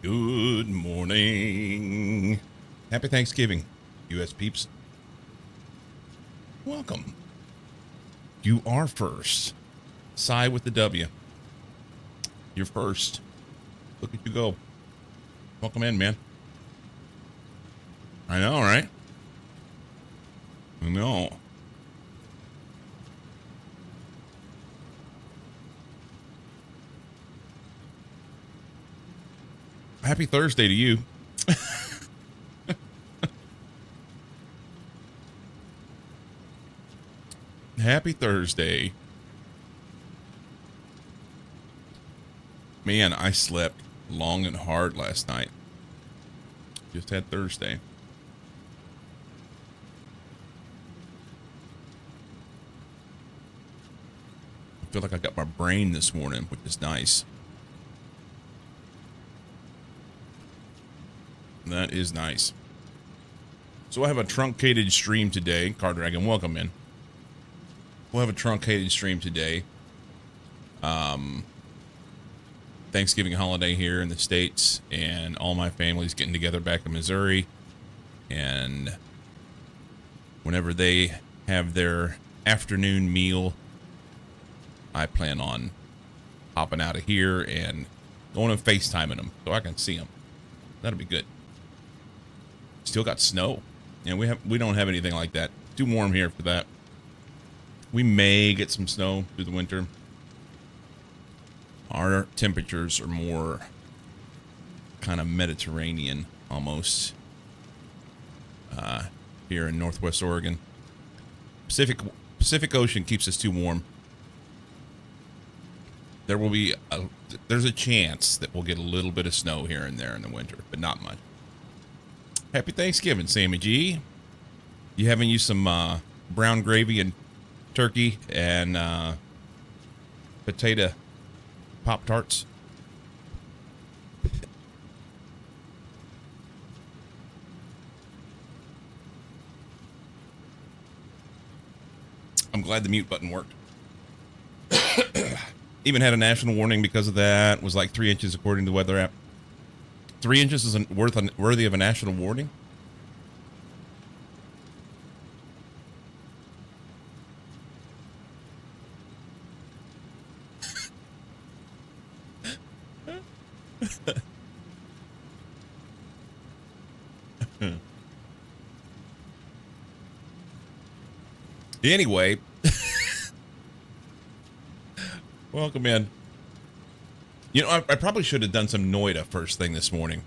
Good morning. Happy Thanksgiving, U.S. peeps. Welcome. You are first. Sigh with the W. You're first. Look at you go. Welcome in, man. I know, right? I know. Happy Thursday to you. Happy Thursday. Man, I slept long and hard last night. Just had Thursday. I feel like I got my brain this morning, which is nice. That is nice. So I have a truncated stream today. Car Dragon, welcome in. We'll have a truncated stream today. Thanksgiving holiday here in the States, and all my family's getting together back in Missouri. And whenever they have their afternoon meal, I plan on hopping out of here and going and FaceTiming them so I can see them. That'll be good. Still got snow, and we don't have anything like that. Too warm here for that. We may get some snow through the winter. Our temperatures are more kind of Mediterranean almost here in Northwest Oregon. Pacific Ocean keeps us too warm. There's a chance that we'll get a little bit of snow here and there in the winter, but not much. Happy Thanksgiving, Sammy G. You having you some brown gravy and turkey and potato Pop-Tarts? I'm glad the mute button worked. Even had a national warning because of that. It was like 3 inches according to the weather app. 3 inches is worthy of a national warning? Anyway, welcome in. You know, I probably should have done some Noida first thing this morning.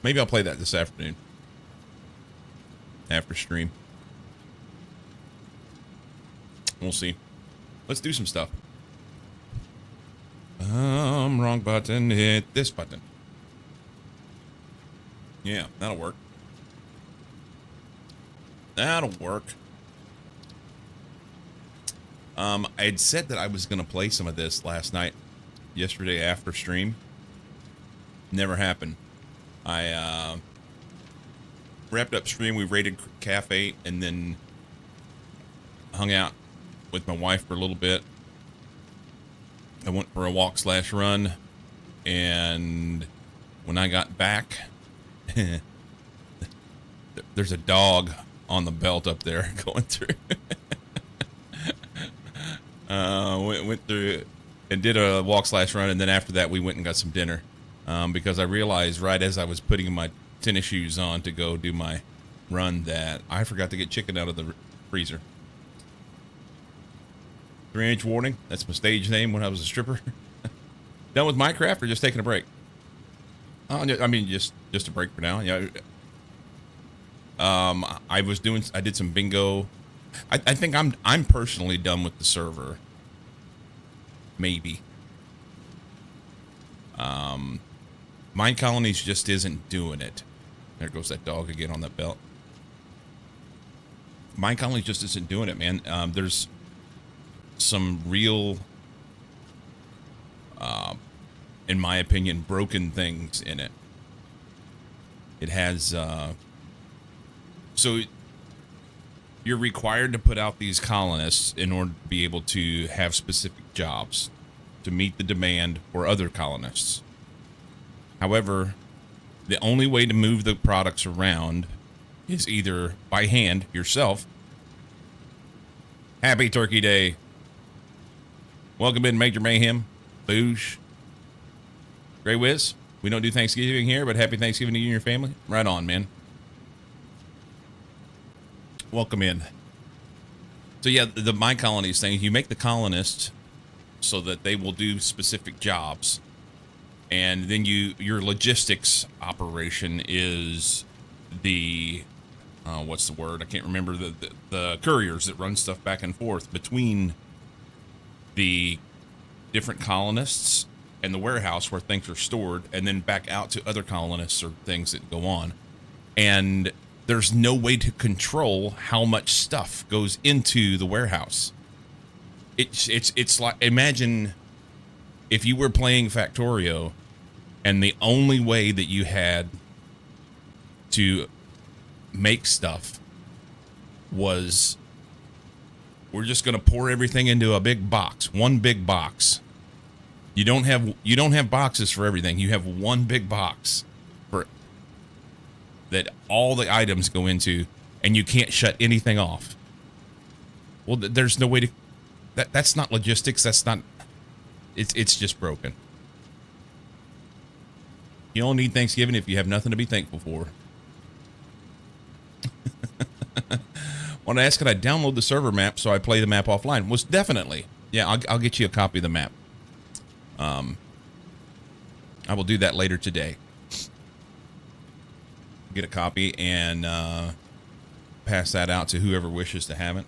Maybe I'll play that this afternoon. After stream. We'll see. Let's do some stuff. Wrong button. Hit this button. Yeah, that'll work. That'll work. I had said that I was going to play some of this yesterday after stream. Never happened. I wrapped up stream. We raided Cafe and then hung out with my wife for a little bit. I went for a walk/run, and when I got back, there's a dog on the belt up there going through. Went through and did a walk/run, and then after that we went and got some dinner, because I realized right as I was putting my tennis shoes on to go do my run that I forgot to get chicken out of the freezer. 3-inch warning. That's my stage name when I was a stripper. Done with Minecraft or just taking a break? I mean, just a break for now. Yeah. I did some bingo. I think I'm personally done with the server. Maybe. Mine Colonies just isn't doing it. There goes that dog again on that belt. Mine Colonies just isn't doing it, man. There's some real, in my opinion, broken things in it. It has, so you're required to put out these colonists in order to be able to have specific jobs to meet the demand for other colonists. However, the only way to move the products around is either by hand yourself. Happy Turkey Day. Welcome in, Major Mayhem. Boosh. Grey Wiz. We don't do Thanksgiving here, but happy Thanksgiving to you and your family. Right on, man. Welcome in. So yeah, the My Colonies thing, you make the colonists so that they will do specific jobs. And then your logistics operation is the what's the word? I can't remember, the couriers that run stuff back and forth between the different colonists and the warehouse where things are stored, and then back out to other colonists or things that go on. And there's no way to control how much stuff goes into the warehouse. It's like, imagine if you were playing Factorio and the only way that you had to make stuff was, we're just going to pour everything into a big box, one big box. You don't have boxes for everything. You have one big box for that all the items go into, and you can't shut anything off. Well, there's no way to, that's not logistics. That's not, it's just broken. You don't need Thanksgiving if you have nothing to be thankful for. Want to ask, could I download the server map so I play the map offline? Was definitely. Yeah, I'll get you a copy of the map. I will do that later today. Get a copy and pass that out to whoever wishes to have it.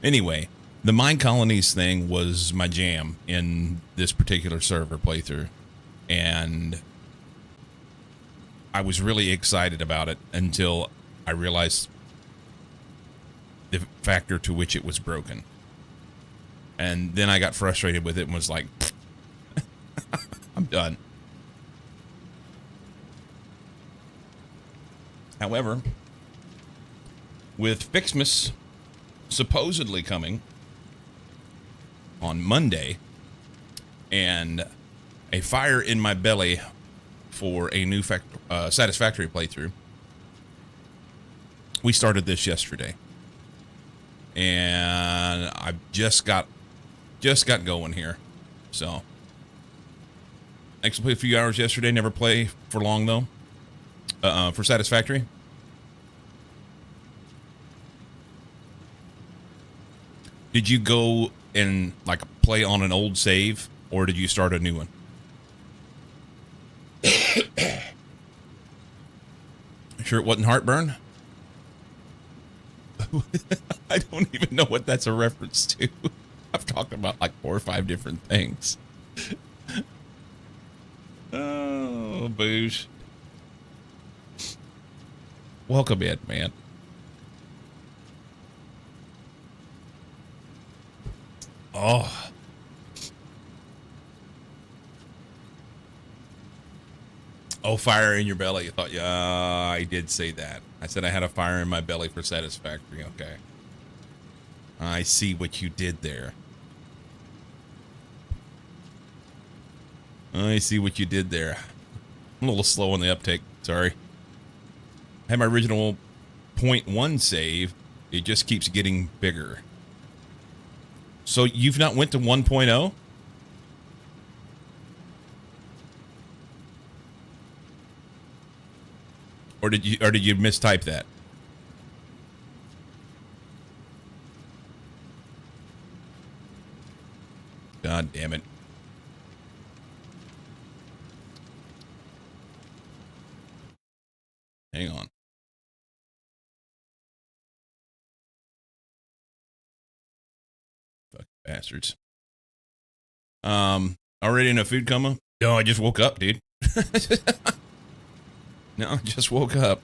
Anyway, the Mind Colonies thing was my jam in this particular server playthrough. And I was really excited about it until I realized the factor to which it was broken. And then I got frustrated with it and was like, I'm done. However, with Fixmas supposedly coming on Monday and a fire in my belly for a new satisfactory playthrough, we started this yesterday. And I just got going here. So I actually played a few hours yesterday, never play for long though. For Satisfactory. Did you go and like play on an old save, or did you start a new one? Sure it wasn't heartburn? I don't even know what that's a reference to. I've talked about like 4 or 5 different things. Oh, boosh. Welcome in, man. Oh. Oh, fire in your belly. I thought, yeah, I did say that. I said I had a fire in my belly for Satisfactory. Okay. I see what you did there. I see what you did there. I'm a little slow on the uptake. Sorry. I had my original 0.1 save. It just keeps getting bigger. So you've not went to 1.0? Or did you mistype that? God damn it. Hang on. Fuck bastards. Already in a food coma? No, I just woke up, dude. No, I just woke up.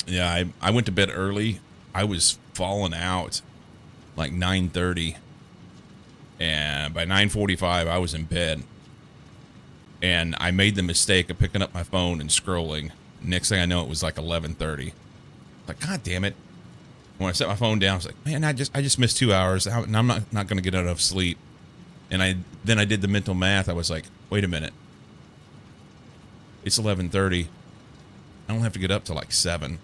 Yeah, I went to bed early. I was falling out like 9:30. And by 9:45, I was in bed. And I made the mistake of picking up my phone and scrolling. Next thing I know, it was like 11:30. Like, God damn it. When I set my phone down, I was like, man, I just missed 2 hours. And I'm not going to get enough sleep. And then I did the mental math. I was like, wait a minute. It's 11:30. I don't have to get up till like 7.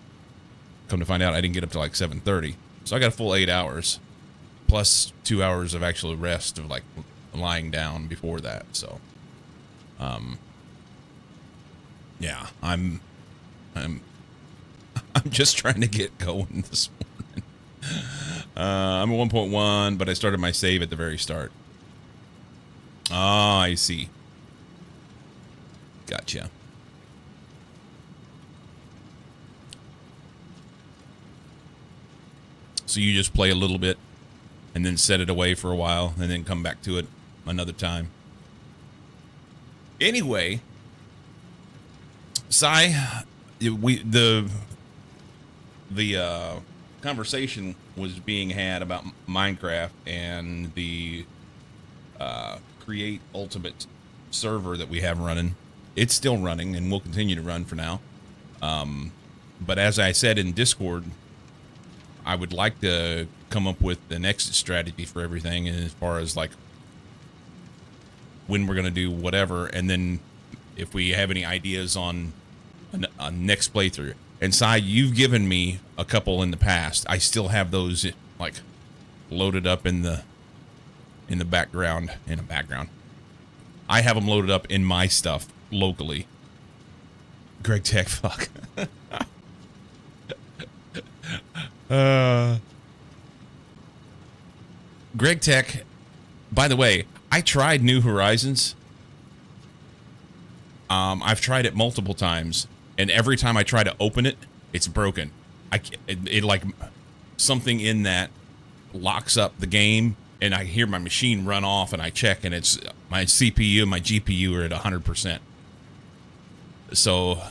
Come to find out, I didn't get up till like 7:30. So I got a full 8 hours, plus 2 hours of actual rest of like lying down before that. So, yeah, I'm just trying to get going this morning. I'm at 1.1, but I started my save at the very start. Oh, I see. Gotcha. So you just play a little bit and then set it away for a while and then come back to it another time. Anyway, Sai, the conversation was being had about Minecraft and the Create Ultimate server that we have running. It's still running and will continue to run for now. But as I said in Discord, I would like to come up with an exit strategy for everything as far as like when we're going to do whatever, and then if we have any ideas on a next playthrough. And Sai, you've given me a couple in the past. I still have those like loaded up in the background. I have them loaded up in my stuff locally. Greg Tech, fuck. Greg Tech, by the way, I tried New Horizons. I've tried it multiple times, and every time I try to open it, it's broken. It like something in that locks up the game, and I hear my machine run off, and I check, and it's my CPU and my GPU are at 100%. So,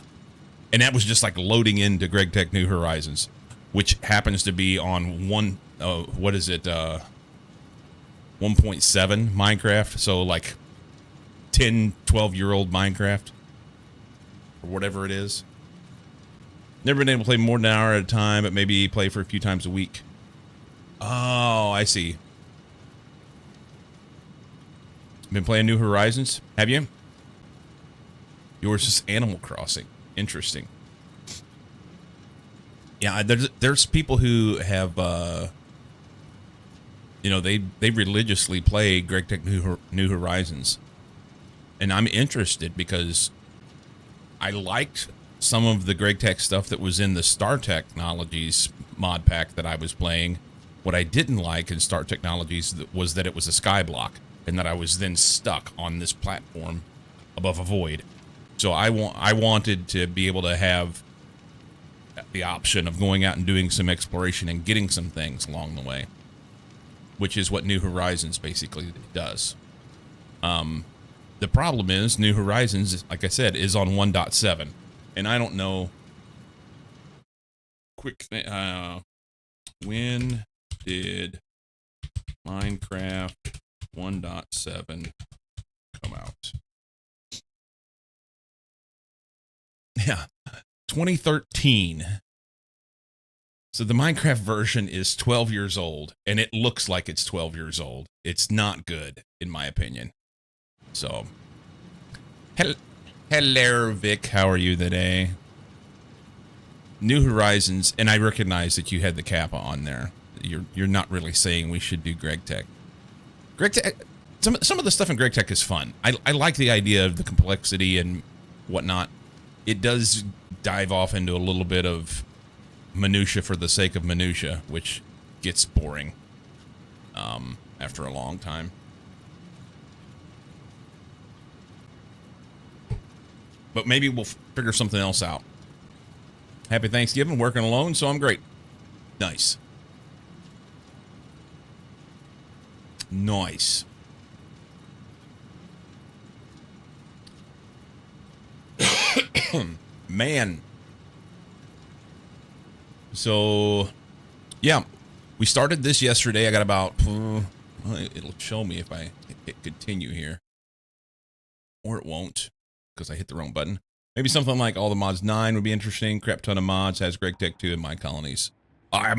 and that was just like loading into Greg Tech New Horizons, which happens to be on 1.7 Minecraft. So like 10, 12-year-old Minecraft or whatever it is. Never been able to play more than an hour at a time, but maybe play for a few times a week. Oh, I see. Been playing New Horizons? Have you? Yours is Animal Crossing. Interesting. Yeah, there's people who have, they religiously play Greg Tech New Horizons. And I'm interested because I liked some of the Greg Tech stuff that was in the Star Technologies mod pack that I was playing. What I didn't like in Star Technologies was that it was a skyblock and that I was then stuck on this platform above a void. So I wanted to be able to have the option of going out and doing some exploration and getting some things along the way, which is what New Horizons basically does. The problem is New Horizons, like I said, is on 1.7, and I don't know. Quick thing, when did Minecraft 1.7 come out? Yeah, 2013. So the Minecraft version is 12 years old, and it looks like it's 12 years old. It's not good, in my opinion. So, hello, Vic. How are you today? New Horizons, and I recognize that you had the Kappa on there. You're not really saying we should do Greg Tech. Greg Tech, some of the stuff in Greg Tech is fun. I like the idea of the complexity and whatnot. It does dive off into a little bit of minutia for the sake of minutia, which gets boring after a long time. But maybe we'll figure something else out. Happy Thanksgiving, working alone, so I'm great. Nice. Nice. Man. So, yeah, we started this yesterday. I got about, it'll show me if I hit continue here. Or it won't, because I hit the wrong button. Maybe something like All the Mods 9 would be interesting. Crap ton of mods, has Greg Tech 2 in My Colonies. I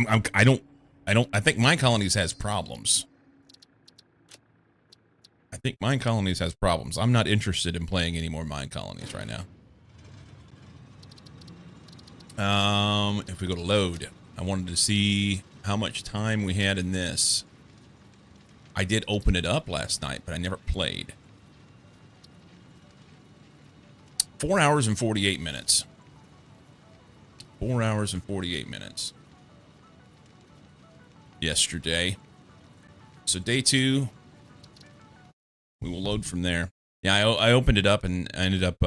think My Colonies has problems. I think Mine Colonies has problems. I'm not interested in playing any more Mine Colonies right now. If we go to load, I wanted to see how much time we had in this. I did open it up last night, but I never played. 4 hours and 48 minutes. 4 hours and 48 minutes. Yesterday. So day 2, we will load from there. Yeah, I opened it up and I ended up,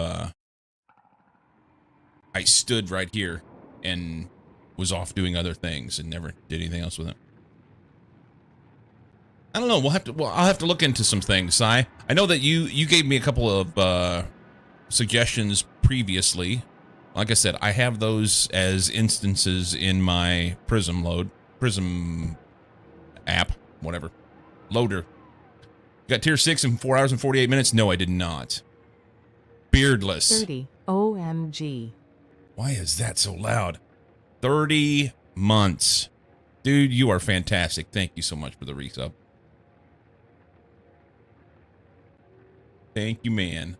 I stood right here and was off doing other things and never did anything else with it. I don't know. I'll have to look into some things, Si. I know that you gave me a couple of suggestions previously. Like I said, I have those as instances in my Prism app, whatever. Loader. Got tier 6 in 4 hours and 48 minutes? No, I did not. Beardless. 30. OMG. Why is that so loud? 30 months. Dude, you are fantastic. Thank you so much for the resub. Thank you, man.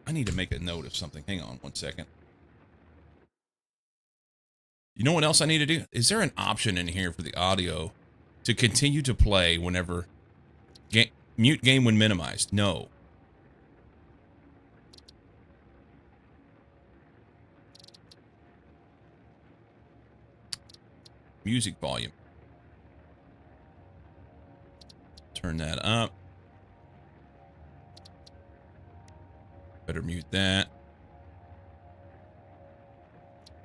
I need to make a note of something. Hang on 1 second. You know what else I need to do? Is there an option in here for the audio to continue to play whenever... mute game when minimized? No. Music volume. Turn that up. Better mute that.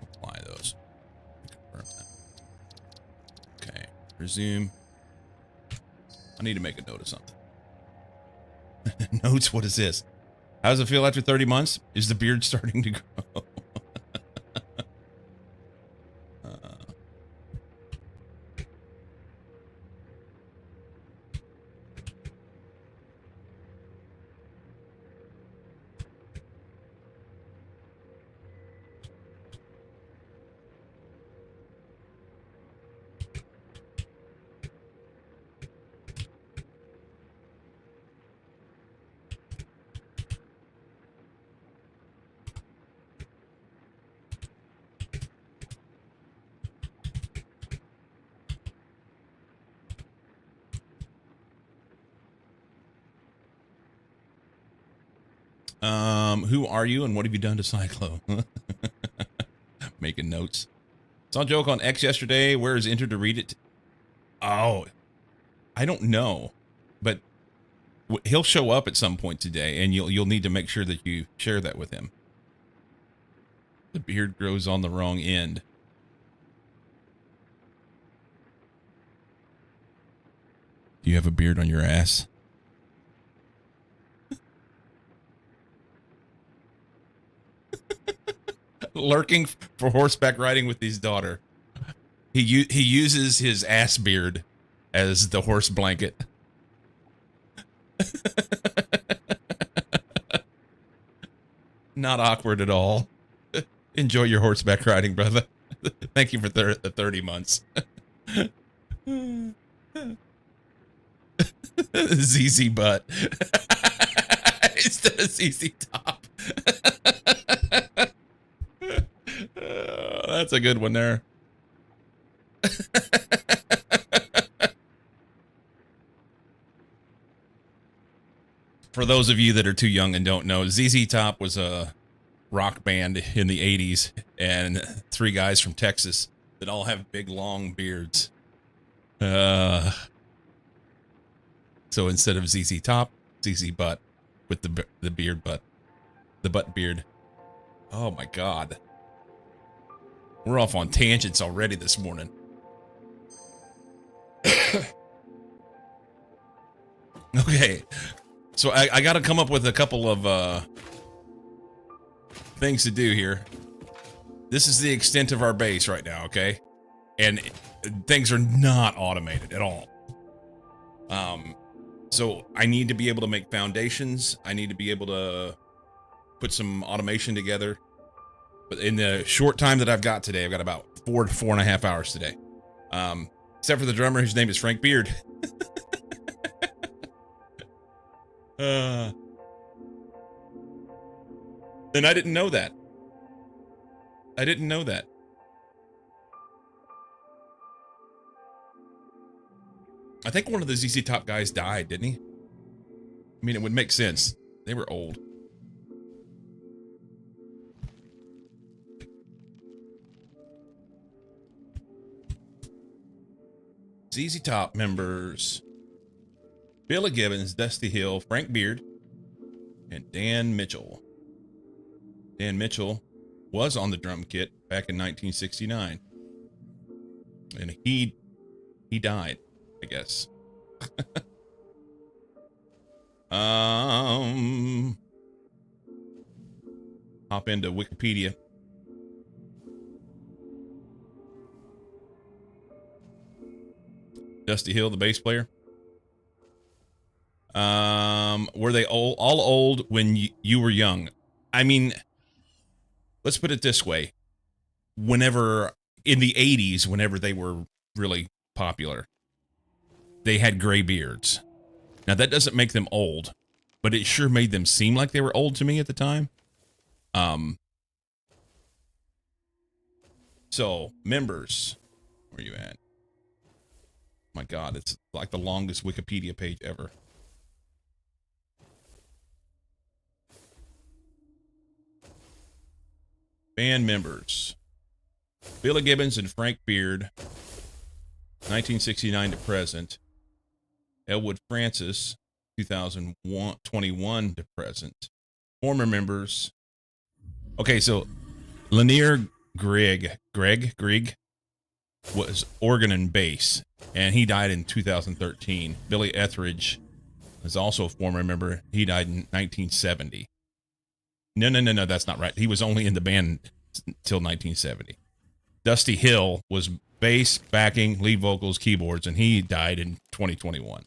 Apply those. Confirm that. Okay. Resume. I need to make a note of something. Notes? What is this? How does it feel after 30 months? Is the beard starting to grow? Who are you and what have you done to Cyclo? Making notes. Saw a joke on X yesterday. Where is Enter to read it? Oh, I don't know, but he'll show up at some point today, and you'll need to make sure that you share that with him. The beard grows on the wrong end. Do you have a beard on your ass? Lurking for horseback riding with his daughter. He uses his ass beard as the horse blanket. Not awkward at all. Enjoy your horseback riding, brother. Thank you for the 30 months. ZZ butt. Instead of ZZ top. That's a good one there. For those of you that are too young and don't know, ZZ Top was a rock band in the 80s, and 3 guys from Texas that all have big long beards. So instead of ZZ Top, ZZ Butt with the beard butt. The butt beard. Oh my God. We're off on tangents already this morning. Okay. So I got to come up with a couple of things to do here. This is the extent of our base right now, okay? And things are not automated at all. So I need to be able to make foundations. I need to be able to put some automation together. But in the short time that I've got today, I've got about 4 to 4.5 hours today. Except for the drummer, whose name is Frank Beard. And I didn't know that. I didn't know that. I think one of the ZZ Top guys died, didn't he? I mean, it would make sense. They were old. ZZ Top members: Billy Gibbons, Dusty Hill, Frank Beard, and Dan Mitchell. Dan Mitchell was on the drum kit back in 1969. And he died, I guess. Hop into Wikipedia. Dusty Hill, the bass player. Were they all old when you were young? I mean, let's put it this way. Whenever, in the 80s, whenever they were really popular, they had gray beards. Now, that doesn't make them old, but it sure made them seem like they were old to me at the time. So, members, where are you at? My God, it's like the longest Wikipedia page ever. Band members: Billy Gibbons and Frank Beard, 1969 to present. Elwood Francis, 2021 to present. Former members. Okay, so Lanier Gregg was organ and bass, and he died in 2013. Billy Etheridge is also a former member. He died in 1970. No, that's not right. He was only in the band till 1970. Dusty Hill was bass, backing, lead vocals, keyboards, and he died in 2021.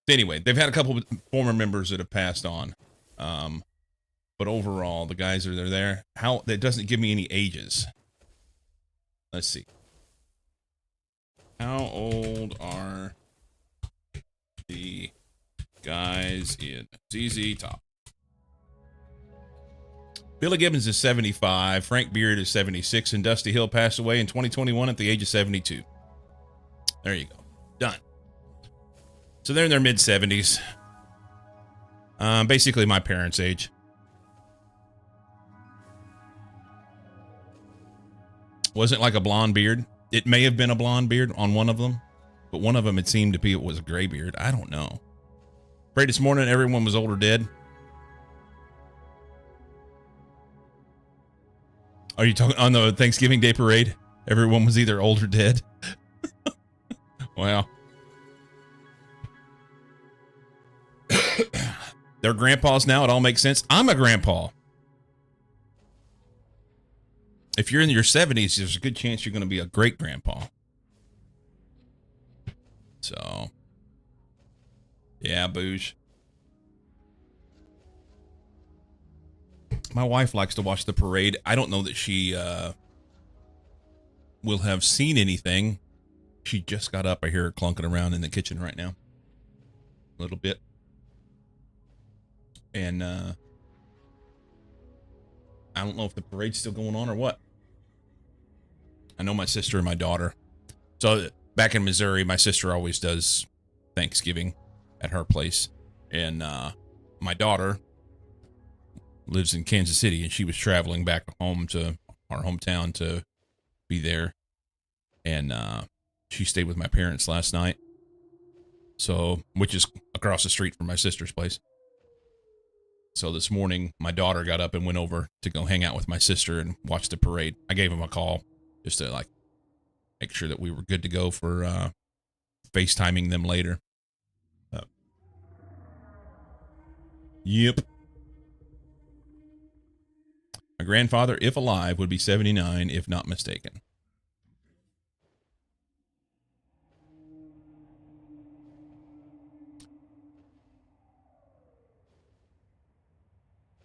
Anyway, they've had a couple of former members that have passed on. But overall, the guys that are there. That doesn't give me any ages. Let's see. How old are the guys in ZZ Top? Billy Gibbons is 75, Frank Beard is 76, and Dusty Hill passed away in 2021 at the age of 72. There you go. Done. So they're in their mid-70s. Basically my parents' age. Wasn't like a blonde beard. It may have been a blonde beard on one of them, but one of them it seemed to be it was a gray beard. I don't know. Prayed this morning everyone was old or dead. Are you talking on the Thanksgiving Day parade? Everyone was either old or dead. Wow. They're grandpas now. It all makes sense. I'm a grandpa. If you're in your 70s, there's a good chance you're going to be a great grandpa. So, yeah, booze. My wife likes to watch the parade. I don't know that she will have seen anything. She just got up. I hear her clunking around in the kitchen right now. A little bit. And I don't know if the parade's still going on or what. I know my sister and my daughter. So back in Missouri, my sister always does Thanksgiving at her place. And my daughter lives in Kansas City, and she was traveling back home to our hometown to be there. And she stayed with my parents last night. So, which is across the street from my sister's place. So this morning, my daughter got up and went over to go hang out with my sister and watch the parade. I gave him a call just to like make sure that we were good to go for FaceTiming them later. Yep. My grandfather, if alive, would be 79, if not mistaken.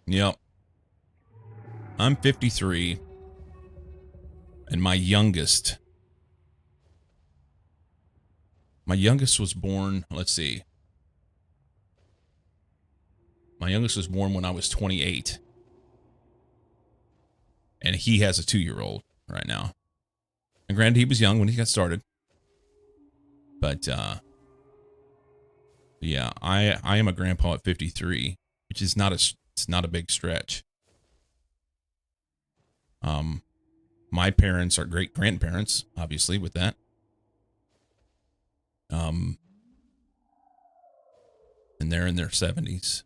Yep. I'm 53, and my youngest My youngest was born, let's see. My youngest was born when I was 28. And he has a 2-year-old right now. And granted, he was young when he got started. But, yeah, I am a grandpa at 53, which is it's not a big stretch. My parents are great grandparents, obviously, with that. And they're in their 70s.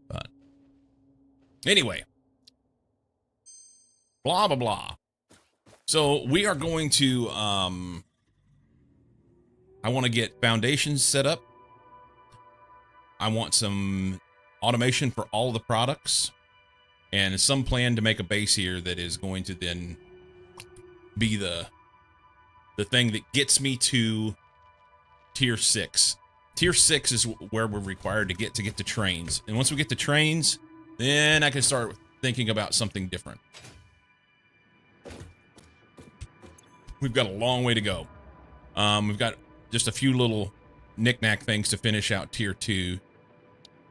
But anyway, blah, blah, blah. So we are going to, I want to get foundations set up. I want some automation for all of the products and some plan to make a base here that is going to then be the thing that gets me to tier 6. Tier 6 is where we're required to get to trains. And once we get to trains, then I can start thinking about something different. We've got a long way to go. We've got just a few little knick-knack things to finish out tier 2.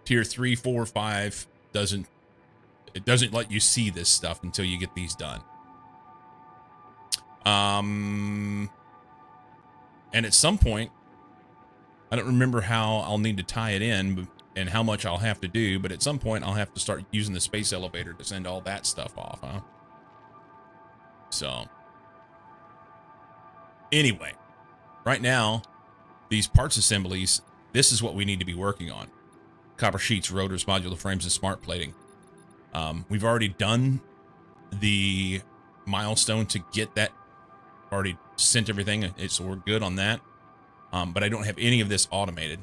Tier 3, 4, 5 doesn't let you see this stuff until you get these done. And at some point, I don't remember how I'll need to tie it in and how much I'll have to do, but at some point I'll have to start using the space elevator to send all that stuff off, huh? So, anyway, right now, these parts assemblies, this is what we need to be working on. Copper sheets, rotors, modular frames, and smart plating. We've already done the milestone to get that, already sent everything, so we're good on that. But I don't have any of this automated.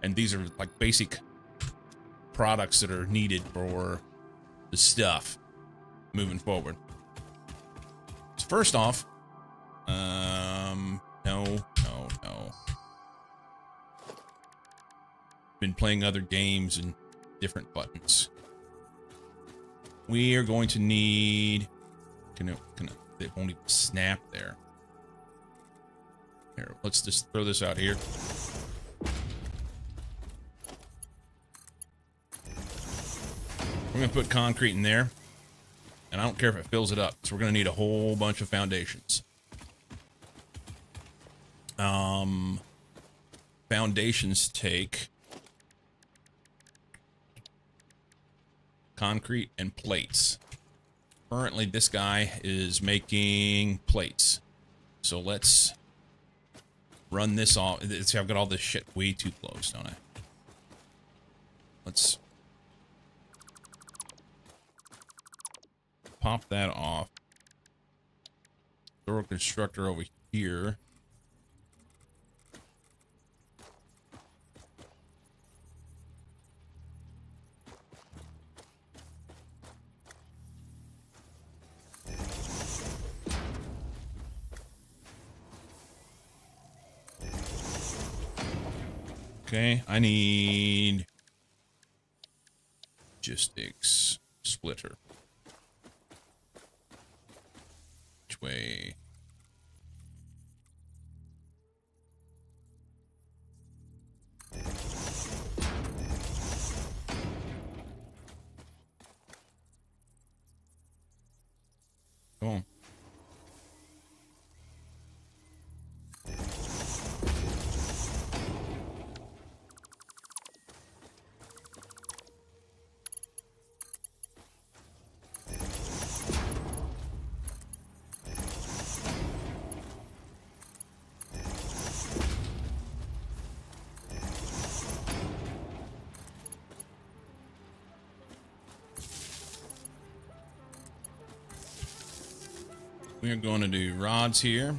And these are like basic products that are needed for the stuff moving forward. So first off, no. Been playing other games and different buttons. We are going to need, it won't even snap there. Here, let's just throw this out here. We're gonna put concrete in there, and I don't care if it fills it up, so we're gonna need a whole bunch of foundations. Foundations take concrete and plates. Currently, this guy is making plates, so let's run this off. See, I've got all this shit way too close, don't I? Let's pop that off. Throw a constructor over here. Okay, I need logistics splitter. Which way? Come on. We're going to do rods here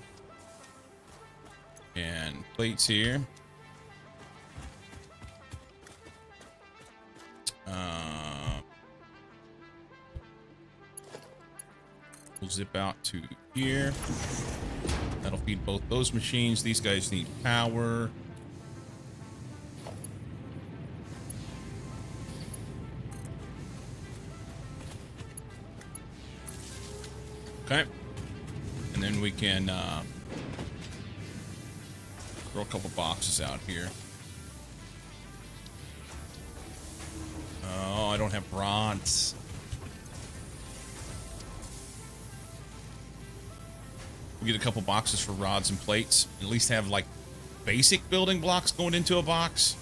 and plates here. We'll zip out to here. That'll feed both those machines. These guys need power. Okay. And then we can Throw a couple boxes out here. Oh, I don't have rods. We get a couple boxes for rods and plates. At least have like basic building blocks going into a box.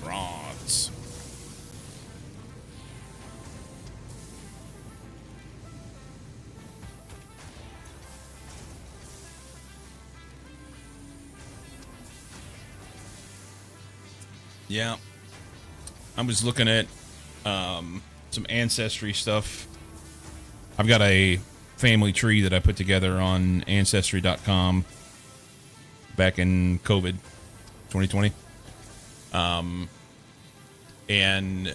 Rods. Yeah. I was looking at some ancestry stuff. I've got a family tree that I put together on ancestry.com back in COVID 2020. And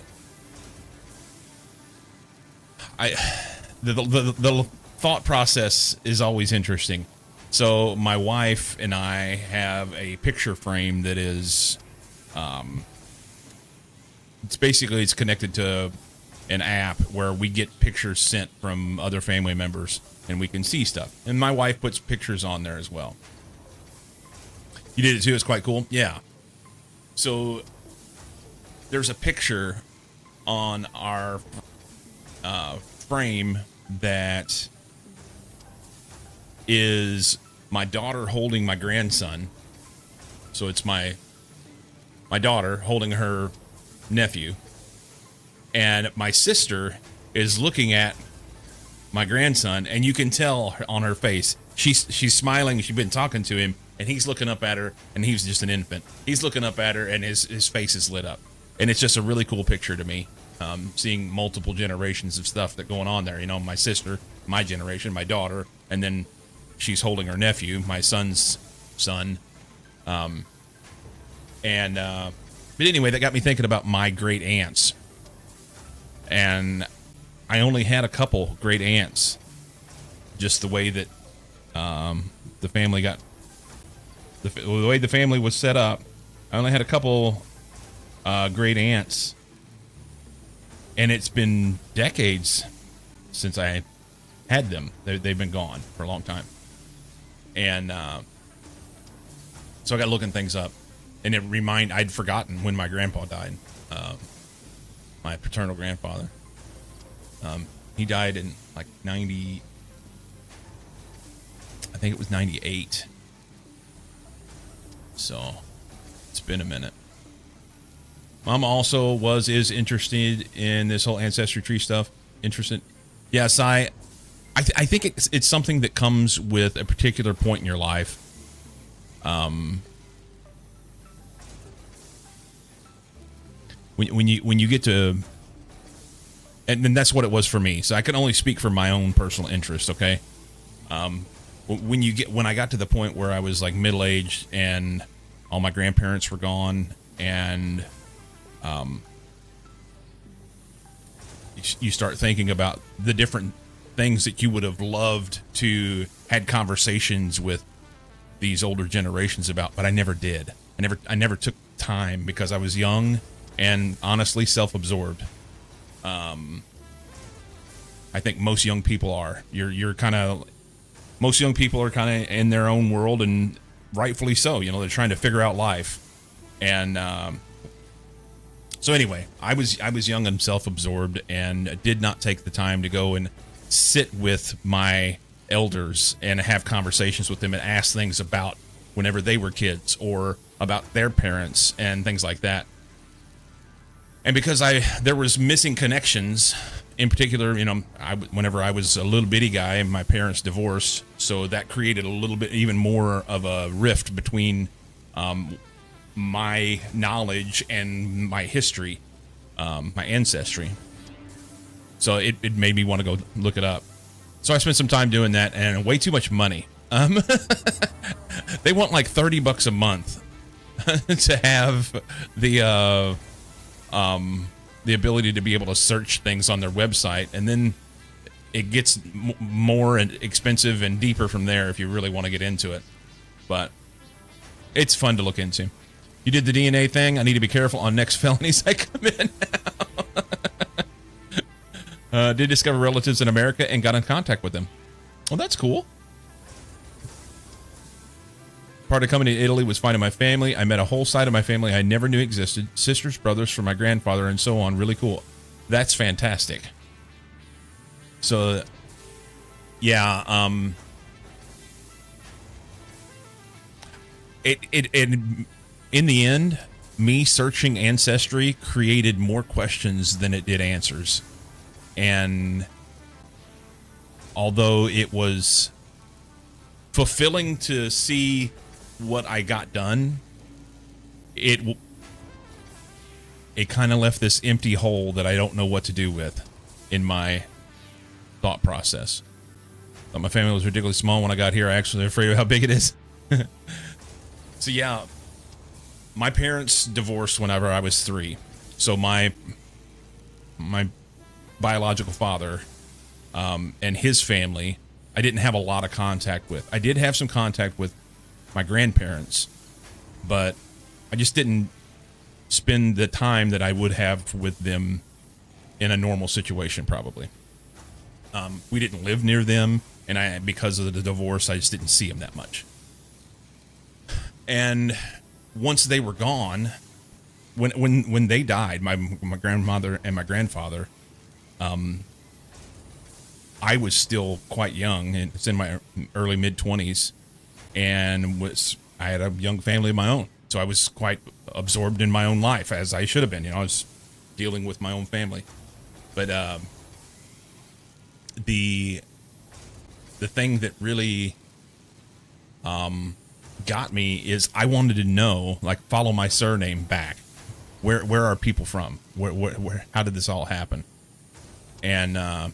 the thought process is always interesting. So my wife and I have a picture frame that is, it's connected to an app where we get pictures sent from other family members and we can see stuff. And my wife puts pictures on there as well. You did it too? It's quite cool. Yeah. So there's a picture on our frame that is my daughter holding my grandson. So it's my daughter holding her nephew, and my sister is looking at my grandson, and you can tell on her face she's smiling. She's been talking to him, and he's looking up at her, and he's just an infant. He's looking up at her, and his face is lit up, and it's just a really cool picture to me. Seeing multiple generations of stuff that going on there. You know, my sister, my generation, my daughter, and then she's holding her nephew, my son's son. But anyway, that got me thinking about my great aunts. And I only had a couple great aunts. Just the way that the family got, the way the family was set up. I only had a couple great aunts. And it's been decades since I had them. They've been gone for a long time. And so I got looking things up. And I'd forgotten when my grandpa died. My paternal grandfather. He died in like 90, I think it was 98. So it's been a minute. Mom also is interested in this whole ancestry tree stuff. Interested. Yes, I think it's something that comes with a particular point in your life. When you get to, and that's what it was for me. So I can only speak from my own personal interest. Okay. When I got to the point where I was like middle aged and all my grandparents were gone, and you start thinking about the different things that you would have loved to had conversations with these older generations about, but I never did. I never took time because I was young and honestly self-absorbed. I think most young people are. Most young people are kind of in their own world, and rightfully so. You know, they're trying to figure out life. And so anyway, I was young and self-absorbed and did not take the time to go and sit with my elders and have conversations with them and ask things about whenever they were kids or about their parents and things like that. And because there was missing connections, in particular, you know, whenever I was a little bitty guy, my parents divorced, so that created a little bit even more of a rift between my knowledge and my history, my ancestry. So it made me want to go look it up. So I spent some time doing that, and way too much money. They want like $30 a month to have the the ability to be able to search things on their website, and then it gets more expensive and deeper from there if you really want to get into it. But it's fun to look into. You did the DNA thing. I need to be careful on next felonies I commit now. Did discover relatives in America and got in contact with them. Well, that's cool. Part of coming to Italy was finding my family. I met a whole side of my family I never knew existed. Sisters, brothers from my grandfather, and so on. Really cool. That's fantastic. So, yeah, in the end, me searching Ancestry created more questions than it did answers. And although it was fulfilling to see what I got done, it kind of left this empty hole that I don't know what to do with in my thought process. Thought my family was ridiculously small when I got here. I actually am afraid of how big it is. So yeah, my parents divorced whenever I was 3. So my biological father and his family, I didn't have a lot of contact with. I did have some contact with my grandparents, but I just didn't spend the time that I would have with them in a normal situation, probably. We didn't live near them, and because of the divorce, I just didn't see them that much. And once they were gone, when they died, my grandmother and my grandfather, I was still quite young, and it's in my early mid-20s, and I had a young family of my own, so I was quite absorbed in my own life, as I should have been. I was dealing with my own family. But the thing that really got me is I wanted to know, like, follow my surname back. Where are people from? Where how did this all happen? And I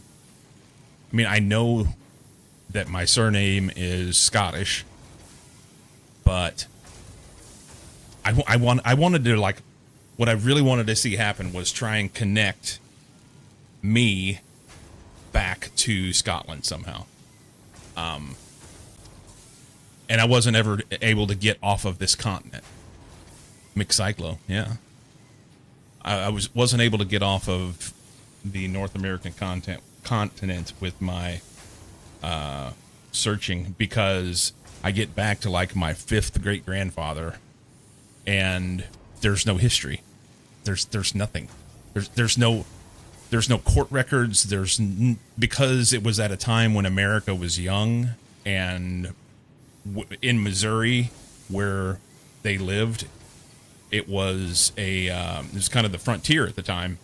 mean, I know that my surname is Scottish, but I wanted to, like, what I really wanted to see happen was try and connect me back to Scotland somehow. And I wasn't ever able to get off of this continent. McCyclo, yeah. I wasn't able to get off of the North American continent with my searching, because I get back to, like, my 5th great grandfather, and there's no history. There's nothing. There's no court records. Because it was at a time when America was young, and in Missouri, where they lived, it was it was kind of the frontier at the time.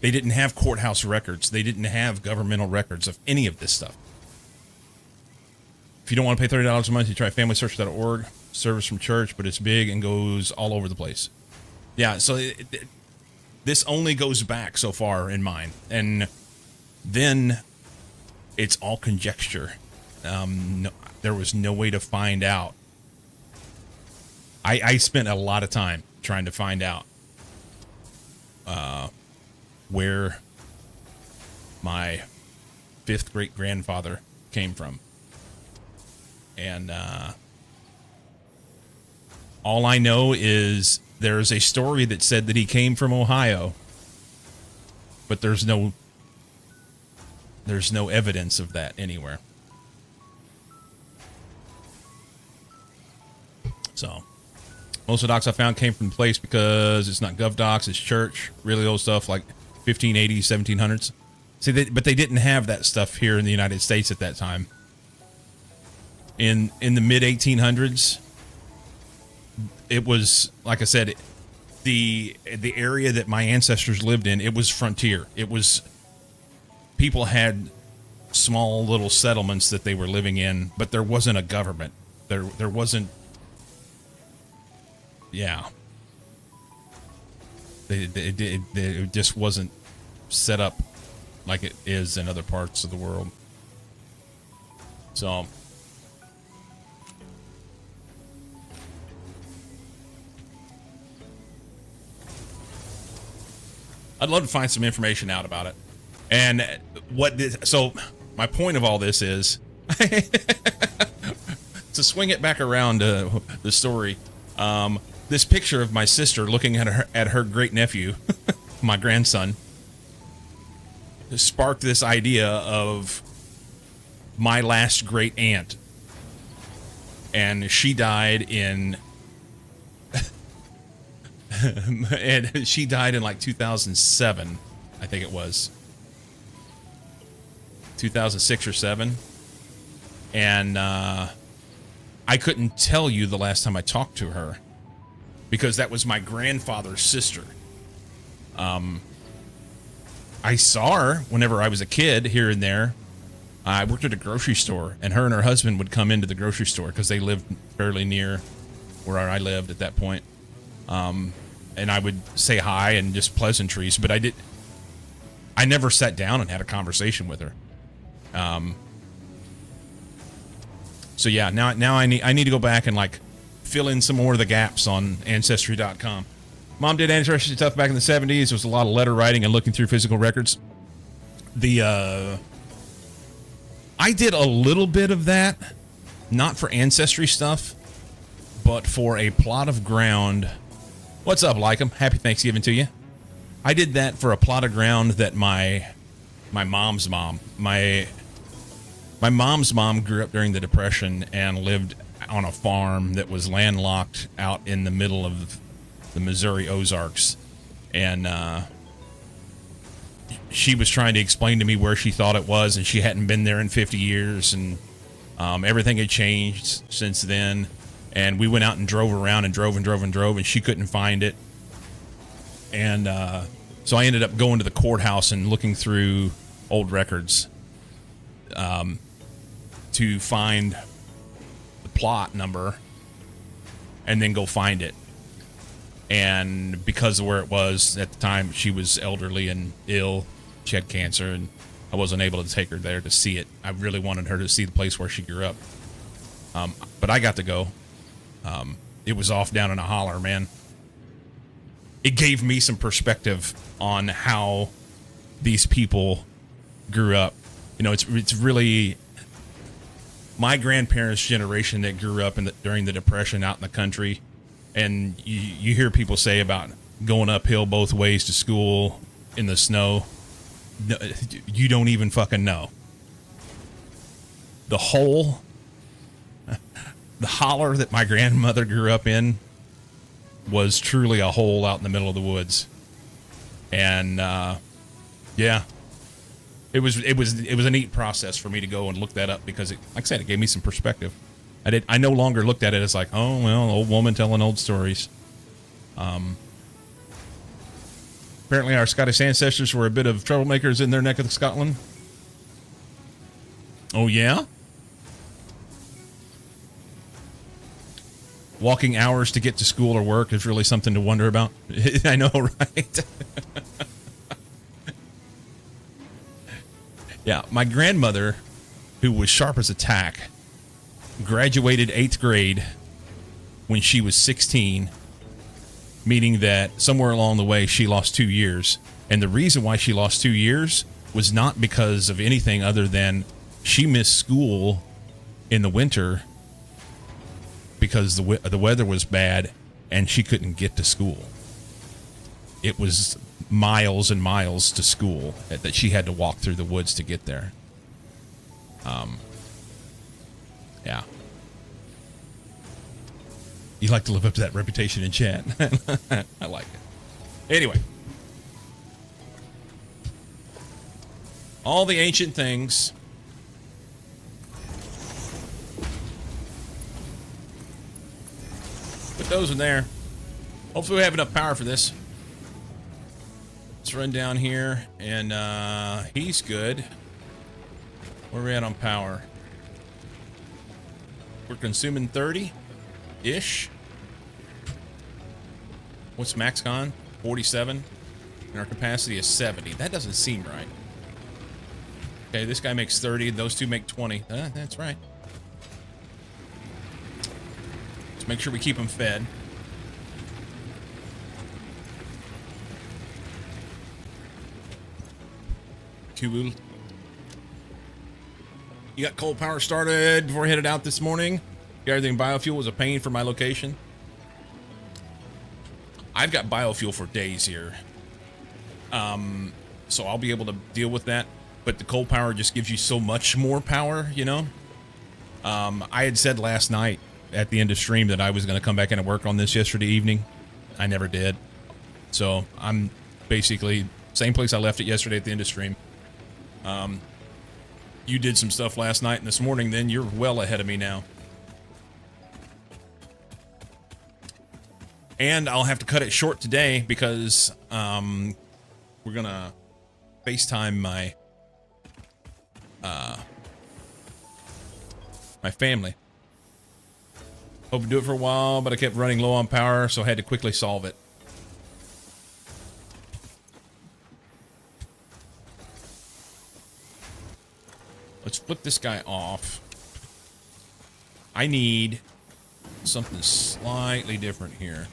They didn't have courthouse records. They didn't have governmental records of any of this stuff. If you don't want to pay $30 a month, you try FamilySearch.org, service from church, but it's big and goes all over the place. Yeah, so this only goes back so far in mine, and then it's all conjecture. No, there was no way to find out. I spent a lot of time trying to find out where my 5th great grandfather came from. And all I know is there's a story that said that he came from Ohio, but there's no evidence of that anywhere. So most of the docs I found came from the place because it's not gov docs, it's church, really old stuff like 1580s, 1700s. See, but they didn't have that stuff here in the United States at that time. In the mid 1800s, it was, like I said, the area that my ancestors lived in, it was frontier. It was, people had small little settlements that they were living in, but there wasn't a government. There wasn't. Yeah. It just wasn't set up like it is in other parts of the world. So I'd love to find some information out about it. And so my point of all this is to swing it back around to the story. This picture of my sister looking at her great nephew, my grandson, sparked this idea of my last great aunt. And she died in and she died in like 2007, I think it was 2006 or 7. And I couldn't tell you the last time I talked to her because that was my grandfather's sister. I saw her whenever I was a kid here and there. I worked at a grocery store, and her husband would come into the grocery store because they lived fairly near where I lived at that point. And I would say hi and just pleasantries, but I never sat down and had a conversation with her. So yeah, now I need to go back and like fill in some more of the gaps on Ancestry.com. Mom did ancestry stuff back in the 70s. There was a lot of letter writing and looking through physical records. I did a little bit of that, not for ancestry stuff, but for a plot of ground. What's up, Lycum? Happy Thanksgiving to you. I did that for a plot of ground that my mom's mom, my mom's mom grew up during the Depression and lived on a farm that was landlocked out in the middle of the Missouri Ozarks. And she was trying to explain to me where she thought it was, and she hadn't been there in 50 years, and everything had changed since then. And we went out and drove around and drove, and she couldn't find it. And so I ended up going to the courthouse and looking through old records to find the plot number and then go find it. And because of where it was at the time, she was elderly and ill. She had cancer, and I wasn't able to take her there to see it. I really wanted her to see the place where she grew up. But I got to go. It was off down in a holler, man. It gave me some perspective on how these people grew up. You know, it's really my grandparents' generation that grew up during the Depression out in the country. And you hear people say about going uphill both ways to school in the snow. No, you don't even fucking know. The holler that my grandmother grew up in was truly a hole out in the middle of the woods. And yeah, it was a neat process for me to go and look that up because, like I said, it gave me some perspective. I no longer looked at it as like, oh, well, old woman telling old stories. Apparently our Scottish ancestors were a bit of troublemakers in their neck of Scotland. Oh, yeah? Walking hours to get to school or work is really something to wonder about. I know, right? Yeah, my grandmother, who was sharp as a tack, graduated 8th grade when she was 16, meaning that somewhere along the way she lost 2 years. And the reason why she lost 2 years was not because of anything other than she missed school in the winter because the weather was bad and she couldn't get to school. It was miles and miles to school that she had to walk through the woods to get there. Yeah. You like to live up to that reputation in chat. I like it. Anyway. All the ancient things. Put those in there. Hopefully we have enough power for this. Let's run down here. And he's good. Where are we at on power? We're consuming 30-ish. What's max con? 47. And our capacity is 70. That doesn't seem right. Okay, this guy makes 30. Those two make 20. That's right. Let's make sure we keep them fed. cool. You got coal power started before I headed out this morning? Got everything biofuel was a pain for my location. I've got biofuel for days here. So I'll be able to deal with that. But the coal power just gives you so much more power, you know? I had said last night at the end of stream that I was going to come back in and work on this yesterday evening. I never did. So I'm basically same place I left it yesterday at the end of stream. You did some stuff last night and this morning, then you're well ahead of me now. And I'll have to cut it short today because we're gonna FaceTime my my family. Hope to do it for a while, but I kept running low on power, so I had to quickly solve it. Let's flip this guy off. I need something slightly different here.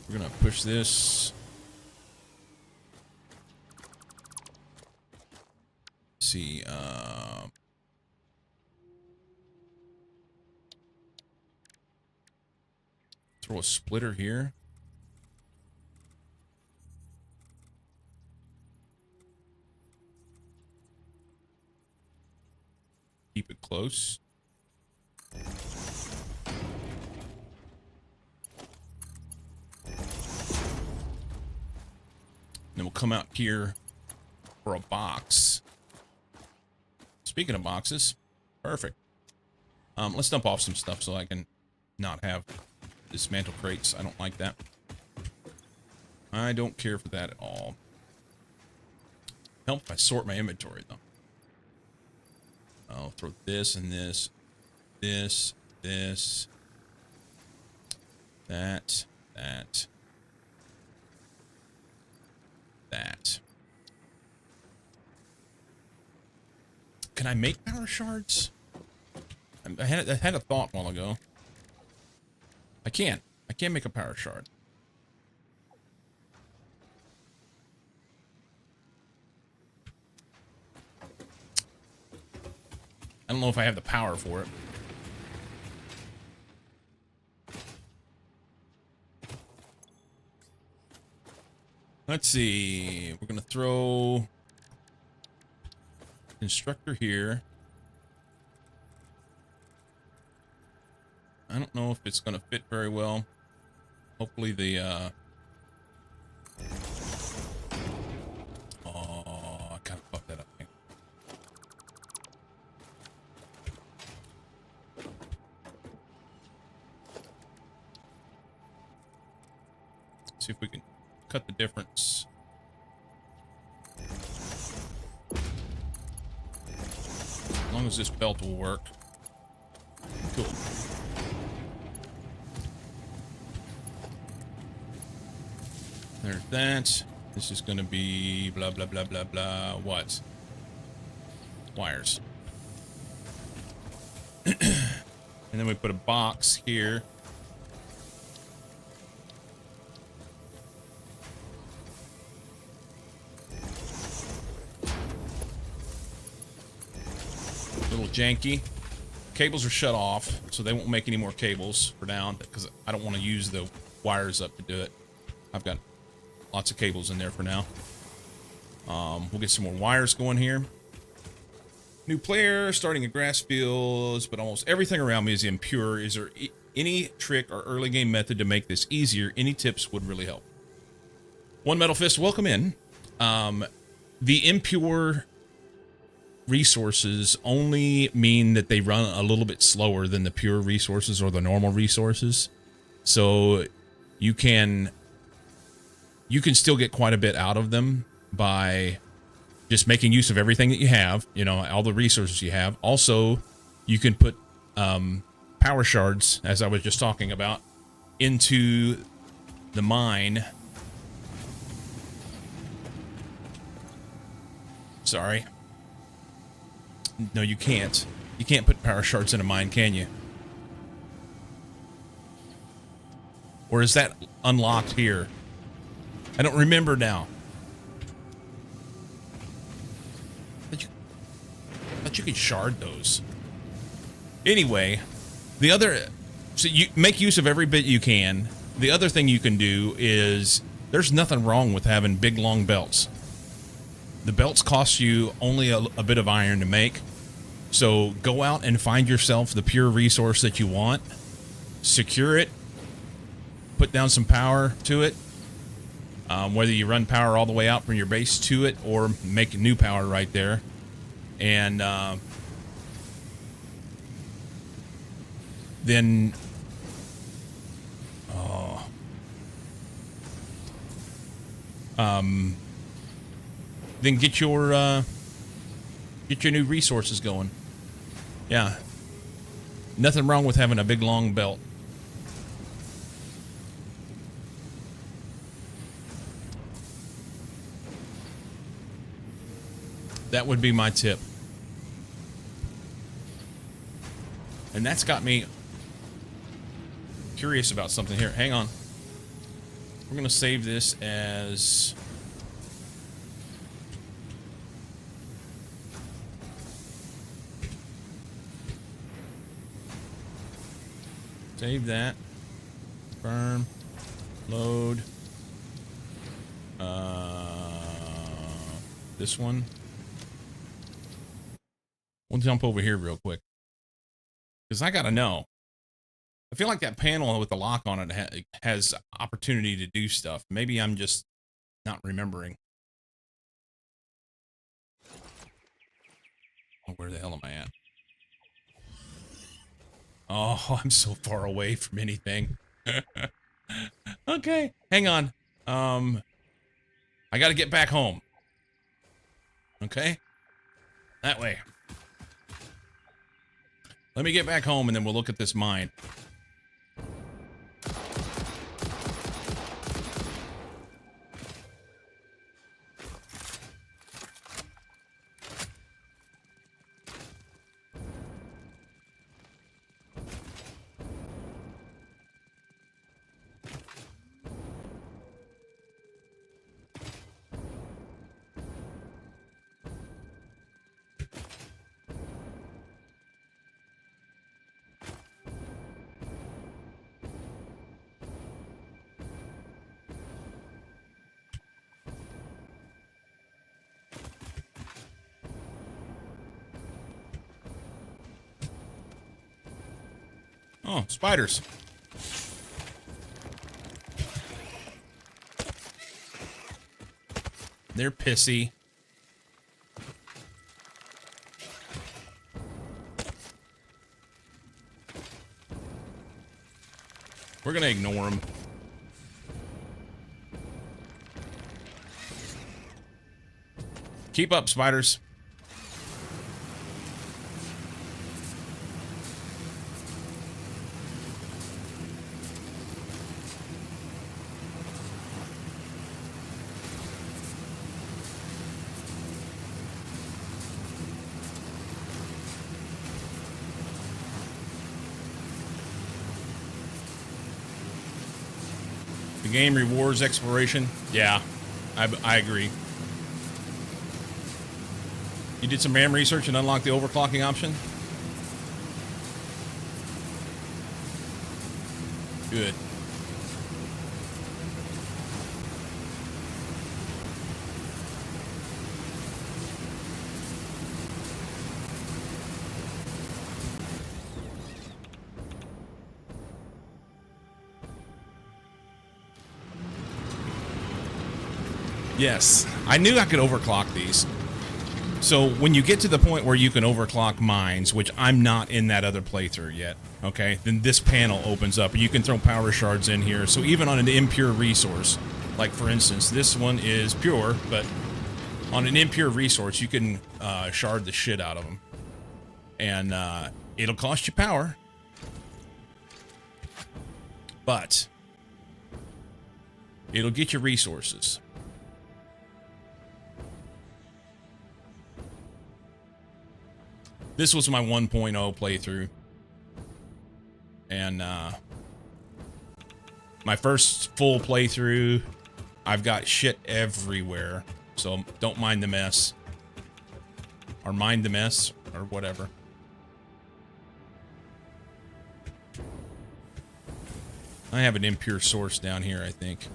We're gonna push this. Let's see, throw a splitter here. Keep it close. Then we'll come out here for a box. Speaking of boxes, perfect. Let's dump off some stuff so I can not have dismantle crates. I don't like that. I don't care for that at all. Help if I sort my inventory though. I'll throw this and this, this, that. Can I make power shards? I had a thought a while ago. I can't make a power shard. I don't know if I have the power for it. Let's see. We're going to throw constructor here. I don't know if it's going to fit very well. Hopefully the oh, I kind of fucked that up. See if we can cut the difference. As long as this belt will work. Cool. There's that. This is going to be blah, blah, blah, blah, blah. What? Wires. And then we put a box here. Little janky. Cables are shut off, so they won't make any more cables for now because I don't want to use the wires up to do it. I've got lots of cables in there for now. We'll get some more wires going here. New player, starting a grass fields, but almost everything around me is impure. Is there any trick or early game method to make this easier? Any tips would really help. One Metal Fist, welcome in. The impure resources only mean that they run a little bit slower than the pure resources or the normal resources. So you can still get quite a bit out of them by just making use of everything that you have, you know, all the resources you have. Also, you can put power shards, as I was just talking about, into the mine. Sorry. No, you can't. You can't put power shards in a mine, can you? Or is that unlocked here? I don't remember now. bet you could shard those. Anyway, so you make use of every bit you can. The other thing you can do is there's nothing wrong with having big, long belts. The belts cost you only a bit of iron to make. So go out and find yourself the pure resource that you want. Secure it. Put down some power to it. Whether you run power all the way out from your base to it or make new power right there. And then then get your new resources going. Yeah, nothing wrong with having a big long belt. That would be my tip. And that's got me curious about something here. Hang on. We're going to save this as... Save that. Confirm. Load. This one. We'll jump over here real quick. Because I got to know. I feel like that panel with the lock on it has opportunity to do stuff. Maybe I'm just not remembering. Oh, where the hell am I at? Oh, I'm so far away from anything. Okay, hang on. I got to get back home. Okay? That way. Let me get back home and then we'll look at this mine. Oh, spiders. They're pissy. We're gonna ignore them. Keep up, spiders. The game rewards exploration. Yeah, I agree. You did some RAM research and unlocked the overclocking option? Good. Yes, I knew I could overclock these. So when you get to the point where you can overclock mines, which I'm not in that other playthrough yet, okay, then this panel opens up and you can throw power shards in here. So even on an impure resource, like for instance, this one is pure, but on an impure resource, you can shard the shit out of them. And it'll cost you power. But it'll get you resources. This was my 1.0 playthrough. And my first full playthrough, I've got shit everywhere. So don't mind the mess. Or mind the mess. or whatever. I have an impure source down here, I think.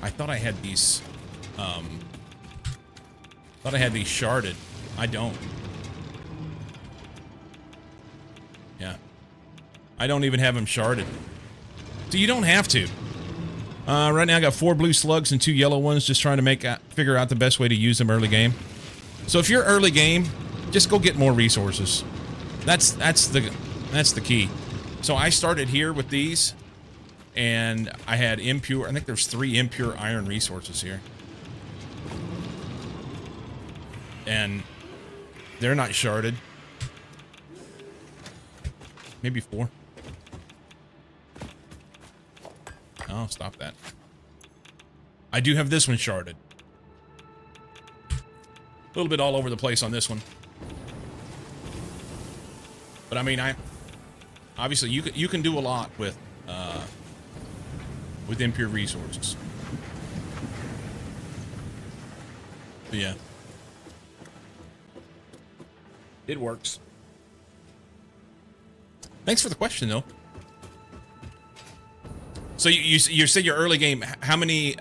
I thought I had these, thought I had these sharded. I don't. Yeah. I don't even have them sharded. So you don't have to. Right now I got 4 blue slugs and 2 yellow ones, just trying to figure out the best way to use them early game. So if you're early game, just go get more resources. That's the key. So I started here with these, and I had impure, I think there's 3 impure iron resources here. And they're not sharded. Maybe 4. Oh, stop that. I do have this one sharded. A little bit all over the place on this one. But I mean, obviously you can do a lot with impure resources. But yeah. It works. Thanks for the question, though. So you said your early game. How many?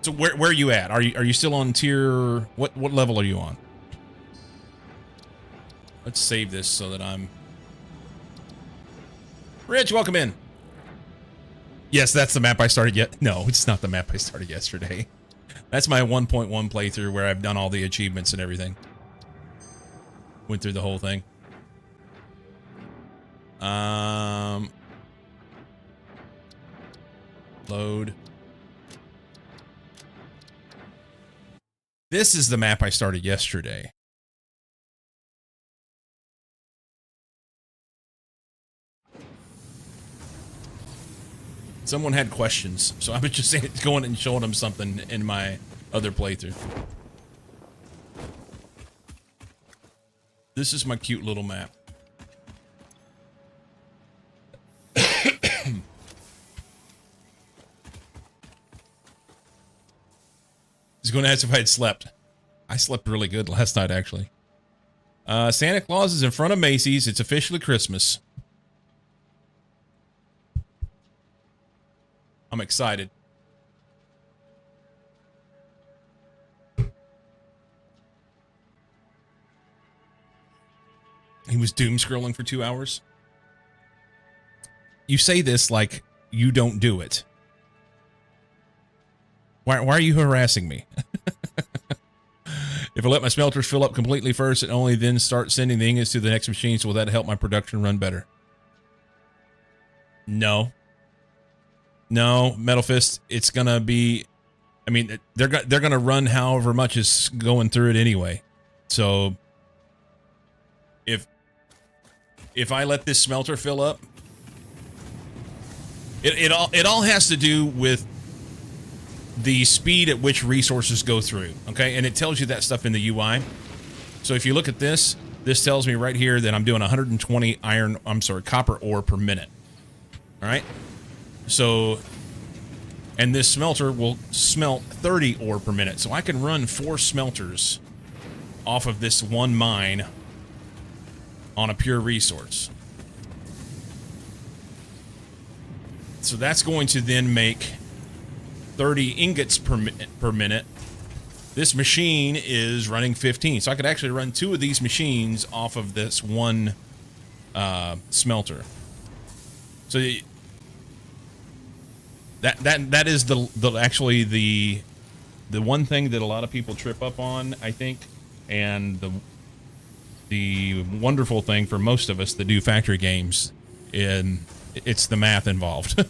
So where are you at? Are you still on tier? What level are you on? Let's save this so that I'm. Rich, welcome in. Yes, that's the map I started yet. No, it's not the map I started yesterday. That's my 1.1 playthrough where I've done all the achievements and everything. Went through the whole thing. Load. This is the map I started yesterday. Someone had questions, so I was just going and showing them something in my other playthrough. This is my cute little map. He's going to ask if I had slept. I slept really good last night, actually. Santa Claus is in front of Macy's. It's officially Christmas. I'm excited. He was doom scrolling for 2 hours. You say this like you don't do it. Why are you harassing me? If I let my smelters fill up completely first and only then start sending the ingots to the next machines, will that help my production run better? No. No, Metal Fist, it's gonna be, I mean, they're gonna run however much is going through it anyway. So if I let this smelter fill up, it all has to do with the speed at which resources go through, okay? And it tells you that stuff in the UI. So if you look at this, this tells me right here that I'm doing 120 copper ore per minute. All right? So, and this smelter will smelt 30 ore per minute. So I can run 4 smelters off of this one mine on a pure resource. So that's going to then make 30 ingots per minute. This machine is running 15. So I could actually run 2 of these machines off of this one smelter. So that is actually the one thing that a lot of people trip up on, I think, and the wonderful thing for most of us that do factory games, it's the math involved.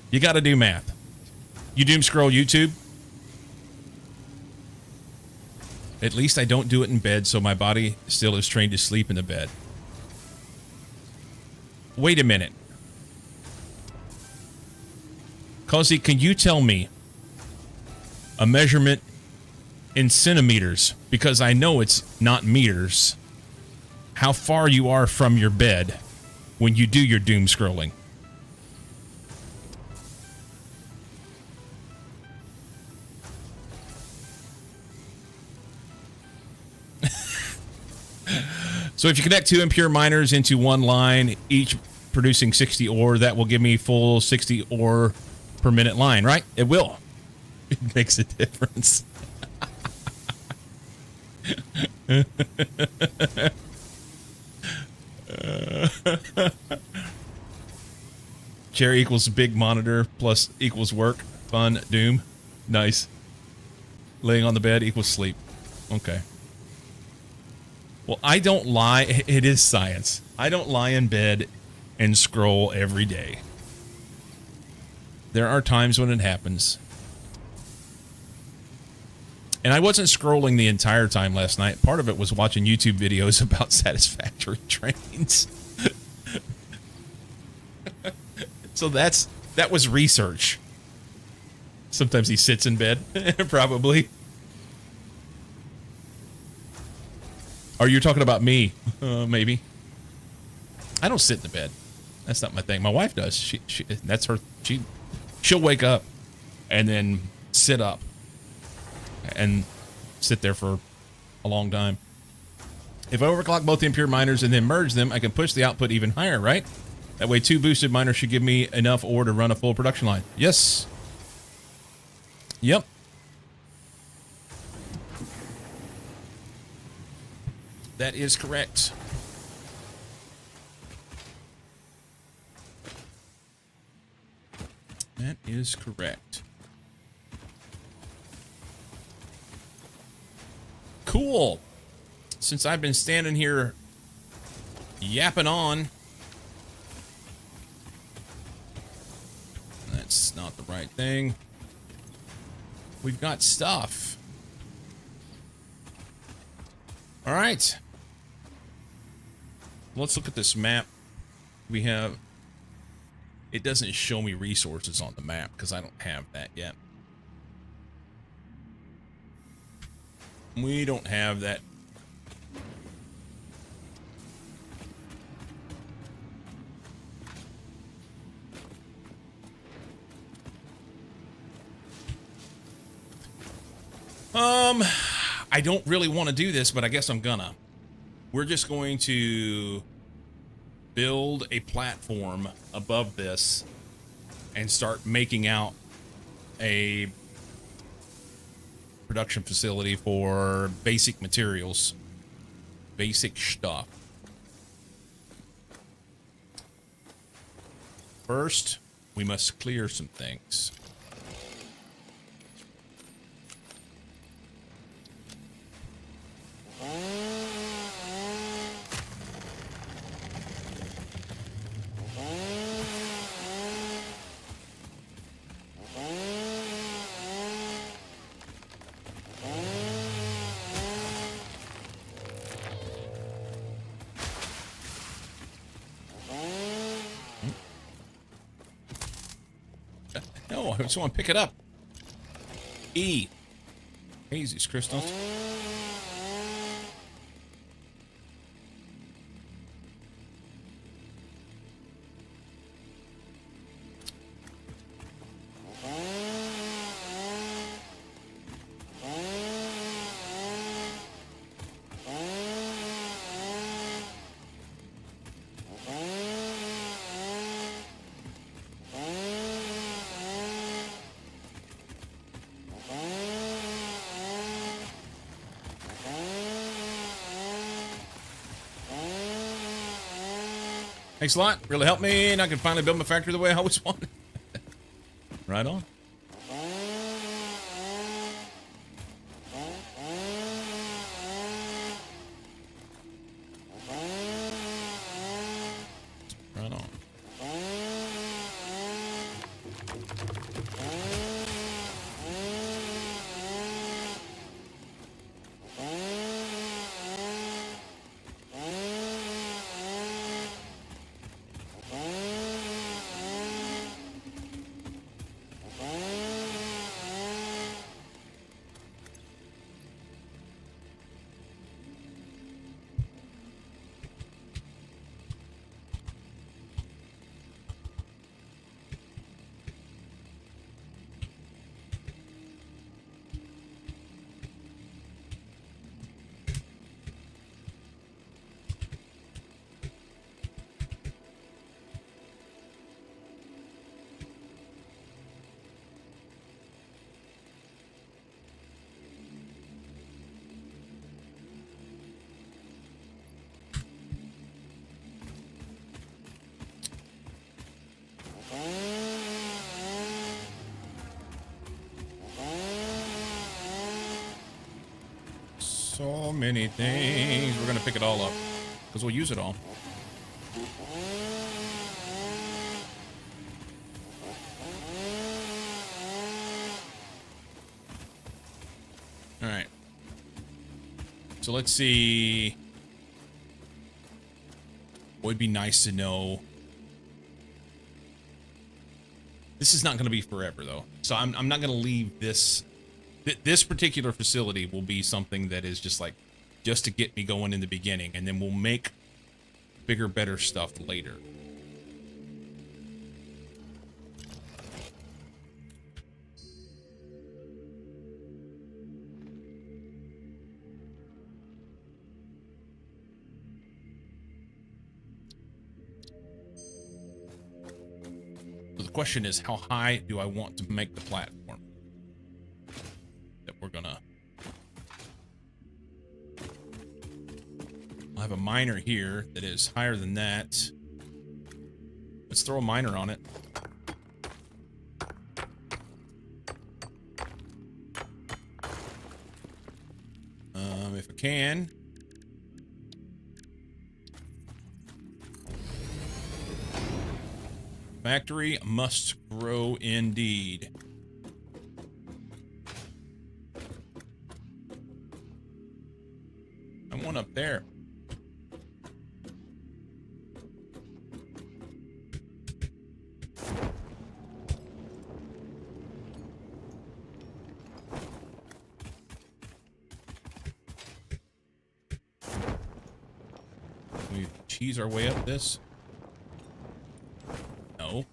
You got to do math. You doom scroll YouTube? At least I don't do it in bed, so my body still is trained to sleep in the bed. Wait a minute. Cuzzy, can you tell me a measurement in centimeters, because I know it's not meters, how far you are from your bed when you do your doom scrolling? So if you connect 2 impure miners into one line, each producing 60 ore, that will give me full 60 ore per minute line, right? It will. It makes a difference. Chair equals big monitor plus equals work. Fun. Doom. Nice. Laying on the bed equals sleep. Okay. Well, I don't lie. It is science. I don't lie in bed and scroll every day. There are times when it happens. And I wasn't scrolling the entire time last night. Part of it was watching YouTube videos about satisfactory trains. So that was research. Sometimes he sits in bed, probably. Are you talking about me? Maybe. I don't sit in the bed. That's not my thing. My wife does. That's her. She'll wake up and then sit up and sit there for a long time. If I overclock both the impure miners and then merge them, I can push the output even higher, right? That way 2 boosted miners should give me enough ore to run a full production line. Yes. Yep. That is correct. That is correct. Cool. Since I've been standing here yapping on. That's not the right thing. We've got stuff. All right. Let's look at this map. We have... It doesn't show me resources on the map because I don't have that yet. We don't have that. I don't really want to do this, but I guess I'm gonna. We're just going to build a platform above this and start making out a production facility for basic materials, basic stuff. First, we must clear some things. No, I just want to pick it up. E. Hazes crystals. Thanks a lot. Really helped me, and I can finally build my factory the way I always wanted. Right on. Right on. So many things. We're going to pick it all up because we'll use it all. All right. So let's see. Would be nice to know. This is not going to be forever, though. So I'm not going to leave this. This particular facility will be something that is just like, just to get me going in the beginning, and then we'll make bigger, better stuff later. So the question is, how high do I want to make the platform that we're gonna... I'll have a miner here that is higher than that. Let's throw a miner on it. If I can. Factory must grow indeed. I want up there. Can we cheese our way up this? No.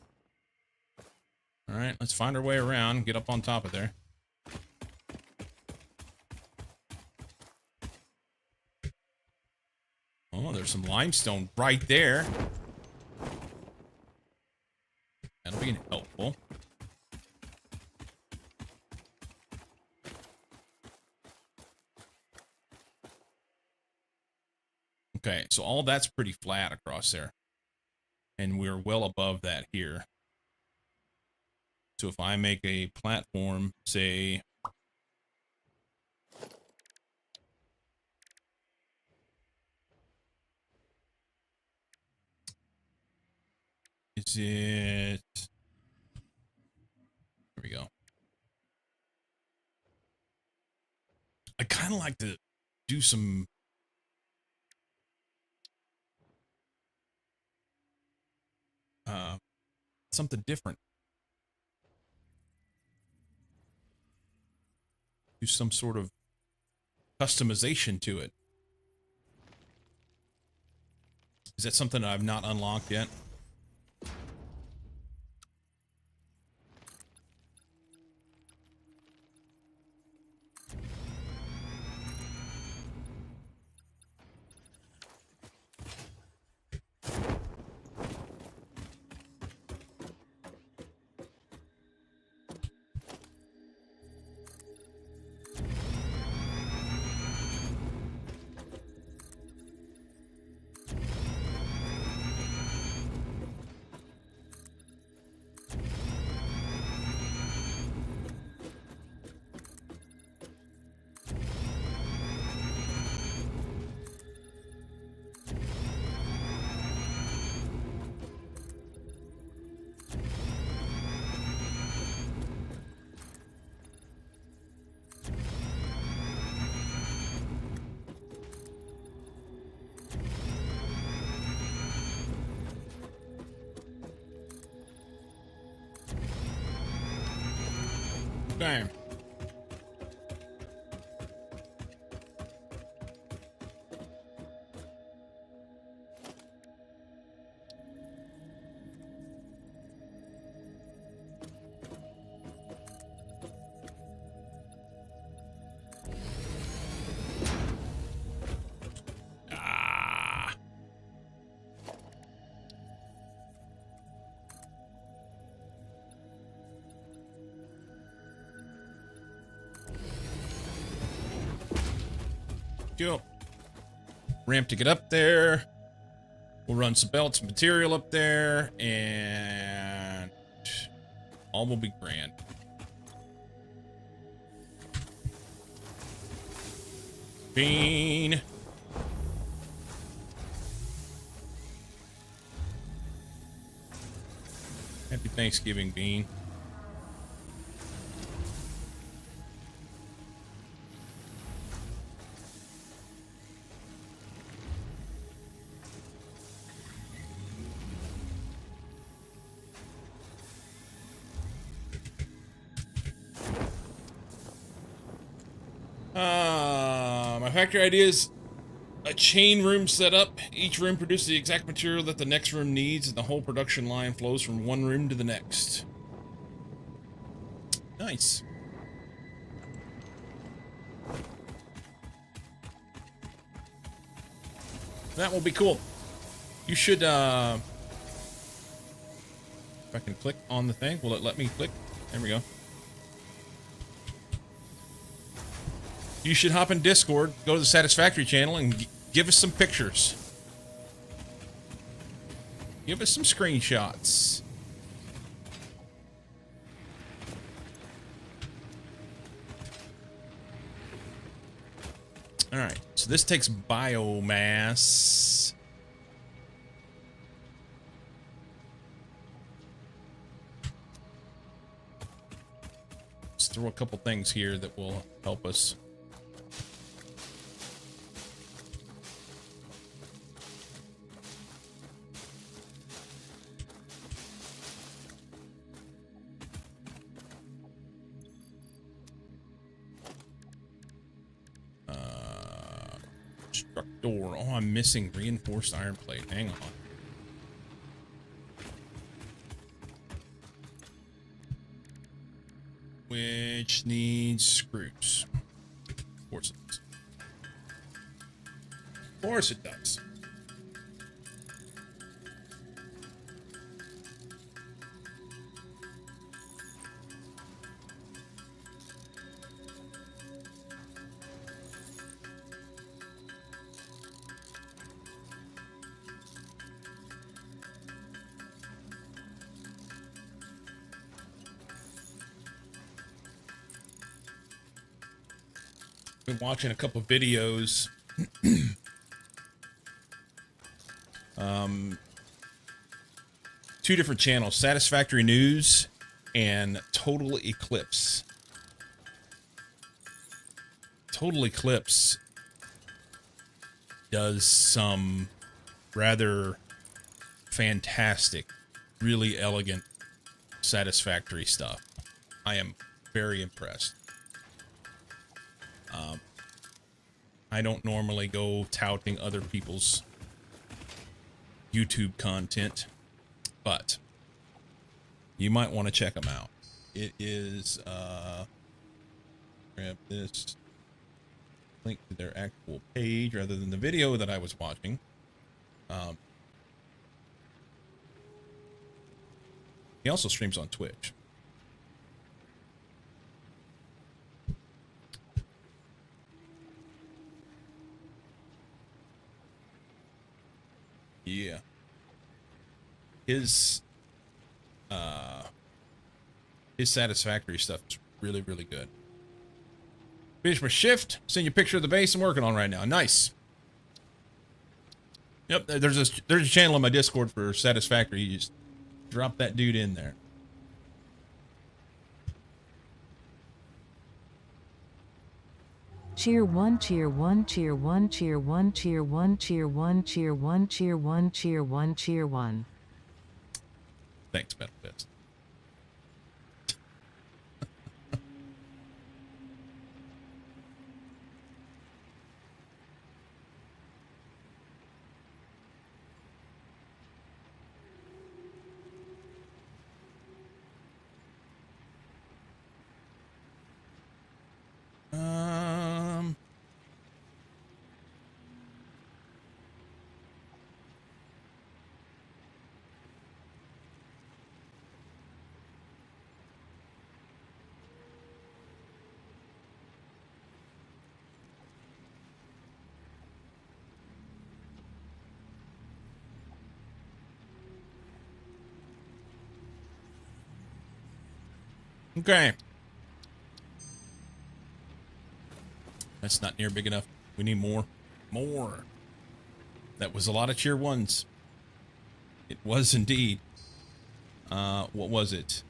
All right, let's find our way around, get up on top of there. Oh, there's some limestone right there. That'll be helpful. Okay, so all that's pretty flat across there. And we're well above that here. So if I make a platform, say... Is it... There we go. I kind of like to do some... something different. Do some sort of customization to it. Is that something that I've not unlocked yet? Okay. Ah. Go. Ramp to get up there. We'll run some belts and material up there, and all will be grand. Bean. Happy Thanksgiving, Bean. My factory idea is a chain room setup. Each room produces the exact material that the next room needs, and the whole production line flows from one room to the next. Nice. That will be cool. You should, if I can click on the thing, will it let me click? There we go. You should hop in Discord, go to the Satisfactory channel, and give us some pictures. Give us some screenshots. Alright, so this takes biomass. Let's throw a couple things here that will help us. Door. Oh, I'm missing reinforced iron plate. Hang on. Which needs screws. Of course it does. Of course it does. Been watching a couple videos. Two different channels, Satisfactory News and Total Eclipse. Total Eclipse does some rather fantastic, really elegant Satisfactory stuff. I am very impressed. I don't normally go touting other people's YouTube content, but you might want to check them out. It is, grab this link to their actual page rather than the video that I was watching. He also streams on Twitch. Yeah. His Satisfactory stuff is really, really good. Finish my shift. Send you a picture of the base I'm working on right now. Nice. Yep, there's a channel on my Discord for Satisfactory. You just drop that dude in there. Cheer one, cheer one, cheer one, cheer one, cheer one, cheer one, cheer one, cheer one, cheer one, cheer one. Thanks, Metal Fist. Okay. That's not near big enough. We need more. More. That was a lot of tier 1s. It was indeed. What was it?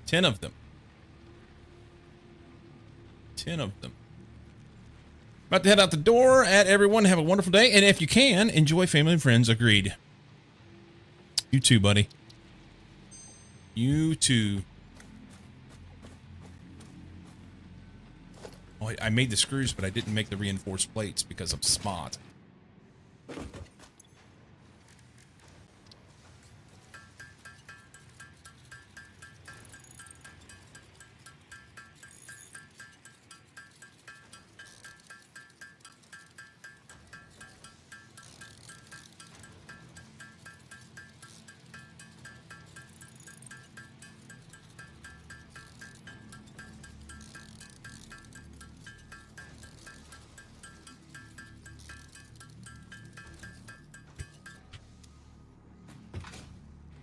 10 of them. 10 of them. About to head out the door. At everyone, have a wonderful day. And if you can, enjoy family and friends. Agreed. You too, buddy. You too. Oh, I made the screws, but I didn't make the reinforced plates because I'm smart.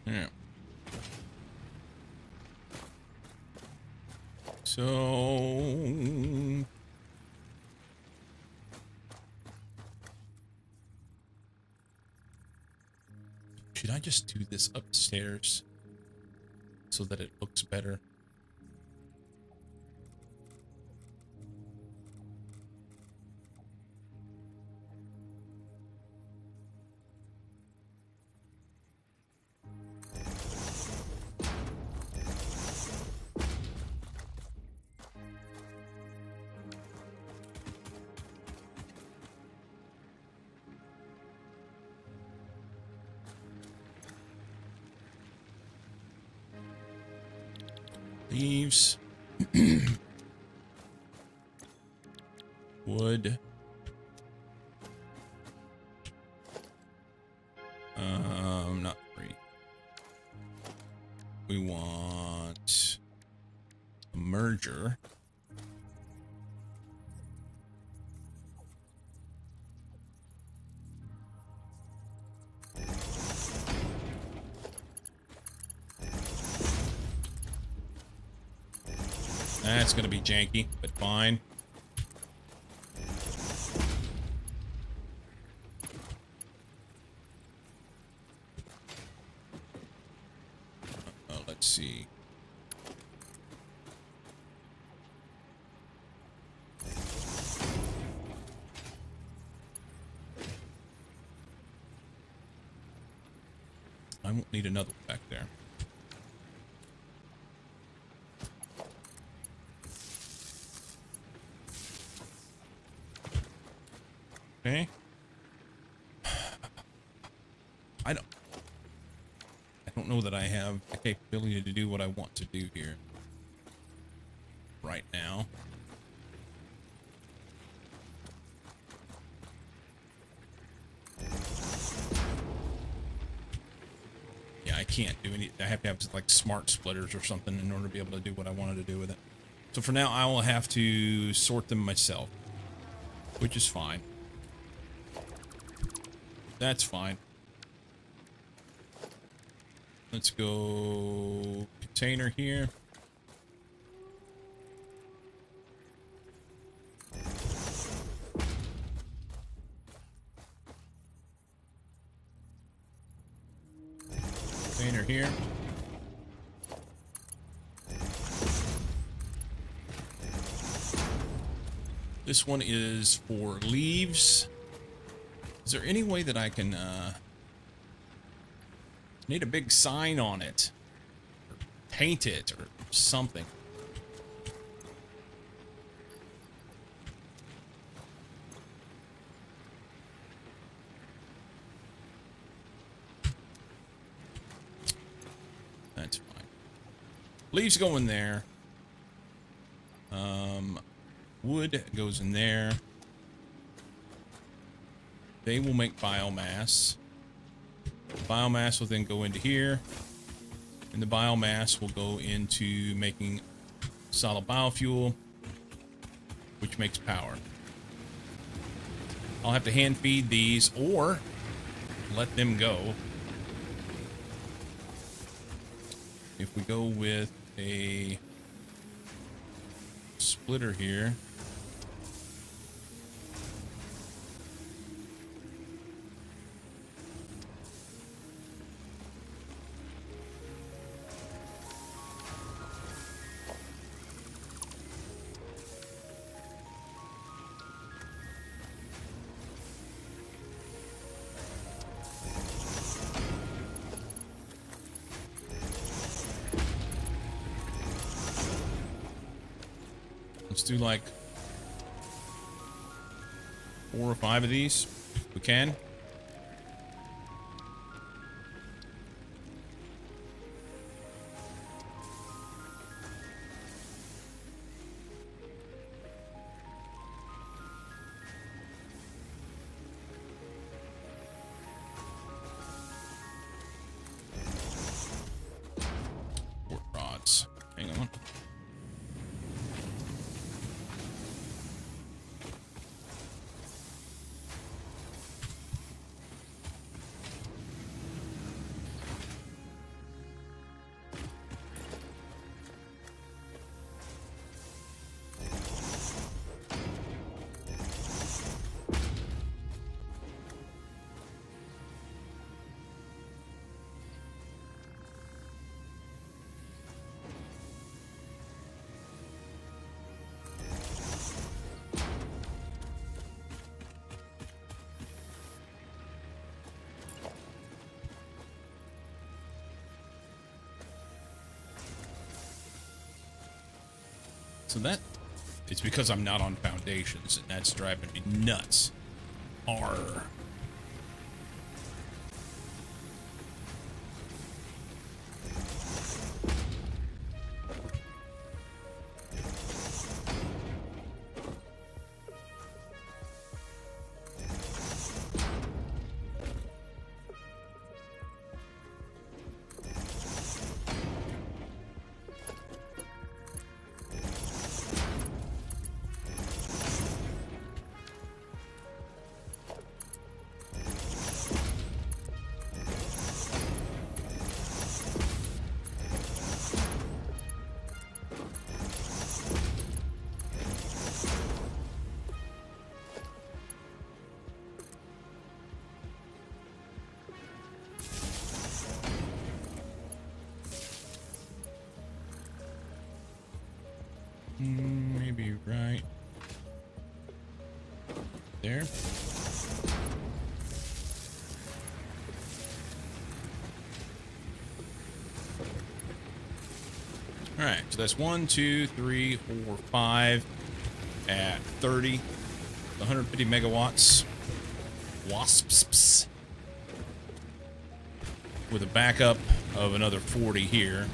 Yeah. So should I just do this upstairs so that it looks better? Leaves. Wood. Not free. We want a merger. That's going to be janky, but fine. Let's see. I won't need another one back there. Okay. I don't know that I have the capability to do what I want to do here right now. Yeah, I can't do any. I have to have like smart splitters or something in order to be able to do what I wanted to do with it. So for now, I will have to sort them myself, which is fine. That's fine. Let's go container here. Container here. This one is for leaves. Is there any way that I can, need a big sign on it? Or paint it or something? That's fine. Leaves go in there. Wood goes in there. They will make biomass. Biomass will then go into here. And the biomass will go into making solid biofuel, which makes power. I'll have to hand feed these or let them go. If we go with a splitter here, Let's do like 4 or 5 of these. If we can. Rods. Hang on. So that, it's because I'm not on foundations, and that's driving me nuts. Arr. Maybe right there. All right, so that's 1, 2, 3, 4, 5 at 30, 150 megawatts. Wasps. With a backup of another 40 here.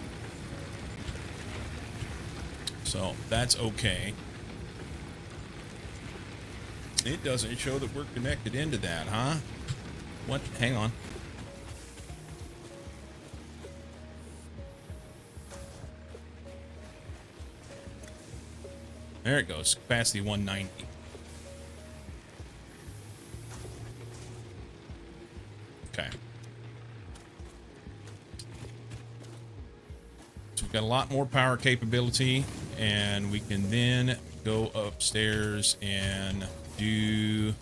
So that's okay. It doesn't show that we're connected into that, huh? What? Hang on. There it goes. Capacity 190. Okay. So we've got a lot more power capability, and we can then go upstairs and do...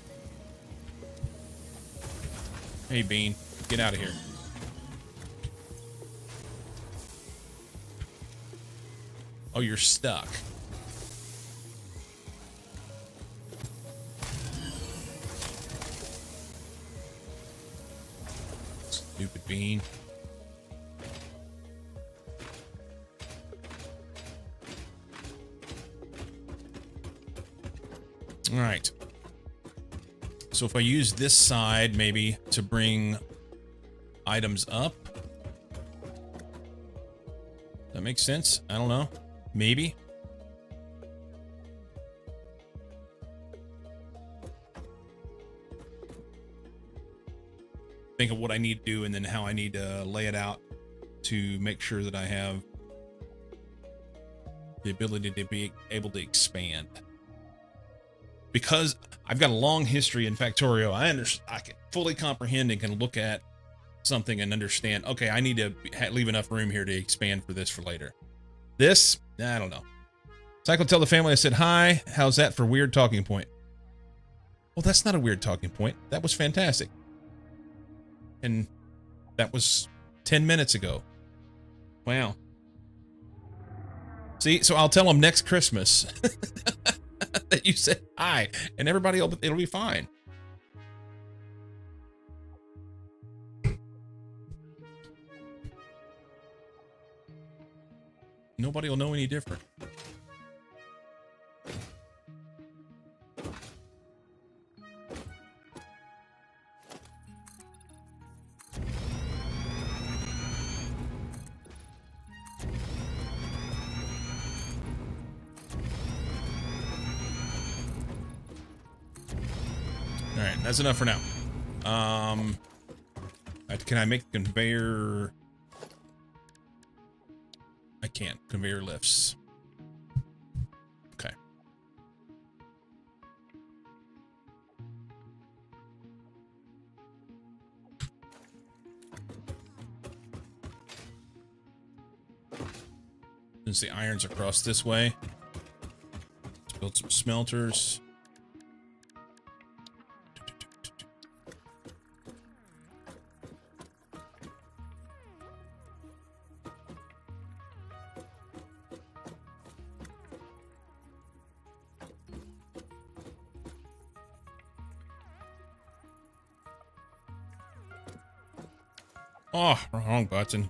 Hey, Bean, get out of here. Oh, you're stuck. Stupid Bean. All right. So if I use this side maybe to bring items up. That makes sense? I don't know. Maybe. Think of what I need to do and then how I need to lay it out to make sure that I have the ability to be able to expand. Because I've got a long history in Factorio, I can fully comprehend and can look at something and understand, okay, I need to leave enough room here to expand for this for later. This, I don't know. Cycle, tell the family I said hi. How's that for weird talking point? Well, that's not a weird talking point. That was fantastic. And that was 10 minutes ago. Wow. See, so I'll tell them next Christmas that you said hi, and everybody, it'll be fine. Nobody will know any different. That's enough for now. Can I make conveyor? I can't. Conveyor lifts. Okay. Since the iron's across this way, let's build some smelters. Oh, wrong button.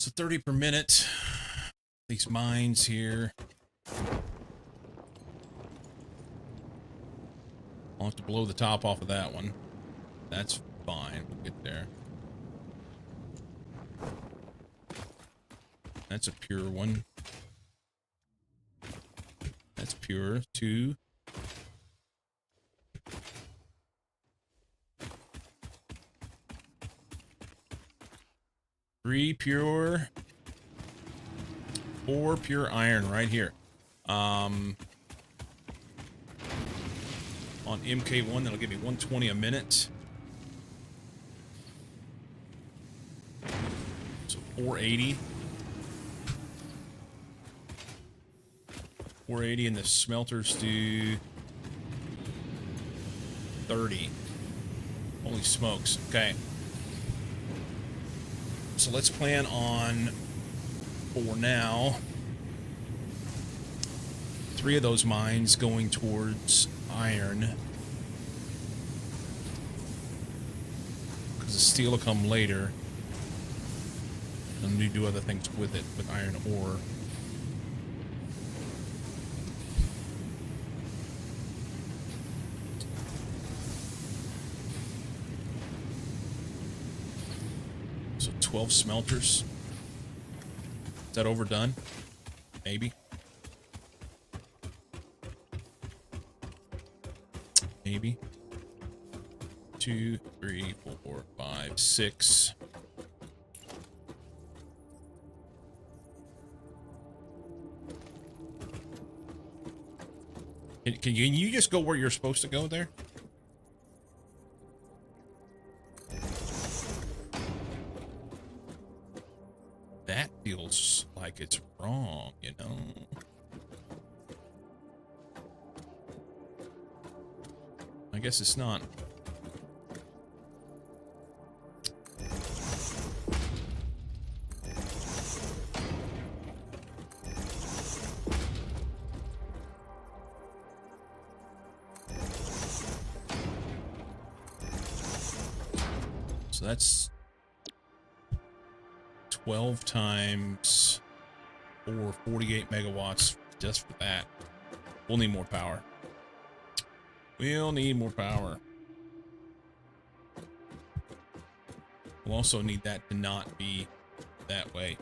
So 30 per minute. These mines here. I'll have to blow the top off of that one. That's fine. We'll get there. That's a pure one. That's pure. 2. Three pure. 4 pure iron right here. On MK1, that'll give me 120 a minute. So 480. 480, and the smelters do 30. Holy smokes. Okay. So let's plan on, for now, 3 of those mines going towards iron. Because the steel will come later. And we do other things with it, with iron ore. So 12 smelters. Is that overdone? Maybe. Maybe. 2, 3, 4, 5, 6. Can you just go where you're supposed to go there? That feels like it's wrong, you know? I guess it's not. So that's 12 times 4, 48 megawatts just for that. We'll need more power. We'll need more power. We'll also need that to not be that way.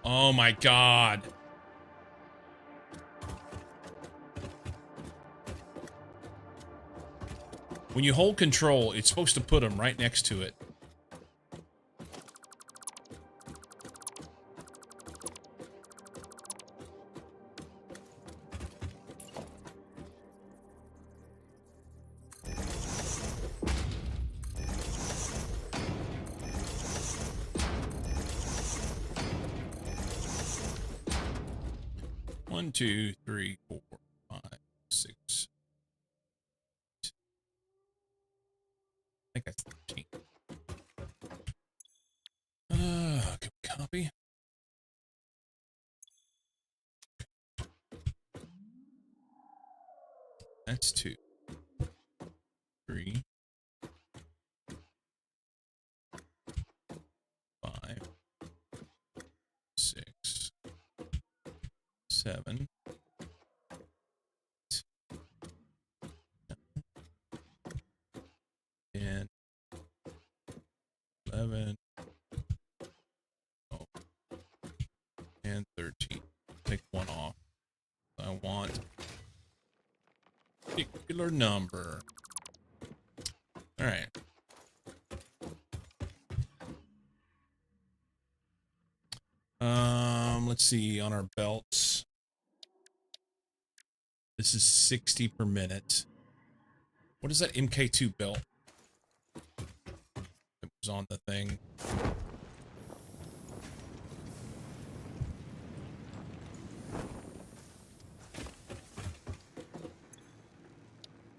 Oh my God. When you hold control, it's supposed to put them right next to it. 1, 2, 3, 4, 5, 6. I think that's 13. Can we copy? That's 2, 3, 5, 6, 7, 10, 11, 12, and 13. Take one off. I want a particular number. All right. Let's see on our belts. This is 60 per minute. What is that MK2 belt? It was on the thing.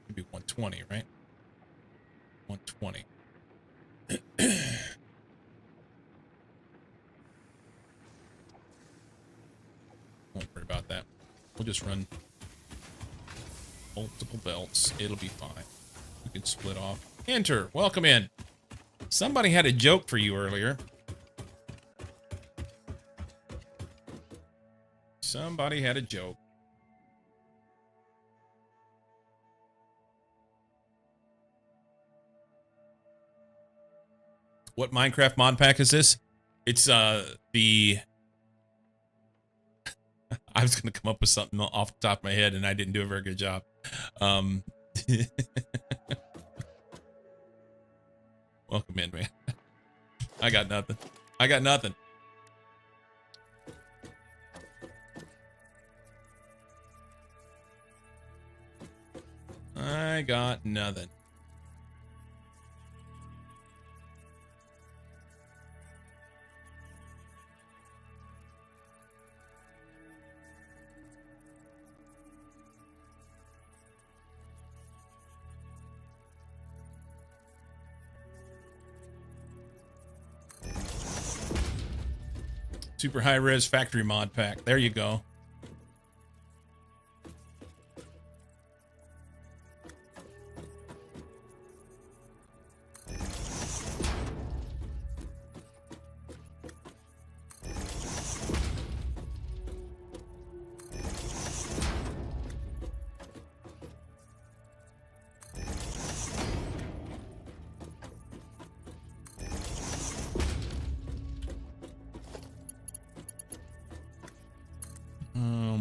Maybe 120, right? 120. Won't worry about that. We'll just run multiple belts. It'll be fine. We can split off. Enter. Welcome in. Somebody had a joke for you earlier. Somebody had a joke. What Minecraft mod pack is this? It's the I was gonna come up with something off the top of my head and I didn't do a very good job. Welcome in, man. I got nothing. I got nothing. I got nothing. Super high res factory mod pack. There you go.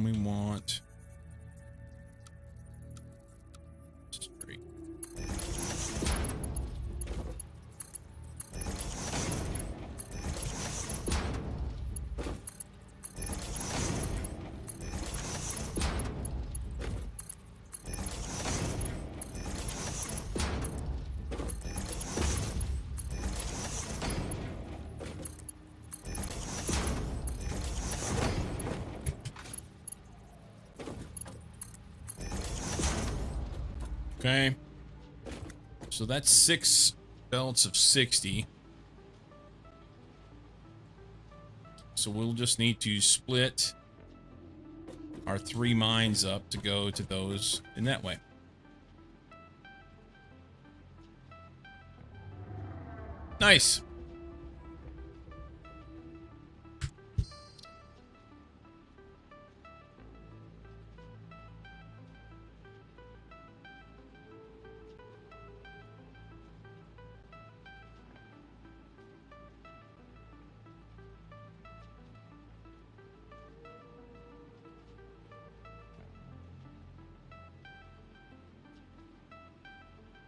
We want straight. Okay. So that's 6 belts of 60. So we'll just need to split our 3 mines up to go to those in that way. Nice.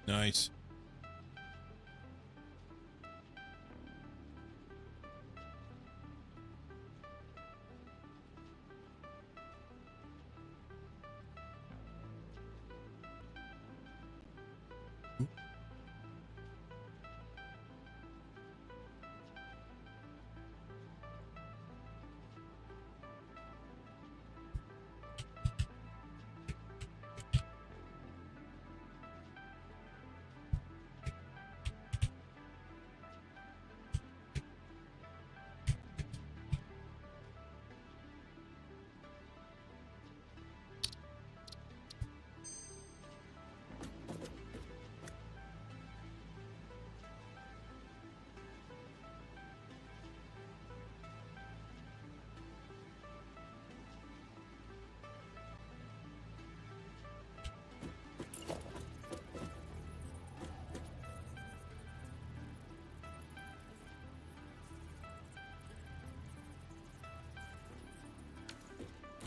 Nice.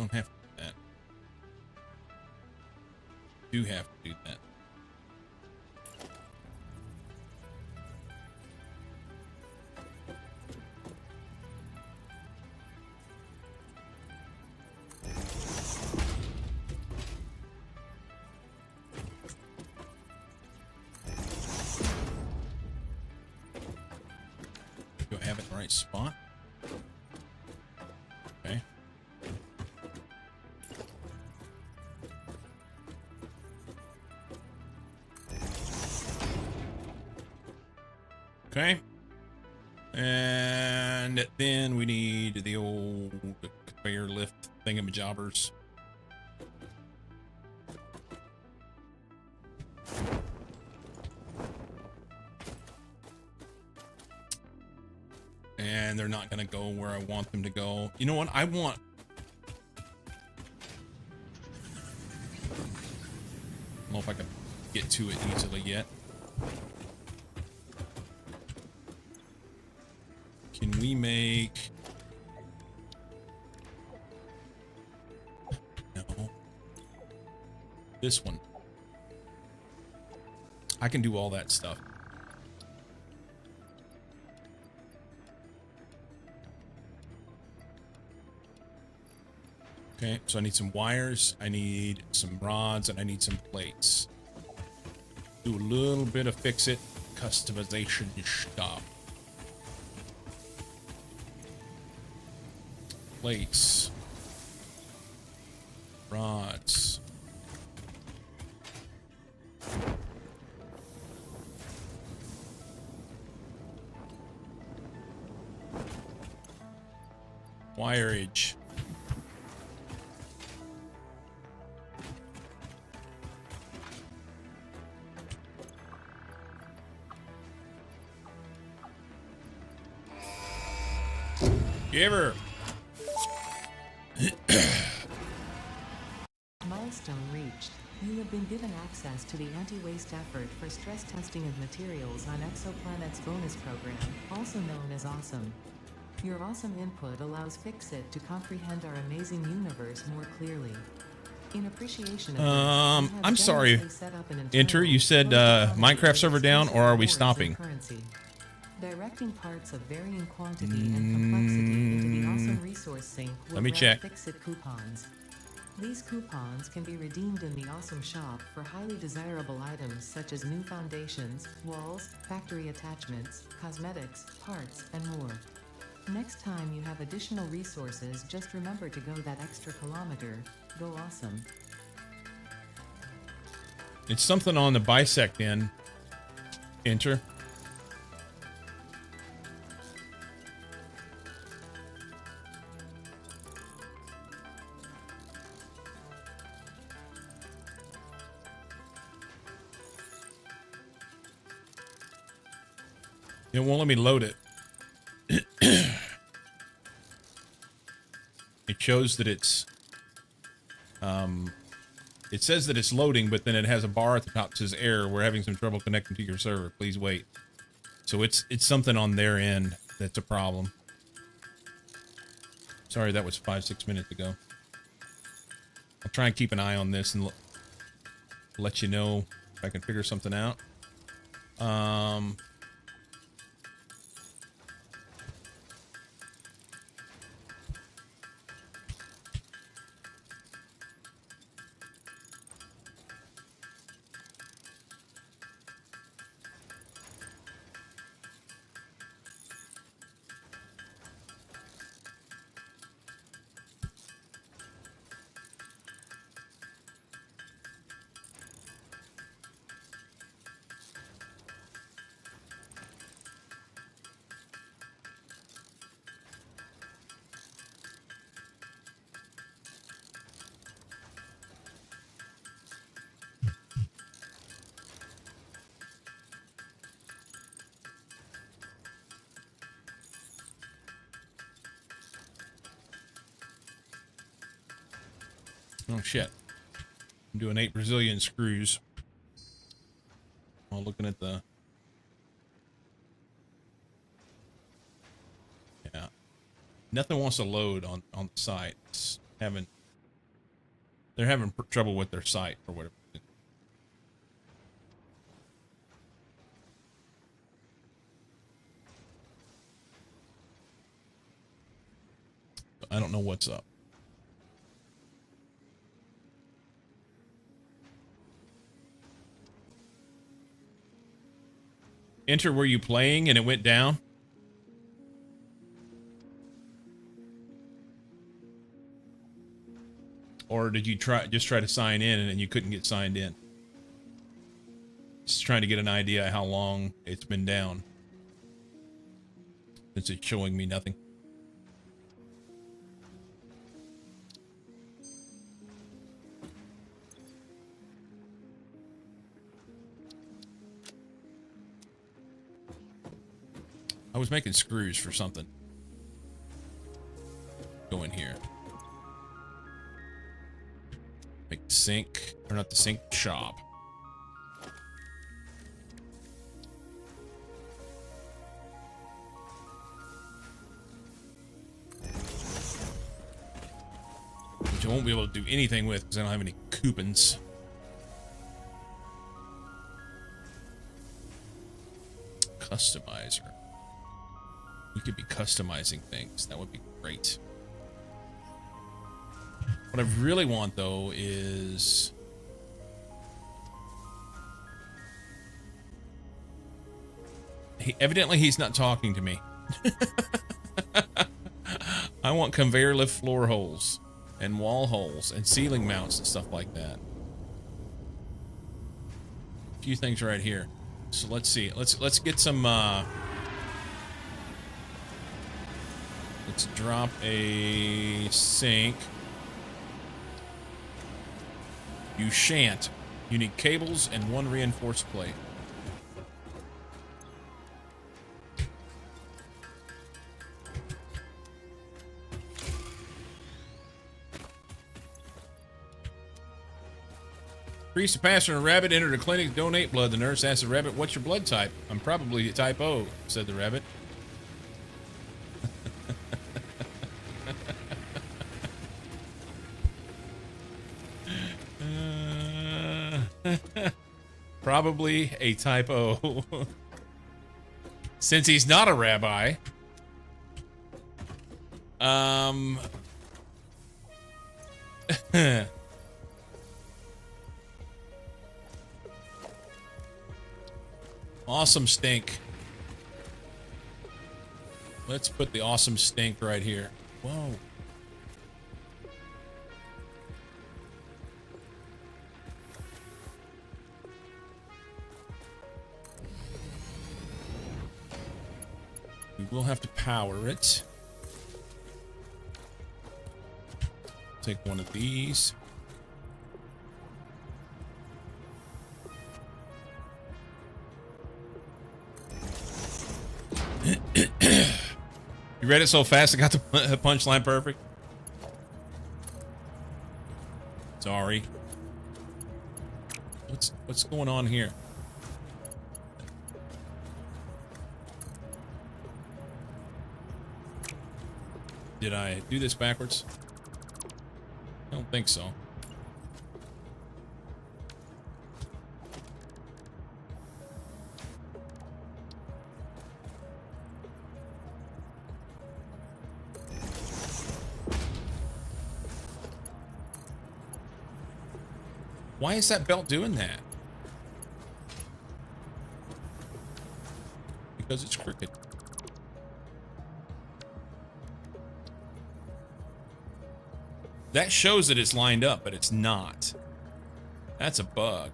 Don't have to do that. Do have to do that. Do I have it in the right spot? Okay. Okay. And then we need the old conveyor lift thingamajobbers. And they're not going to go where I want them to go. You know what? I want... I don't know if I can get to it easily yet. Can we make... No. This one. I can do all that stuff. Okay, so I need some wires, I need some rods, and I need some plates. Do a little bit of fix-it customization stuff. Plates. Rods. Wireage. Giver. Milestone reached. You have been given access to the anti-waste effort for stress testing of materials on Exoplanet's bonus program, also known as Awesome. Your awesome input allows Fixit to comprehend our amazing universe more clearly. In appreciation of this, we have I'm sorry. generously set up an Enter, you said Minecraft server down, or are we stopping? Currency. Directing parts of varying quantity and complexity into the awesome resource sink will Let me grant check. Fixit coupons. These coupons can be redeemed in the Awesome Shop for highly desirable items such as new foundations, walls, factory attachments, cosmetics, parts, and more. Next time you have additional resources, just remember to go that extra kilometer. Go awesome. It's something on the bisect end. Enter. It won't let me load it. It shows that it's it says that it's loading, but then it has a bar at the top that says error. We're having some trouble connecting to your server. Please wait. So it's something on their end that's a problem. Sorry, that was 5-6 minutes ago. I'll try and keep an eye on this and let you know if I can figure something out. Oh shit. I'm doing 8 Brazilian screws while looking at the... Yeah. Nothing wants to load on the site. It's having They're having trouble with their site or whatever. I don't know what's up. Enter were you playing and it went down? Or did you just try to sign in and then you couldn't get signed in? Just trying to get an idea how long it's been down. Since it's showing me nothing. I was making screws for something. Go in here. Make the sink, or not the sink, shop. Which I won't be able to do anything with because I don't have any coupons. Customizer. We could be customizing things. That would be great. What I really want, though, is... Evidently, he's not talking to me. I want conveyor lift floor holes and wall holes and ceiling mounts and stuff like that. A few things right here. So let's see. Let's get some... Let's drop a sink. You shan't. You need cables and one reinforced plate. Priest, a pastor, and a rabbit entered a clinic to donate blood. The nurse asked the rabbit, "What's your blood type?" "I'm probably type O," said the rabbit. Probably a type O. Since he's not a rabbi. Awesome stink. Let's put the awesome stink right here. Whoa. We will have to power it. Take one of these. You read it so fast I got the punchline perfect. Sorry. What's going on here? Did I do this backwards? I don't think so. Why is that belt doing that? Because it's crooked. That shows that it's lined up, but it's not. That's a bug.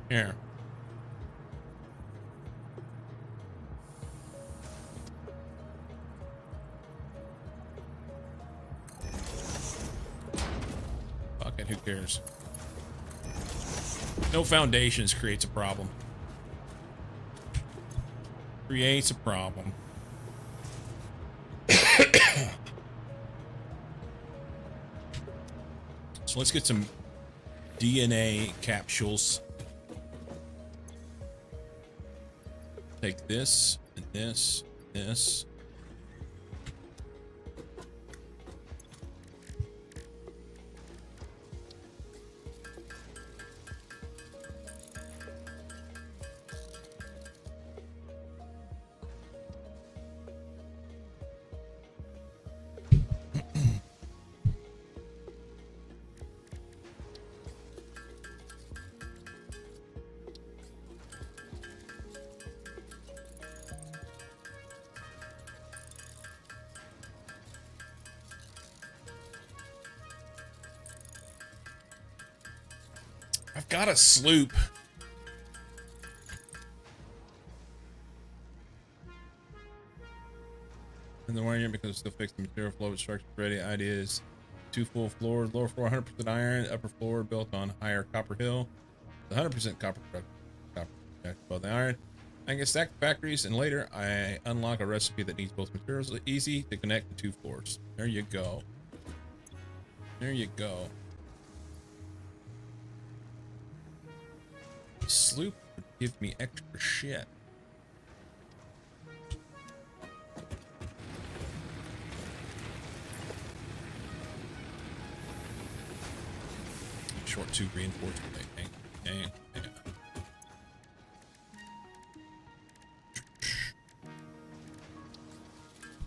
Here. Fuck it, who cares? No foundations creates a problem. Creates a problem. So let's get some DNA capsules. Take this and this this. I've got a sloop. In the wiring because it's still fixed the material flow with structure ready. Idea is 2 full floors, lower floor 100% iron, upper floor built on higher copper hill. 100% copper above the iron. I can stack factories, and later I unlock a recipe that needs both materials. Easy to connect the 2 floors. There you go. There you go. The sloop would give me extra shit. Short 2 reinforcement. Dang.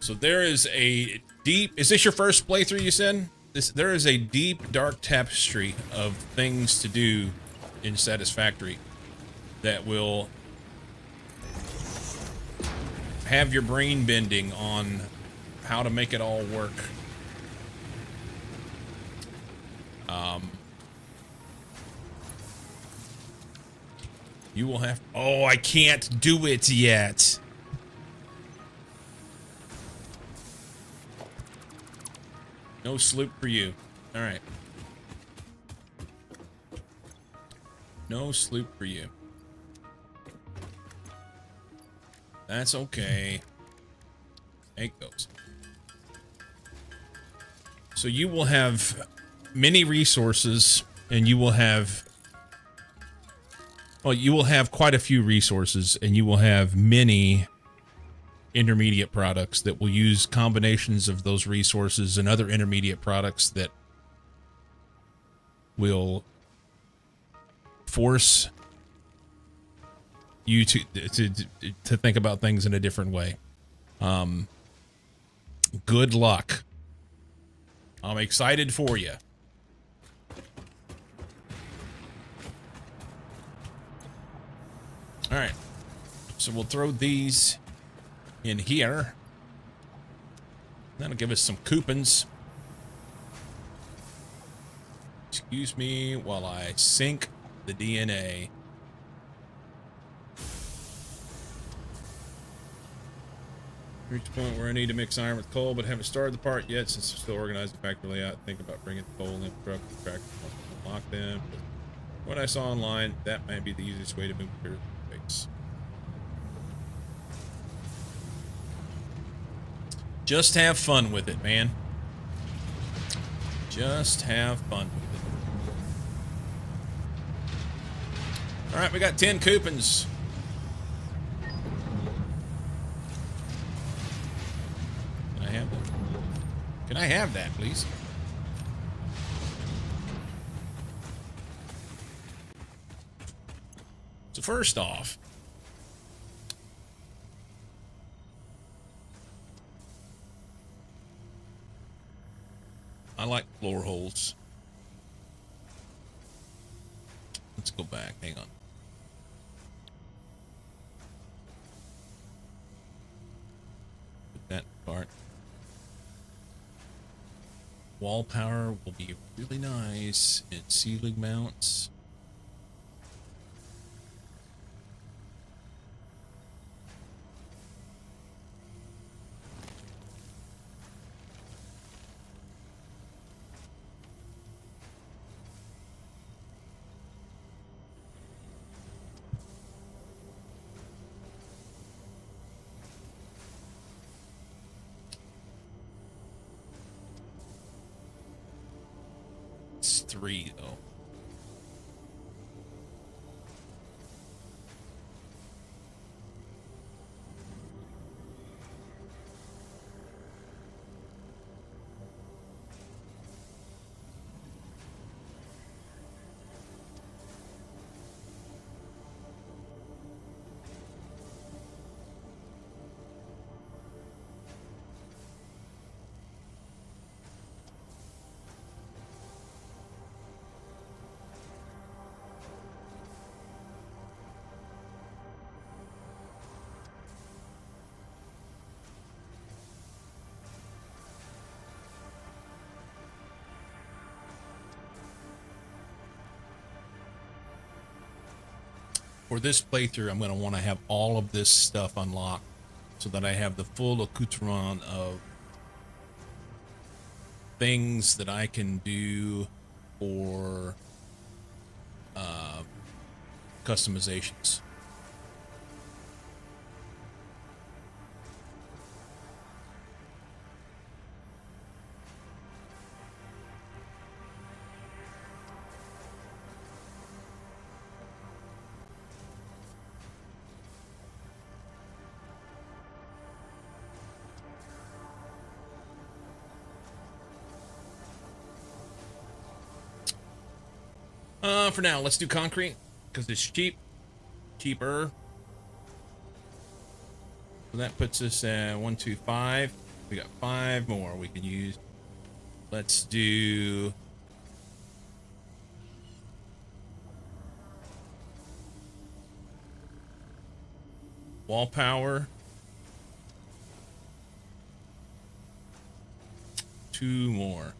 So there is a deep. Is this your first playthrough? You said there is a deep, dark tapestry of things to do in Satisfactory that will have your brain bending on how to make it all work. You will have. Oh, I can't do it yet. No sloop for you. All right. No sloop for you. That's okay. It goes. So you will have many resources, and you will have. Well, you will have quite a few resources, and you will have many intermediate products that will use combinations of those resources and other intermediate products that will force you to think about things in a different way. Good luck. I'm excited for you. All right, so we'll throw these in here. That'll give us some coupons. Excuse me while I sink the DNA. Reach a point where I need to mix iron with coal, but haven't started the part yet since I'm still organizing the factory layout. Think about bringing the coal in the truck and track to unlock them. But what I saw online, that might be the easiest way to move materials to space. Just have fun with it, man. Just have fun with it. All right, we got 10 coupons. Can I have that? Can I have that, please? So first off, I like floor holes. Let's go back. Hang on. Put that part. Wall power will be really nice in ceiling mounts. It's 3 though. For this playthrough, I'm going to want to have all of this stuff unlocked so that I have the full accoutrement of things that I can do for customizations. For now, let's do concrete because it's cheaper. So that puts us at 1, 2, 5. We got 5 more we can use. Let's do wall power. 2 more.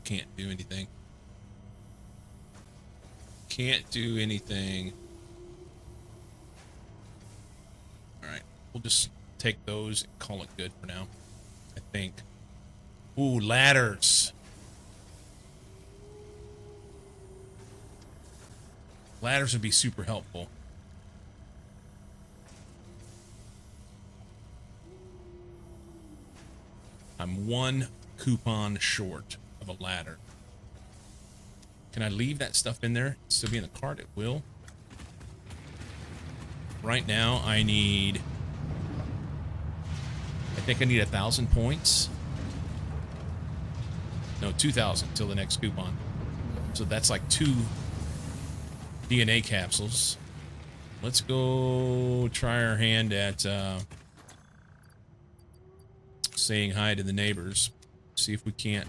Can't do anything. Can't do anything. All right, we'll just take those and call it good for now, I think. Ooh, ladders. Ladders would be super helpful. I'm 1 coupon short of a ladder. Can I leave that stuff in there? Still be in the cart? It will. Right now, I think I need 1,000 points. No, 2,000 till the next coupon. So that's like 2 DNA capsules. Let's go try our hand at saying hi to the neighbors. See if we can't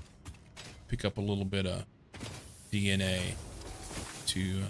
pick up a little bit of DNA to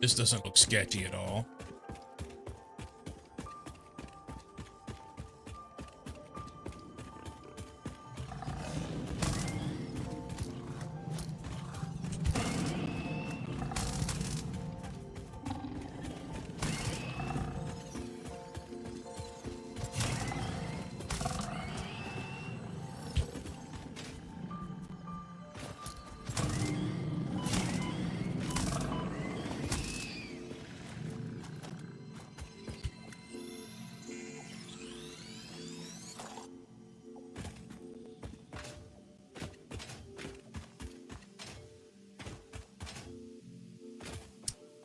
this doesn't look sketchy at all.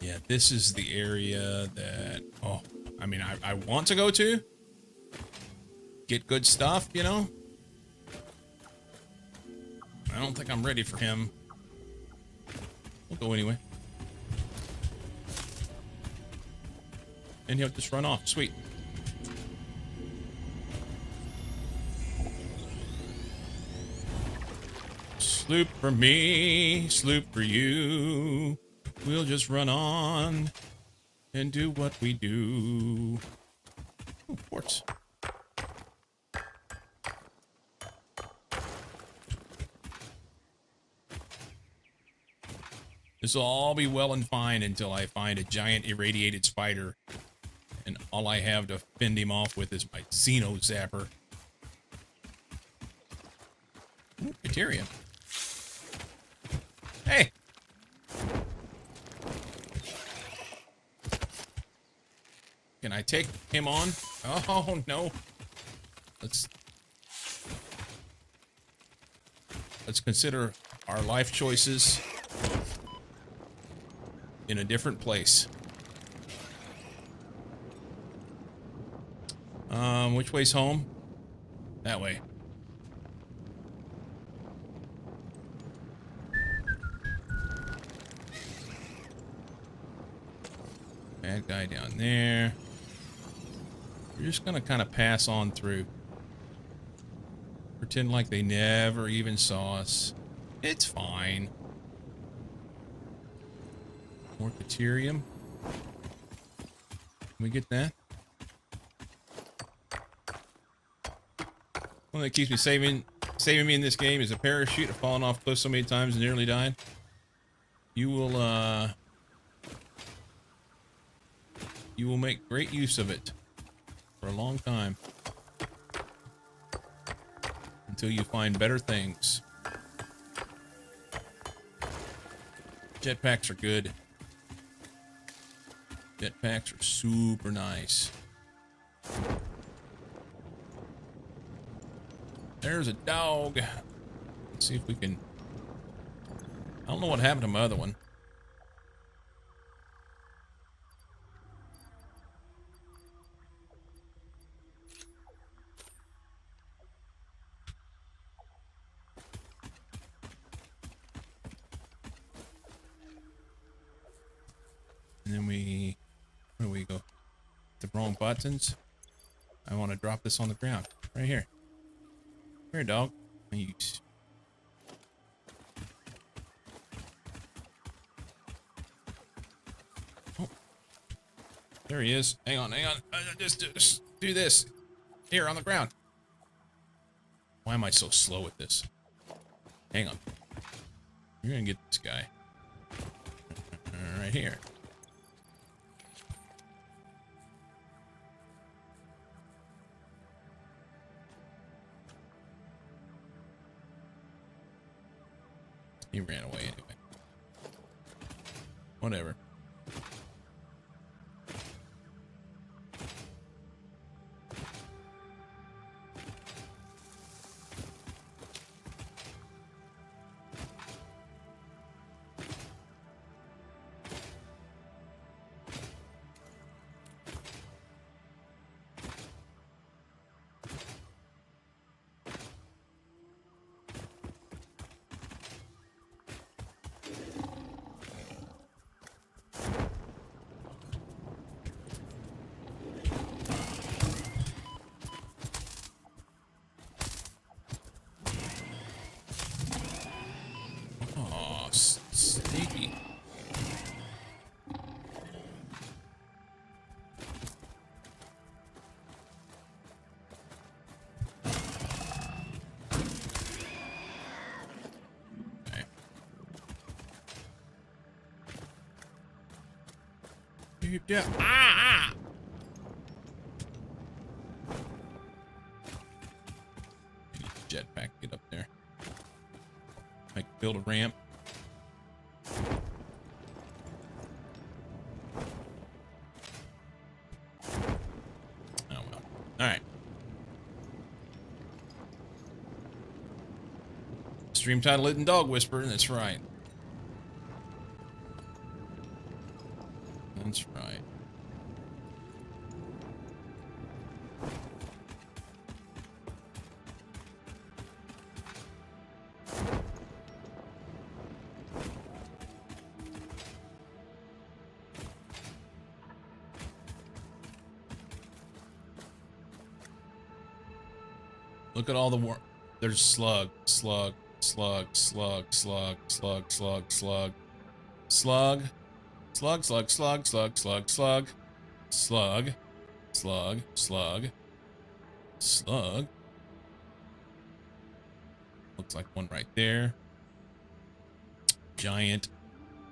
Yeah, this is the area that, oh, I mean, I want to go to. Get good stuff, you know? I don't think I'm ready for him. We'll go anyway. And he'll just run off. Sweet. Sloop for me, sloop for you. We'll just run on and do what we do. Oh, quartz. This will all be well and fine until I find a giant irradiated spider. And all I have to fend him off with is my Xeno Zapper. Ooh, Deuterium. Hey! Can I take him on? Oh, no. Let's consider our life choices in a different place. Which way's home? That way. Bad guy down there. We're just gonna kind of pass on through. Pretend like they never even saw us. It's fine. More Deuterium. Can we get that? One that keeps me saving me in this game is a parachute. I've fallen off cliffs so many times and nearly died. You will make great use of it for a long time until you find better things. Jetpacks are good. Jetpacks are super nice. There's a dog. Let's see if we can... I don't know what happened to my other one. And then we... Where do we go? The wrong buttons. I want to drop this on the ground. Right here. Here, dog. Use. Oh. There he is. Hang on, hang on. Just do this. Here, on the ground. Why am I so slow with this? Hang on. You're gonna get this guy. Right here. He ran away anyway. Whatever. Sneaky. Okay. Yeah. Ah! Jetpack, get up there. Like build a ramp. Alright. Stream title isn't Dog Whisperer, that's right. That's right. Look at all the war. There's slug, slug, slug, slug, slug, slug, slug, slug, slug, slug, slug, slug, slug, slug, slug, slug, slug, slug, slug. Looks like one right there. Giant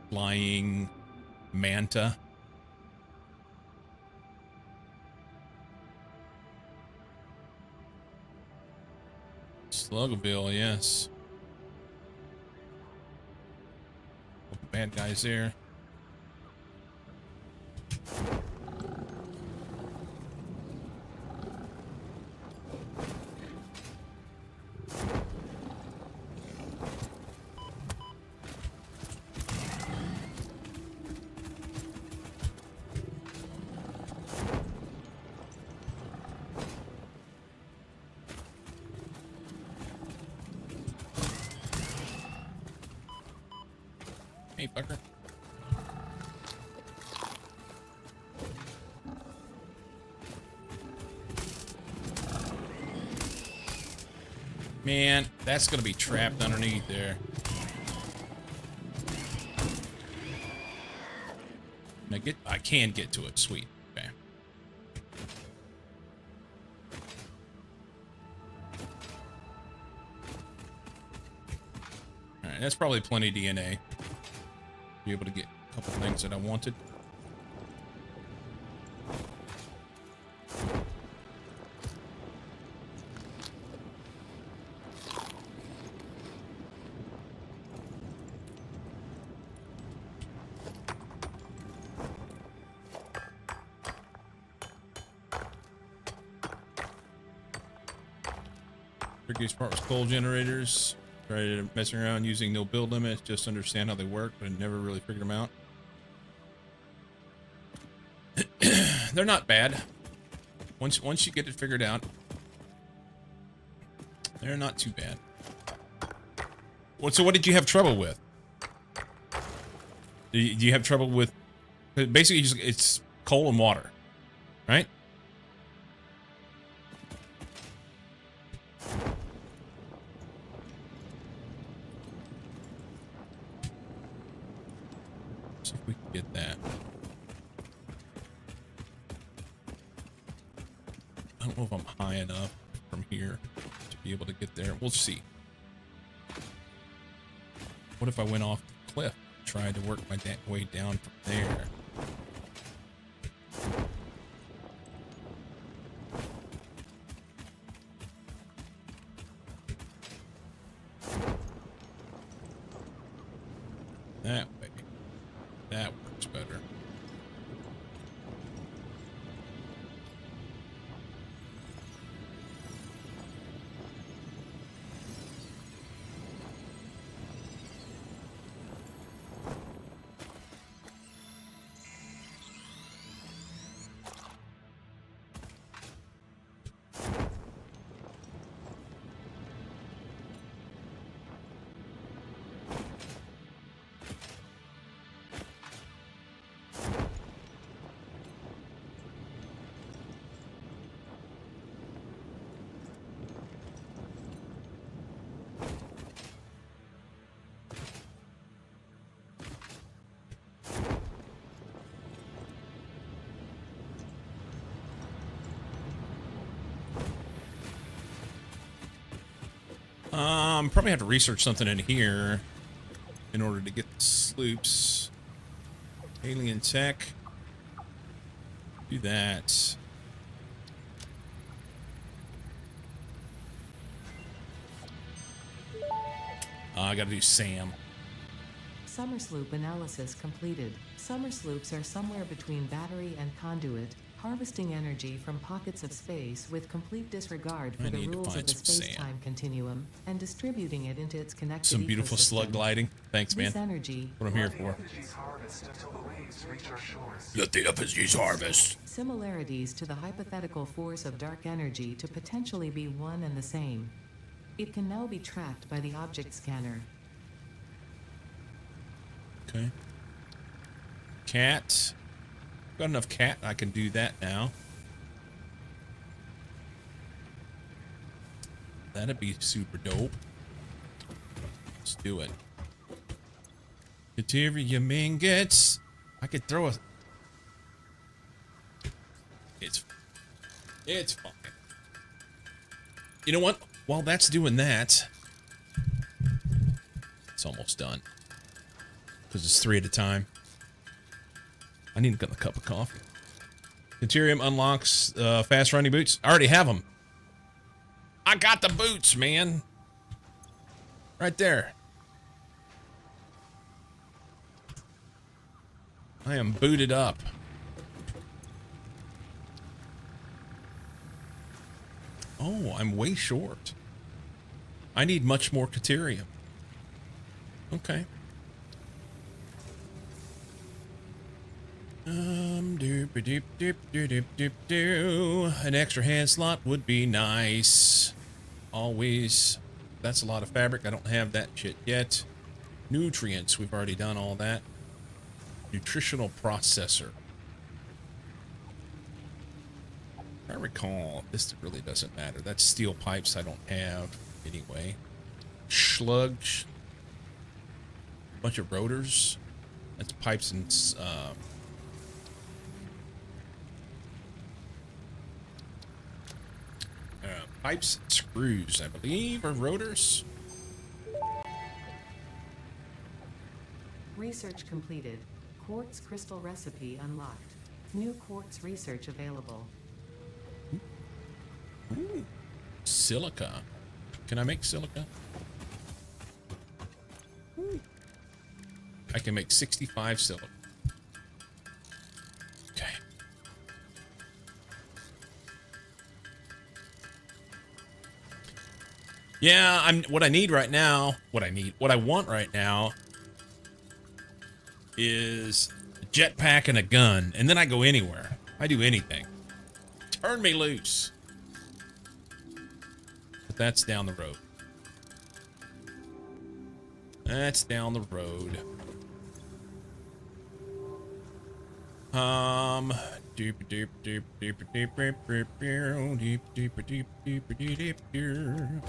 flying manta. Slugville, yes. Bad guys there. Hey, fucker. Man, that's gonna be trapped underneath there. I can get to it. Sweet. Okay. All right, that's probably plenty DNA. Be able to get a couple things that I wanted. Trickiest part was coal generators. Tried messing around using no build limits, just to understand how they work, but I never really figured them out. They're not bad. Once you get it figured out, they're not too bad. So what did you have trouble with? Do you have trouble with? Basically, it's coal and water, right? See if we can get that. I don't know if I'm high enough from here to be able to get there. We'll see. What if I went off the cliff, tried to work my way down from there? That way. That works better. Probably have to research something in here in order to get the sloops. Alien tech. Do that. I gotta do Sam. Summer sloop analysis completed. Summer sloops are somewhere between battery and conduit, harvesting energy from pockets of space with complete disregard for the rules of the space-time continuum, and distributing it into its connected Some beautiful ecosystem. slug gliding. Thanks, man. This energy, What I'm here for. Let the effigies harvest. similarities to the hypothetical force of dark energy to potentially be one and the same. It can now be tracked by the object scanner. Okay. Cat. Got enough cat. I can do that now. That'd be super dope. Let's do it. Deuterium ingots. I could throw a... It's fine. You know what? While that's doing that, it's almost done. Because it's 3 at a time. I need a cup of coffee. Deuterium unlocks fast running boots. I already have them. I got the boots, man. Right there. I am booted up. Oh, I'm way short. I need much more Deuterium. Okay. Doop doop doop doop doop doop. An extra hand slot would be nice. Always. That's a lot of fabric. I don't have that shit yet. Nutrients. We've already done all that. Nutritional processor. If I recall, this really doesn't matter. That's steel pipes I don't have anyway. Slugs. Bunch of rotors. That's pipes and pipes and screws, I believe, or rotors. Research completed. Quartz crystal recipe unlocked. New quartz research available. Ooh. Silica. Can I make silica? Ooh. I can make 65 silica. Okay. Yeah, what I want right now is a jetpack and a gun, and then I go anywhere. I do anything. Turn me loose. But that's down the road. That's down the road. Deep deep deep deep deep deep deep deep deep deep deep deep deep.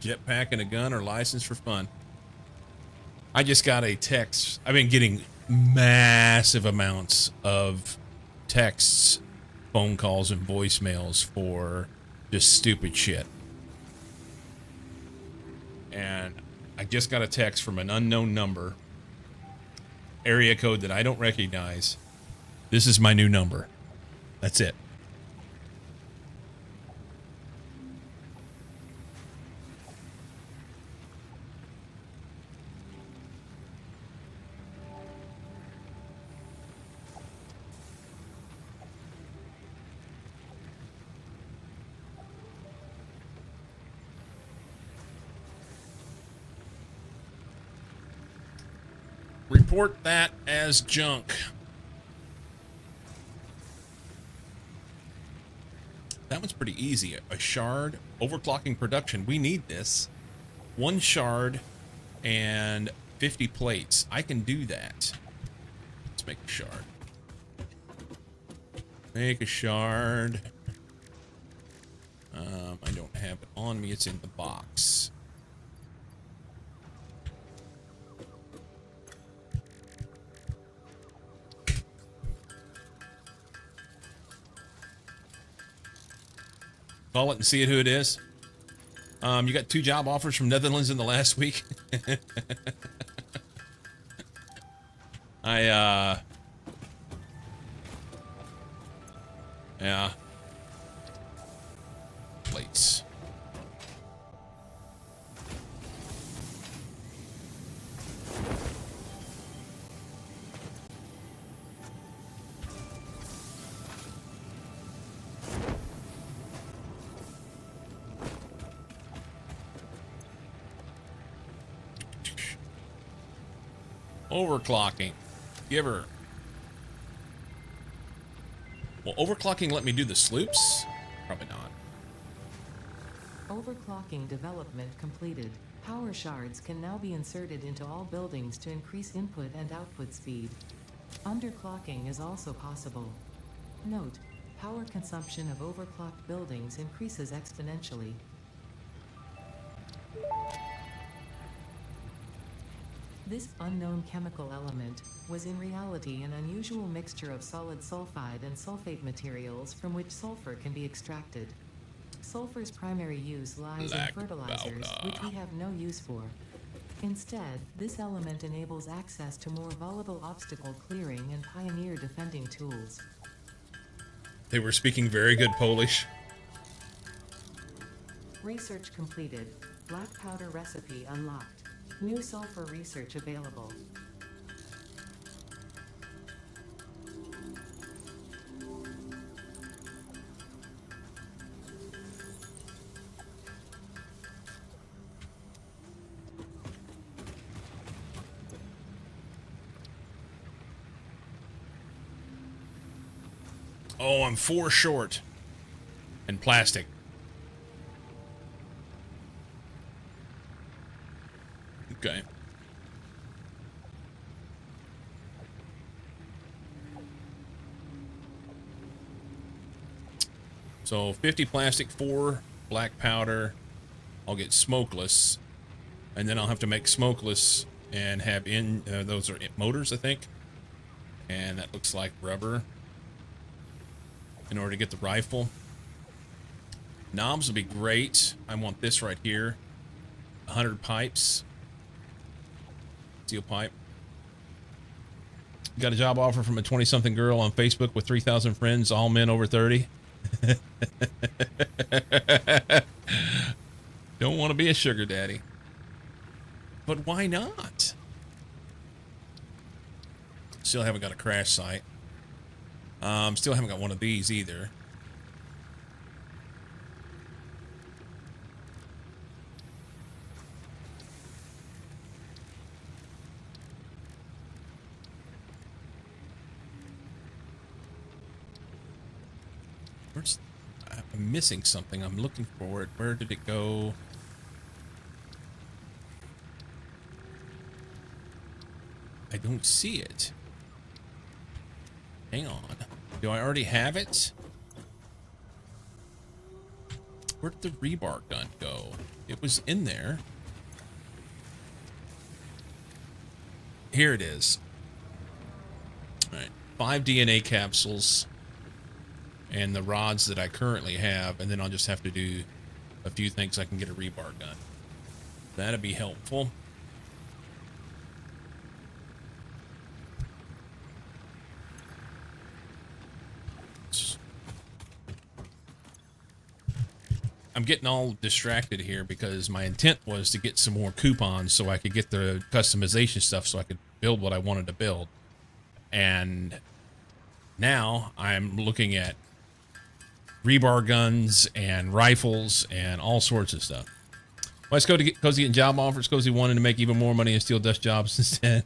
Jetpack and a gun are licensed for fun. I just got a text. I've been getting massive amounts of texts, phone calls, and voicemails for just stupid shit. And I just got a text from an unknown number, area code that I don't recognize. This is my new number. That's it. Report that as junk. That one's pretty easy. A shard, overclocking production. We need this. 1 shard and 50 plates. I can do that. Let's make a shard. Make a shard. I don't have it on me. It's in the box. Call it and see it who it is. You got 2 job offers from Netherlands in the last week. Yeah. Plates. Overclocking. Giver. Will overclocking let me do the sloops? Probably not. Overclocking development completed. Power shards can now be inserted into all buildings to increase input and output speed. Underclocking is also possible. Note: power consumption of overclocked buildings increases exponentially. This unknown chemical element was in reality an unusual mixture of solid sulfide and sulfate materials from which sulfur can be extracted. Sulfur's primary use lies in fertilizers, which we have no use for. Instead, this element enables access to more volatile obstacle clearing and pioneer defending tools. They were speaking very good Polish. Research completed. Black powder recipe unlocked. New sulfur research available. Oh, I'm 4 short. And plastic. Okay. So 50 plastic, 4 black powder. I'll get smokeless. And then I'll have to make smokeless and have in, those are motors, I think. And that looks like rubber. In order to get the rifle. Knobs will be great. I want this right here. 100 pipes. Steel pipe. Got a job offer from a 20-something girl on Facebook with 3,000 friends, all men over 30. Don't want to be a sugar daddy. But why not? Still haven't got a crash site. Still haven't got one of these either. I'm missing something. I'm looking for it. Where did it go? I don't see it. Hang on. Do I already have it? Where did the rebar gun go? It was in there. Here it is. All right. 5 DNA capsules. And the rods that I currently have. And then I'll just have to do a few things. I can get a rebar gun. That'd be helpful. I'm getting all distracted here because my intent was to get some more coupons so I could get the customization stuff so I could build what I wanted to build. And now I'm looking at rebar guns and rifles and all sorts of stuff. Why is Cozy getting job offers? Cozy wanted to make even more money and steal dust jobs instead.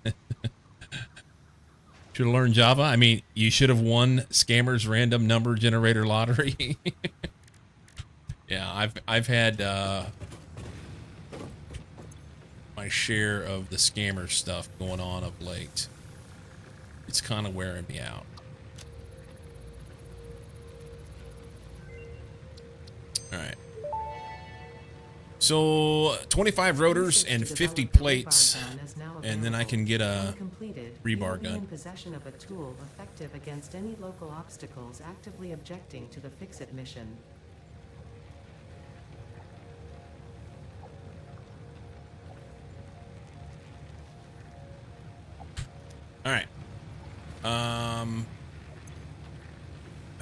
Should have learned Java. I mean, you should have won Scammer's random number generator lottery. Yeah, I've had my share of the scammer stuff going on of late. It's kind of wearing me out. All right. So 25 rotors and 50 plates, and then I can get a rebar gun. In possession of a tool effective against any local obstacles actively objecting to the Fix-It mission. All right. I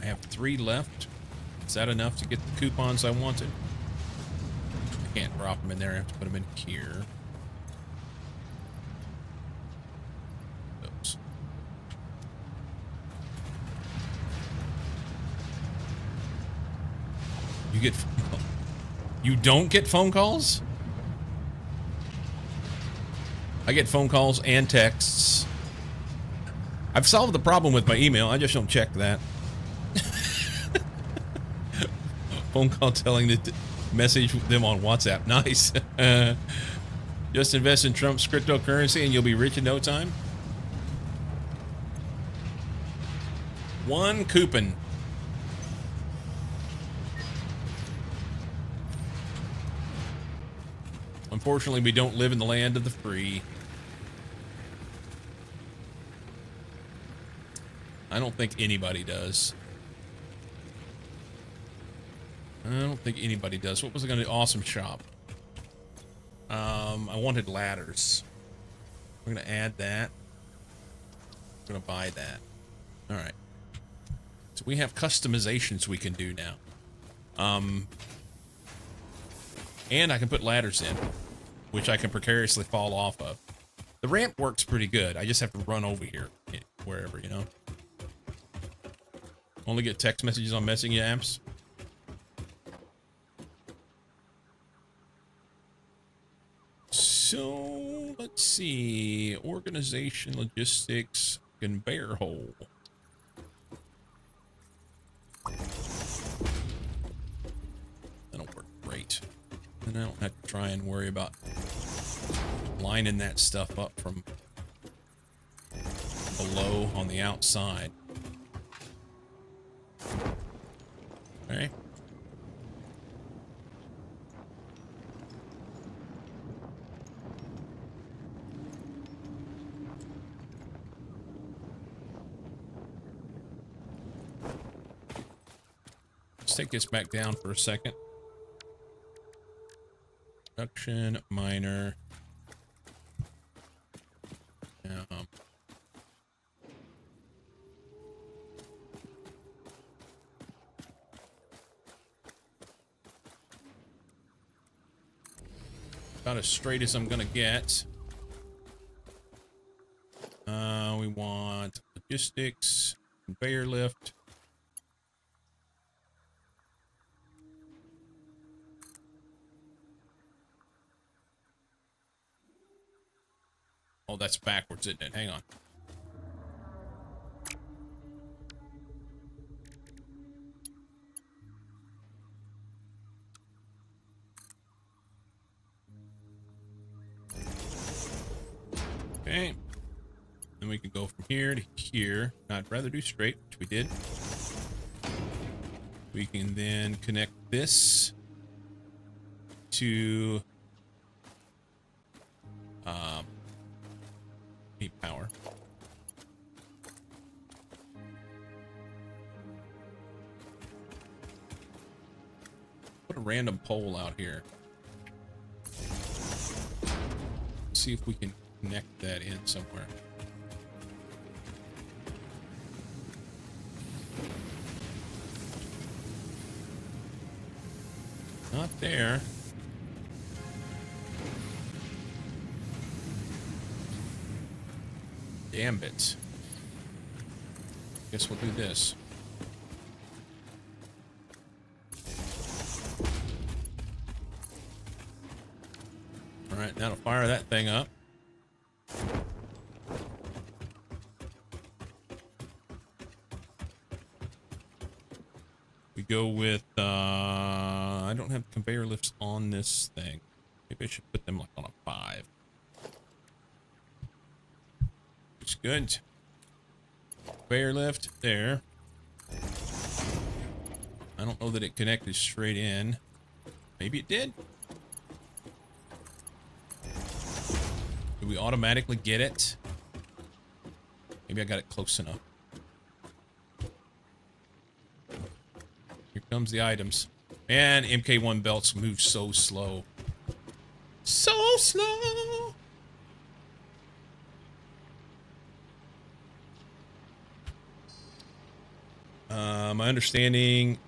have 3 left. Is that enough to get the coupons I wanted? I can't drop them in there. I have to put them in here. Oops. You get phone calls. You don't get phone calls? I get phone calls and texts. I've solved the problem with my email. I just don't check that. Phone call telling Message them on WhatsApp. Nice. Just invest in Trump's cryptocurrency and you'll be rich in no time. One coupon. Unfortunately, we don't live in the land of the free. I don't think anybody does. I don't think anybody does. What was it going to do? Awesome shop. I wanted ladders. We're going to add that. I'm going to buy that. All right. So we have customizations we can do now. And I can put ladders in, which I can precariously fall off of. The ramp works pretty good. I just have to run over here, wherever, you know. Only get text messages on messaging apps. So, let's see. Organization, logistics, conveyor hole. That'll work great. And I don't have to try and worry about lining that stuff up from below on the outside. Okay. Let's take this back down for a second. Production, miner. About as straight as I'm gonna get. We want logistics, conveyor lift. Oh, that's backwards, isn't it? Hang on. Okay. Then we can go from here to here. I'd rather do straight, which we did. We can then connect this to heat power. Put a random pole out here. See if we can connect that in somewhere. Not there. Damn it. Guess we'll do this. All right, now to fire that thing up. We go with, I don't have conveyor lifts on this thing. Maybe I should put them like on a 5. It's good. Conveyor lift there. I don't know that it connected straight in. Maybe it did. Did we automatically get it? Maybe I got it close enough. Here comes the items. Man, MK1 belts move so slow. So slow. My understanding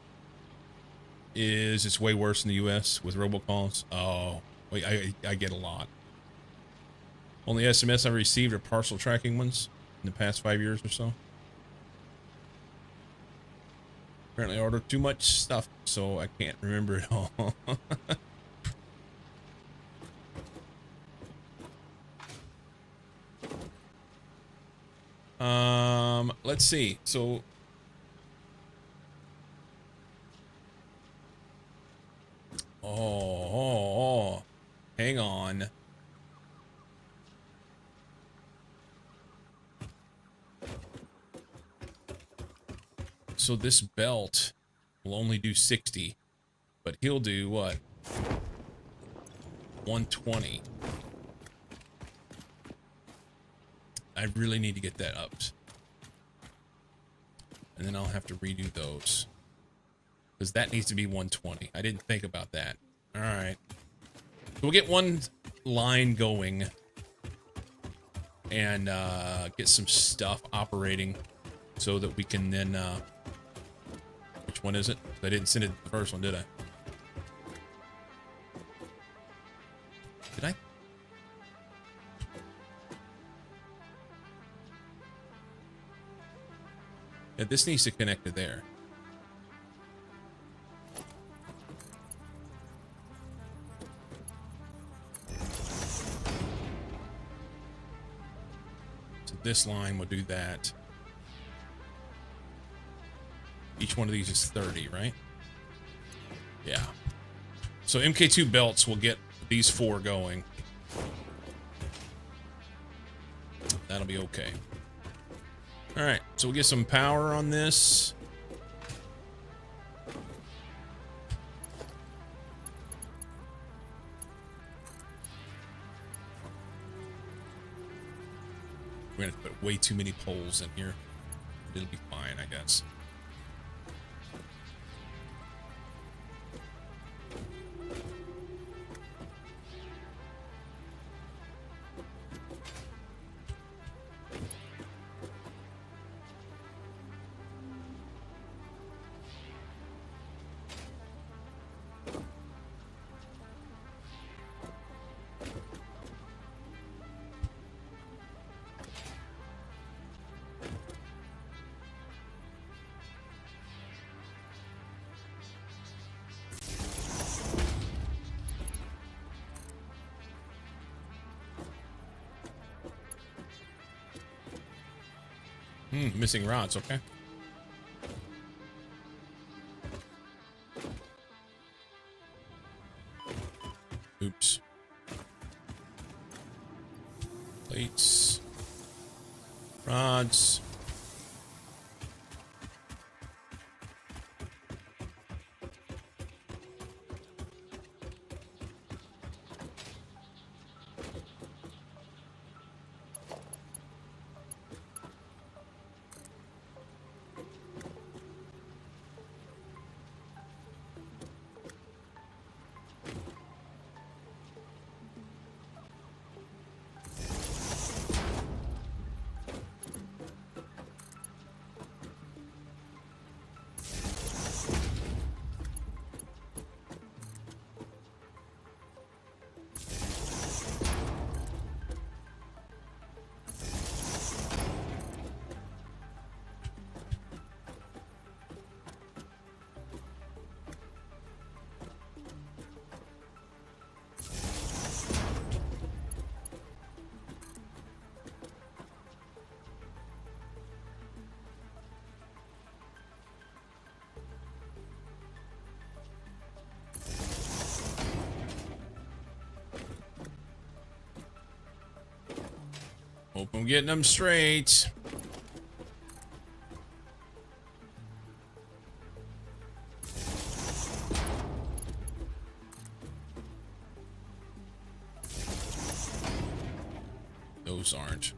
is it's way worse in the US with robocalls. Oh, wait, I get a lot. Only SMS I've received are parcel tracking ones in the past 5 years or so. Apparently I ordered too much stuff, so I can't remember it all. Let's see. So so this belt will only do 60, but he'll do what? 120. I really need to get that up. And then I'll have to redo those. Because that needs to be 120. I didn't think about that. Alright. So we'll get one line going. And get some stuff operating. So that we can then... which one is it? I didn't send it the first one, did I? Did I? Yeah, this needs to connect to there. So this line will do that. Each one of these is 30, right? Yeah. So MK2 belts will get these 4 going. That'll be okay. Alright, so we'll get some power on this. We're gonna put way too many poles in here. It'll be fine, I guess. Missing rods, okay. Oops. Plates. Rods. Hope I'm getting them straight. Those aren't.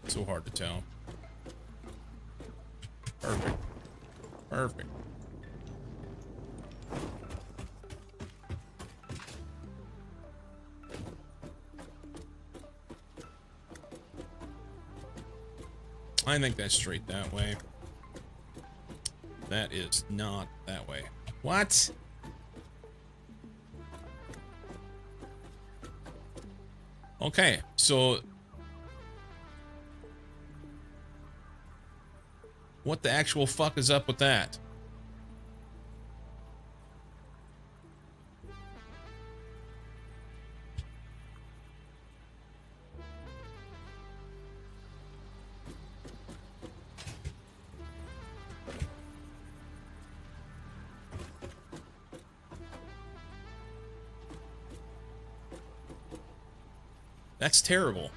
So hard to tell. Perfect. Perfect. I think that's straight that way. That is not that way. What? Okay, so what the actual fuck is up with that? That's terrible.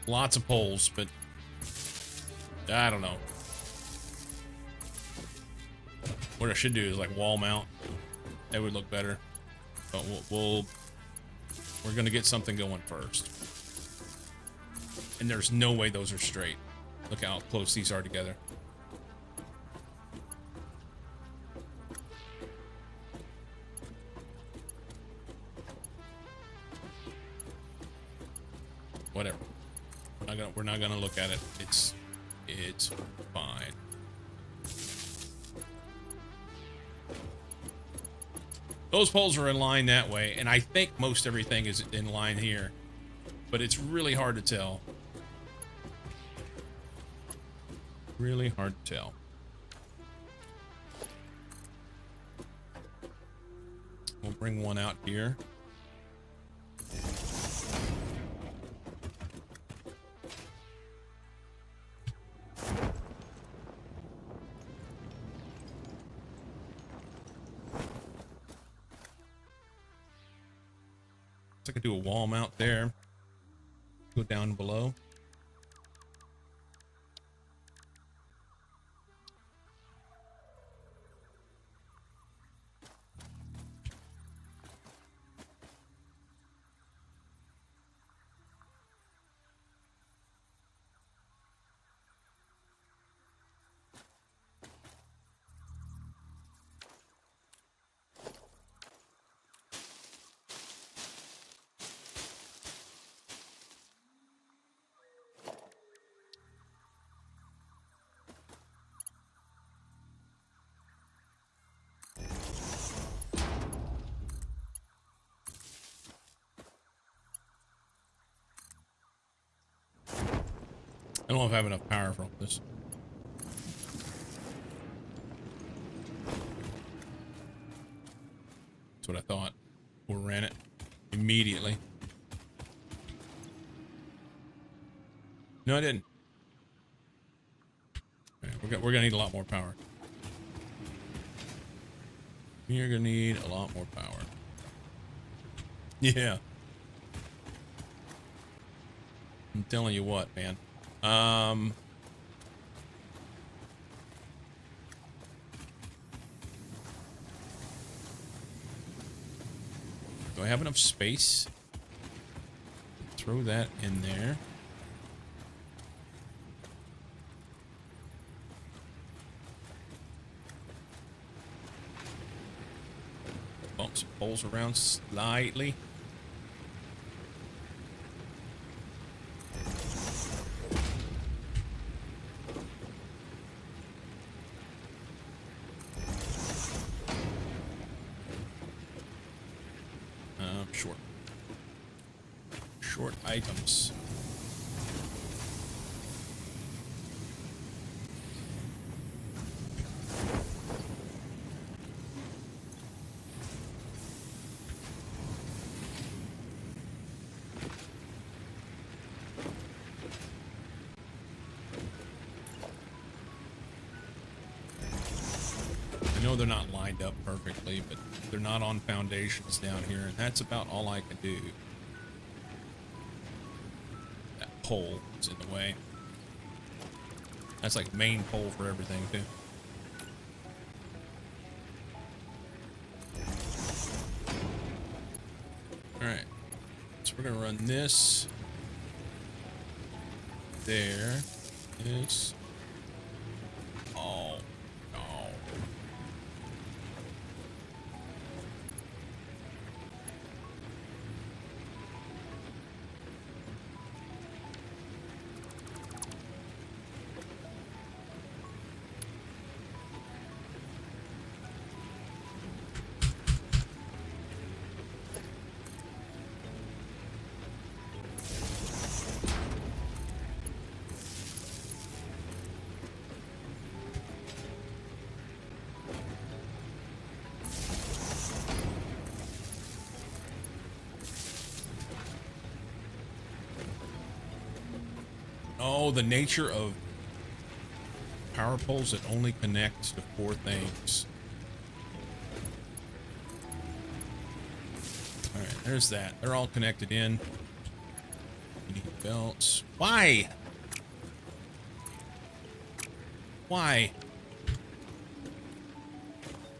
Lots of poles, but I don't know. What I should do is like wall mount. That would look better. But we're gonna get something going first. And there's no way those are straight. Look how close these are together. Whatever. We're not gonna look at it. It's fine. Those poles are in line that way, and I think most everything is in line here, but it's really hard to tell. Really hard to tell. We'll bring one out here. So I could do a wall mount there. Go down below. I don't know if I have enough power for all this. That's what I thought. We ran it immediately. No, I didn't. Okay, we're gonna need a lot more power. You're gonna need a lot more power. Yeah. I'm telling you what, man. Do I have enough space? Throw that in there. Bump some poles around slightly. Short items. I know they're not lined up perfectly, but they're not on foundations down here, and that's about all I can do. pole is in the way. That's like main pole for everything, too. Alright. So we're going to run this. There. This. Oh, no. Oh, the nature of power poles that only connect to 4 things. Alright, there's that. They're all connected in. You need belts. Why? Why?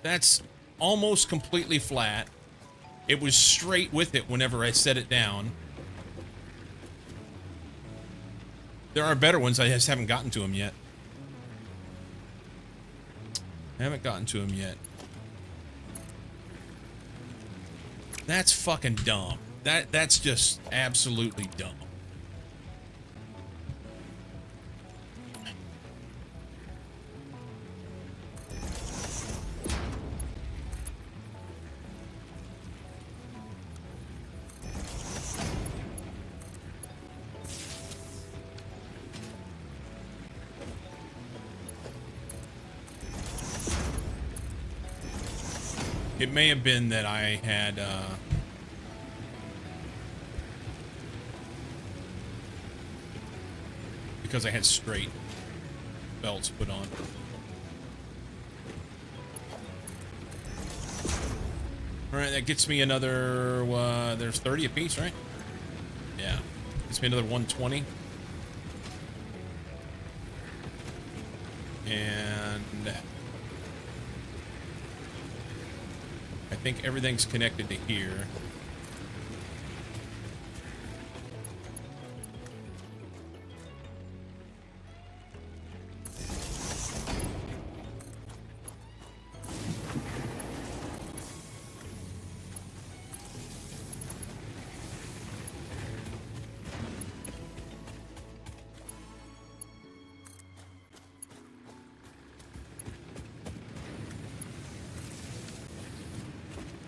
That's almost completely flat. It was straight with it whenever I set it down. There are better ones, I just haven't gotten to them yet. I haven't gotten to them yet. That's fucking dumb. That's just absolutely dumb. It may have been that I had, because I had straight belts put on. Alright, that gets me another, there's 30 apiece, right? Yeah. Gets me another 120. And I think everything's connected to here.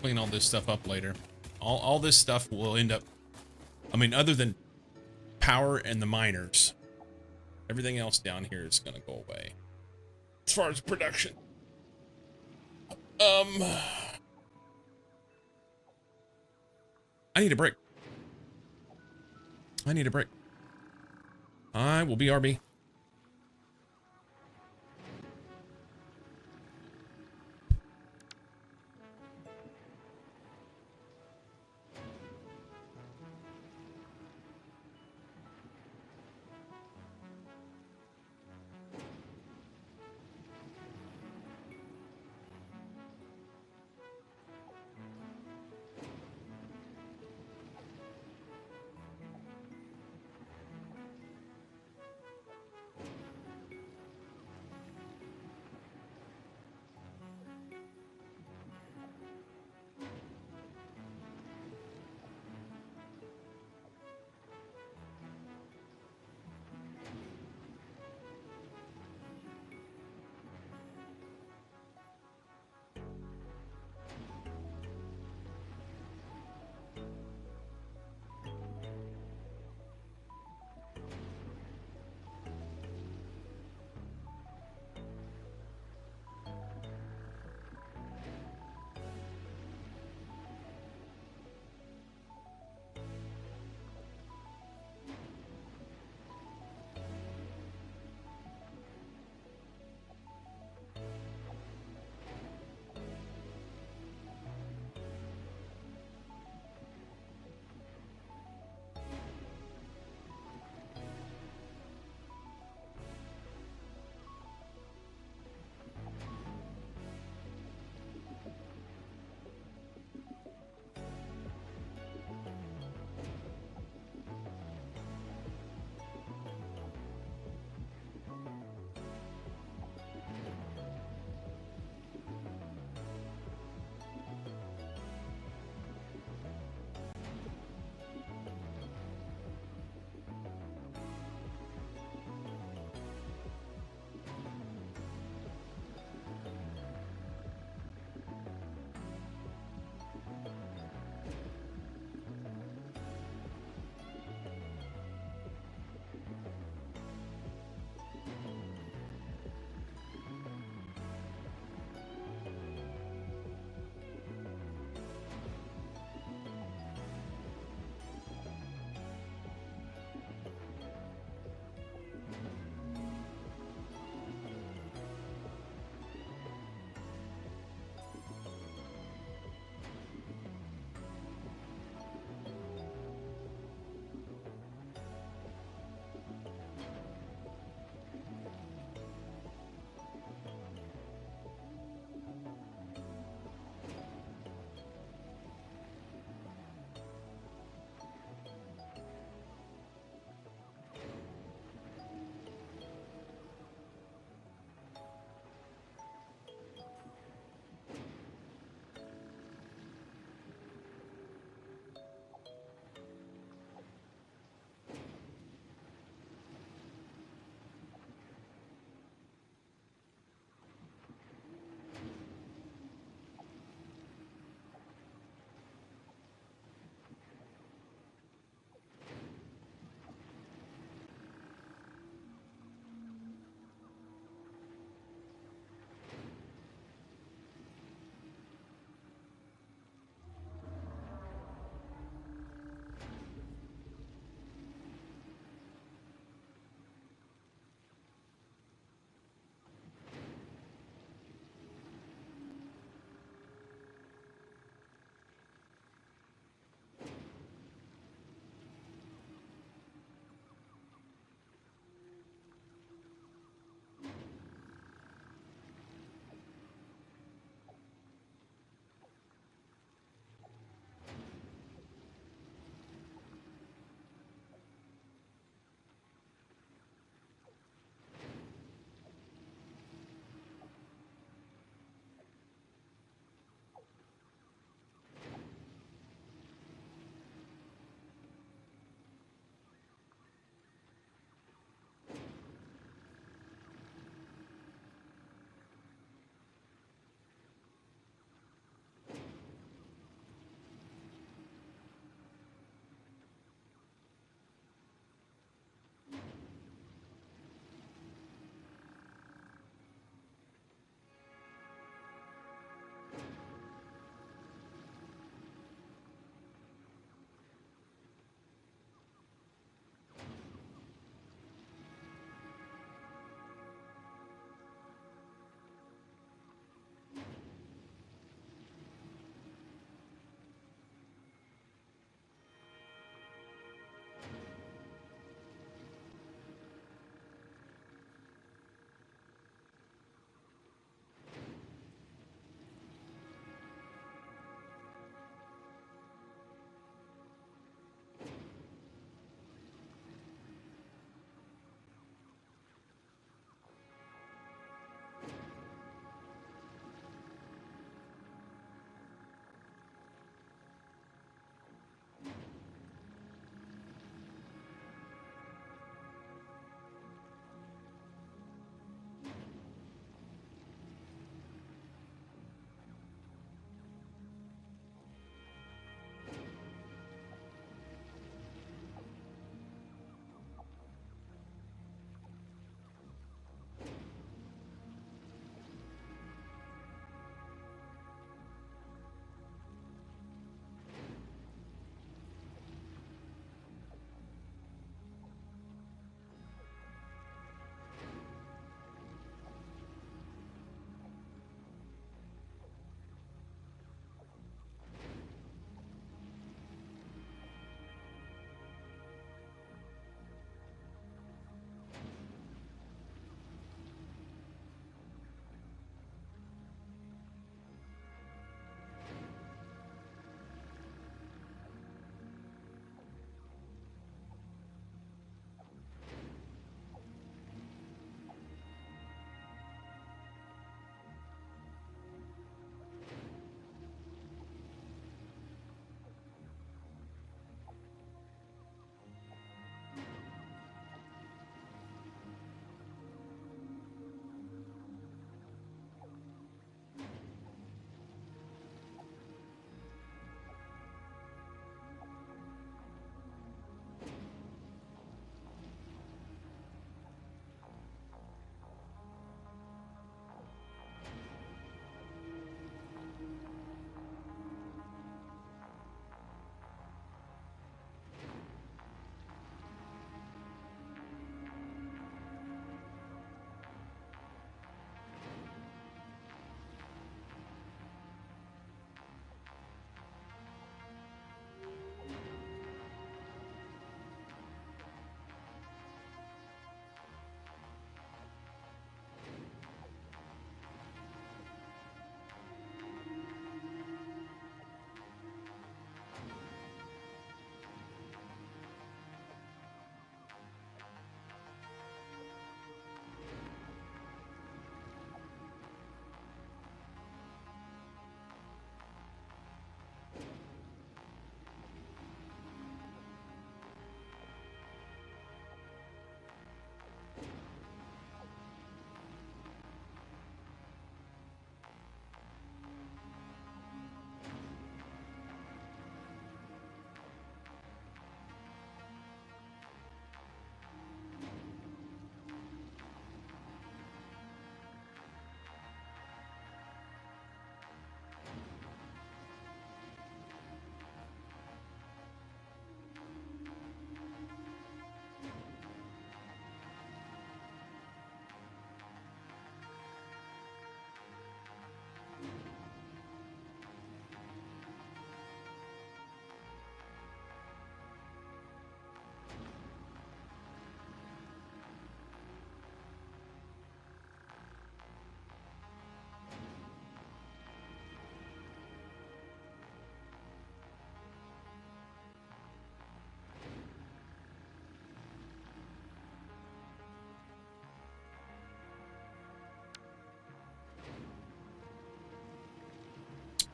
Clean all this stuff up later. All this stuff will end up, I mean, other than power and the miners, everything else down here is gonna go away. As far as production. I need a break. I need a break. I will be RB.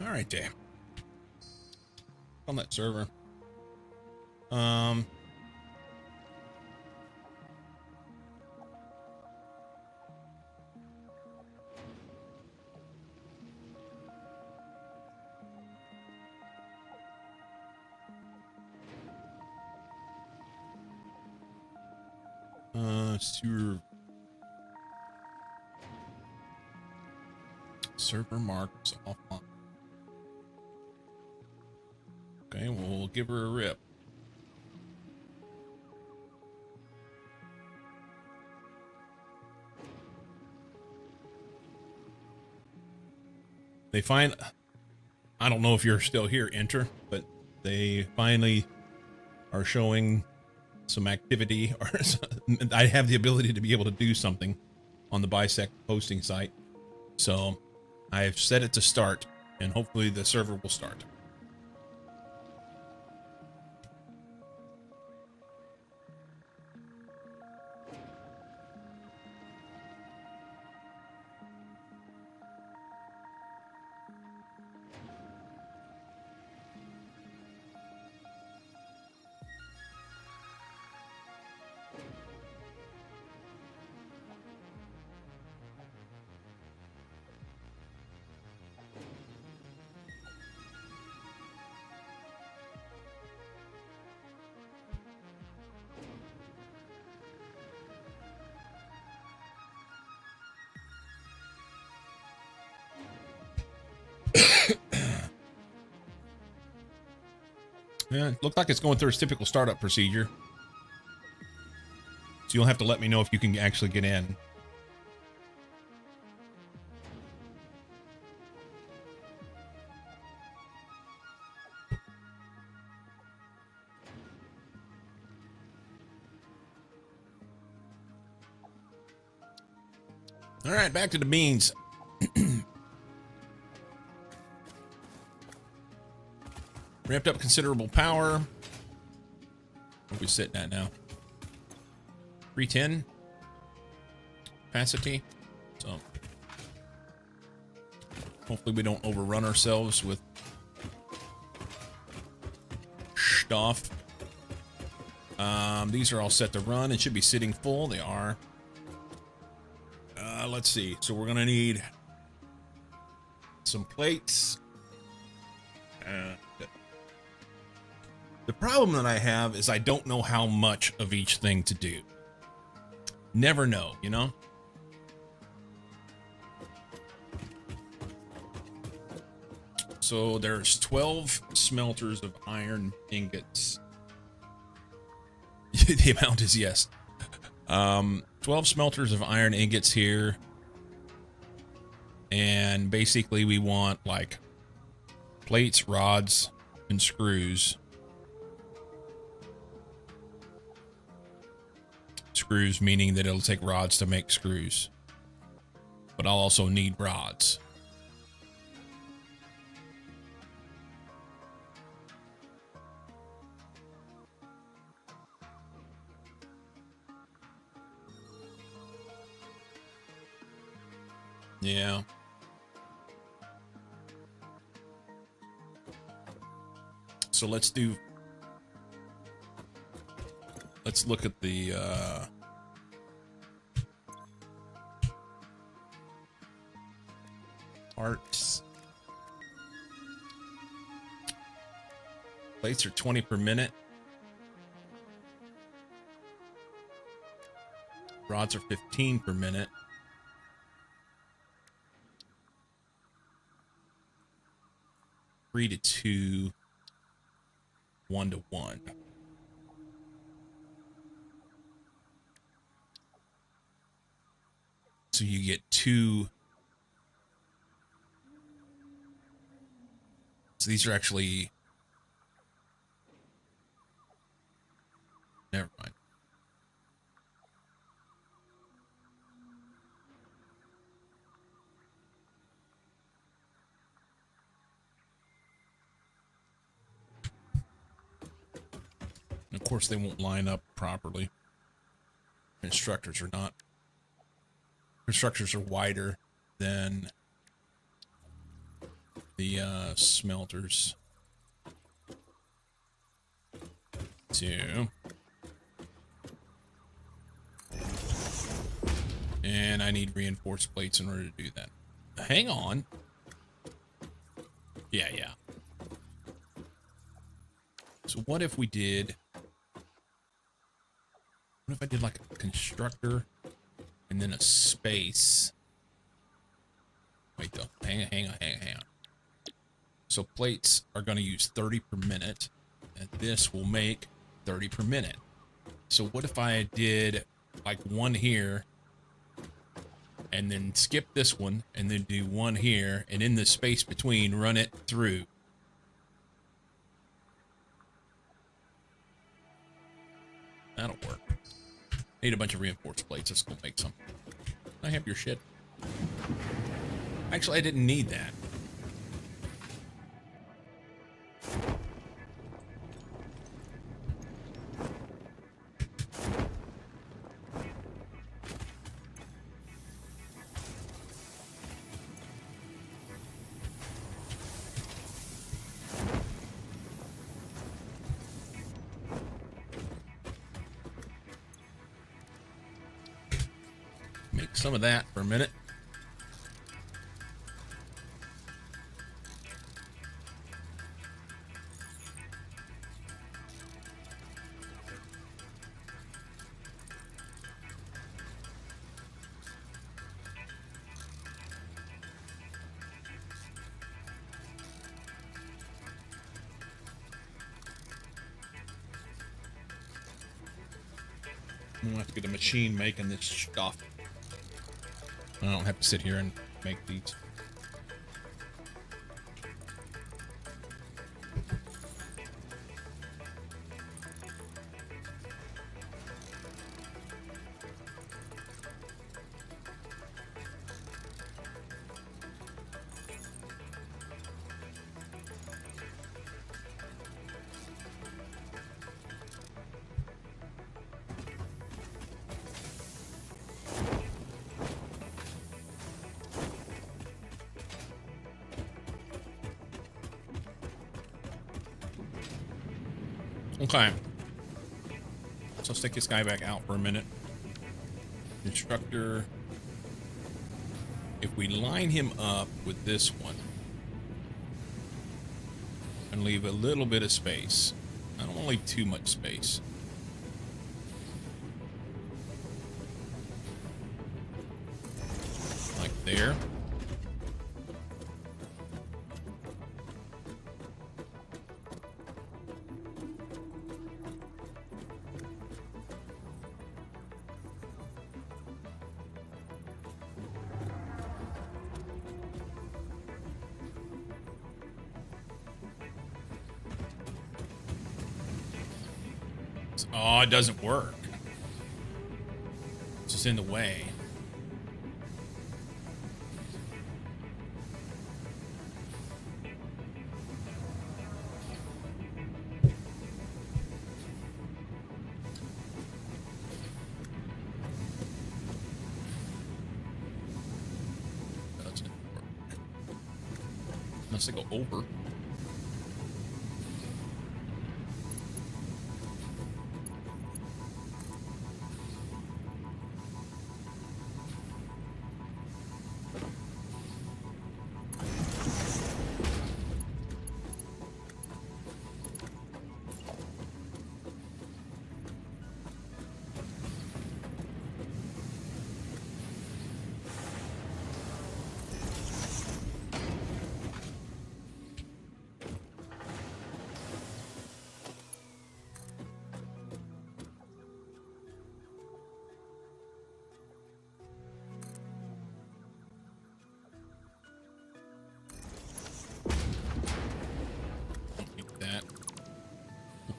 All right, Dave. On that server. Server marks offline. Okay, well, we'll give her a rip. They find, I don't know if you're still here, Enter, but they finally are showing some activity, or I have the ability to be able to do something on the Bisect hosting site. So I've set it to start, and hopefully the server will start. Yeah, it looked like it's going through its typical startup procedure. So you'll have to let me know if you can actually get in. All right, back to the beans. Ramped up considerable power. What are we sitting at now? 310 capacity. So hopefully we don't overrun ourselves with stuff. These are all set to run. It should be sitting full. They are. Let's see. So we're gonna need some plates. The problem that I have is I don't know how much of each thing to do. Never know, you know? So there's 12 smelters of iron ingots. The amount is yes. 12 smelters of iron ingots here. And basically we want like plates, rods, and screws. Screws meaning that it'll take rods to make screws. But I'll also need rods. Yeah. So let's look at the parts. Plates are 20 per minute. Rods are 15 per minute. Three to two, 1 to 1. So you get two. So these are actually. Never mind. And of course, they won't line up properly. Constructors are not. Constructors are wider than the the smelters. 2. And I need reinforced plates in order to do that. Hang on. Yeah. So what if we did... What if I did like a constructor and then a space? Wait though. Hang on. So plates are going to use 30 per minute. And this will make 30 per minute. So what if I did like one here and then skip this one and then do one here and in the space between run it through? That'll work. Need a bunch of reinforced plates. Let's go make some. I have your shit. Actually, I didn't need that. Make some of that for a minute. I'm gonna have to get a machine making this stuff. I don't have to sit here and make these. Okay. So let's take this guy back out for a minute. Instructor. If we line him up with this one and leave a little bit of space. I don't want to leave too much space. Like there. Oh, it doesn't work. It's just in the way. Doesn't work. Unless I go over.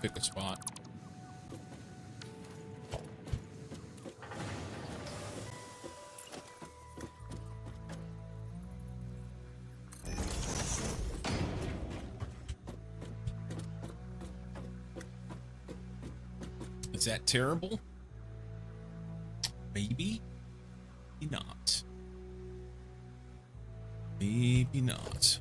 Pick a spot. Is that terrible? Maybe. Maybe not. Maybe not.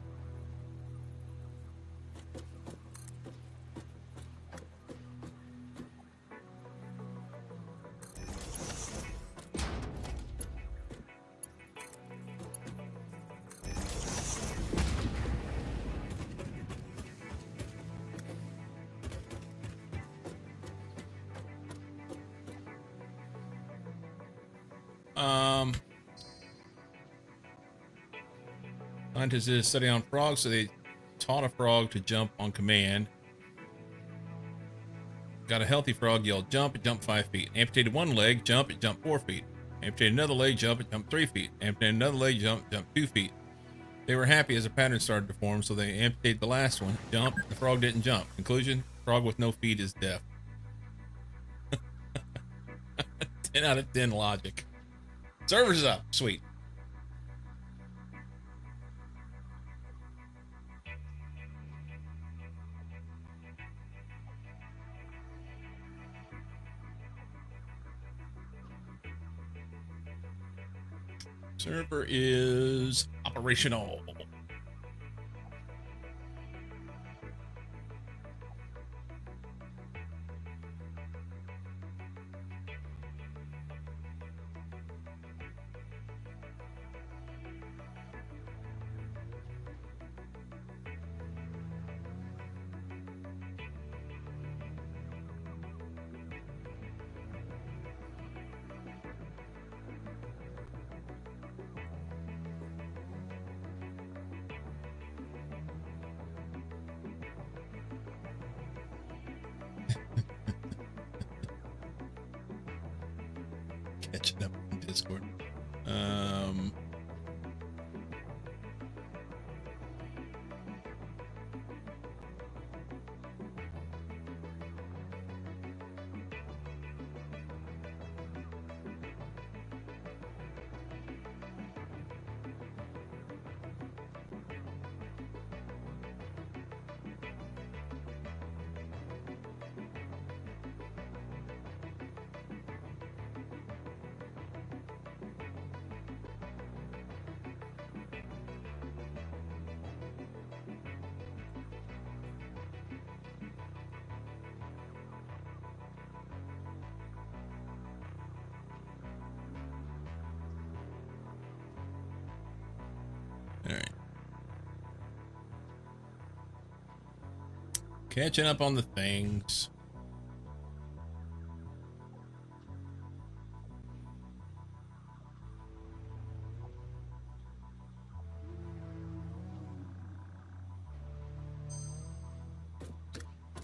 Scientists did a study on frogs, so they taught a frog to jump on command. Got a healthy frog, yelled jump, it jumped 5 feet. Amputated one leg, jump, it jumped 4 feet. Amputated another leg, jump, it jumped 3 feet. Amputated another leg, jump, jumped 2 feet. They were happy as a pattern started to form, so they amputated the last one, jump, the frog didn't jump. Conclusion, frog with no feet is deaf. 10 out of 10 logic. Server's up, sweet. Server is operational. Catching up on Discord. All right. Catching up on the things.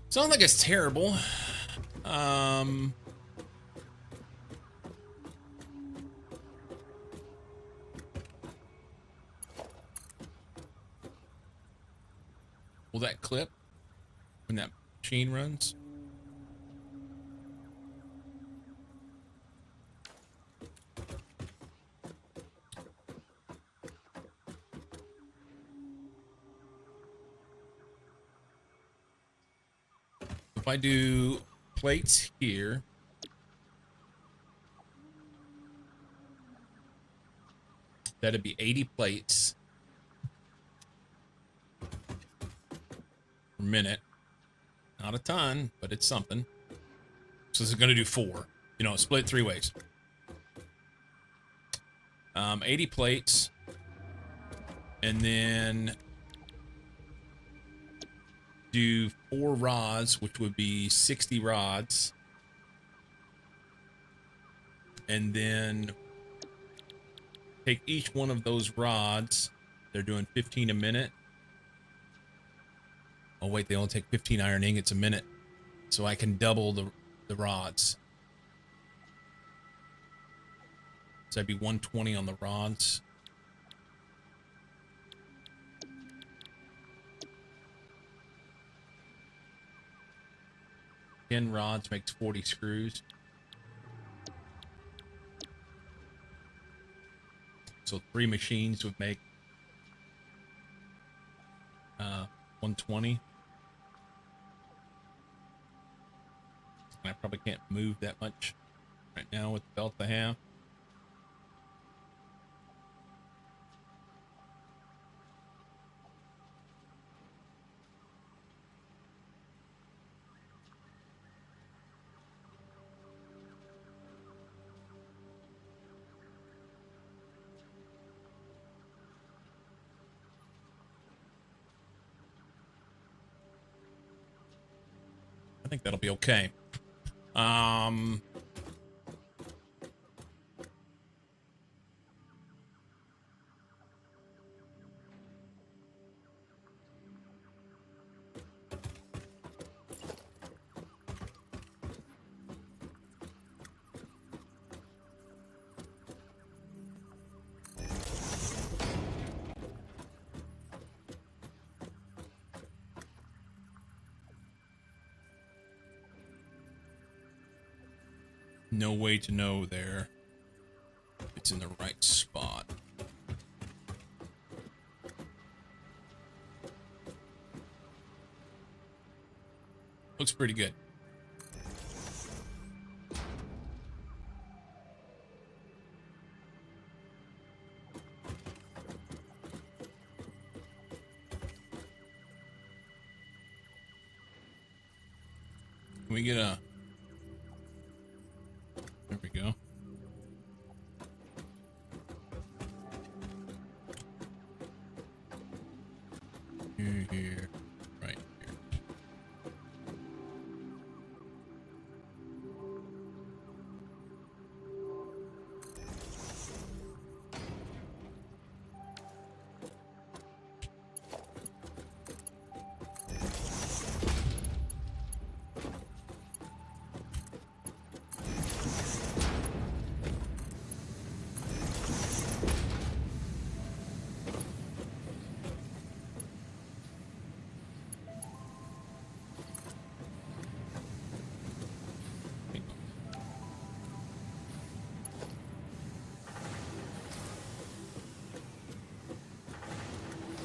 It's not like it's terrible. Will that clip when that machine runs? If I do plates here, that'd be 80 plates per minute. Not a ton, but it's something. So this is going to do 4. You know, split 3 ways. 80 plates. And then do 4 rods, which would be 60 rods. And then take each one of those rods. They're doing 15 a minute. Oh, wait, they only take 15 iron ingots a minute. So I can double the rods. So that'd be 120 on the rods. Ten rods makes 40 screws. So 3 machines would make 120. And I probably can't move that much right now with the belt I have. I think that'll be okay. no way to know there. It's in the right spot. Looks pretty good. Can we get a... There we go. Here. Right here.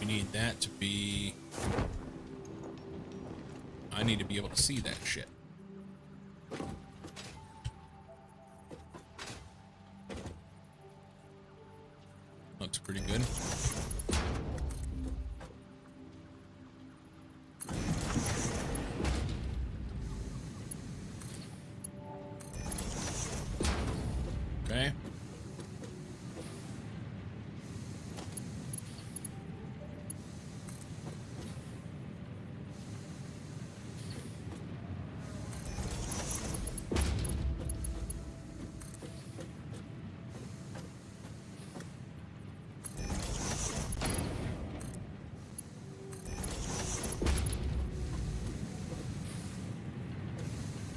We need that to be... I need to be able to see that shit. Looks pretty good. Okay.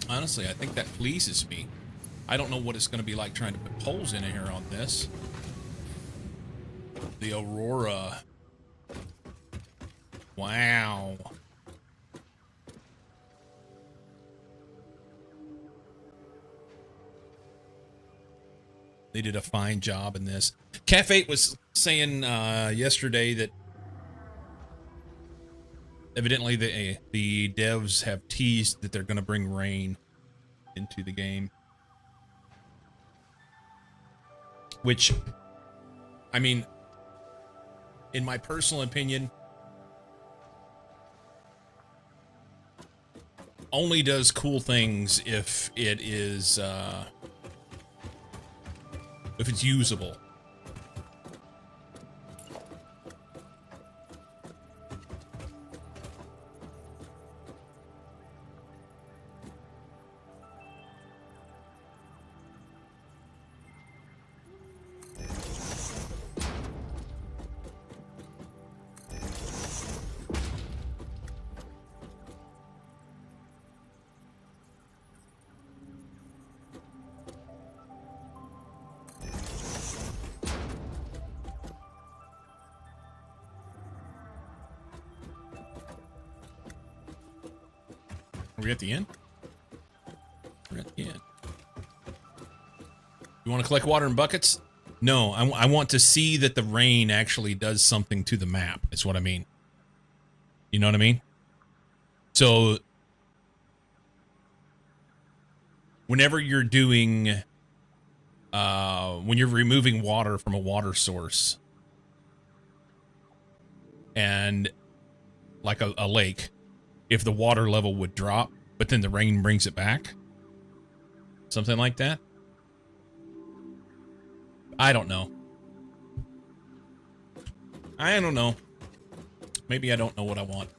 Honestly, I think that pleases me. I don't know what it's going to be like trying to put poles in here on this. The Aurora. Wow. They did a fine job in this. Cafe was saying yesterday that evidently the devs have teased that they're going to bring rain into the game. Which, I mean, in my personal opinion, only does cool things if it is, if it's usable. Are we at the end? We're at the end. You want to collect water in buckets? No, I want to see that the rain actually does something to the map, is what I mean. You know what I mean? So, whenever you're doing, when you're removing water from a water source, and like a lake, if the water level would drop, but then the rain brings it back. Something like that. I don't know. I don't know. Maybe I don't know what I want.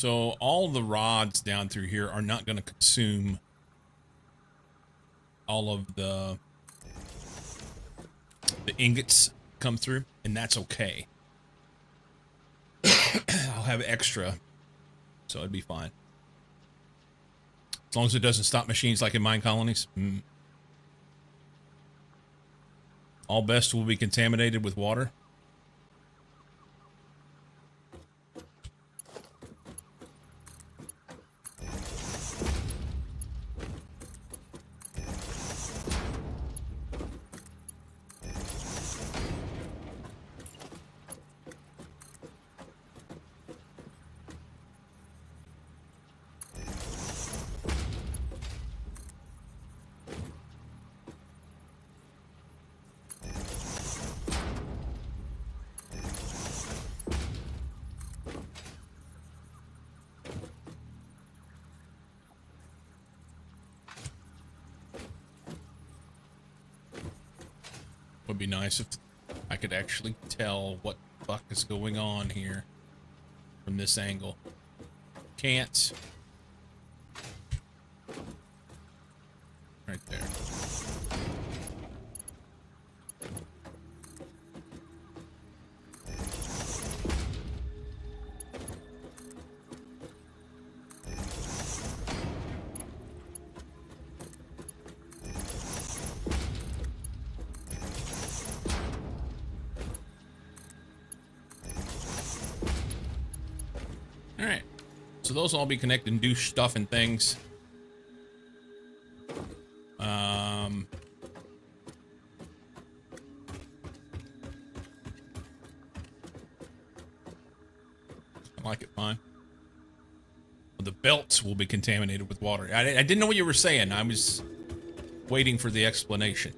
So all the rods down through here are not going to consume all of the ingots come through, and that's okay. I'll have extra, so it'd be fine. As long as it doesn't stop machines like in mine colonies. All best will be contaminated with water. Would be nice if I could actually tell what the fuck is going on here from this angle. Can't. Right there. Alright. So those will all be connected and do stuff and things. I like it fine. The belts will be contaminated with water. I didn't know what you were saying. I was waiting for the explanation.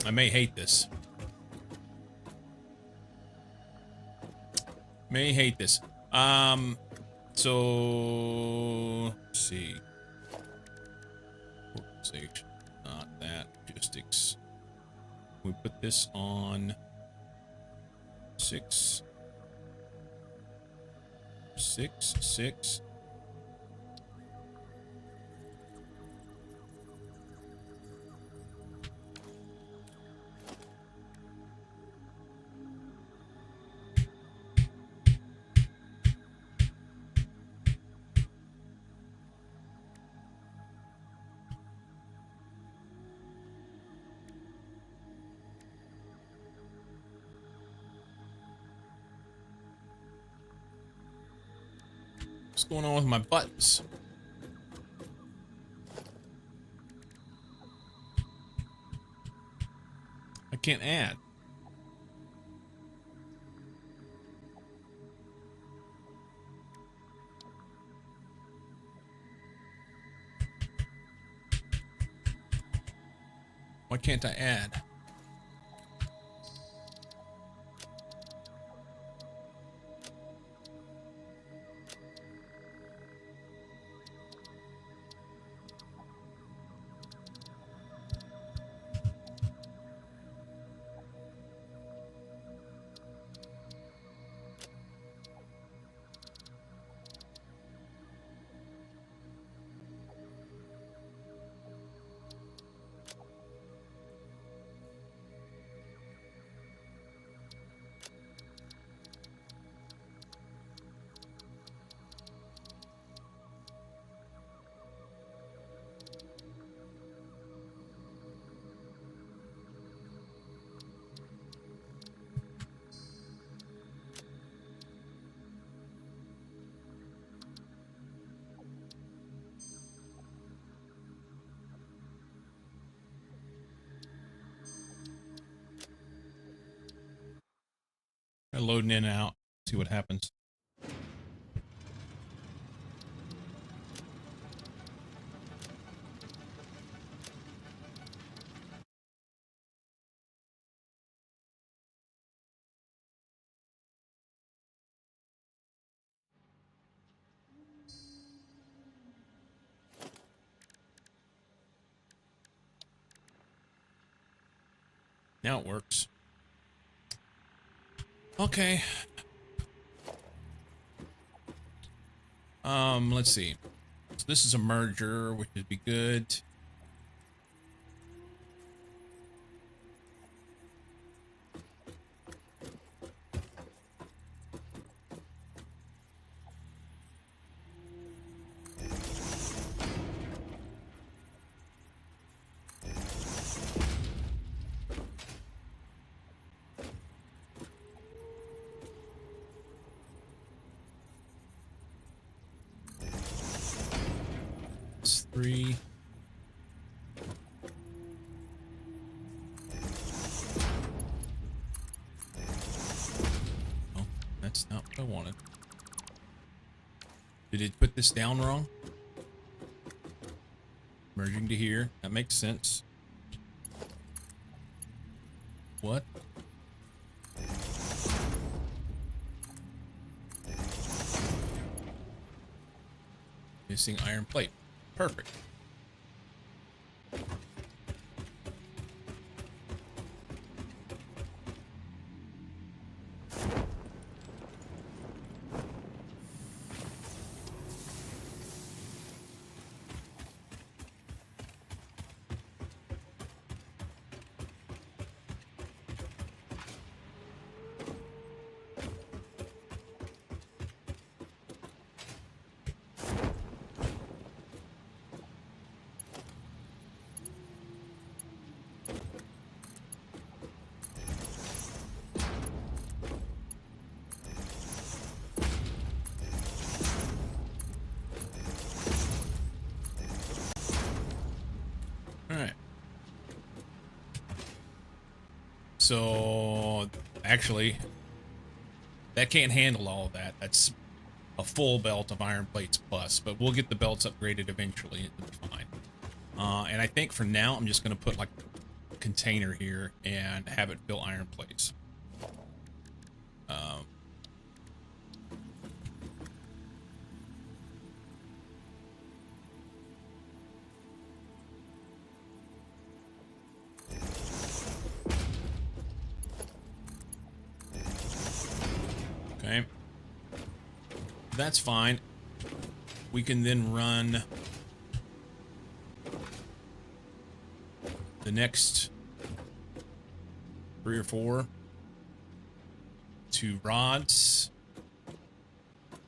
I may hate this. May hate this. So let's see. Organization, not that. Logistics. We put this on 6, 6, 6. What's going on with my buttons? I can't add. Why can't I add? Loading in and out. See what happens. Now it works. Okay. Let's see. So this is a merger, which would be good. It's 3. Oh, that's not what I wanted. Did it put this down wrong? Merging to here. That makes sense. What? Missing iron plate. Perfect. Alright. So, actually, that can't handle all of that. That's a full belt of iron plates plus, but we'll get the belts upgraded eventually. It'll be fine. And I think for now, I'm just going to put like a container here and have it fill iron plates. Okay. That's fine. We can then run the next 3 or 4 to rods.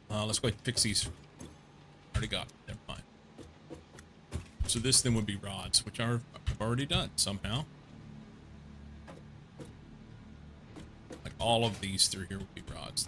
Let's go ahead and fix these. Already got it. Never mind. So this then would be rods, which I've already done somehow. Like all of these through here would be rods.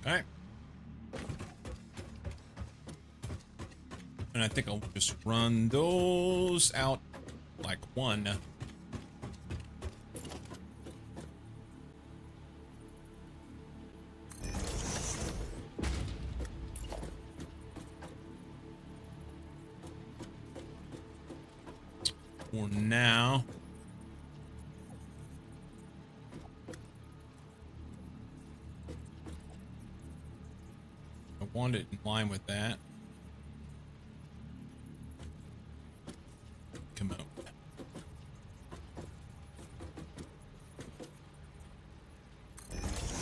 Alright. And I think I'll just run those out like one. For now. I want it in line with that. Come on.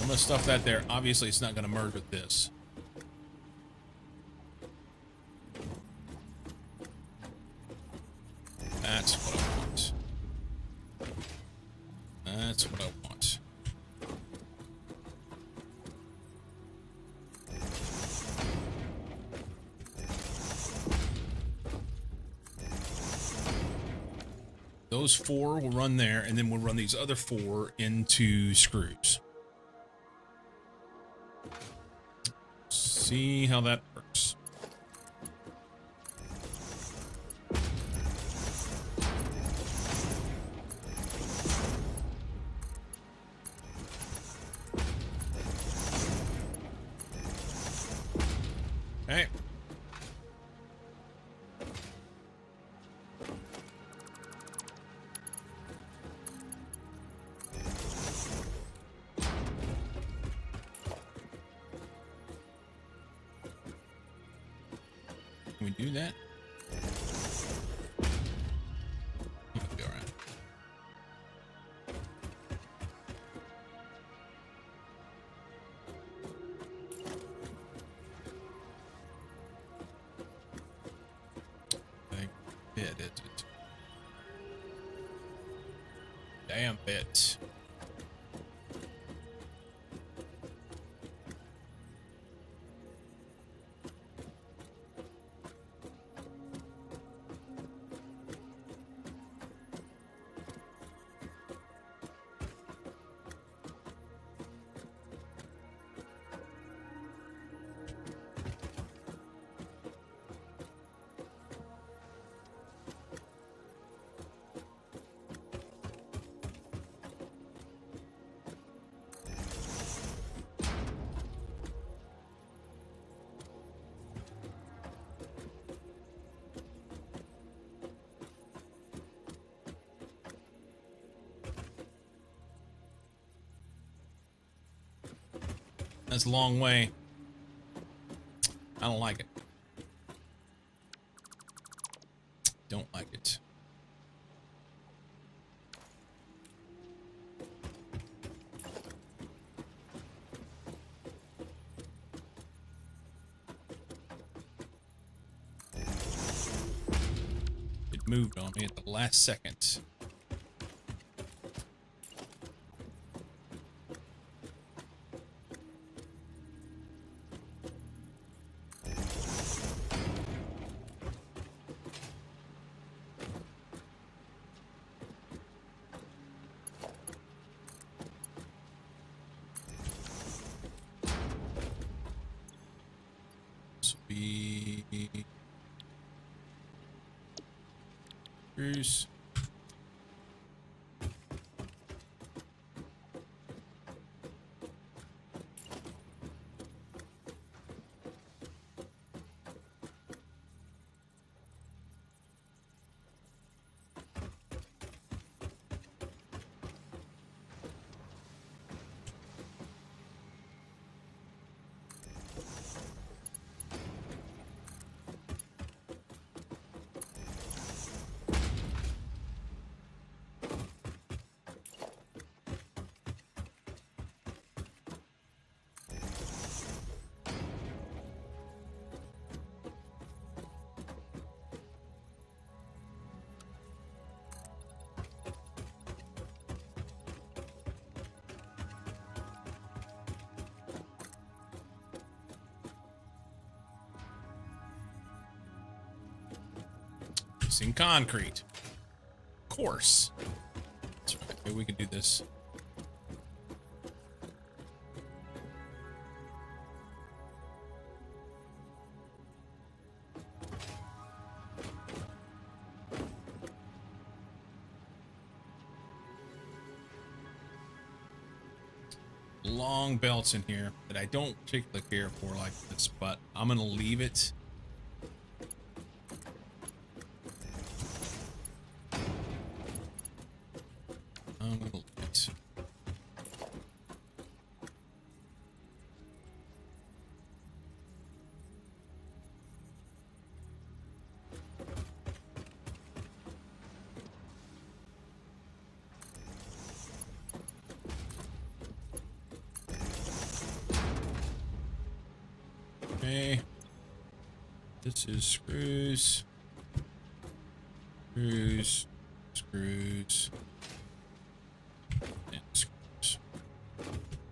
I'm gonna stuff that there. Obviously, it's not gonna merge with this. That's what I want. That's what I want. Those 4 will run there, and then we'll run these other 4 into screws. See how that works. Okay. Can we do that? It'll be all right. Big bit, is it? Damn bit. That's a long way. I don't like it. Don't like it. It moved on me at the last second. Screws. Using concrete. Of course. That's right. Okay, we can do this. Long belts in here that I don't particularly care for like this, but I'm gonna leave it. I'm gonna leave it. Okay. This is screws. Screws. Screws. And screws.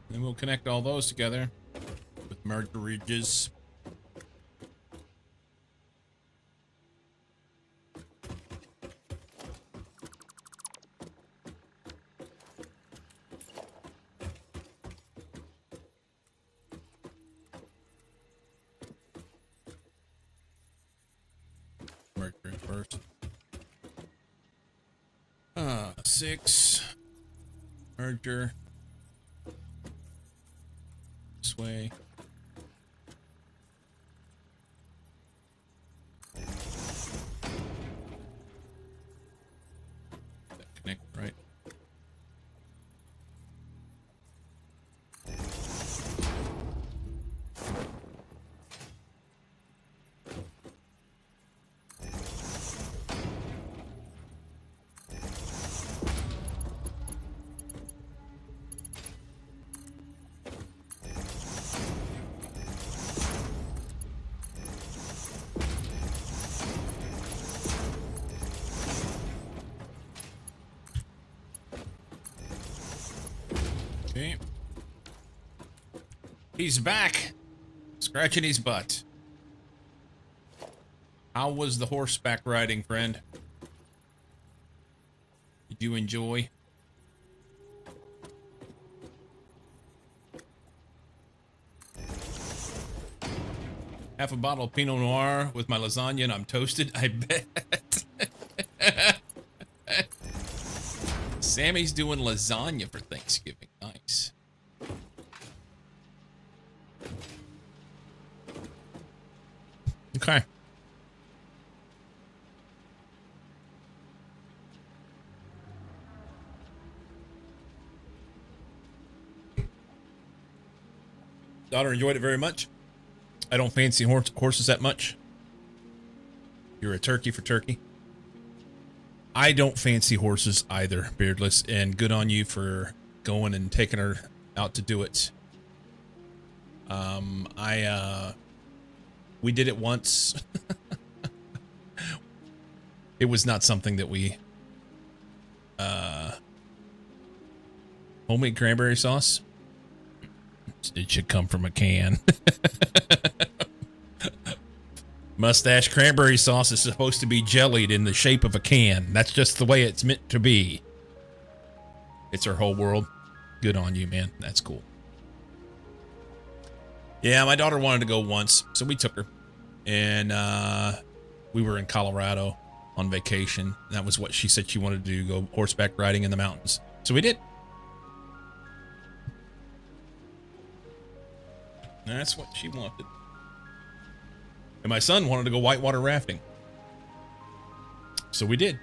Then we'll connect all those together with merger ridges. Mercury first. 6. Merger. This way. That connect right. See? He's back. Scratching his butt. How was the horseback riding, friend? Did you enjoy? Half a bottle of Pinot Noir with my lasagna and I'm toasted, I bet. Sammy's doing lasagna for Thanksgiving. Nice. Okay. Daughter enjoyed it very much. I don't fancy horses that much. You're a turkey for turkey. I don't fancy horses either, Beardless, and good on you for going and taking her out to do it. We did it once. It was not something that we homemade cranberry sauce. It should come from a can. Mustache cranberry sauce is supposed to be jellied in the shape of a can. That's just the way it's meant to be. It's her whole world. Good on you, man. That's cool. Yeah, my daughter wanted to go once, so we took her. And we were in Colorado on vacation. That was what she said she wanted to do, go horseback riding in the mountains. So we did. That's what she wanted. And my son wanted to go whitewater rafting. So we did.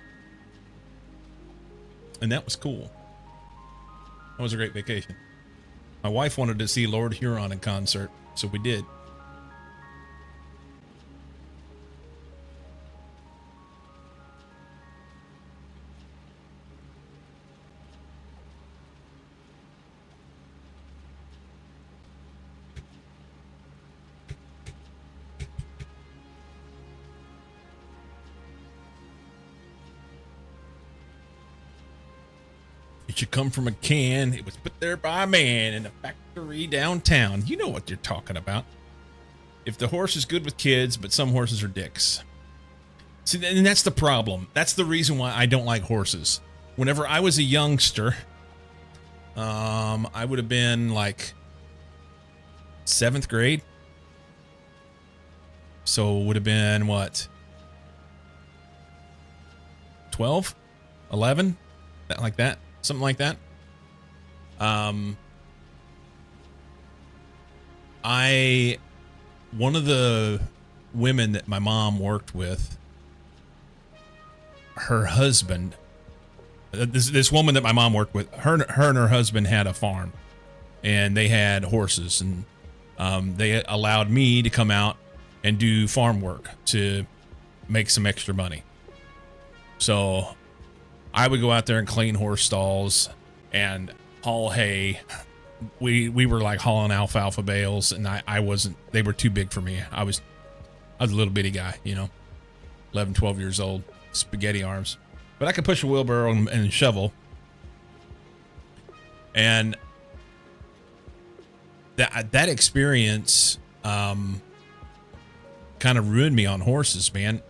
And that was cool. That was a great vacation. My wife wanted to see Lord Huron in concert, so we did. It should come from a can. It was put there by a man in a factory downtown. You know what you're talking about. If the horse is good with kids, but some horses are dicks. See, and that's the problem. That's the reason why I don't like horses. Whenever I was a youngster, I would have been like 7th grade. So it would have been what? 12? 11? Like that. Something like that. One of the women that my mom worked with, her husband, this woman that my mom worked with, her and her husband had a farm, and they had horses, and they allowed me to come out and do farm work to make some extra money. So I would go out there and clean horse stalls and haul hay. We were like hauling alfalfa bales, and I wasn't, they were too big for me. I was a little bitty guy, you know, 11, 12 years old, spaghetti arms. But I could push a wheelbarrow and shovel. And that experience kind of ruined me on horses, man.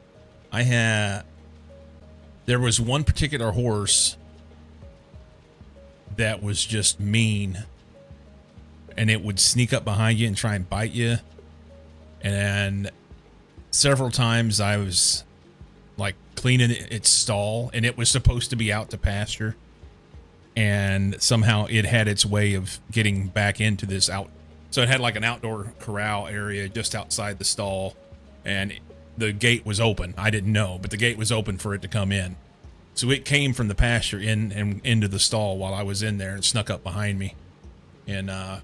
There was one particular horse that was just mean, and it would sneak up behind you and try and bite you. And several times I was like cleaning its stall, and it was supposed to be out to pasture, and somehow it had its way of getting back into this out. So it had like an outdoor corral area just outside the stall, and the gate was open. I didn't know, but the gate was open for it to come in. So it came from the pasture in and into the stall while I was in there and snuck up behind me. And that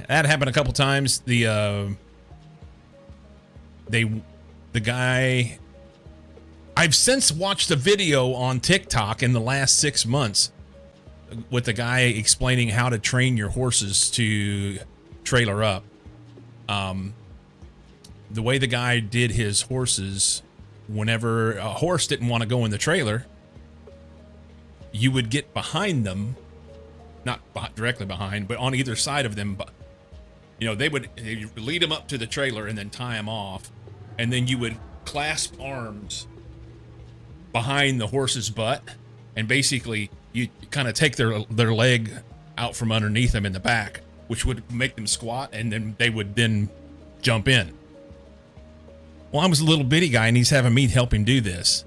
happened a couple times. The guy, I've since watched a video on TikTok in the last 6 months with the guy explaining how to train your horses to trailer up. The way the guy did his horses, whenever a horse didn't want to go in the trailer, you would get behind them not directly behind, but on either side of them. But you know, they'd lead them up to the trailer and then tie them off, and then you would clasp arms behind the horse's butt, and basically you kind of take their leg out from underneath them in the back, which would make them squat, and then they would then jump in. Well, I was a little bitty guy, and he's having me help him do this.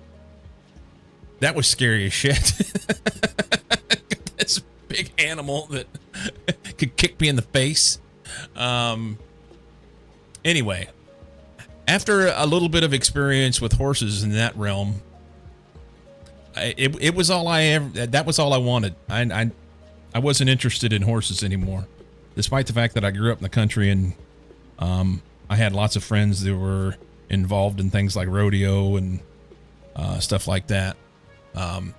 That was scary as shit. This big animal that could kick me in the face. Anyway, after a little bit of experience with horses in that realm, it was all I ever. That was all I wanted. I wasn't interested in horses anymore, despite the fact that I grew up in the country and I had lots of friends that were involved in things like rodeo and stuff like that.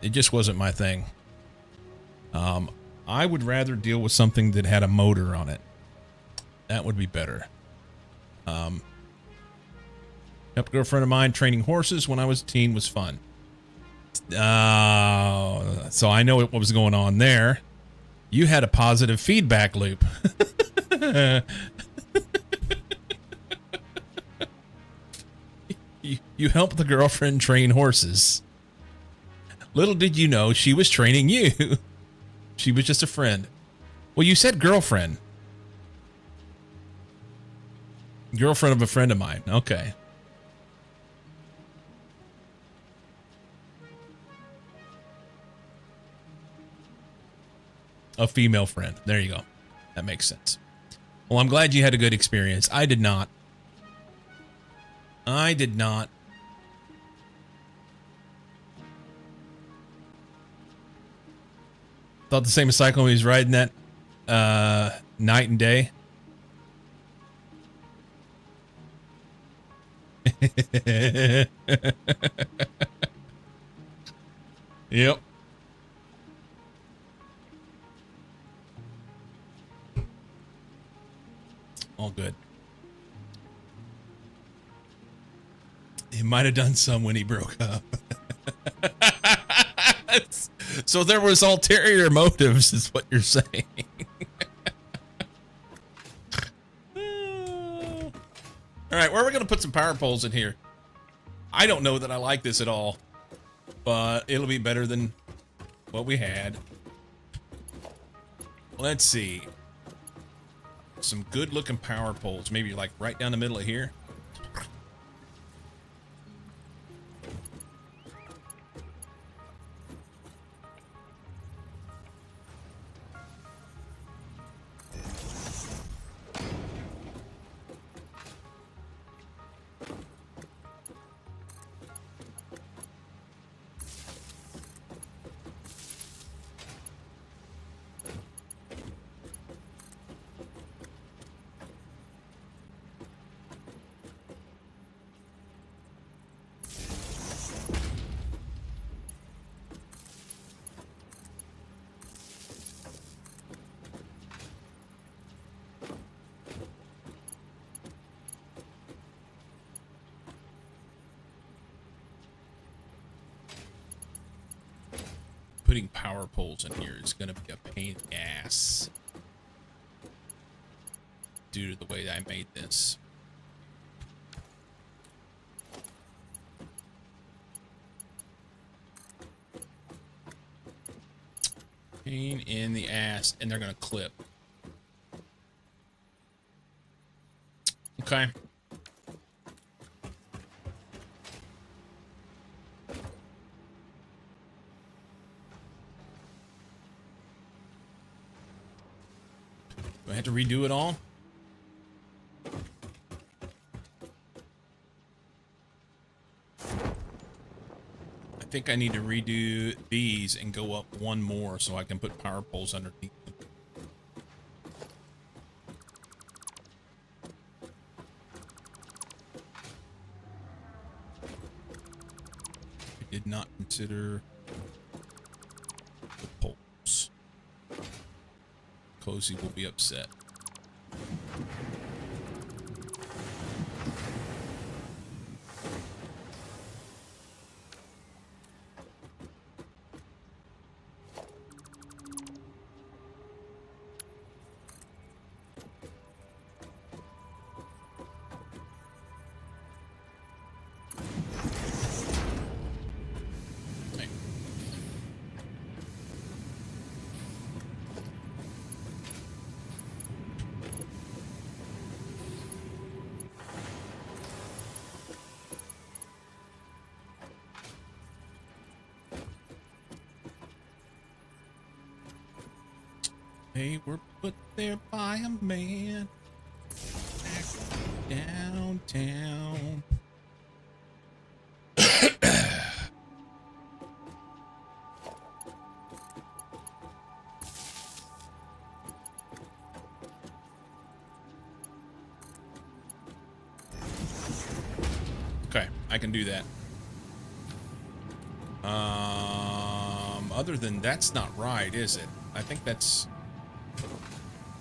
It just wasn't my thing. I would rather deal with something that had a motor on it. That would be better. Helped a girlfriend of mine training horses when I was a teen was fun. So I know what was going on there. You had a positive feedback loop. You helped the girlfriend train horses. Little did you know she was training you. She was just a friend. Well, you said girlfriend. Girlfriend of a friend of mine. Okay. A female friend. There you go. That makes sense. Well, I'm glad you had a good experience. I did not. I did not. Thought the same as Cyclone when he was riding that night and day. Yep. All good. He might have done some when he broke up. So there was ulterior motives, is what you're saying. All right, where are we going to put some power poles in here? I don't know that I like this at all, but it'll be better than what we had. Let's see. Some good looking power poles, maybe like right down the middle of here. Putting power poles in here is going to be a pain in the ass due to the way that I made this. Pain in the ass, and they're going to clip. Okay. Do I have to redo it all? I think I need to redo these and go up one more so I can put power poles underneath them. I did not consider the poles. Cozy will be upset. They were put there by a man downtown. Okay, I can do that. Other than that's not right, is it? I think that's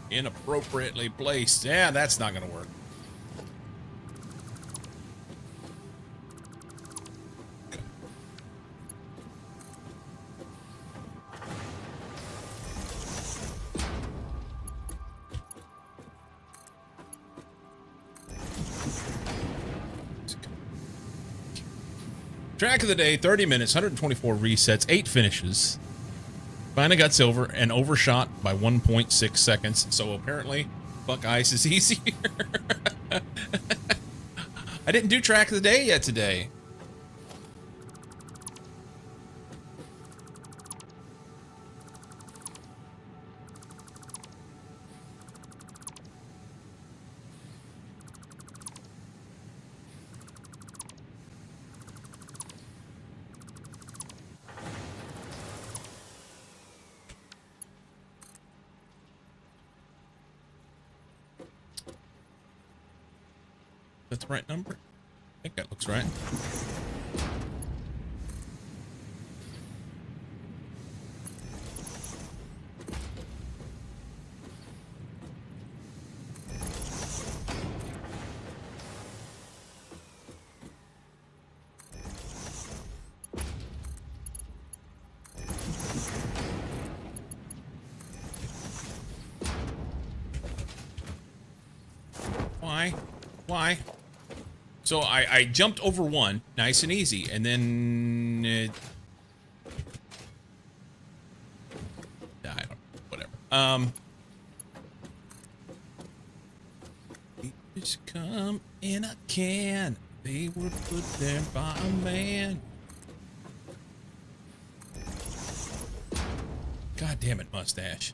inappropriately placed. Yeah, that's not gonna work. Track of the day, 30 minutes, 124 resets, 8 finishes. Finally got silver and overshot by 1.6 seconds. So apparently, Buck Ice is easier. I didn't do track of the day yet today. That's the right number? I think that looks right. Why? So I jumped over one, nice and easy, and then I don't know, whatever. They just come in a can. They were put there by a man. God damn it, mustache.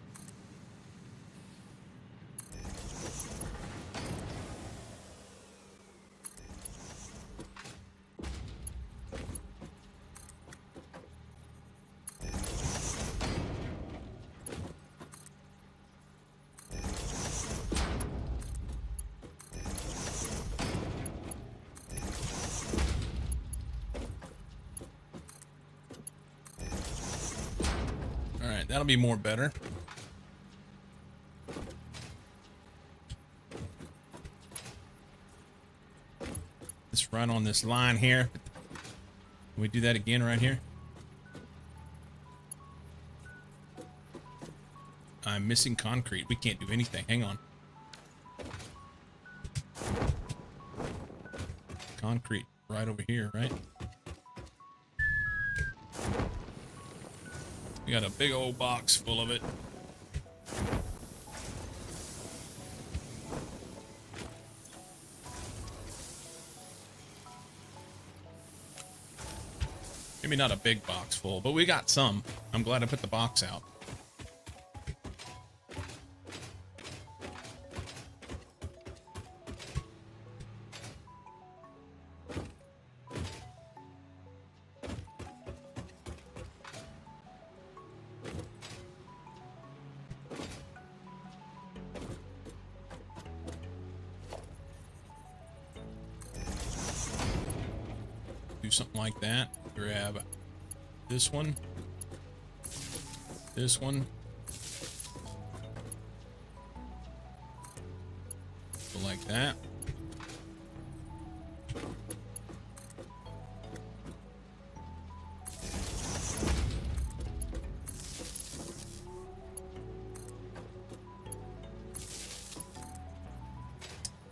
That'll be more better. Let's run on this line here. Can we do that again right here? I'm missing concrete. We can't do anything. Hang on. Concrete right over here, right? We got a big old box full of it. Maybe not a big box full, but we got some. I'm glad I put the box out. Something like that. Grab this one, this one, go like that.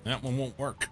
That one won't work.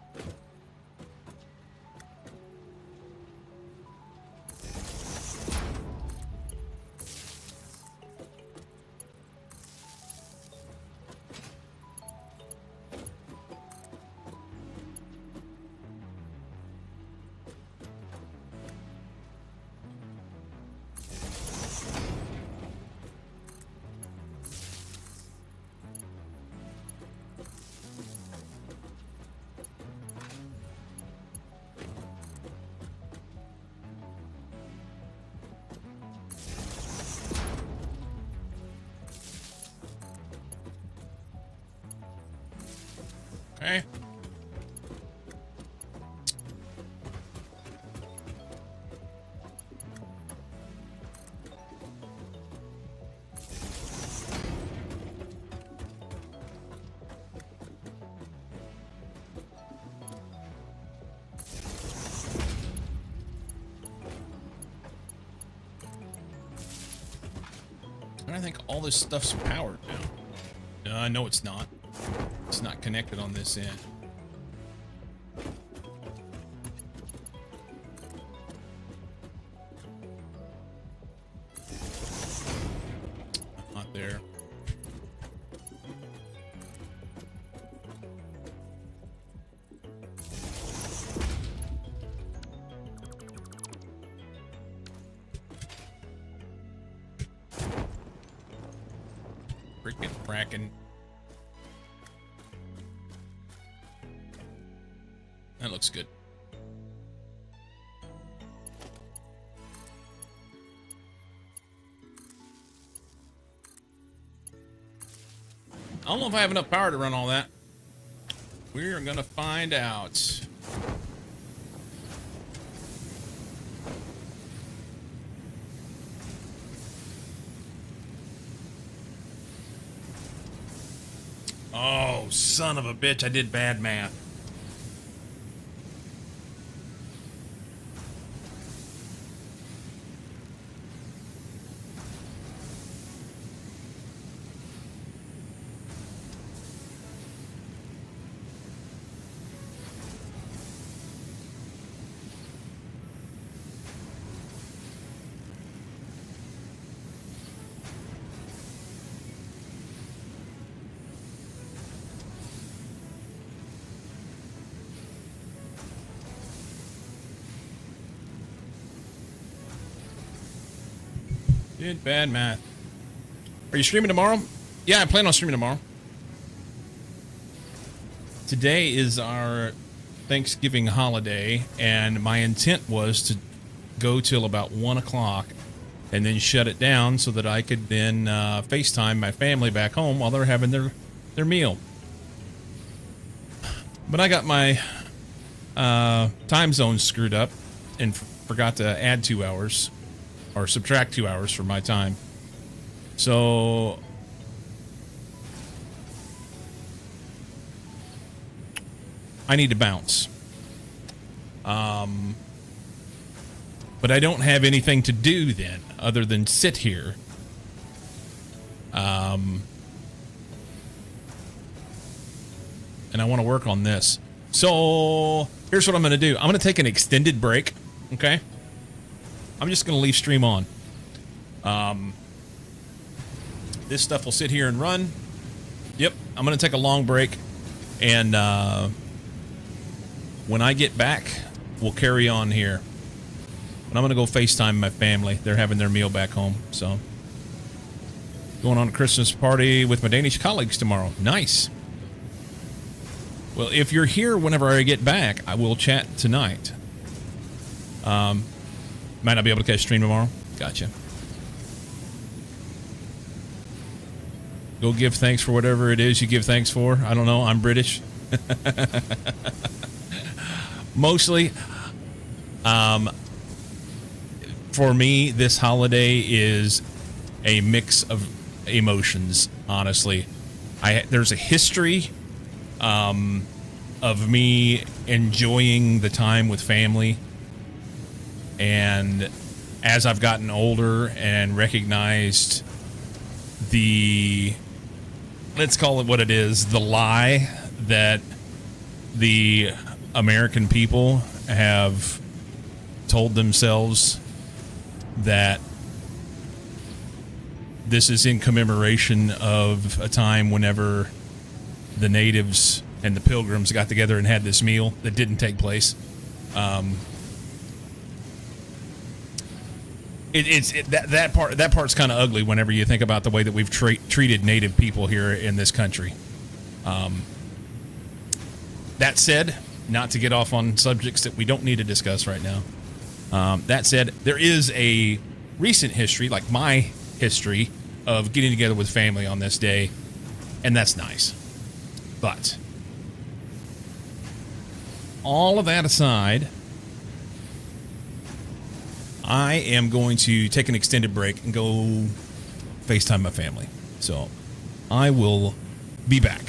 Okay. I think all this stuff's powered now. No, it's not. It's not connected on this end. Not there. Freaking fracking. That looks good. I don't know if I have enough power to run all that. We're gonna find out. Oh, son of a bitch, I did bad math. Did bad math. Are you streaming tomorrow? Yeah, I plan on streaming tomorrow. Today is our Thanksgiving holiday, and my intent was to go till about 1 o'clock and then shut it down so that I could then FaceTime my family back home while they're having their meal. But I got my time zone screwed up and forgot to add 2 hours. Or subtract 2 hours from my time. So I need to bounce. But I don't have anything to do then other than sit here. And I want to work on this. So here's what I'm going to do. I'm going to take an extended break. Okay. I'm just going to leave stream on. This stuff will sit here and run. Yep, I'm going to take a long break. And when I get back, we'll carry on here. And I'm going to go FaceTime my family. They're having their meal back home. So, going on a Christmas party with my Danish colleagues tomorrow. Nice. Well, if you're here whenever I get back, I will chat tonight. Might not be able to catch stream tomorrow. Gotcha. Go give thanks for whatever it is you give thanks for. I don't know. I'm British. Mostly, for me, this holiday is a mix of emotions, honestly. There's a history of me enjoying the time with family. And as I've gotten older and recognized the, let's call it what it is, the lie that the American people have told themselves that this is in commemoration of a time whenever the natives and the pilgrims got together and had this meal that didn't take place. That part's kind of ugly whenever you think about the way that we've treated native people here in this country. That said, not to get off on subjects that we don't need to discuss right now. That said, there is a recent history, like my history, of getting together with family on this day, and that's nice. But all of that aside, I am going to take an extended break and go FaceTime my family. So I will be back.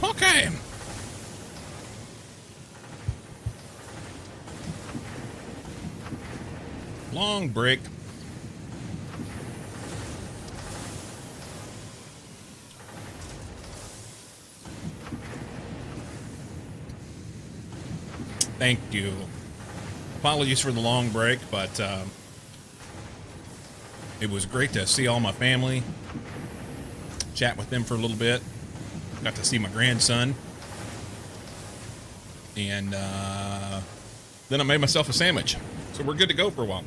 Okay. Long break. Thank you. Apologies for the long break, but it was great to see all my family, chat with them for a little bit. Got to see my grandson. And then I made myself a sandwich. So we're good to go for a while.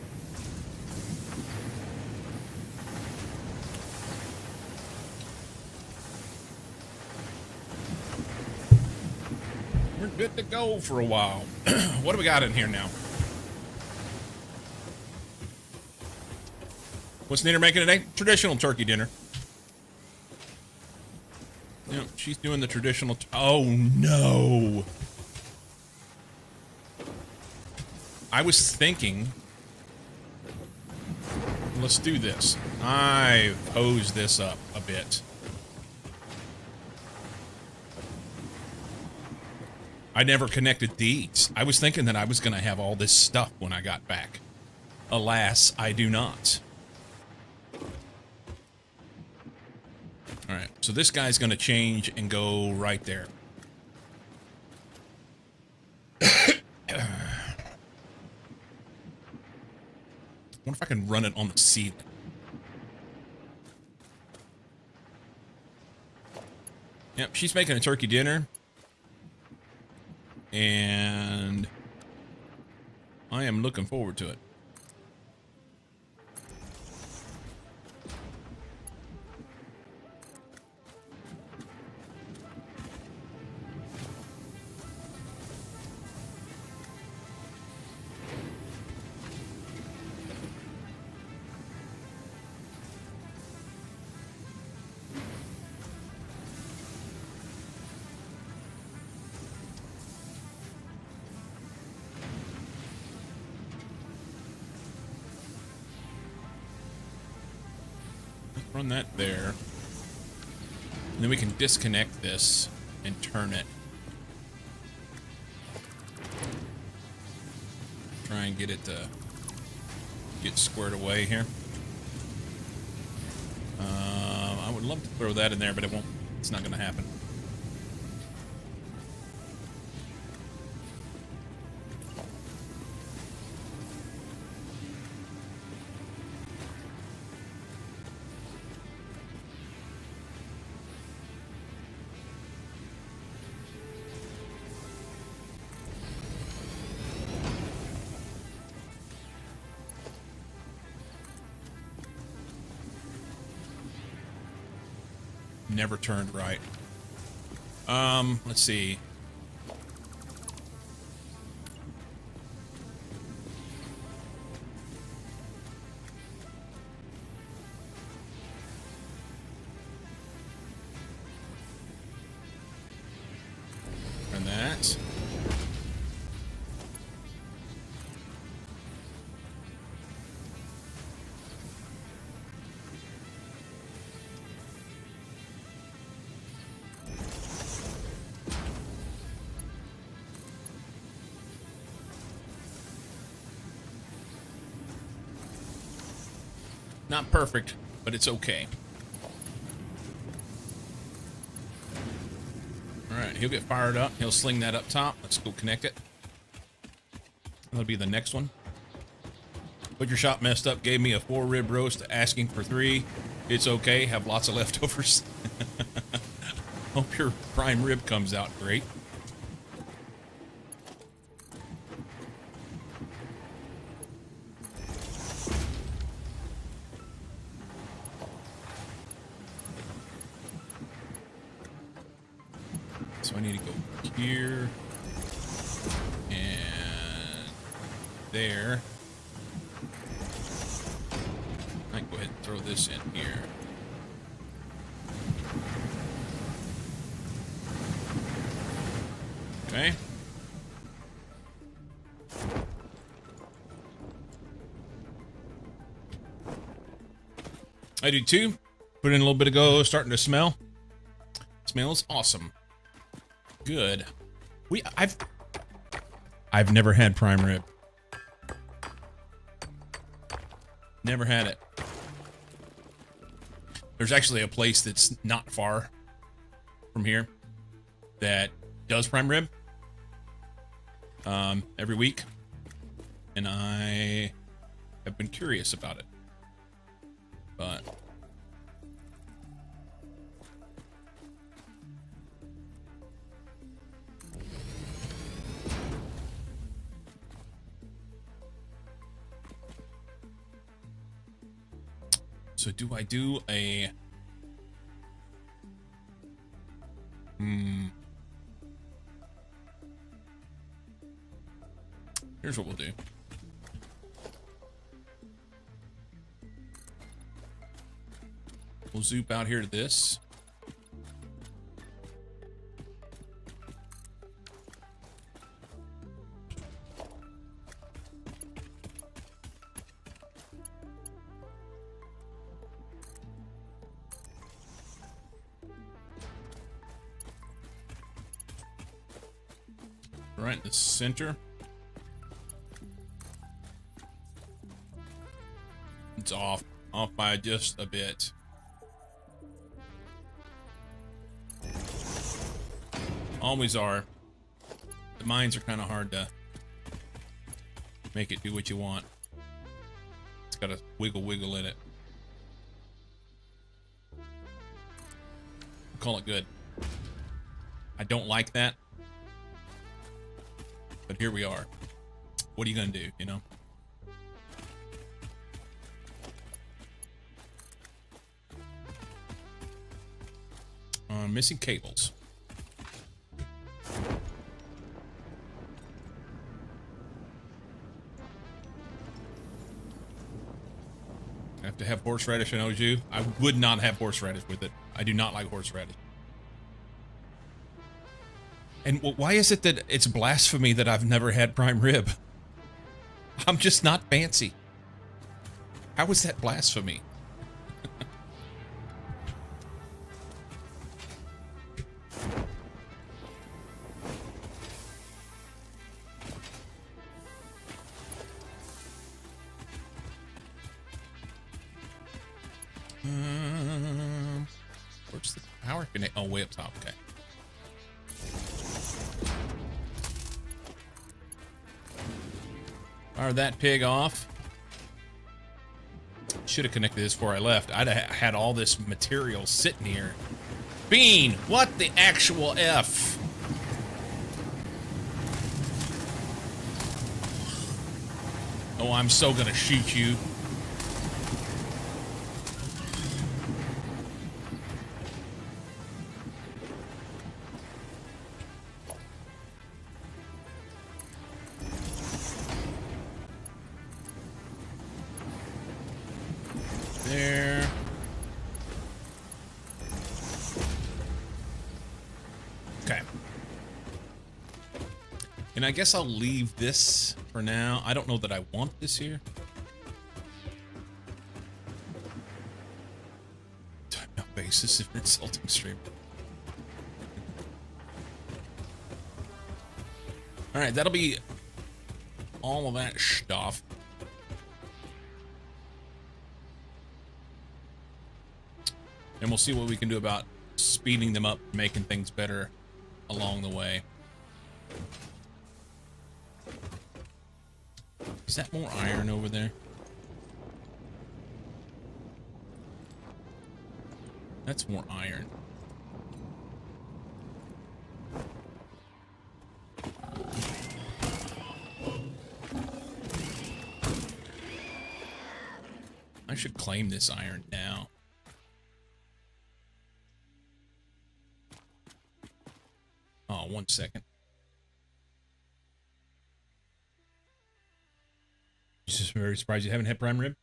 We're good to go for a while. What do we got in here now? What's dinner making today? Traditional turkey dinner. Yeah, she's doing the traditional. Oh no! I was thinking. Let's do this. I posed this up a bit. I never connected these. I was thinking that I was going to have all this stuff when I got back. Alas, I do not. All right, so this guy's going to change and go right there. I wonder if I can run it on the ceiling. Yep, she's making a turkey dinner. And I am looking forward to it. Run that there. And then we can disconnect this and turn it. Try and get it to get squared away here. I would love to throw that in there, but it won't. It's not going to happen. Never turned right. Let's see. And that. Not perfect, but it's okay. Alright, he'll get fired up. He'll sling that up top. Let's go connect it. That'll be the next one. Butcher shop messed up, gave me a 4-rib roast, asking for 3. It's okay, have lots of leftovers. Hope your prime rib comes out great. So I need to go here and there. I can go ahead and throw this in here. Okay. I do too. Put in a little bit ago, starting to smell. Smells awesome. good. I've never had prime rib. Never had it. There's actually a place that's not far from here that does prime rib every week, and I have been curious about it, but so do I do a here's what we'll do. We'll zoop out here to this. Right in the center. It's off by just a bit. Always are. The mines are kind of hard to make it do what you want. It's got a wiggle in it. Call it good. I don't like that, but here we are. What are you gonna do, you know? Missing cables. I have to have horseradish and au jus. I would not have horseradish with it. I do not like horseradish. And why is it that it's blasphemy that I've never had prime rib? I'm just not fancy. How is that blasphemy? Where's the power connect? Oh, way up top. Okay. Fire that pig off. Should have connected this before I left. I'd have had all this material sitting here. Bean, what the actual F? Oh, I'm so gonna shoot you. There. Okay. And I guess I'll leave this for now. I don't know that I want this here. No basis if you're insulting stream. Alright, that'll be all of that stuff. And we'll see what we can do about speeding them up, making things better along the way. Is that more iron over there? That's more iron. I should claim this iron now. Oh, 1 second. Just very surprised you haven't had prime rib.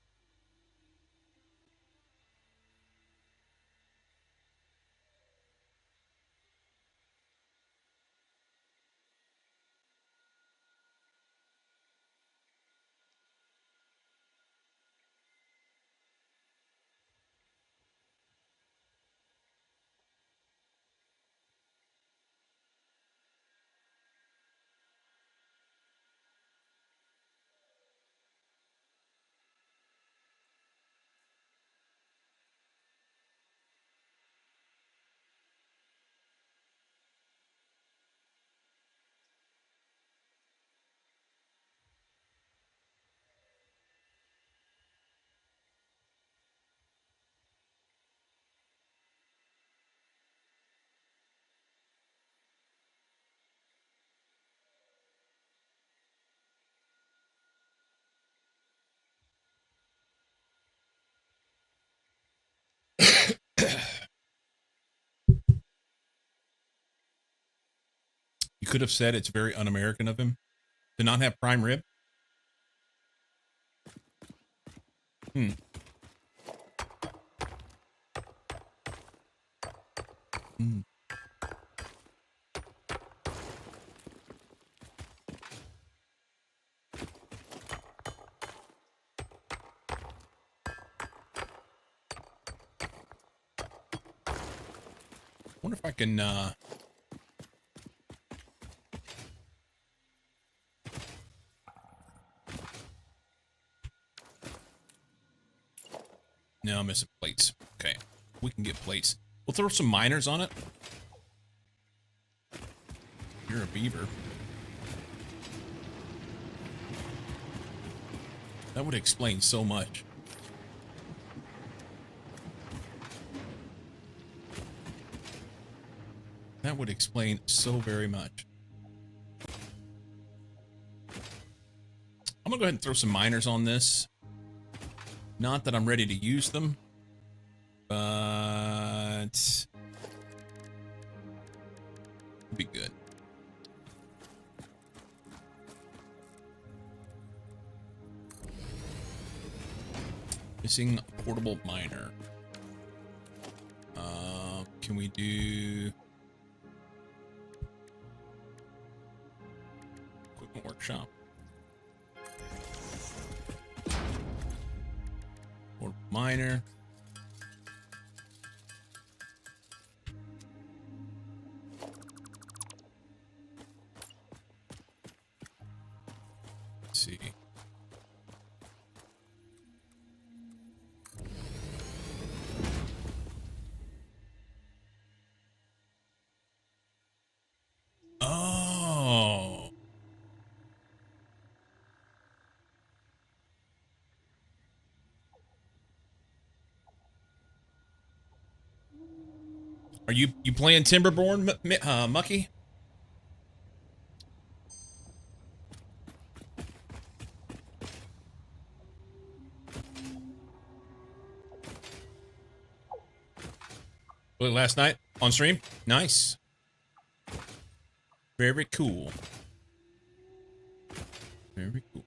You could have said it's very un-American of him to not have prime rib. Hmm. Hmm. Wonder if I can no, I'm missing plates. Okay. We can get plates. We'll throw some miners on it. You're a beaver. That would explain so much. That would explain so very much. I'm gonna go ahead and throw some miners on this. Not that I'm ready to use them, but it'll be good. Missing a portable miner. Can we do equipment workshop? Portable miner. Let's see. Oh. Are you playing Timberborn, Mucky? Last night on stream? Nice. Very cool. Very cool.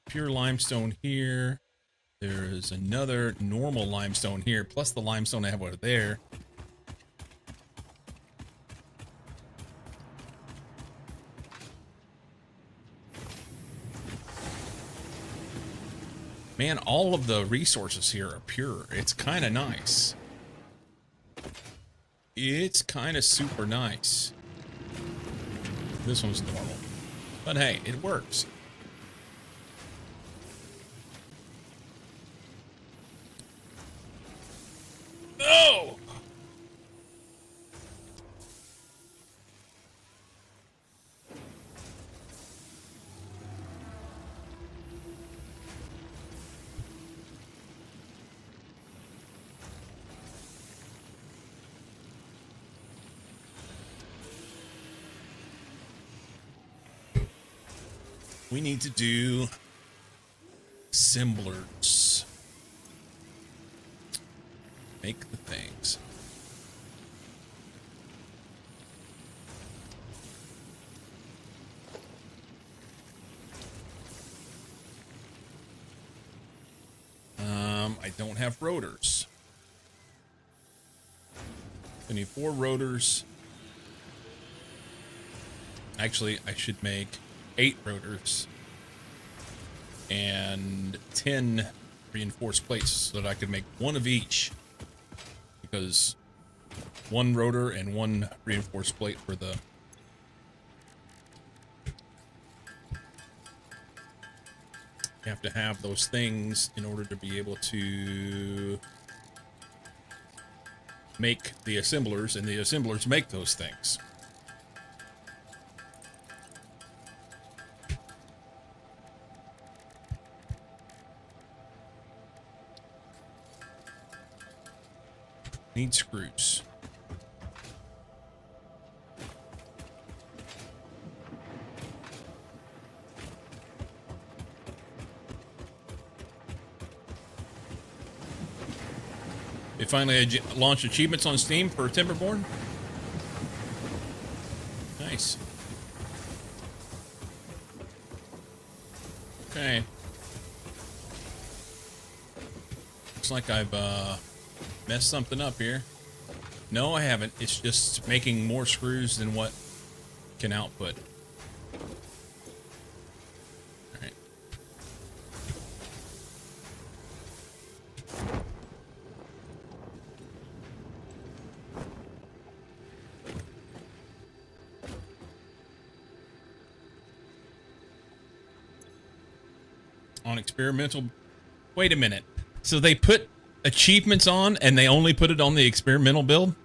Pure limestone here. There is another normal limestone here, plus the limestone I have over there. Man, all of the resources here are pure. It's kind of nice. It's kind of super nice. This one's normal. But hey, it works. No! We need to do assemblers. Make the things. I don't have rotors. I need 4 rotors. Actually, I should make 8 rotors and 10 reinforced plates so that I could make 1 of each, because 1 rotor and 1 reinforced plate for the you have to have those things in order to be able to make the assemblers, and the assemblers make those things. Need screws. They finally launched achievements on Steam for Timberborn. Nice. Okay. Looks like I've messed something up here. No, I haven't. It's just making more screws than what can output. All right. On experimental. Wait a minute. So they put achievements on and they only put it on the experimental build?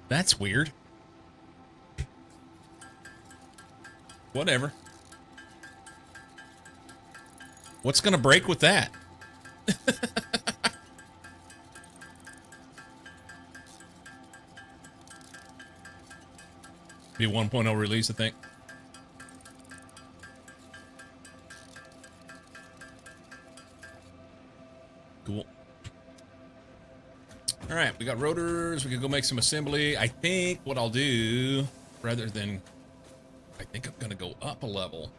That's weird. Whatever. What's going to break with that? Be 1.0 release, I think. Cool. All right, we got rotors. We can go make some assembly. I think what I'll do, rather than... I think I'm going to go up a level.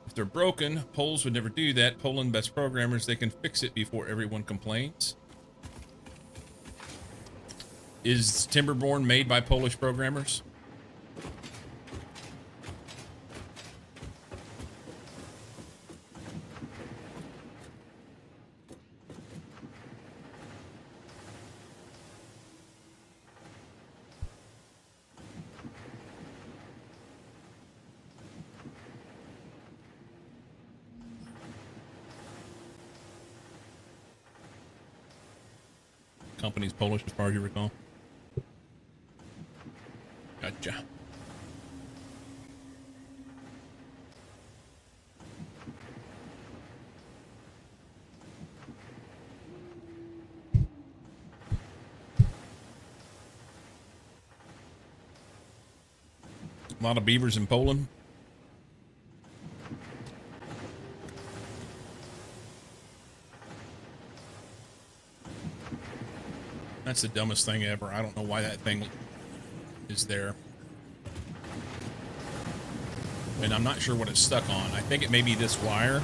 If they're broken, Poles would never do that. Poland best programmers, they can fix it before everyone complains. Is Timberborn made by Polish programmers? Company's Polish, as far as you recall. Gotcha. A lot of beavers in Poland. That's the dumbest thing ever. I don't know why that thing is there. And I'm not sure what it's stuck on. I think it may be this wire.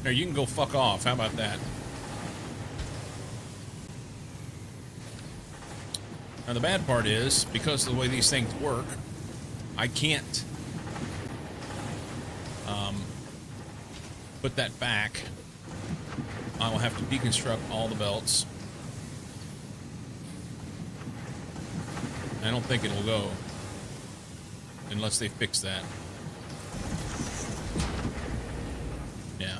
Here, you can go fuck off. How about that? Now, the bad part is, because of the way these things work, I can't put that back. I will have to deconstruct all the belts. I don't think it'll go unless they fix that. Yeah.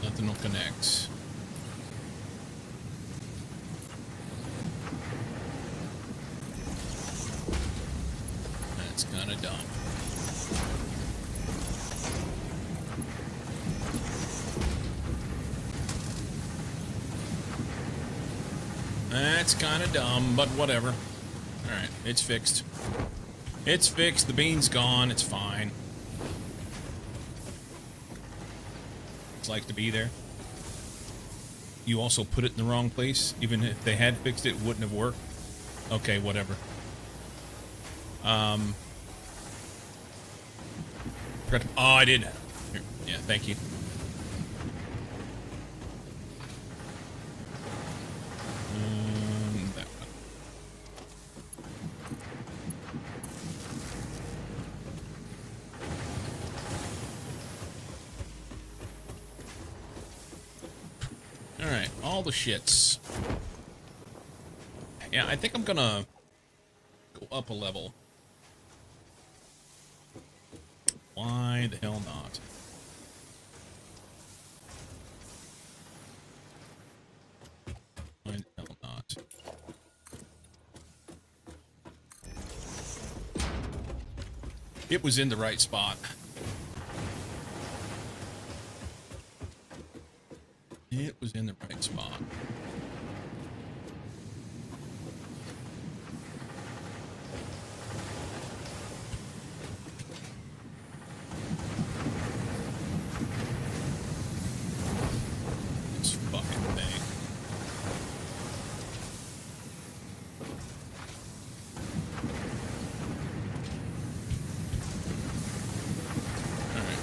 Nothing will connect. That's kind of dumb. That's kind of dumb, but whatever. Alright, it's fixed. It's fixed. The bean's gone. It's fine. It's like to be there. You also put it in the wrong place. Even if they had fixed it, it wouldn't have worked. Okay, whatever. Oh, I did. Here. Yeah, thank you. That one. All right, all the shits. Yeah, I think I'm gonna go up a level. Why the hell not? Why the hell not? It was in the right spot. It was in the right spot. This fucking thing. All right.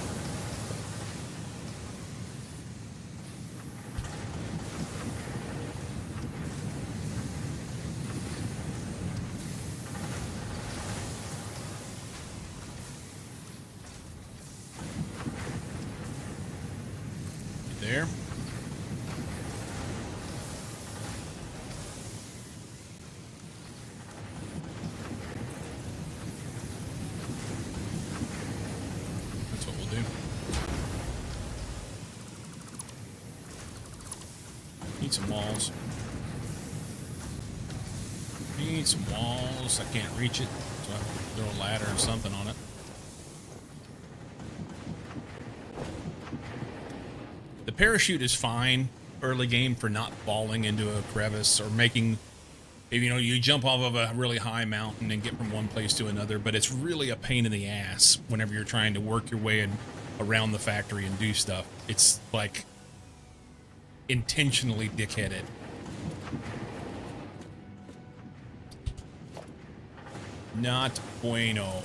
You there? That's what we'll do. Need some walls. Need some walls. I can't reach it, so I have to throw a ladder or something on it. The parachute is fine early game for not falling into a crevice or making, if you know, you jump off of a really high mountain and get from one place to another, but it's really a pain in the ass whenever you're trying to work your way around the factory and do stuff. It's like intentionally dickheaded. Not bueno.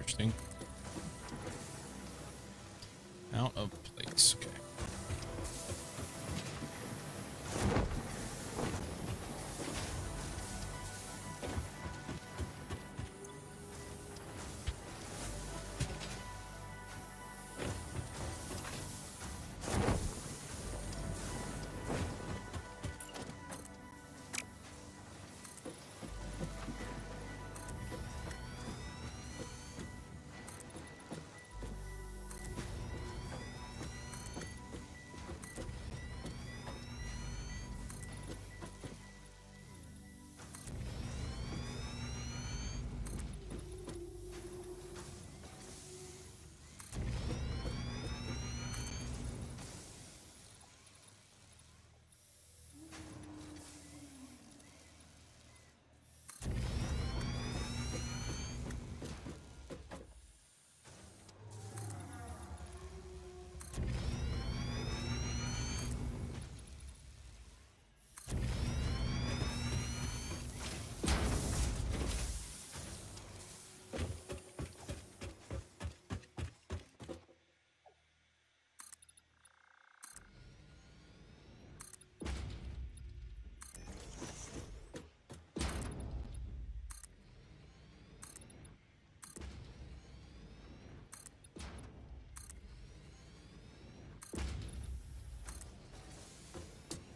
Interesting. Out of place. Okay.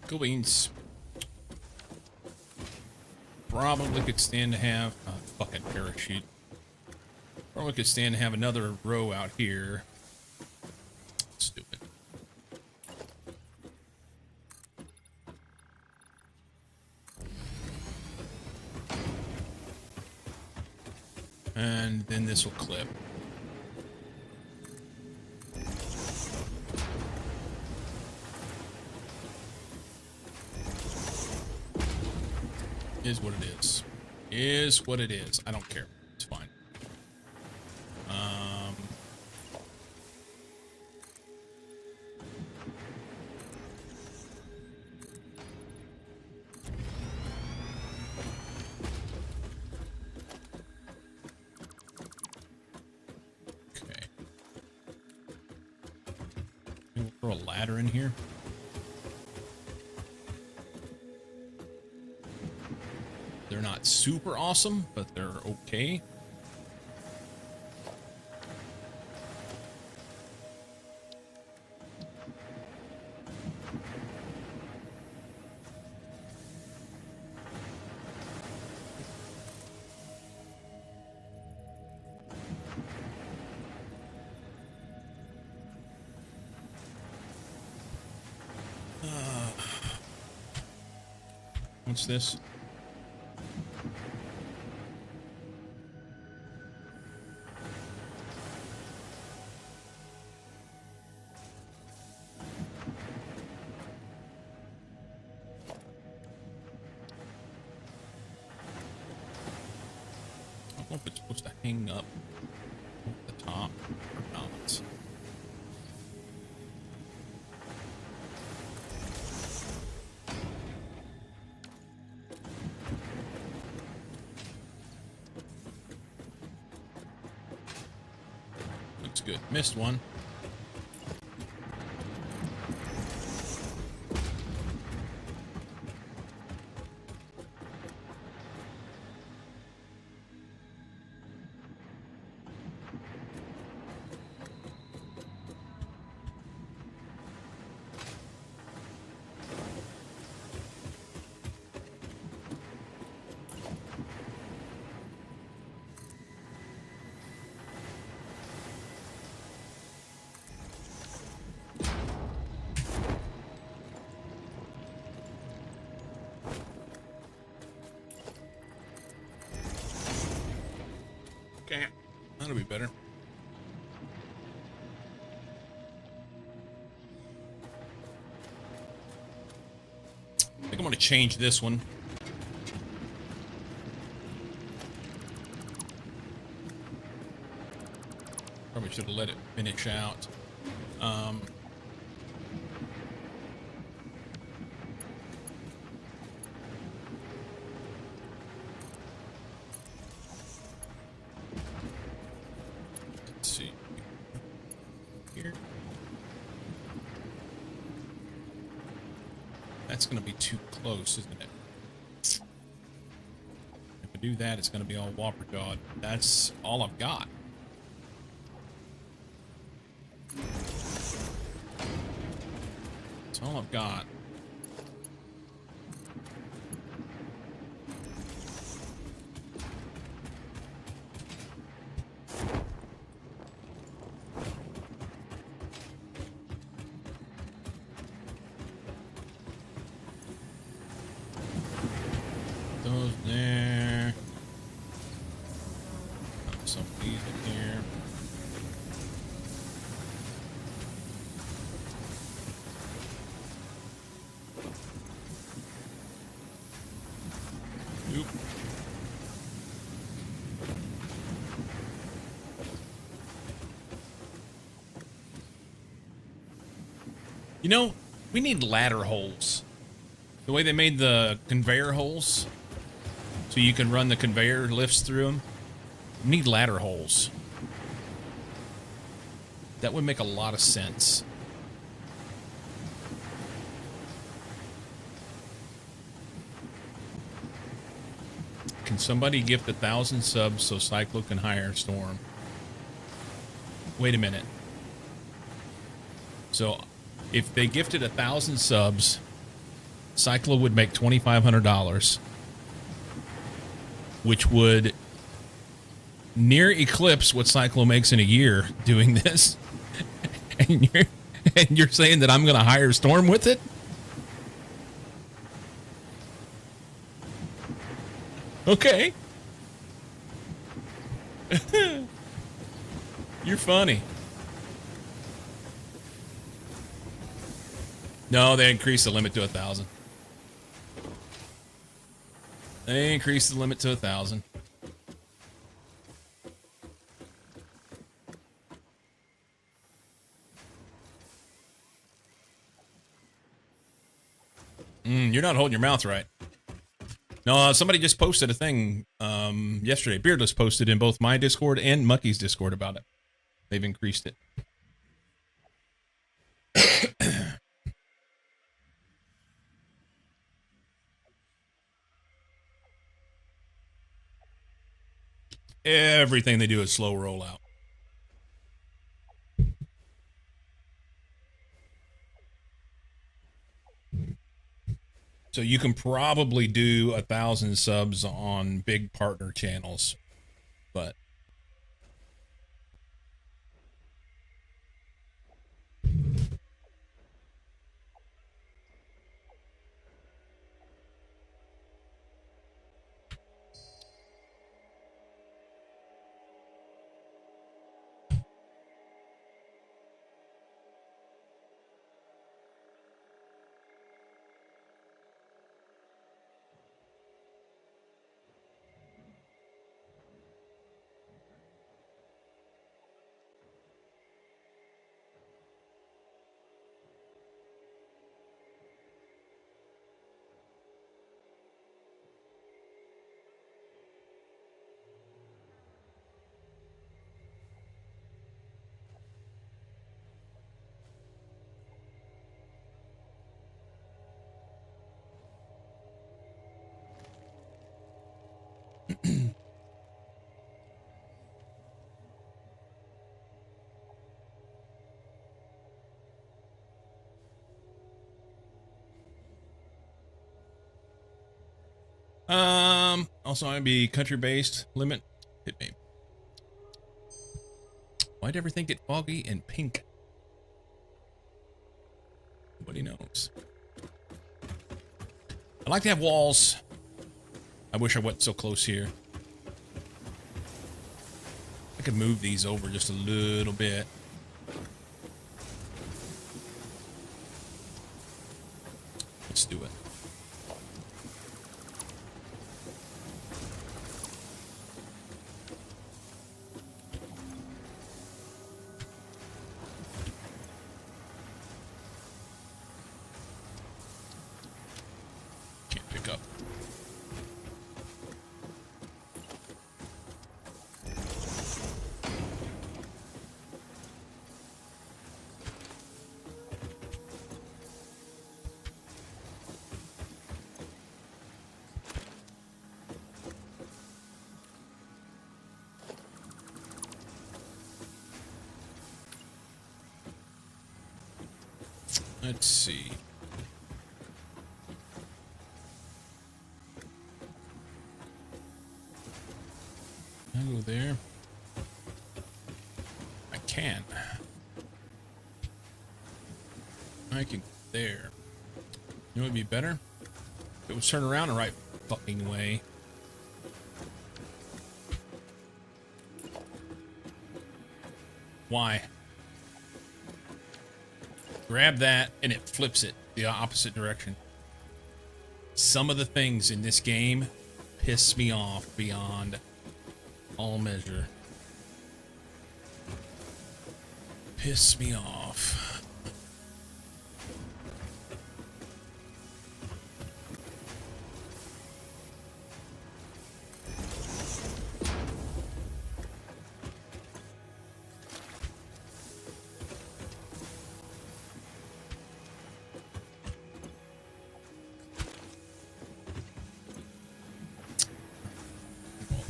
Cool beans. Probably could stand to have a fucking parachute. Probably could stand to have another row out here. Stupid. And then this will clip. Is what it is. Is what it is. I don't care. It's fine. Okay. Maybe we'll throw a ladder in here. They're not super awesome, but they're okay. What's this? I don't know if it's supposed to hang up at the top or not. Looks good. Missed one. Okay, that'll be better. I think I'm going to change this one. Probably should have let it finish out. Let's see. Here. That's going to be too close, isn't it? If I do that, it's going to be all whopper jawed. That's all I've got. That's all I've got. Those there. Put some of these in here. Oop. You know, we need ladder holes. The way they made the conveyor holes, so you can run the conveyor lifts through them. We need ladder holes. That would make a lot of sense. Can somebody gift 1,000 subs so Cyclo can hire Storm? Wait a minute. So, if they gifted 1,000 subs, Cyclo would make $2,500, which would near eclipse what Cyclo makes in a year doing this. And you're saying that I'm going to hire Storm with it? Okay. You're funny. No, they increased the limit to 1,000. They increased the limit to 1,000. You're not holding your mouth right. No, somebody just posted a thing yesterday. Beardless posted in both my Discord and Mucky's Discord about it. They've increased it. Everything they do is slow rollout. So you can probably do 1,000 subs on big partner channels, but also I'm gonna be country based limit. Hit me. Why'd everything get foggy and pink? Nobody knows. I like to have walls. I wish I wasn't so close here. I could move these over just a little bit. Let's do it. Can't pick up. Let's see. Can I go there? I can. I can go there. You know what would be better? If it was turned around the right fucking way. Why? Grab that and it flips it the opposite direction. Some of the things in this game piss me off beyond all measure. Piss me off.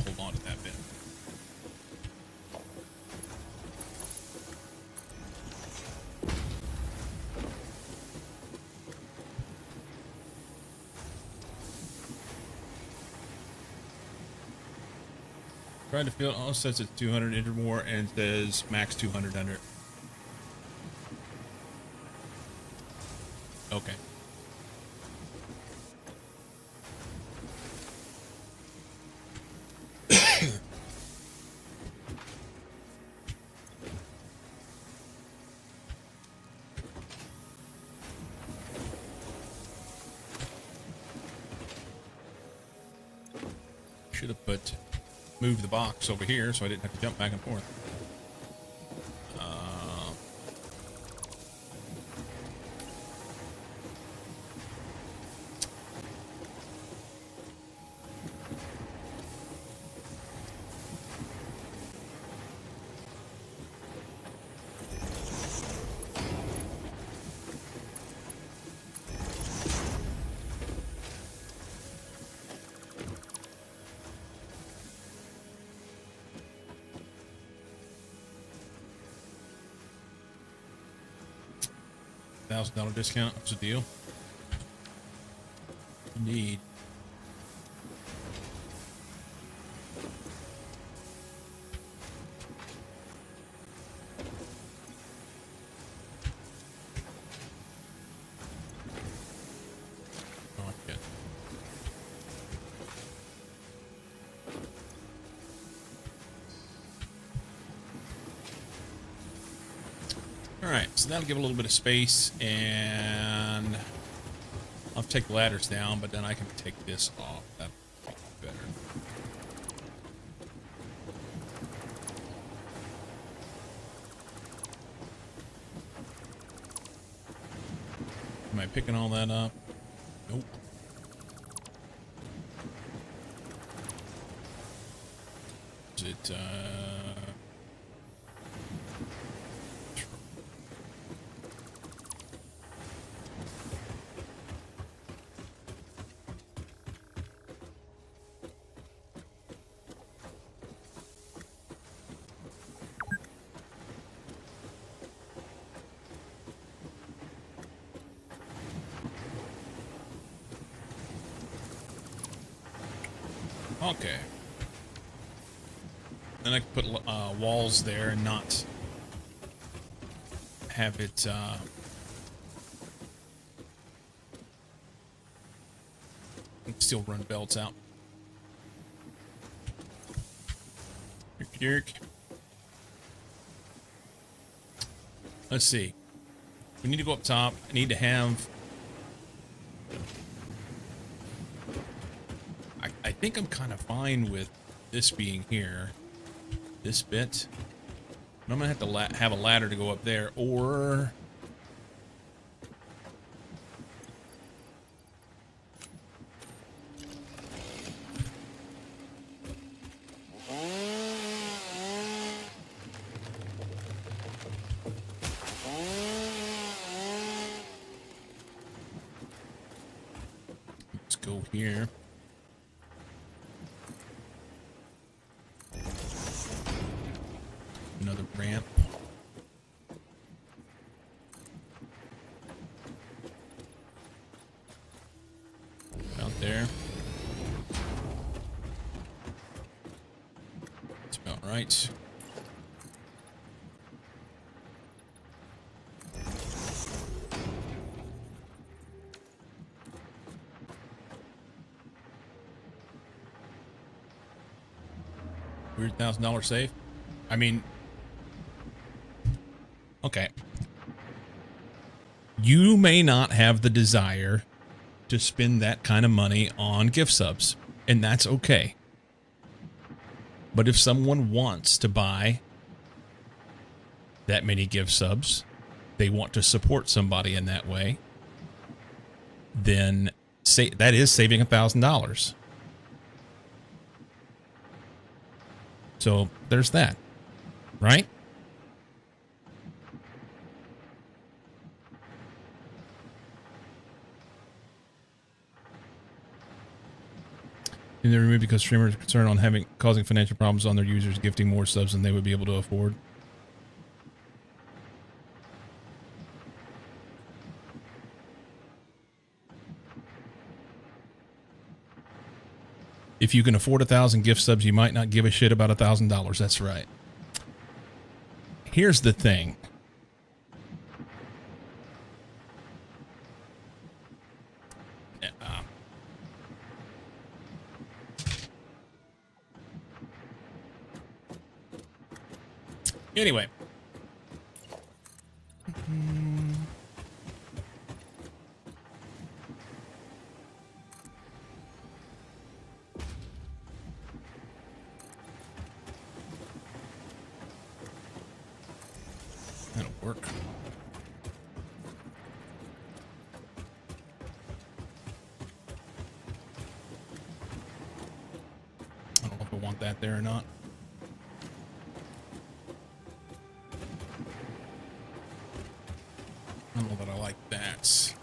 Hold on to that bit. Trying to fill all sets at 200, enter more, and it says max 200 under it. Okay. Should have moved the box over here so I didn't have to jump back and forth. $1,000 discount. That's a deal. Indeed. Oh, shit. All right, so that'll give a little bit of space, and I'll take the ladders down, but then I can take this off. That'll be better. Am I picking all that up? Nope. Is it, okay. Then I can put walls there and not have it still run belts out. Yerk. Let's see. We need to go up top. I need to have... I think I'm kind of fine with this being here. This bit. But I'm going to have to have a ladder to go up there, or... Let's go here. Another ramp. Out there. That's about right. Weird $1,000 save. I mean, okay. You may not have the desire to spend that kind of money on gift subs, and that's okay. But if someone wants to buy that many gift subs, they want to support somebody in that way, then say that is saving $1,000. So there's that, right? And they're removed because streamers are concerned on causing financial problems on their users, gifting more subs than they would be able to afford. If you can afford 1,000 gift subs, you might not give a shit about $1,000. That's right. Here's the thing. Anyway. That'll work. I don't know if I want that there or not. I don't know that I like that.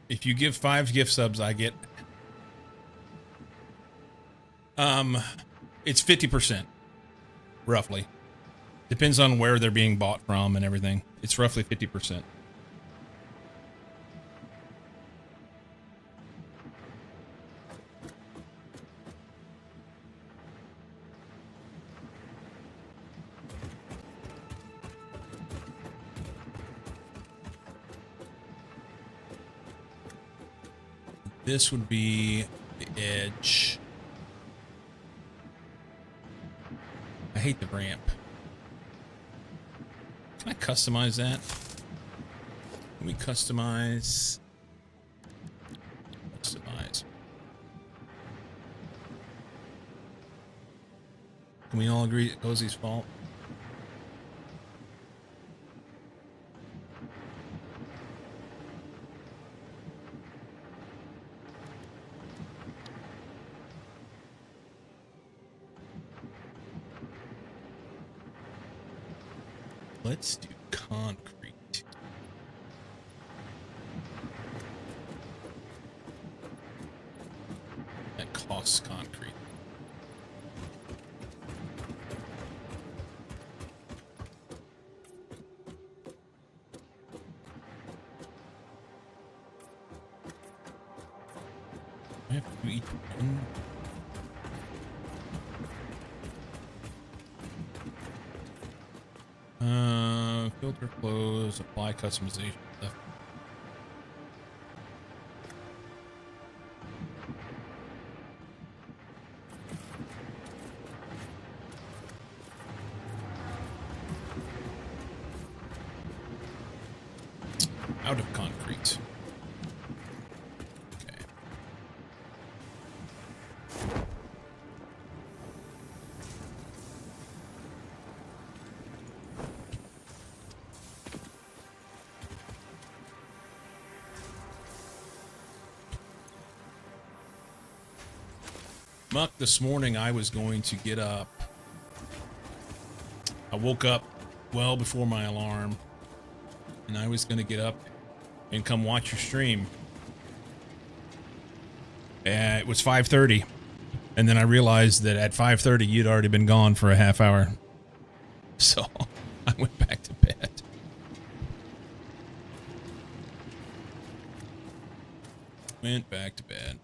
If you give 5 gift subs, I get it's 50%, roughly. Depends on where they're being bought from and everything. It's roughly 50%. This would be the edge. I hate the ramp. Can I customize that? Can we customize? Customize. Can we all agree it's Cozy's fault? Let's do concrete. That costs concrete. I have to do each one. Filter close, apply customization stuff. Out of concrete. Okay. Muck, this morning I was going to get up. I woke up well before my alarm, and I was going to get up and come watch your stream. It was 5:30, and then I realized that at 5:30 you'd already been gone for a half hour. So I went back to bed. Went back to bed.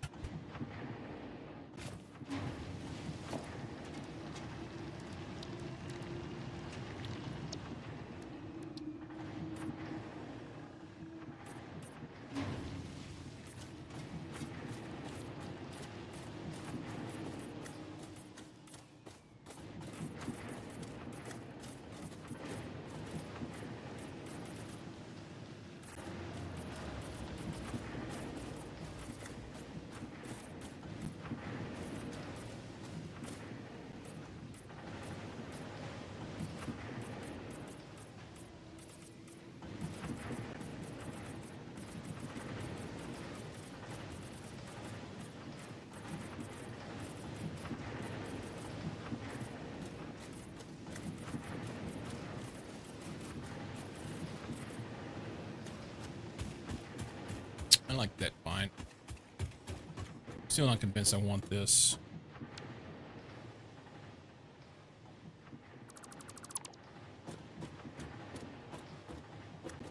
I like that fine. Still not convinced I want this.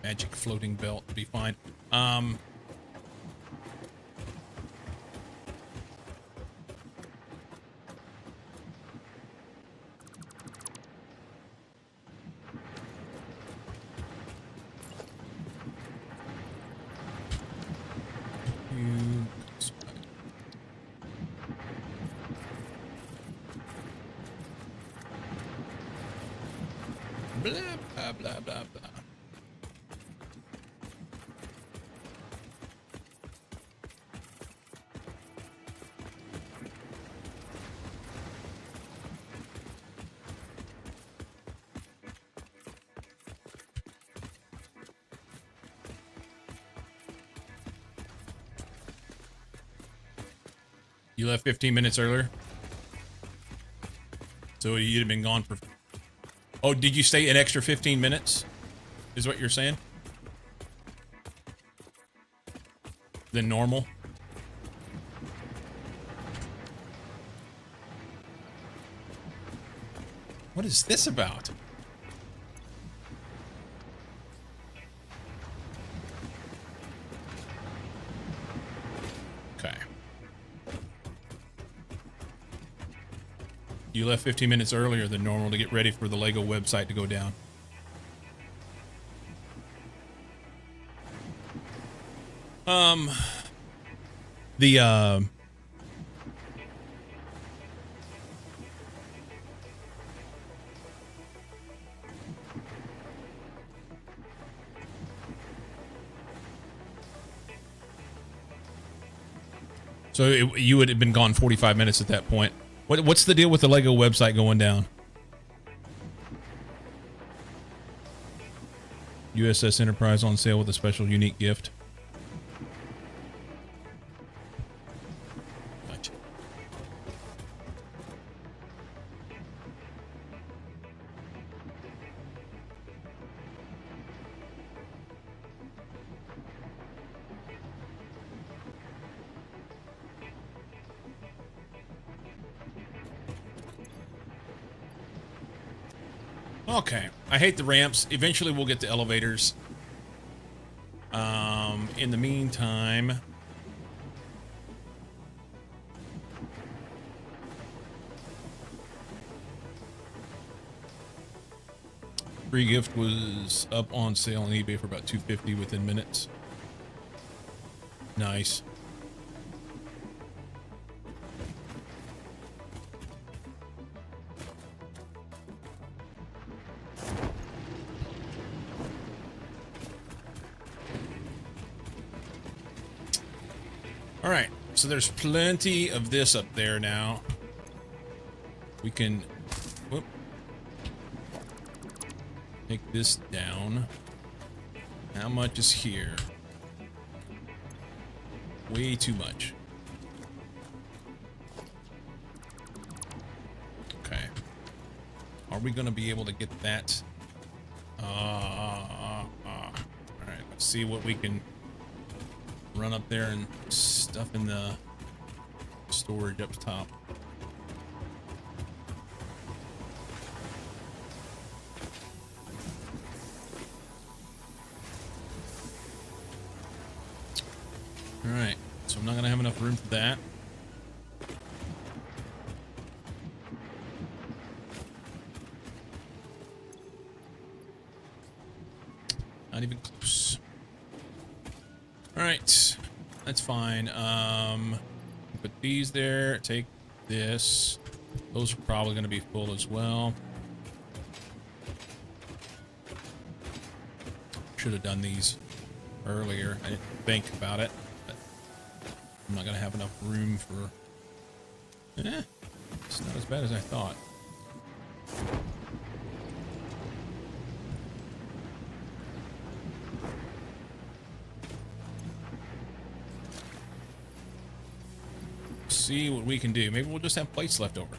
Magic floating belt would be fine. Blah, blah, blah, blah, blah. You left 15 minutes earlier? So you'd have been gone for... Oh, did you stay an extra 15 minutes? Is what you're saying? than normal. What is this about? Okay. You left 15 minutes earlier than normal to get ready for the Lego website to go down. The so you would have been gone 45 minutes at that point. What's the deal with the Lego website going down? USS Enterprise on sale with a special unique gift. Gotcha. Okay, I hate the ramps. Eventually we'll get to elevators. In the meantime, free gift was up on sale on eBay for about $250 within minutes. Nice. All right, so there's plenty of this up there now. We can whoop, take this down. How much is here? Way too much. Okay. Are we going to be able to get that? All right, let's see what we can run up there and stuff in the storage up top. All right, so I'm not gonna have enough room for that. Not even close. All right, that's fine. Put these there. Take this. Those are probably going to be full as well. Should have done these earlier. I didn't think about it, but I'm not going to have enough room for. It's not as bad as I thought. See what we can do. Maybe we'll just have plates left over.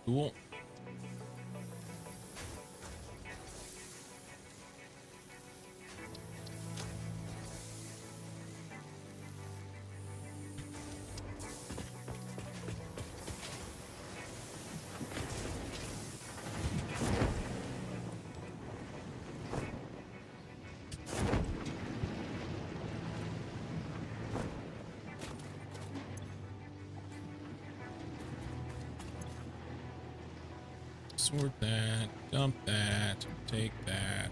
Cool. Sort that, dump that, take that.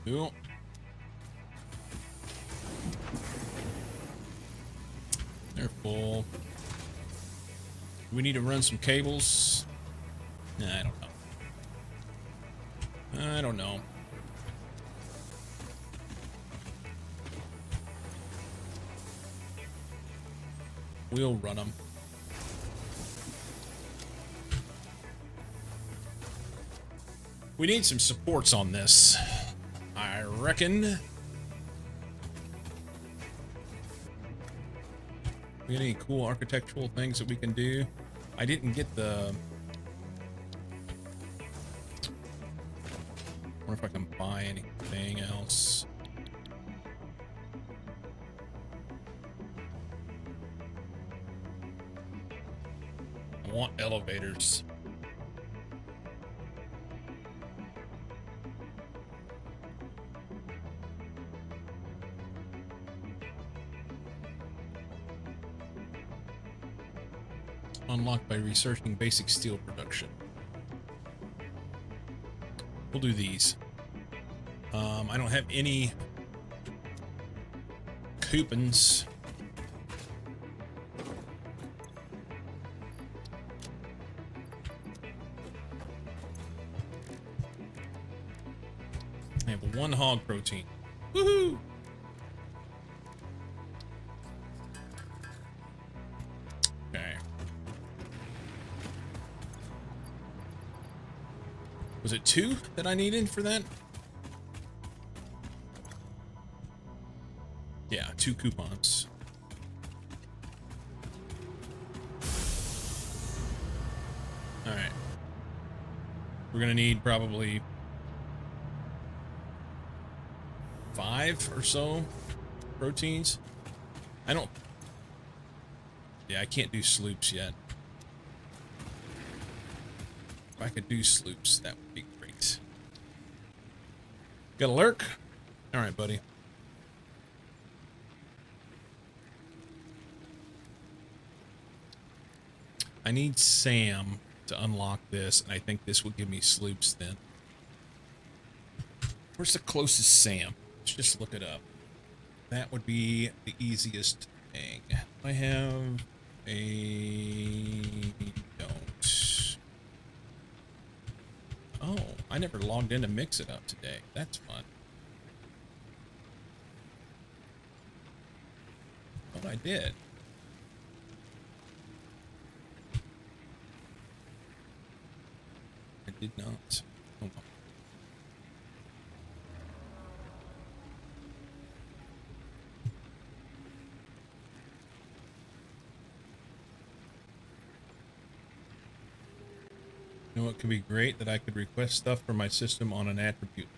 Cool. They're full. We need to run some cables. Nah, I don't know. I don't know. We'll run them. We need some supports on this, I reckon. We got any cool architectural things that we can do? I didn't get the... I wonder if I can buy anything else. I want elevators. Unlocked by researching basic steel production. We'll do these. I don't have any coupons. I have one hog protein. Woohoo! Okay. Was it 2 that I needed for that? Yeah, 2 coupons. All right. We're gonna need probably 5 or so proteins. I don't... Yeah, I can't do sloops yet. If I could do sloops, that would be great. Got a lurk? All right, buddy. I need Sam to unlock this, and I think this will give me sloops then. Where's the closest Sam? Let's just look it up. That would be the easiest thing. I have a... don't. Oh, I never logged in to mix it up today. That's fun. But I did. I did not. Hold on. You know what could be great? That I could request stuff from my system on an attribute.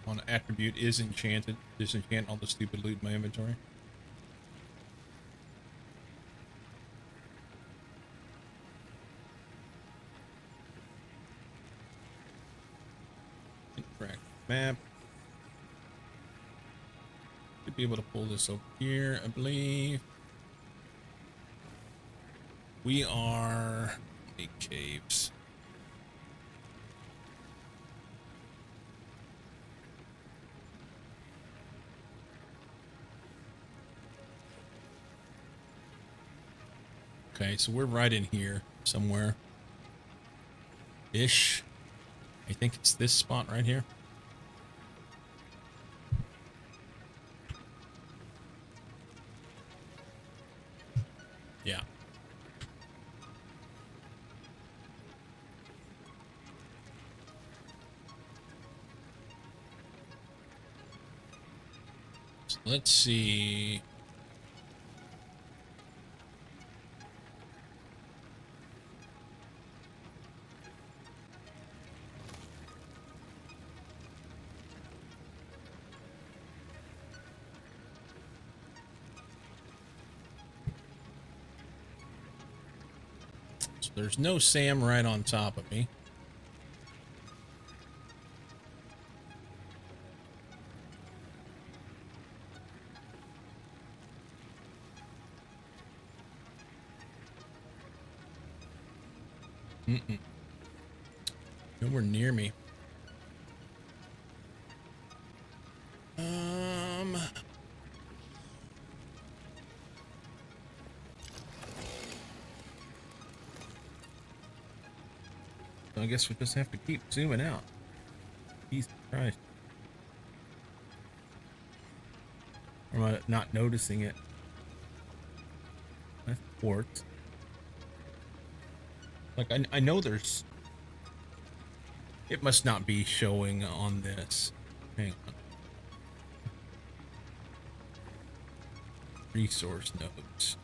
On attribute is enchanted. Disenchant all the stupid loot in my inventory. Interact map. Should be able to pull this over here, I believe. We are 8 caves. Okay, so we're right in here somewhere. Ish. I think it's this spot right here. Yeah. So let's see. There's no Sam right on top of me. Mm-mm. Nowhere near me. So I guess we just have to keep zooming out. Jesus Christ. Or am I not noticing it? That's quartz. Like, I know there's... It must not be showing on this. Hang on. Resource nodes.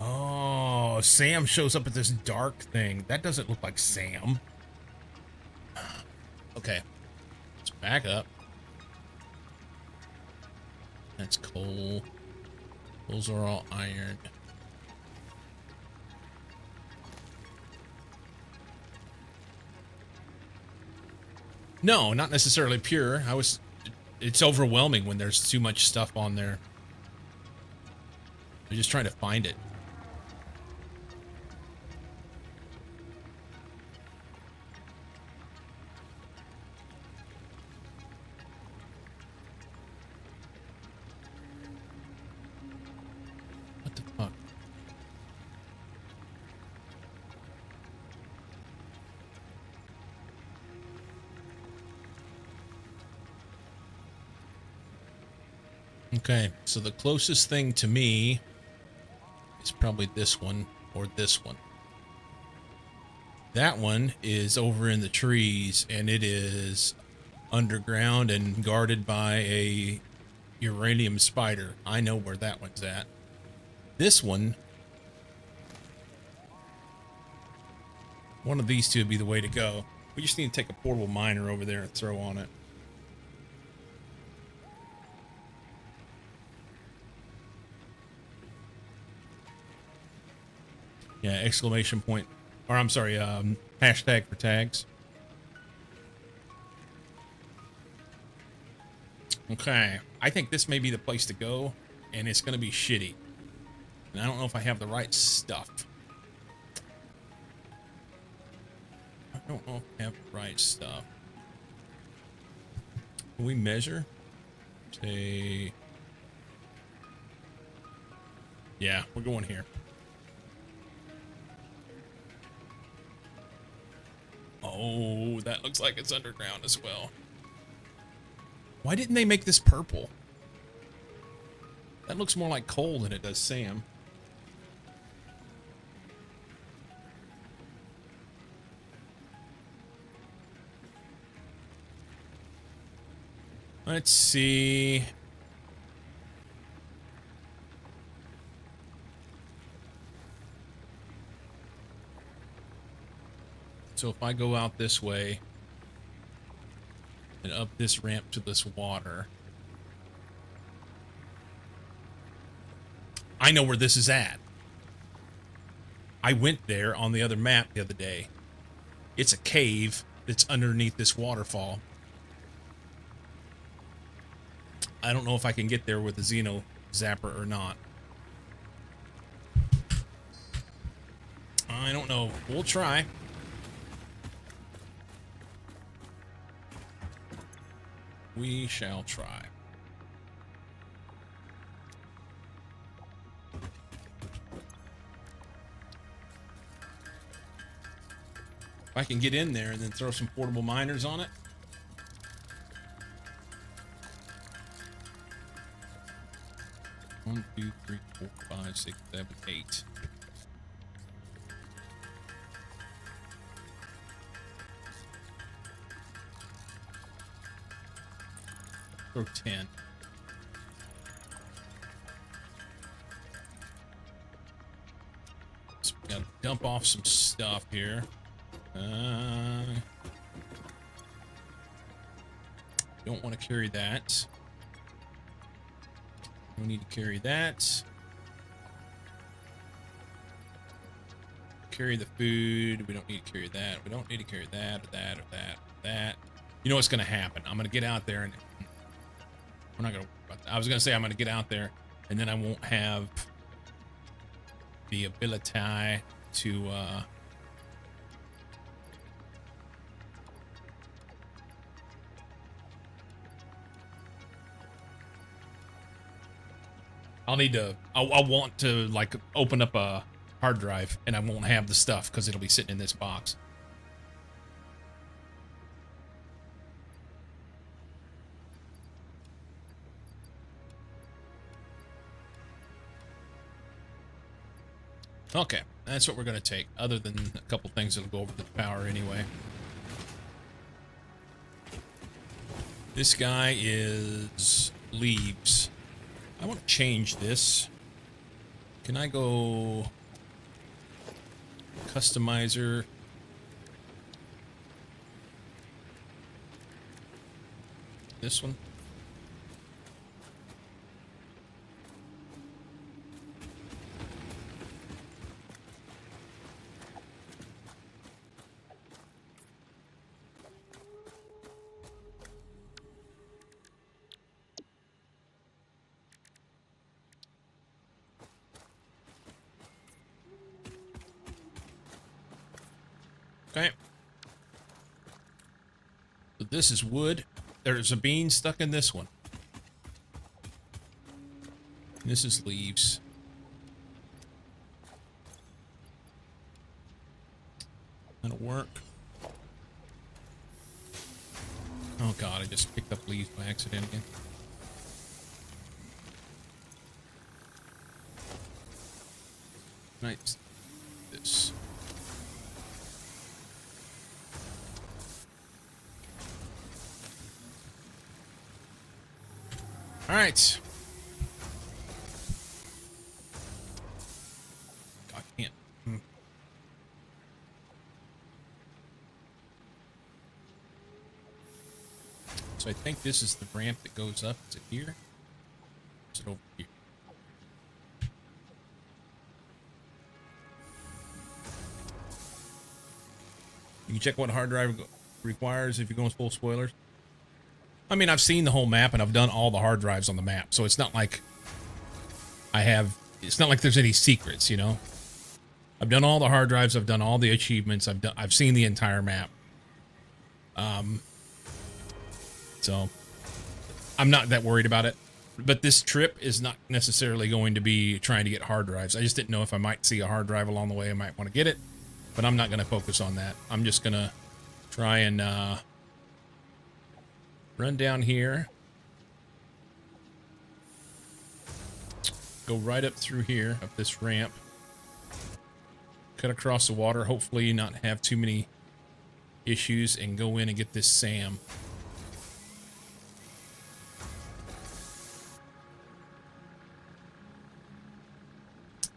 Oh, Sam shows up at this dark thing. That doesn't look like Sam. Okay. Let's back up. That's coal. Those are all iron. No, not necessarily pure. It's overwhelming when there's too much stuff on there. I'm just trying to find it. What the fuck? Okay, so the closest thing to me is probably this one or this one. That one is over in the trees, and it is underground and guarded by a uranium spider. I know where that one's at. This one of these two would be the way to go. We just need to take a portable miner over there and throw on it. Yeah, exclamation point. Or I'm sorry, hashtag for tags. Okay, I think this may be the place to go, and it's going to be shitty. And I don't know if I have the right stuff. I don't know if I have the right stuff. Can we measure? Say... Yeah, we're going here. Oh, that looks like it's underground as well. Why didn't they make this purple? That looks more like coal than it does Sam. Let's see. So if I go out this way and up this ramp to this water, I know where this is at. I went there on the other map the other day. It's a cave that's underneath this waterfall. I don't know if I can get there with a Xeno Zapper or not. I don't know. We'll try. We shall try. If I can get in there and then throw some portable miners on it. One, two, three, four, 5, 6, 7, 8. Throw 10. So we gotta dump off some stuff here. Don't want to carry that. We need to carry that. Carry the food. We don't need to carry that. We don't need to carry that or that or that or that. You know what's going to happen? I'm going to get out there and we're not going to. I was going to say I'm going to get out there and then I won't have the ability to I'll want to like open up a hard drive and I won't have the stuff because it'll be sitting in this box. Okay, that's what we're going to take, other than a couple things that'll go over the power anyway. This guy is leaves. I want to change this. Can I go customizer? This one? Okay. So this is wood. There's a bean stuck in this one. This is leaves. That'll work. Oh god, I just picked up leaves by accident again. Nice. This. All right. I can't. So I think this is the ramp that goes up. Is it here? Is it over here? You can check what hard drive requires if you're going full spoilers. I mean, I've seen the whole map and I've done all the hard drives on the map, so it's not like it's not like there's any secrets, you know? I've done all the hard drives, I've done all the achievements, I've seen the entire map. So I'm not that worried about it. But this trip is not necessarily going to be trying to get hard drives. I just didn't know if I might see a hard drive along the way, I might want to get it. But I'm not going to focus on that. I'm just going to try and run down here. Go right up through here, up this ramp. Cut across the water, hopefully not have too many issues, and go in and get this Sam.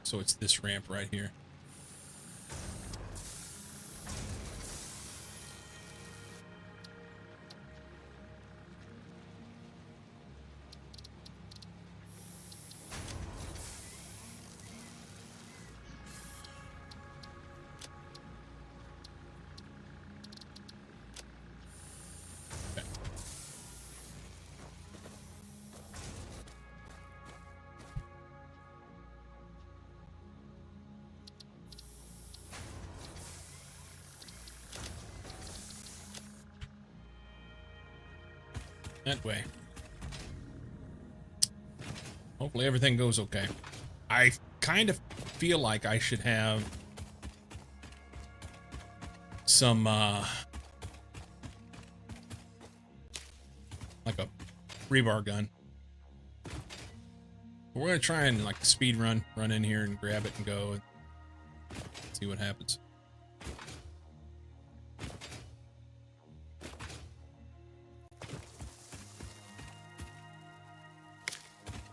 So it's this ramp right here. That way. Hopefully everything goes okay. I kind of feel like I should have some like a rebar gun. But we're gonna try and like speed run in here and grab it and go and see what happens.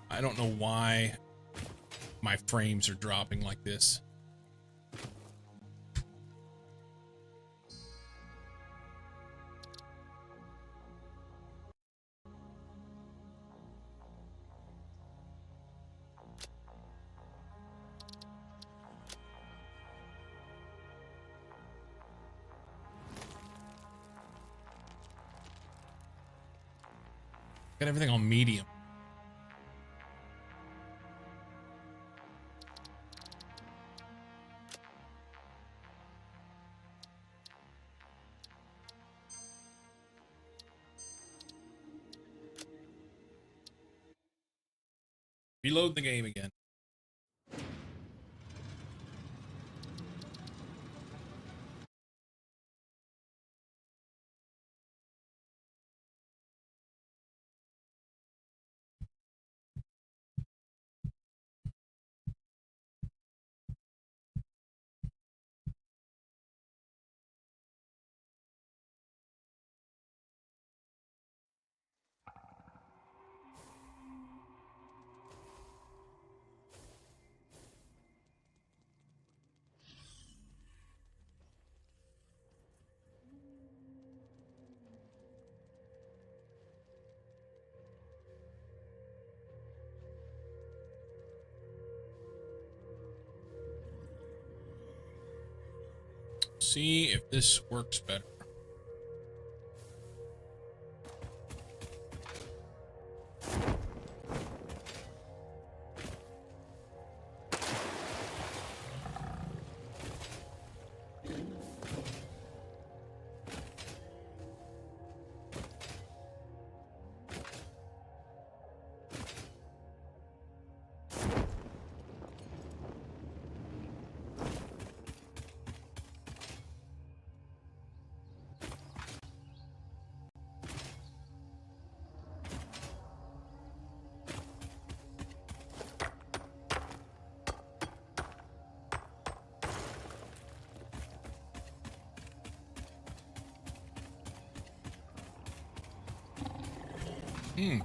I don't know why my frames are dropping like this. Got everything on medium. Reload the game again. See if this works better.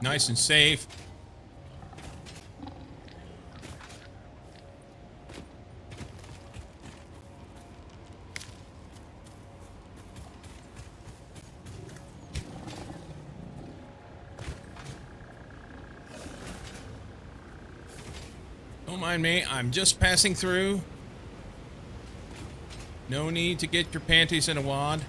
Nice and safe. Don't mind me, I'm just passing through. No need to get your panties in a wad.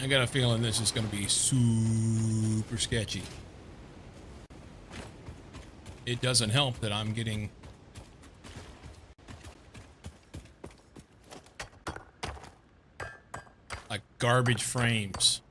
I got a feeling this is going to be super sketchy. It doesn't help that I'm getting like garbage frames.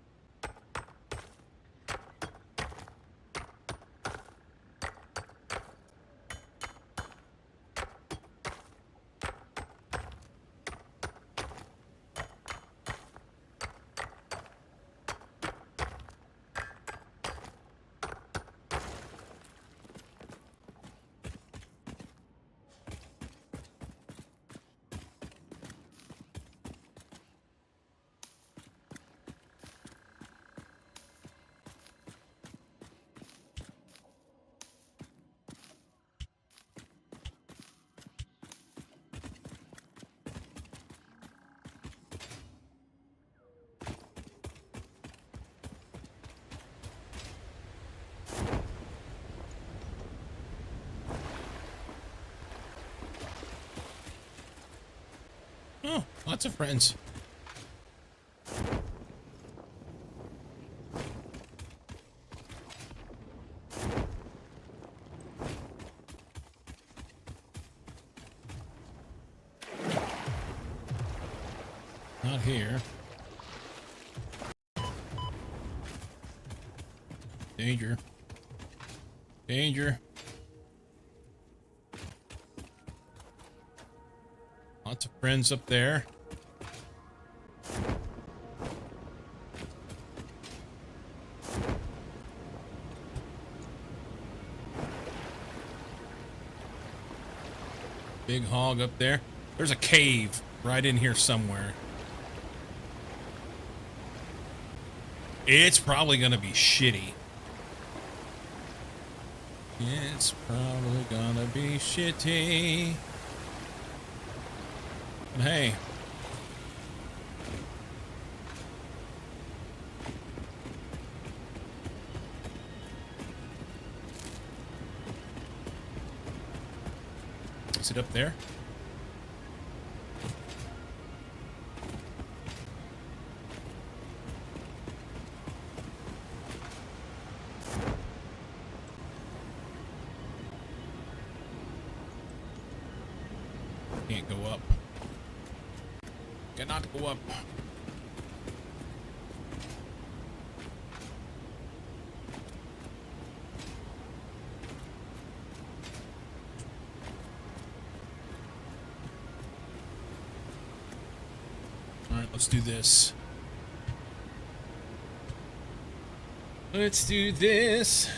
Oh, lots of friends. Not here. Danger. Danger. Lots of friends up there. Big hog up there. There's a cave right in here somewhere. It's probably gonna be shitty. It's probably gonna be shitty. But hey. fix it up there. Can't go up. Cannot go up. Alright, let's do this. Let's do this.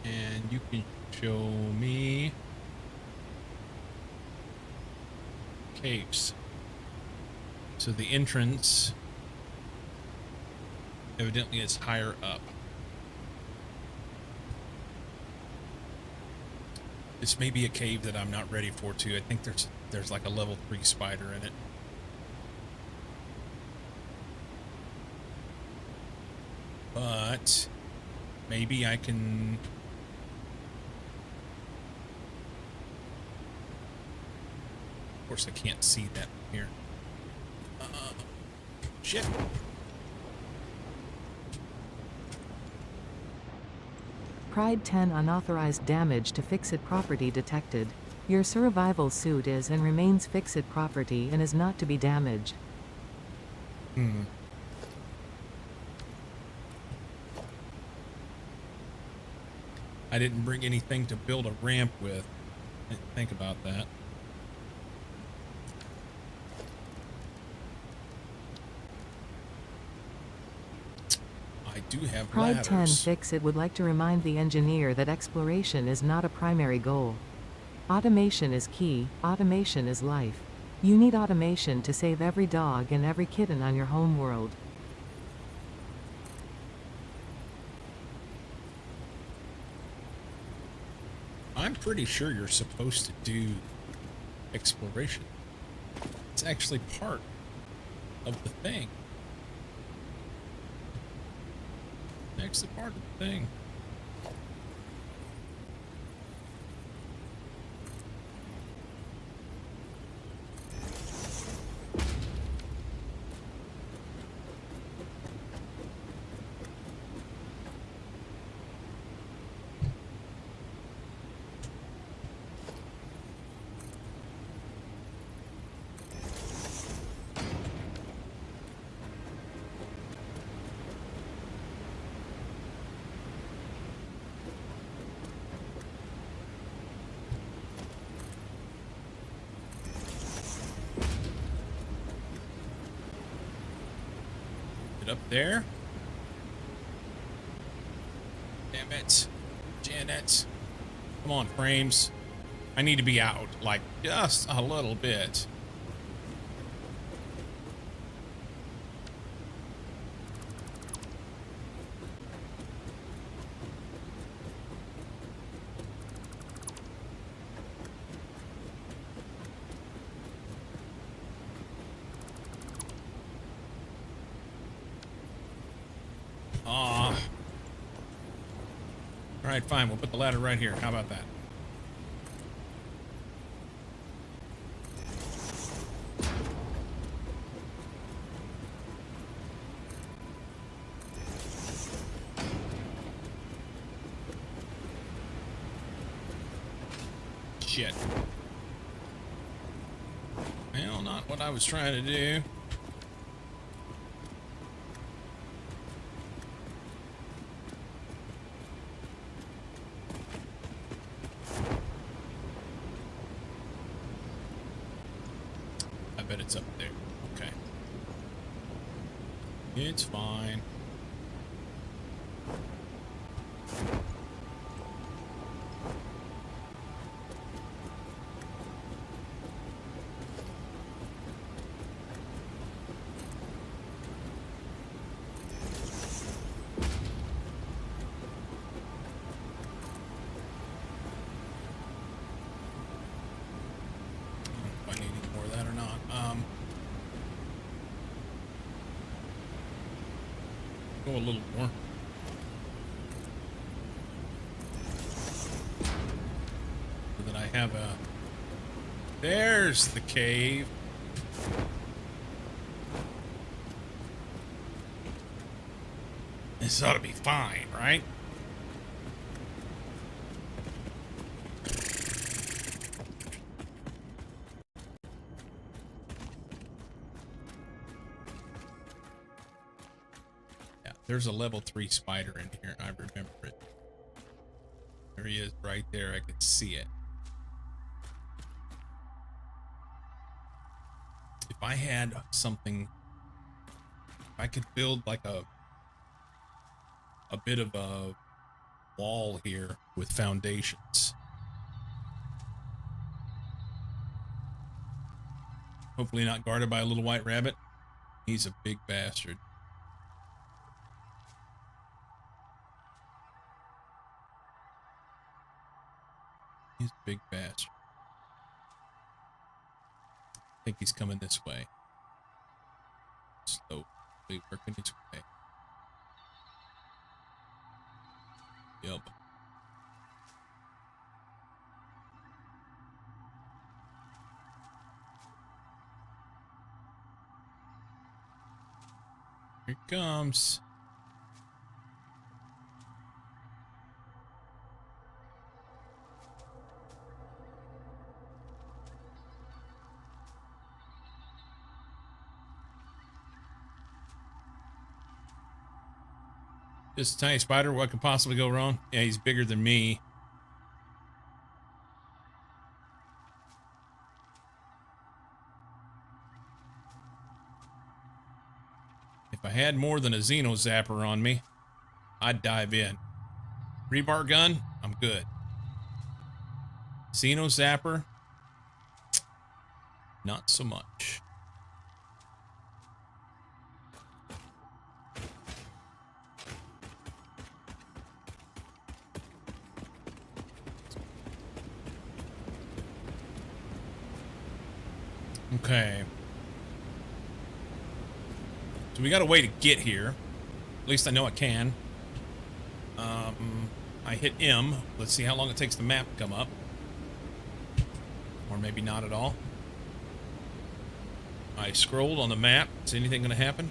And you can show me caves. So the entrance evidently is higher up. This may be a cave that I'm not ready for too. I think there's like a level 3 spider in it. But maybe I can. Of course, I can't see that from here. Shit. Pride 10 unauthorized damage to fix-it property detected. Your survival suit is and remains fix-it property and is not to be damaged. I didn't bring anything to build a ramp with. Didn't think about that. I do have Pride ladders. 10 Fix-It would like to remind the engineer that exploration is not a primary goal. Automation is key, automation is life. You need automation to save every dog and every kitten on your home world. I'm pretty sure you're supposed to do exploration. It's actually part of the thing. Actually part of the thing. Up there. Damn it. Janet. Come on, frames. I need to be out, like, just a little bit. Alright, fine. We'll put the ladder right here. How about that? Shit. Well, not what I was trying to do. I bet it's up there. Okay. It's fine. Go a little more. So that I have a... There's the cave. This ought to be fine, right? Yeah, there's a level 3 spider in here. I remember it. There he is right there. I can see it. If I had something, if I could build like a bit of a wall here with foundations. Hopefully not guarded by a little white rabbit. He's a big bastard. He's a big bastard. I think he's coming this way. Slowly working his way. Yep. Here it comes. Just a tiny spider. What could possibly go wrong? Yeah, he's bigger than me. If I had more than a Xeno Zapper on me, I'd dive in. Rebar gun, I'm good. Xeno Zapper, not so much. Okay. So we got a way to get here. At least I know I can. I hit M. Let's see how long it takes the map to come up. Or maybe not at all. I scrolled on the map. Is anything going to happen?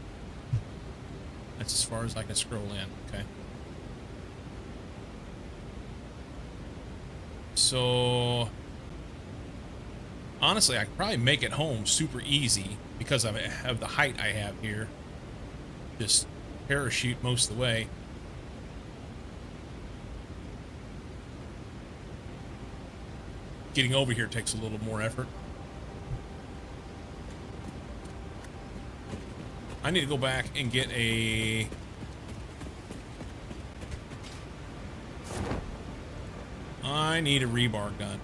That's as far as I can scroll in. Okay. So... honestly, I could probably make it home super easy because of the height I have here. Just parachute most of the way. Getting over here takes a little more effort. I need to go back and get a... I need a rebar gun.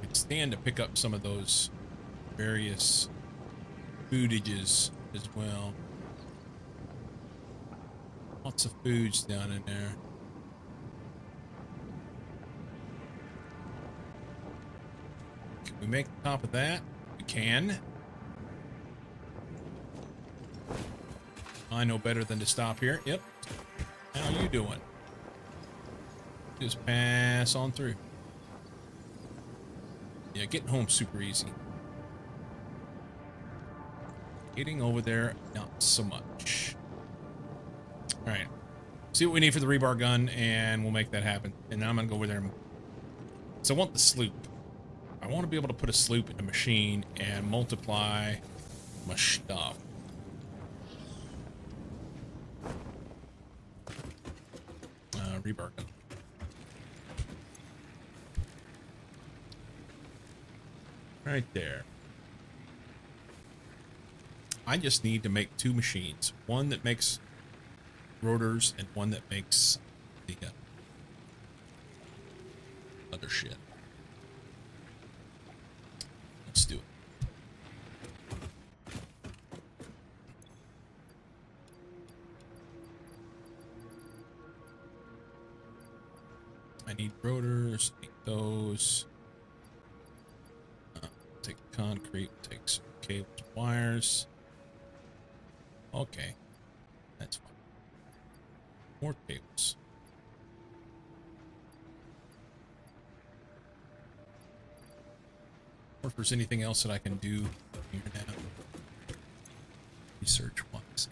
I could stand to pick up some of those various foodages as well. Lots of foods down in there. Can we make the top of that? We can. I know better than to stop here. Yep. How you doing? Just pass on through. Yeah, getting home super easy. Getting over there, not so much. All right. See what we need for the rebar gun, and we'll make that happen. And then I'm going to go over there. So I want the sloop. I want to be able to put a sloop in a machine and multiply my stuff. Rebar gun. Right there. I just need to make 2 machines. One that makes rotors and one that makes the other shit. Let's do it. I need rotors, take those. Take concrete. Take some cables, wires. Okay, that's fine. More cables. Or if there's anything else that I can do here now. Research wise.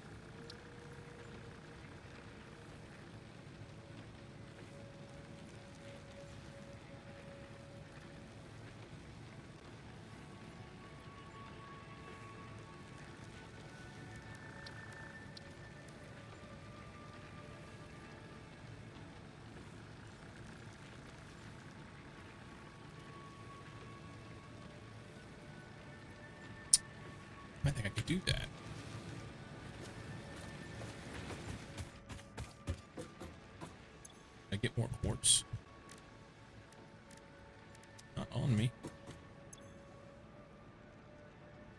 I think I could do that. I get more quartz. Not on me.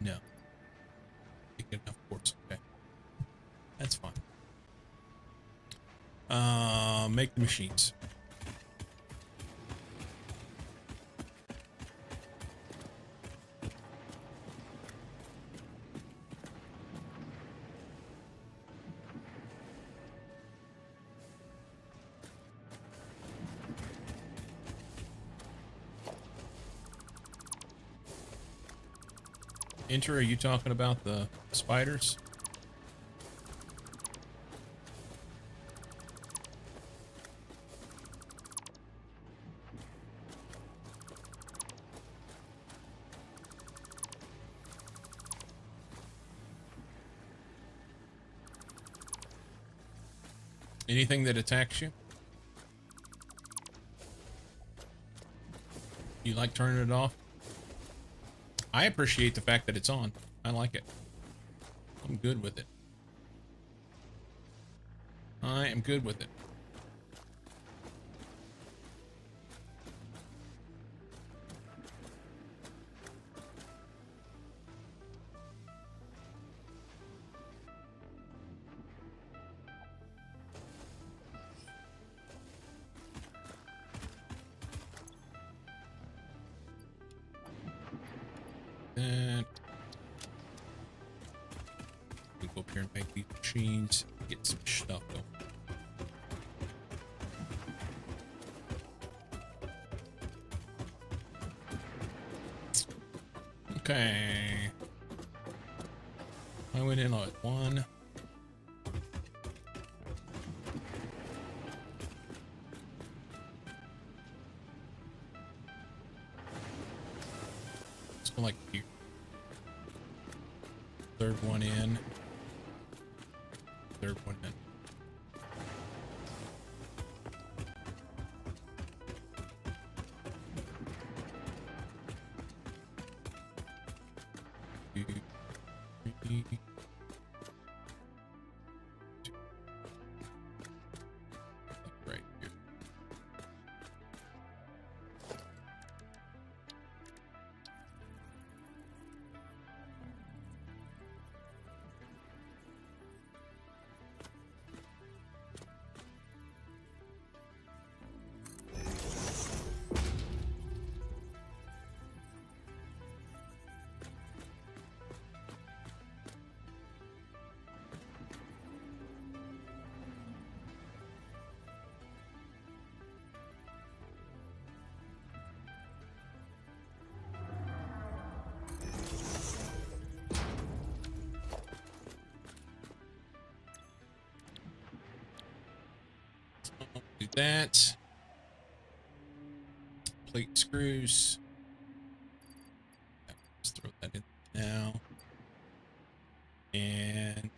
No. Didn't get enough quartz. Okay. That's fine. Make the machines. Enter, are you talking about the spiders? Anything that attacks you? You like turning it off? I appreciate the fact that it's on. I like it. I'm good with it. I am good with it. And we go up here and make these machines, get some stuff going. Okay. I went in on one. Let's go like here. Third one in. Third one in. Two, three, two. Right here. Do that. Plate screws. Let's throw that in now. And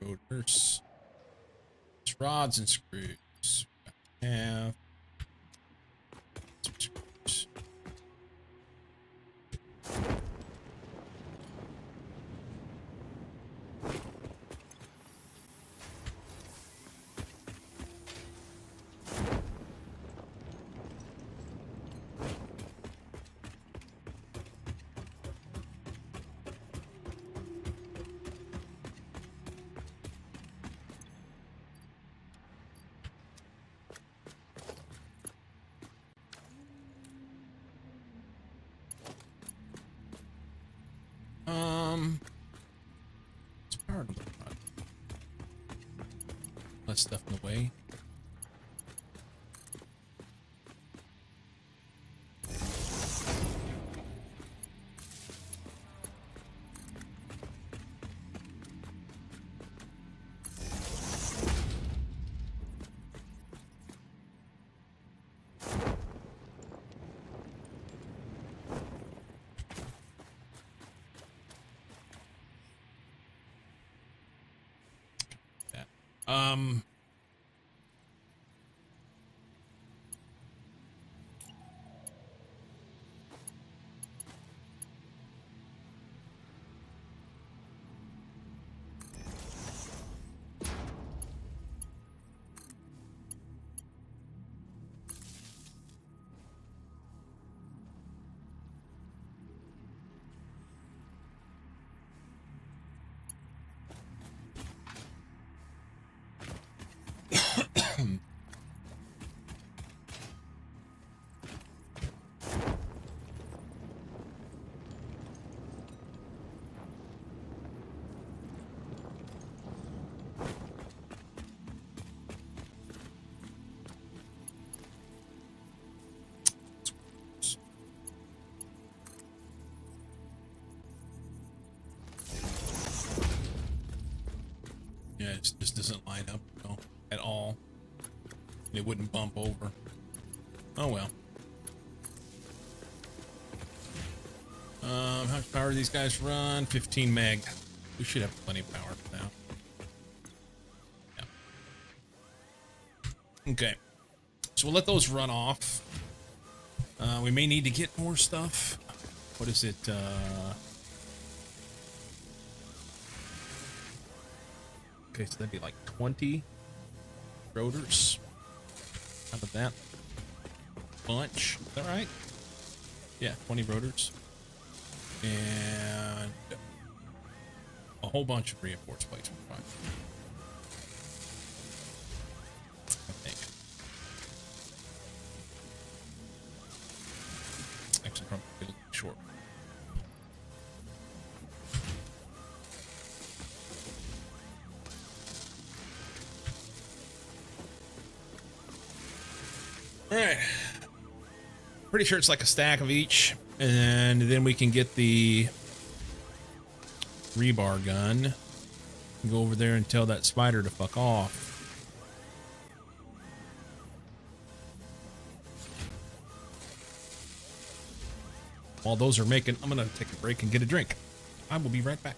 rotors. It's rods and screws. Have some screws. Less stuff in the way. Um, yeah, it just doesn't line up, no, at all. It wouldn't bump over. Oh well. How much power do these guys run? 15 meg. We should have plenty of power for now. Yeah. Okay. So we'll let those run off. We may need to get more stuff. What is it? Okay, so that'd be like 20 rotors out of that bunch. Is that right? Yeah, 20 rotors. And a whole bunch of reinforced plates. Fine. I think. Actually, probably a little short. All right. Pretty sure it's like a stack of each. And then we can get the rebar gun. Go over there and tell that spider to fuck off. While those are making, I'm going to take a break and get a drink. I will be right back.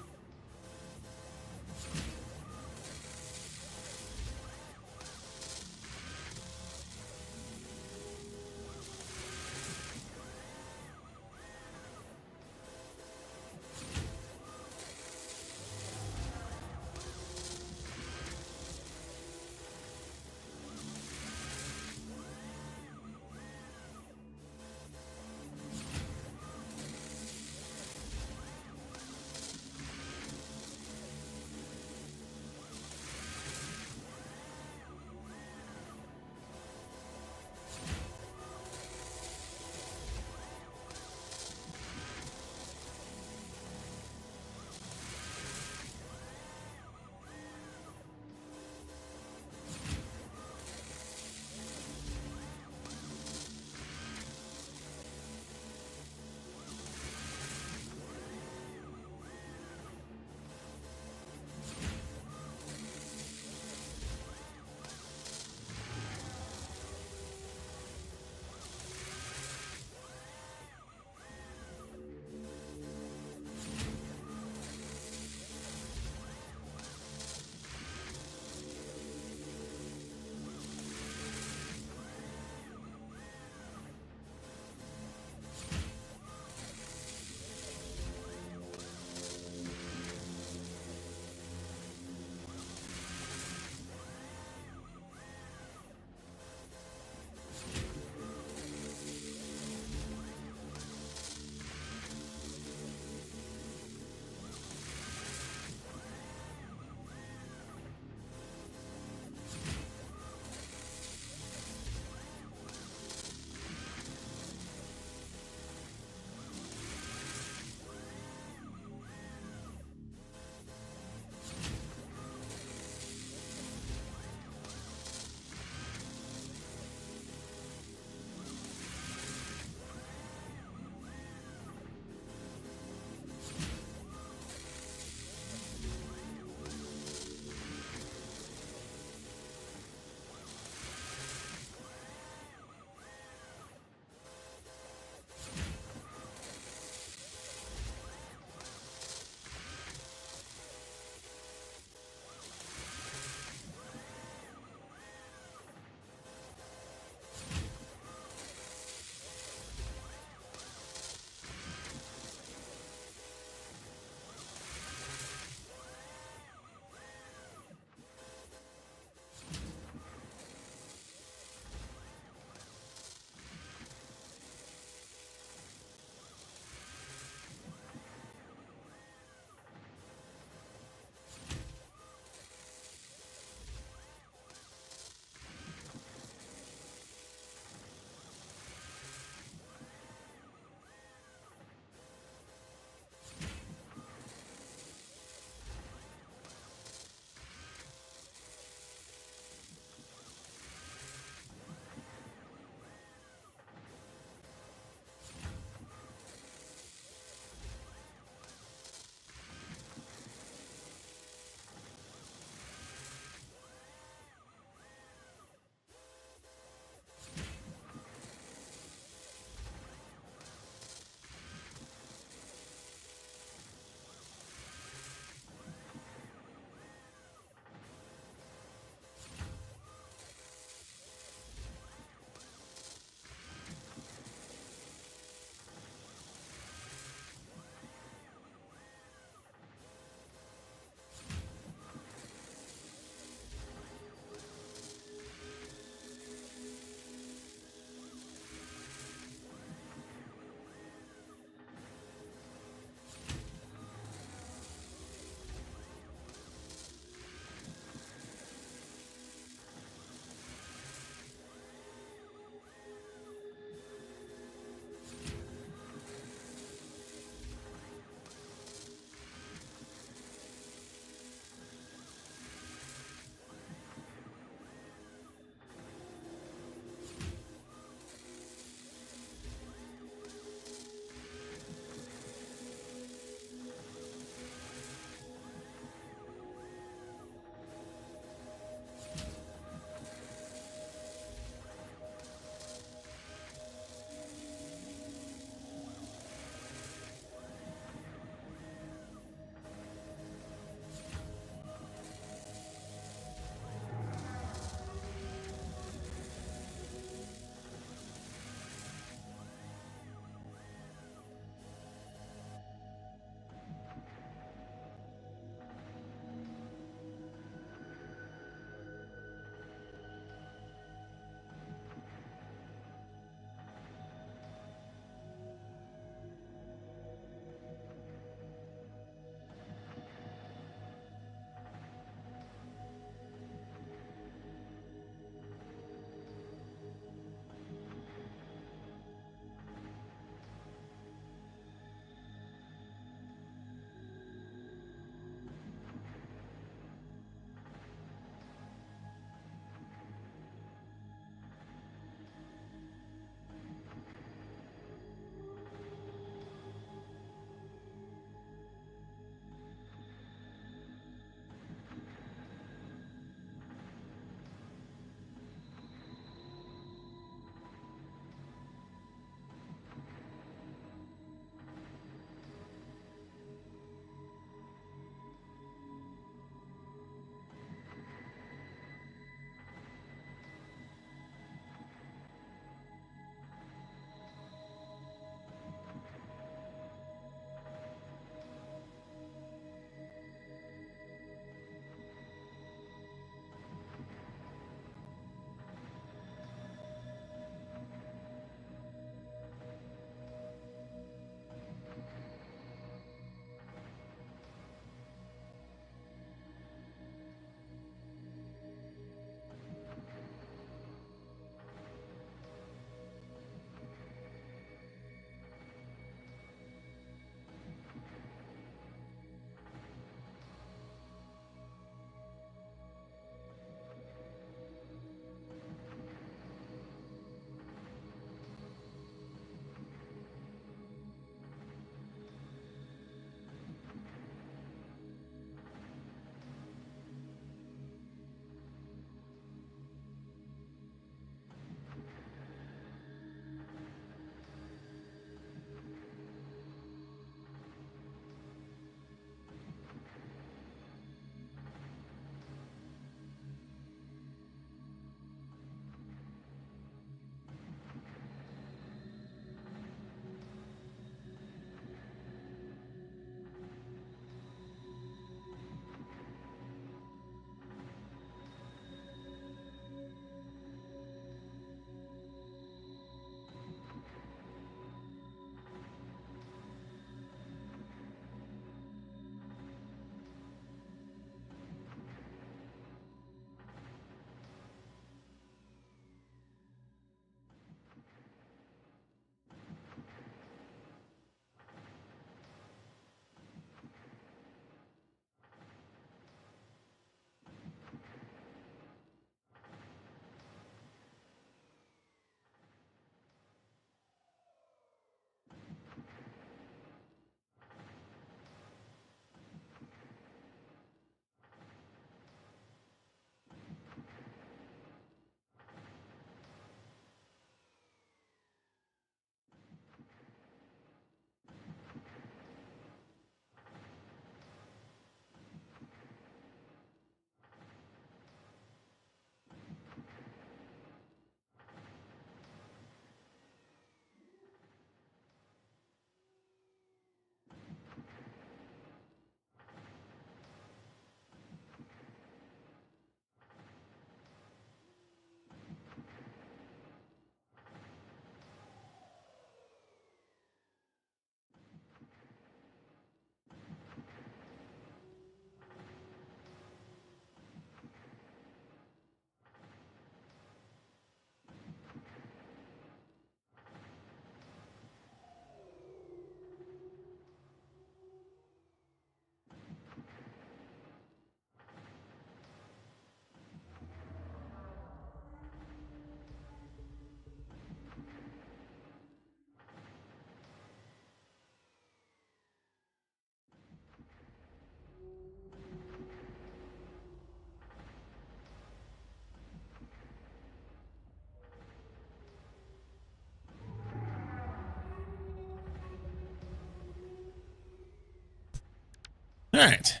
All right.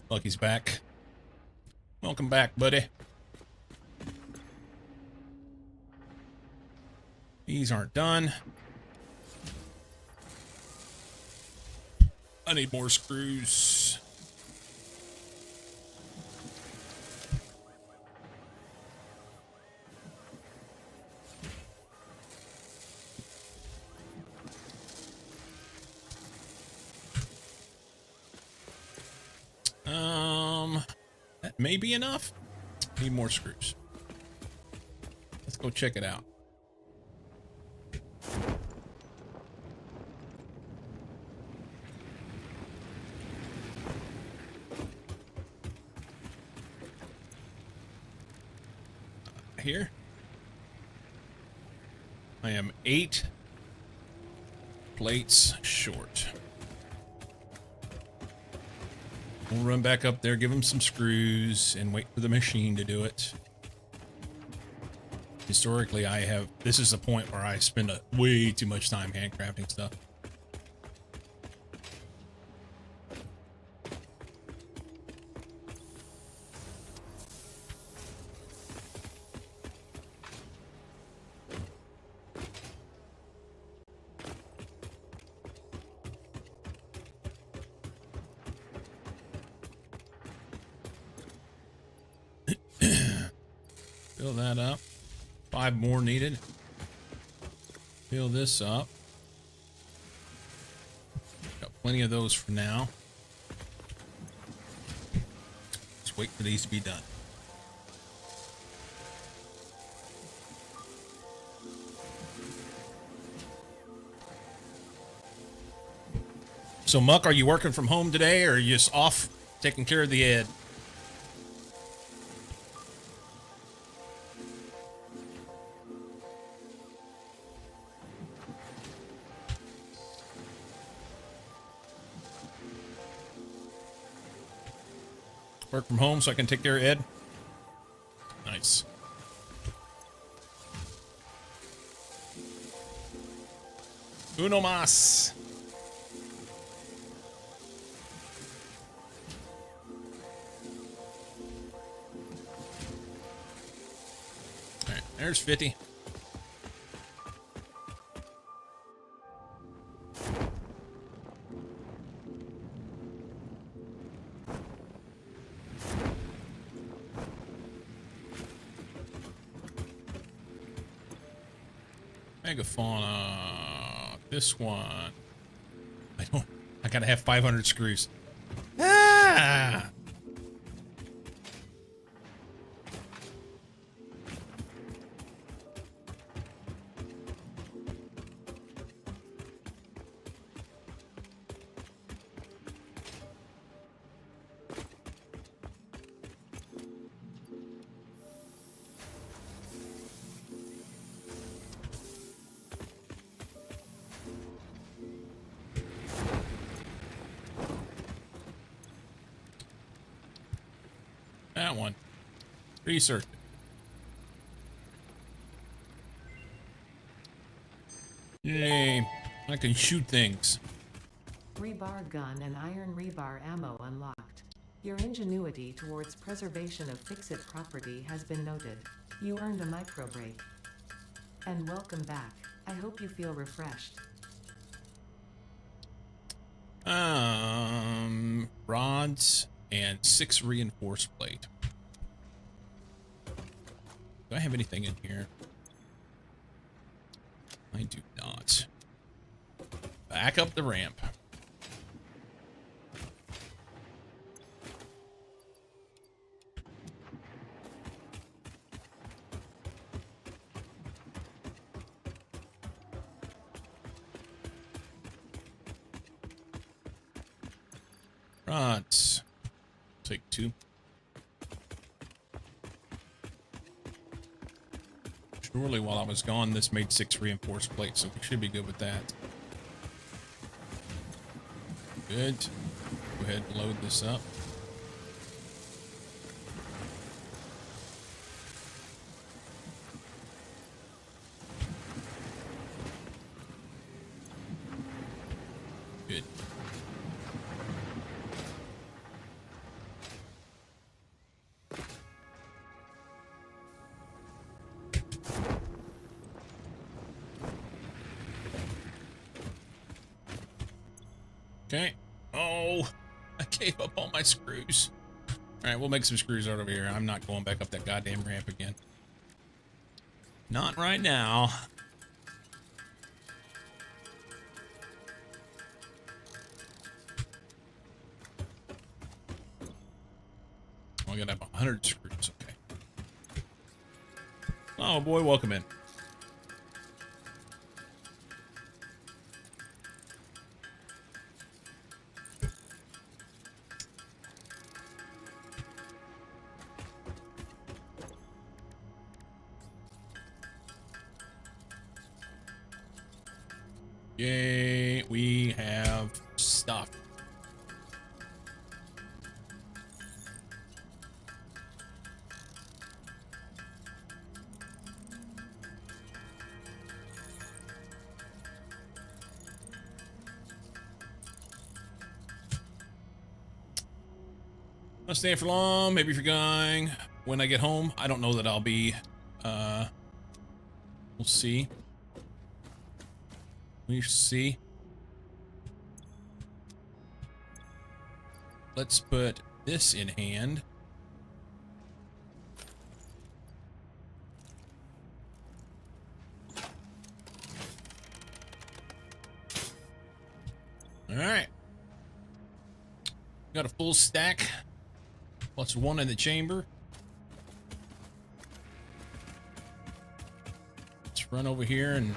Lucky's back. Welcome back, buddy. These aren't done. I need more screws. That may be enough. Need more screws. Let's go check it out. Here. I am 8 plates short. We'll run back up there, give them some screws, and wait for the machine to do it. Historically, this is the point where I spend way too much time handcrafting stuff. Fill that up. 5 more needed. Fill this up. Got plenty of those for now. Just wait for these to be done. So, Muck, are you working from home today, or are you just off taking care of the Ed? Work from home so I can take care of Ed. Nice. Uno mas. All right, there's 50. Megafauna. This one. I gotta have 500 screws. Ah! That one. Research. Yay. I can shoot things. Rebar gun and iron rebar ammo unlocked. Your ingenuity towards preservation of fix-it property has been noted. You earned a micro break. And welcome back. I hope you feel refreshed. Rods and 6 reinforced plate. Do I have anything in here? I do not. Back up the ramp. Rods. Take 2. Surely while I was gone, this made 6 reinforced plates, so we should be good with that. Good. Go ahead and load this up. Good. Okay. Oh, I gave up all my screws. All right, we'll make some screws out over here. I'm not going back up that goddamn ramp again. Not right now. Oh, I gotta have 100 screws. Okay. Oh boy, welcome in. Yay, we have stuff. Not staying for long. Maybe if you're going when I get home. I don't know that I'll be. We'll see. We see. Let's put this in hand. All right. Got a full stack. Plus one in the chamber. Let's run over here and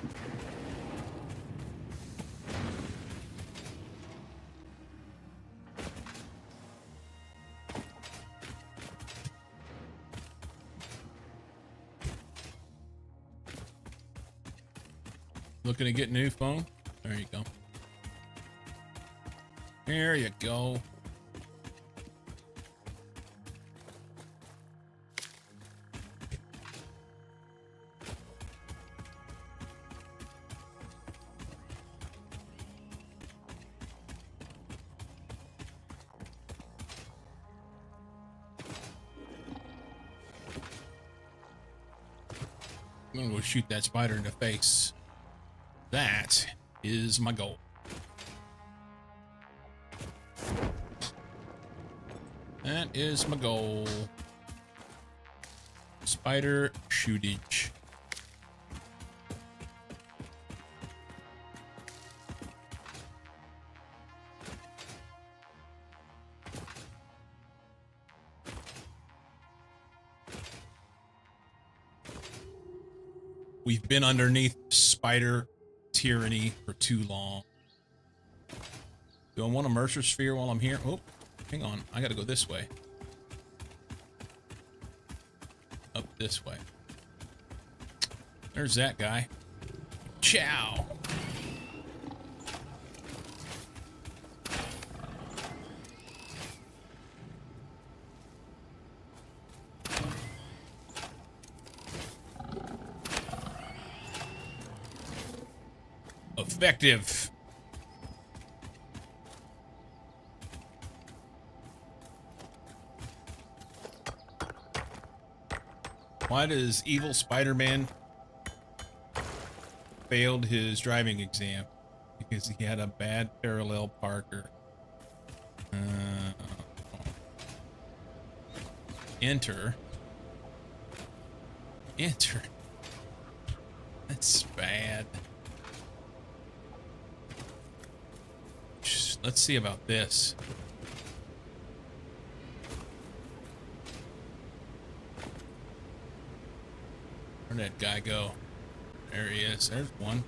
looking to get a new phone. There you go. There you go. I'm gonna go shoot that spider in the face. That is my goal. That is my goal. Spider shootage. We've been underneath spider tyranny for too long. Do I want a Mercer sphere while I'm here? Oh, hang on. I gotta go this way. Up this way. There's that guy. Ciao. Effective. Why does evil Spider-Man failed his driving exam? Because he had a bad parallel parker. Enter. Enter. That's bad. Let's see about this. Where'd that guy go? There he is. There's one.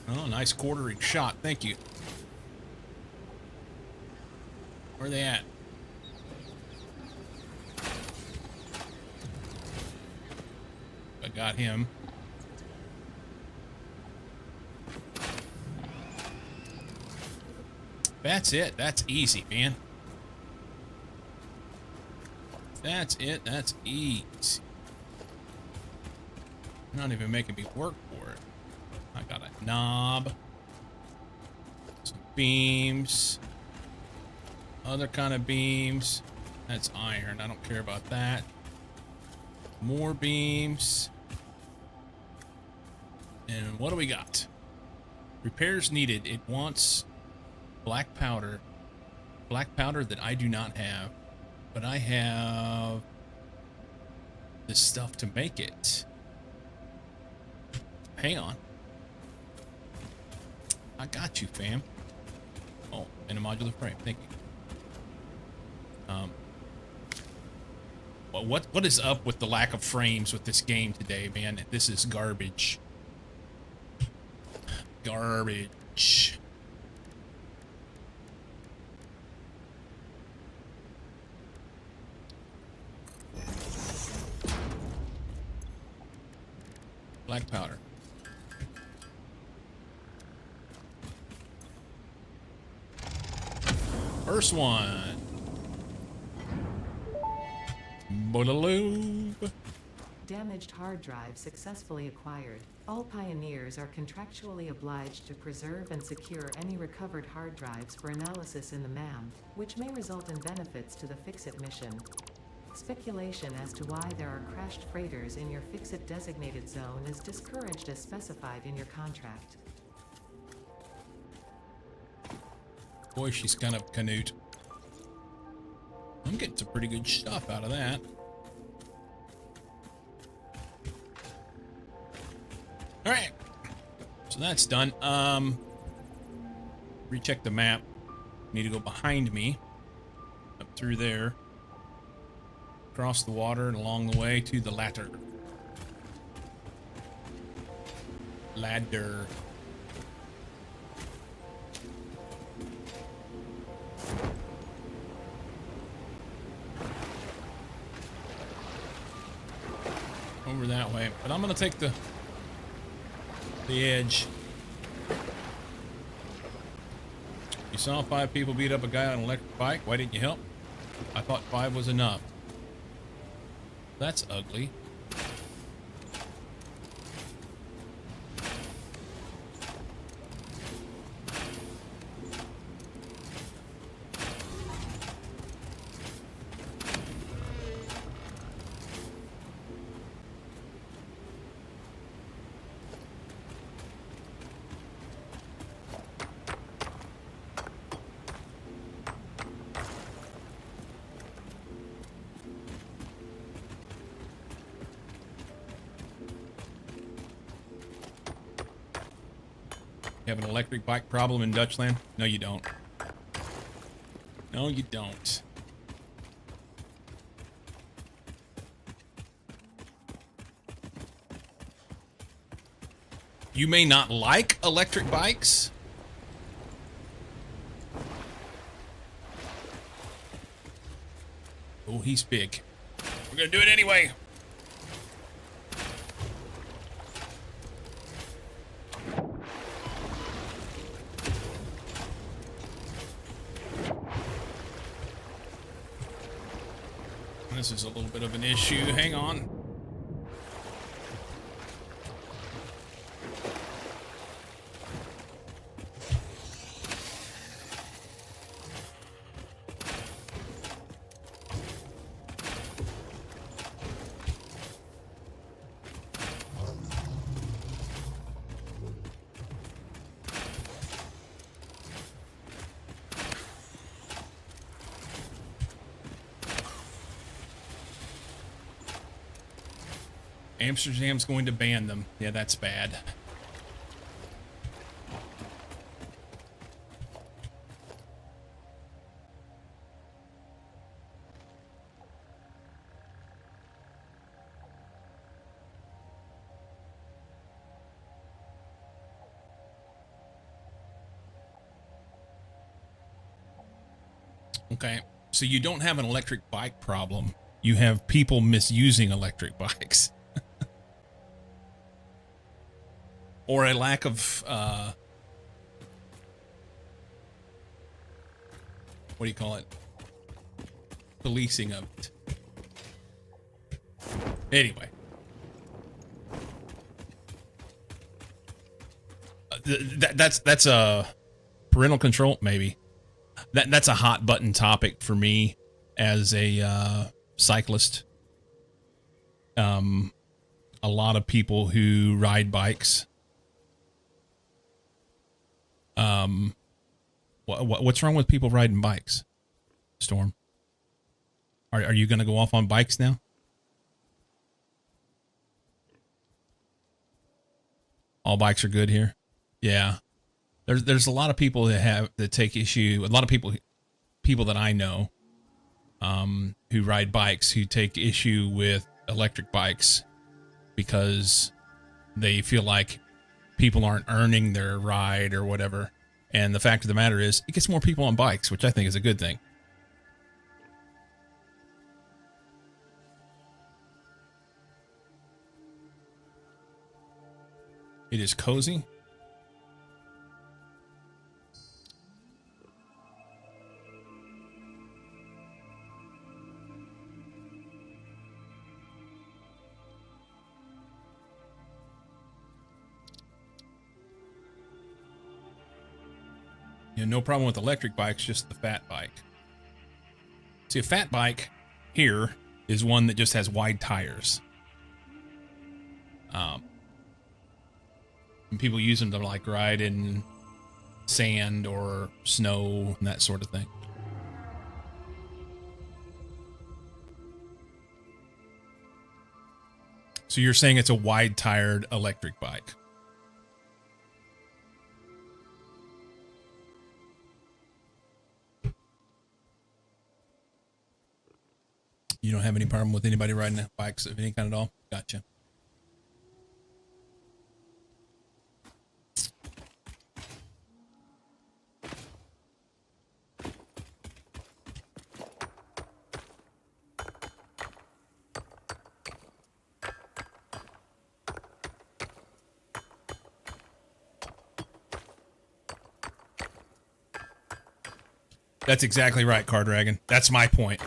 Oh, nice quartering shot. Thank you. Where are they at? I got him. That's it. That's easy, man. That's it. That's easy. You're not even making me work for it. I got a knob. Some beams. Other kind of beams. That's iron. I don't care about that. More beams. And what do we got? Repairs needed. It wants black powder. Black powder that I do not have. But I have the stuff to make it. Hang on. I got you, fam. Oh, and a modular frame. Thank you. Well, what is up with the lack of frames with this game today, man? This is garbage. Garbage. Black powder. First one. Boodaloo. Damaged hard drive successfully acquired. All pioneers are contractually obliged to preserve and secure any recovered hard drives for analysis in the MAM, which may result in benefits to the Fix-It mission. Speculation as to why there are crashed freighters in your Fix-It designated zone is discouraged as specified in your contract. Boy, she's kind of Canute. I'm getting some pretty good stuff out of that. All right, so that's done. Recheck the map. Need to go behind me, up through there, across the water and along the way to the ladder. Ladder. Over that way, but I'm gonna take the edge. You saw 5 people beat up a guy on an electric bike. Why didn't you help? I thought 5 was enough. That's ugly. You have an electric bike problem in Dutchland? No, you don't. No, you don't. You may not like electric bikes. Oh, he's big. We're gonna do it anyway. This is a little bit of an issue. Hang on. Amsterdam's going to ban them. Yeah, that's bad. Okay, so you don't have an electric bike problem. You have people misusing electric bikes. Or a lack of, what do you call it? Policing of it. Anyway. That's a Parental control, maybe. That's a hot button topic for me as a cyclist. A lot of people who ride bikes. What's wrong with people riding bikes? Storm, are you going to go off on bikes now? All bikes are good here. Yeah, there's a lot of people that take issue. A lot of people that I know, who ride bikes who take issue with electric bikes because they feel like people aren't earning their ride or whatever. And the fact of the matter is, it gets more people on bikes, which I think is a good thing. It is cozy. Yeah, no problem with electric bikes, just the fat bike. See, a fat bike here is one that just has wide tires. And people use them to like ride in sand or snow and that sort of thing. So you're saying it's a wide-tired electric bike? You don't have any problem with anybody riding bikes of any kind at all? Gotcha. That's exactly right, Car Dragon. That's my point.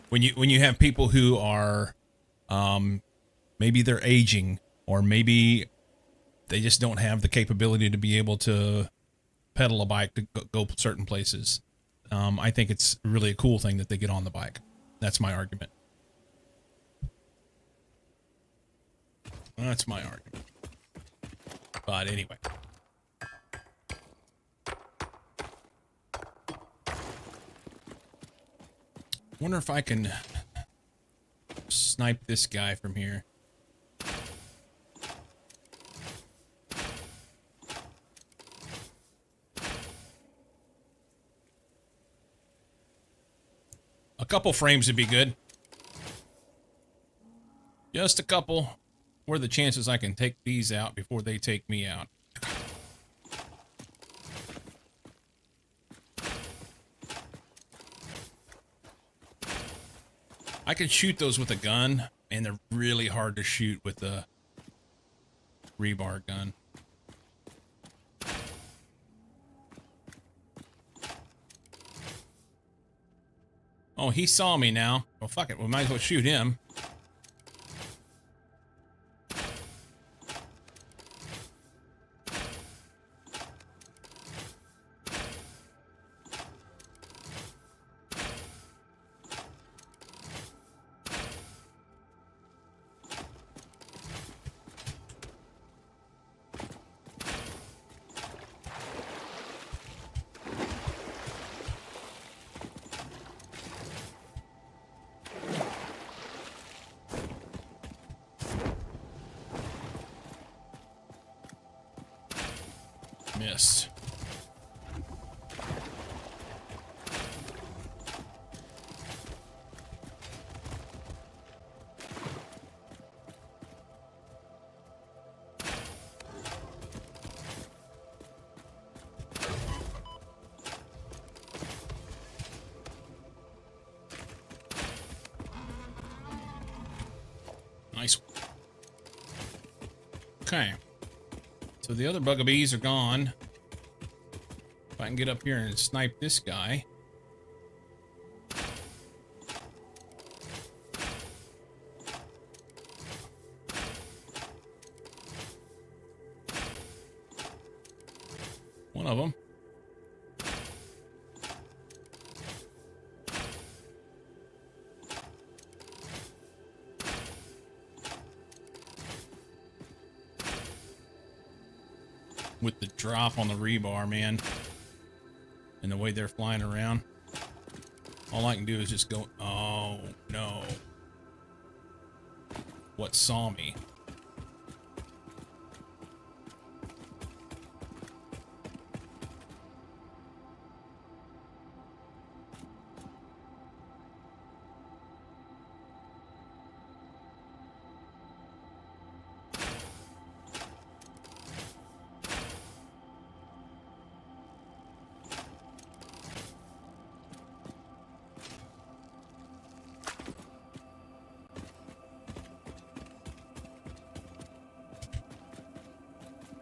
When you have people who are, maybe they're aging, or maybe they just don't have the capability to be able to pedal a bike to go certain places. I think it's really a cool thing that they get on the bike. That's my argument. That's my argument. But anyway. Wonder if I can snipe this guy from here. A couple frames would be good. Just a couple. What are the chances I can take these out before they take me out? I can shoot those with a gun, and they're really hard to shoot with the rebar gun. Oh, he saw me now. Well, fuck it. We might as well shoot him. Missed. Nice. Okay. So the other bugabees are gone. If I can get up here and snipe this guy. One of them. with the drop on the rebar, man, and the way they're flying around. All I can do is just go, oh no. What saw me?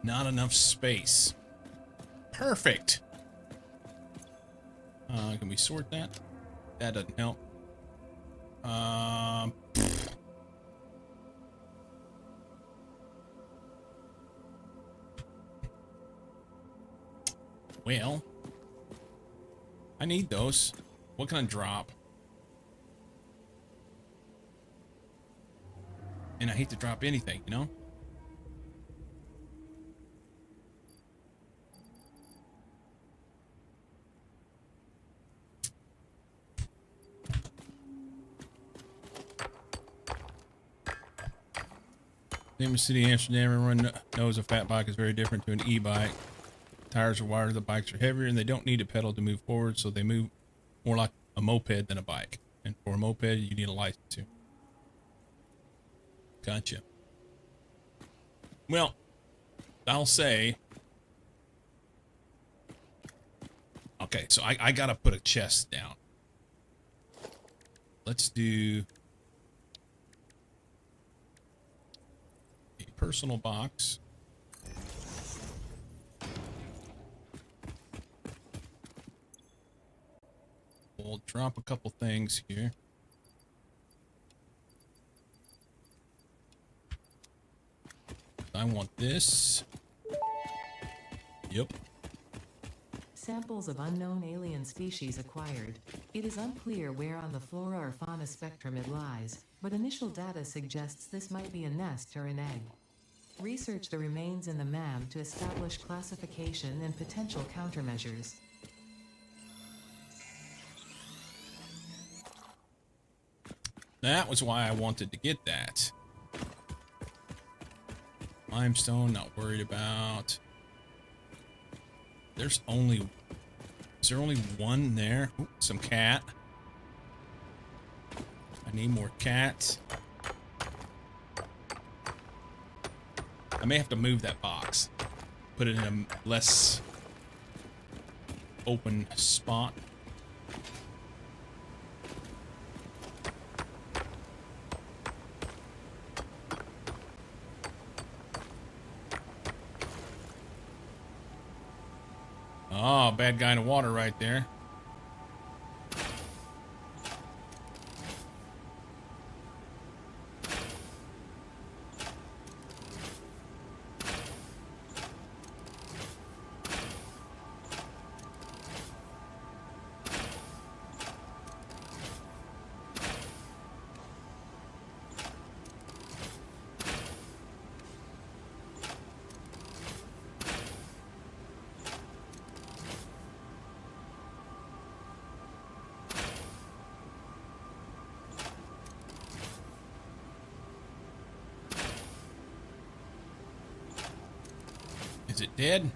Not enough space. Perfect. Can we sort that? That doesn't help. Well, I need those. What can I drop? And I hate to drop anything, you know? Same as City Amsterdam, everyone knows a fat bike is very different to an e-bike. Tires are wider, the bikes are heavier, and they don't need a pedal to move forward, so they move more like a moped than a bike. And for a moped, you need a license too. Gotcha. Well, I'll say... Okay, so I gotta put a chest down. Let's do... a personal box. We'll drop a couple things here. I want this. Yep. Samples of unknown alien species acquired. It is unclear where on the flora or fauna spectrum it lies, but initial data suggests this might be a nest or an egg. Research the remains in the MAM to establish classification and potential countermeasures. That was why I wanted to get that. Limestone, not worried about. There's only... Is there only one there? Ooh, some cat. I need more cat. I may have to move that box. Put it in a less open spot. Oh, bad guy in the water right there. Is it dead?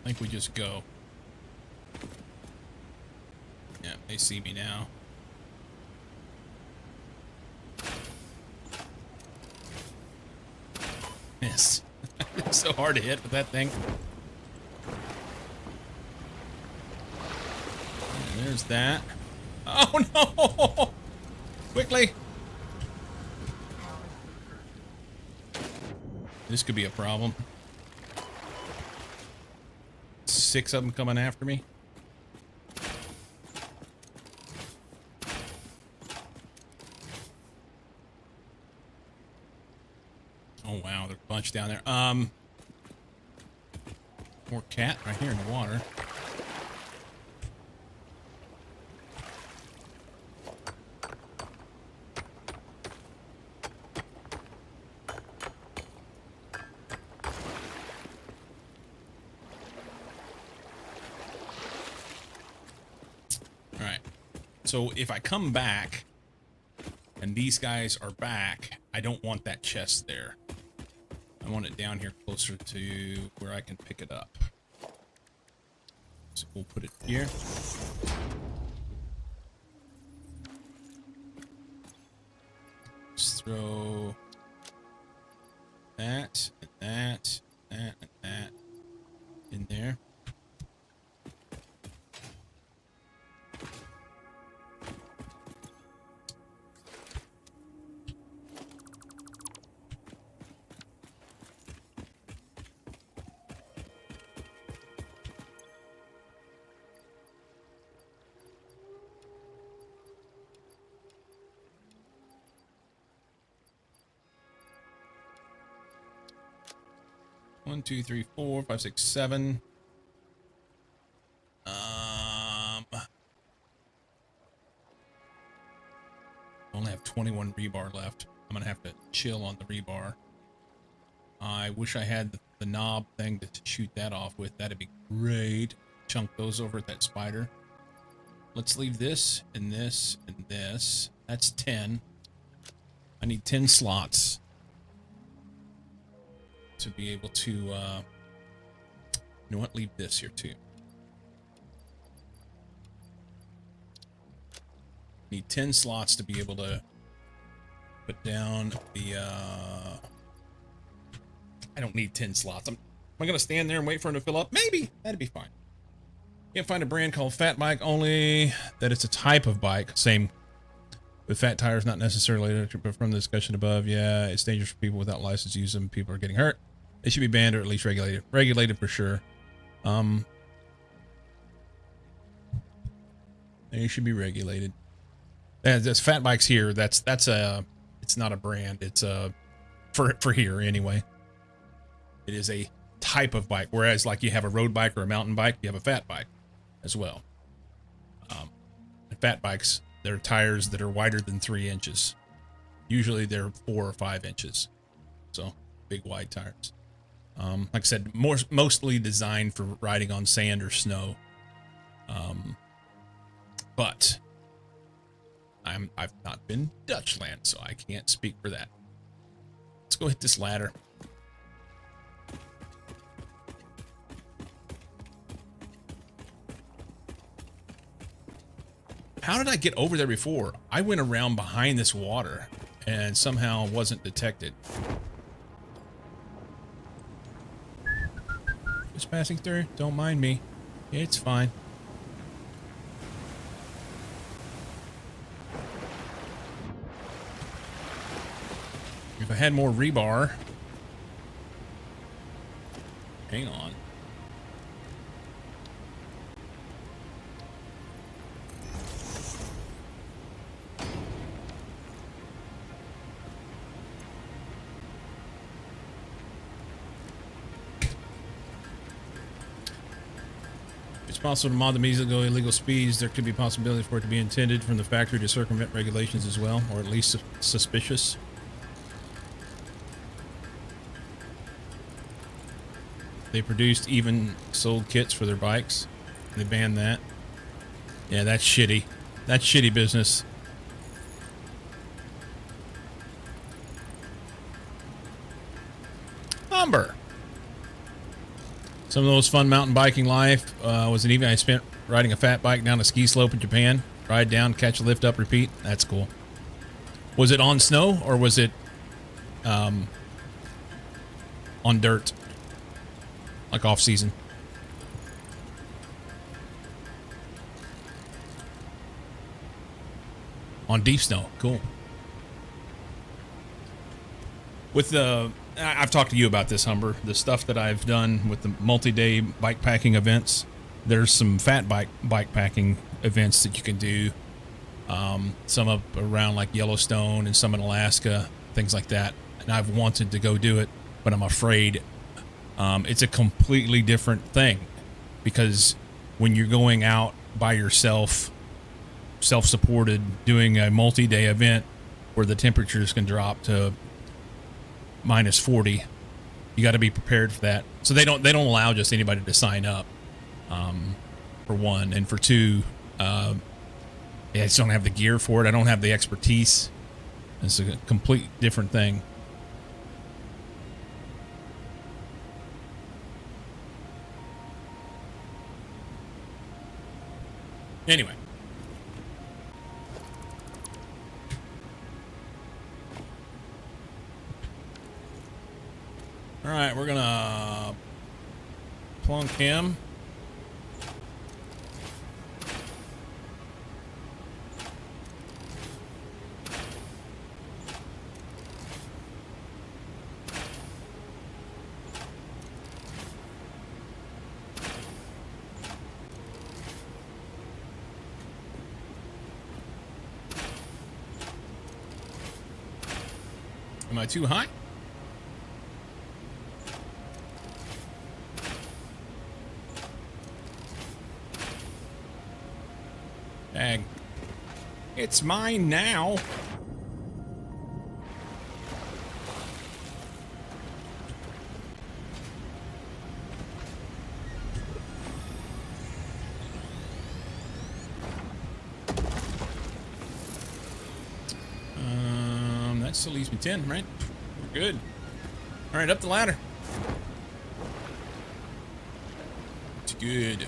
I think we just go. Yeah, they see me now. Miss. It's so hard to hit with that thing. And there's that. Oh no! Quickly! This could be a problem. 6 of them coming after me. Oh wow, there's a bunch down there. More cat right here in the water. All right. So if I come back and these guys are back, I don't want that chest there. I want it down here closer to where I can pick it up. So we'll put it here. Just throw that and that and that in there. One, two, three, four, five, six, seven. Only have 21 rebar left. I'm gonna have to chill on the rebar. I wish I had the knob thing to shoot that off with. That'd be great. Chunk those over at that spider. Let's leave this and this and this. That's 10. I need 10 slots to be able to, you know what, leave this here too. Need 10 slots to be able to put down the, I don't need 10 slots. Am I going to stand there and wait for them to fill up? Maybe. That'd be fine. Can't find a brand called Fat Bike, only that it's a type of bike. Same with fat tires, not necessarily electric, but from the discussion above, yeah, it's dangerous for people without license to use them. People are getting hurt. They should be banned or at least regulated. Regulated for sure. They should be regulated. There's fat bikes here. That's a, it's not a brand. It's a, for here anyway. It is a type of bike. Whereas like you have a road bike or a mountain bike, you have a fat bike as well. Fat bikes, they're tires that are wider than 3 inches. Usually they're 4 or 5 inches. So big wide tires. Like I said, mostly designed for riding on sand or snow. But I've not been Dutchland, so I can't speak for that. Let's go hit this ladder. How did I get over there before? I went around behind this water and somehow wasn't detected. Just passing through. Don't mind me. It's fine. If I had more rebar. Hang on. Possible to mod the means that go illegal speeds. There could be possibility for it to be intended from the factory to circumvent regulations as well, or at least suspicious. They produced even sold kits for their bikes. They banned that. Yeah, that's shitty. That's shitty business. Umber. Some of the most fun mountain biking life was an evening I spent riding a fat bike down a ski slope in Japan. Ride down, catch a lift up, repeat. That's cool. Was it on snow or was it on dirt? Like off season? On deep snow. Cool. With I've talked to you about this, Humber. The stuff that I've done with the multi-day bike packing events. There's some fat bike packing events that you can do. Some up around like Yellowstone and some in Alaska, things like that. And I've wanted to go do it, but I'm afraid it's a completely different thing, because when you're going out by yourself, self-supported, doing a multi-day event where the temperatures can drop to minus 40, you got to be prepared for that. So they don't allow just anybody to sign up, for one, and for two, I just don't have the gear for it. I don't have the expertise. It's a complete different thing. Anyway. All right, we're gonna plunk him. Am I too high? Dang. It's mine now. That still leaves me 10, right? We're good. All right, up the ladder. It's good.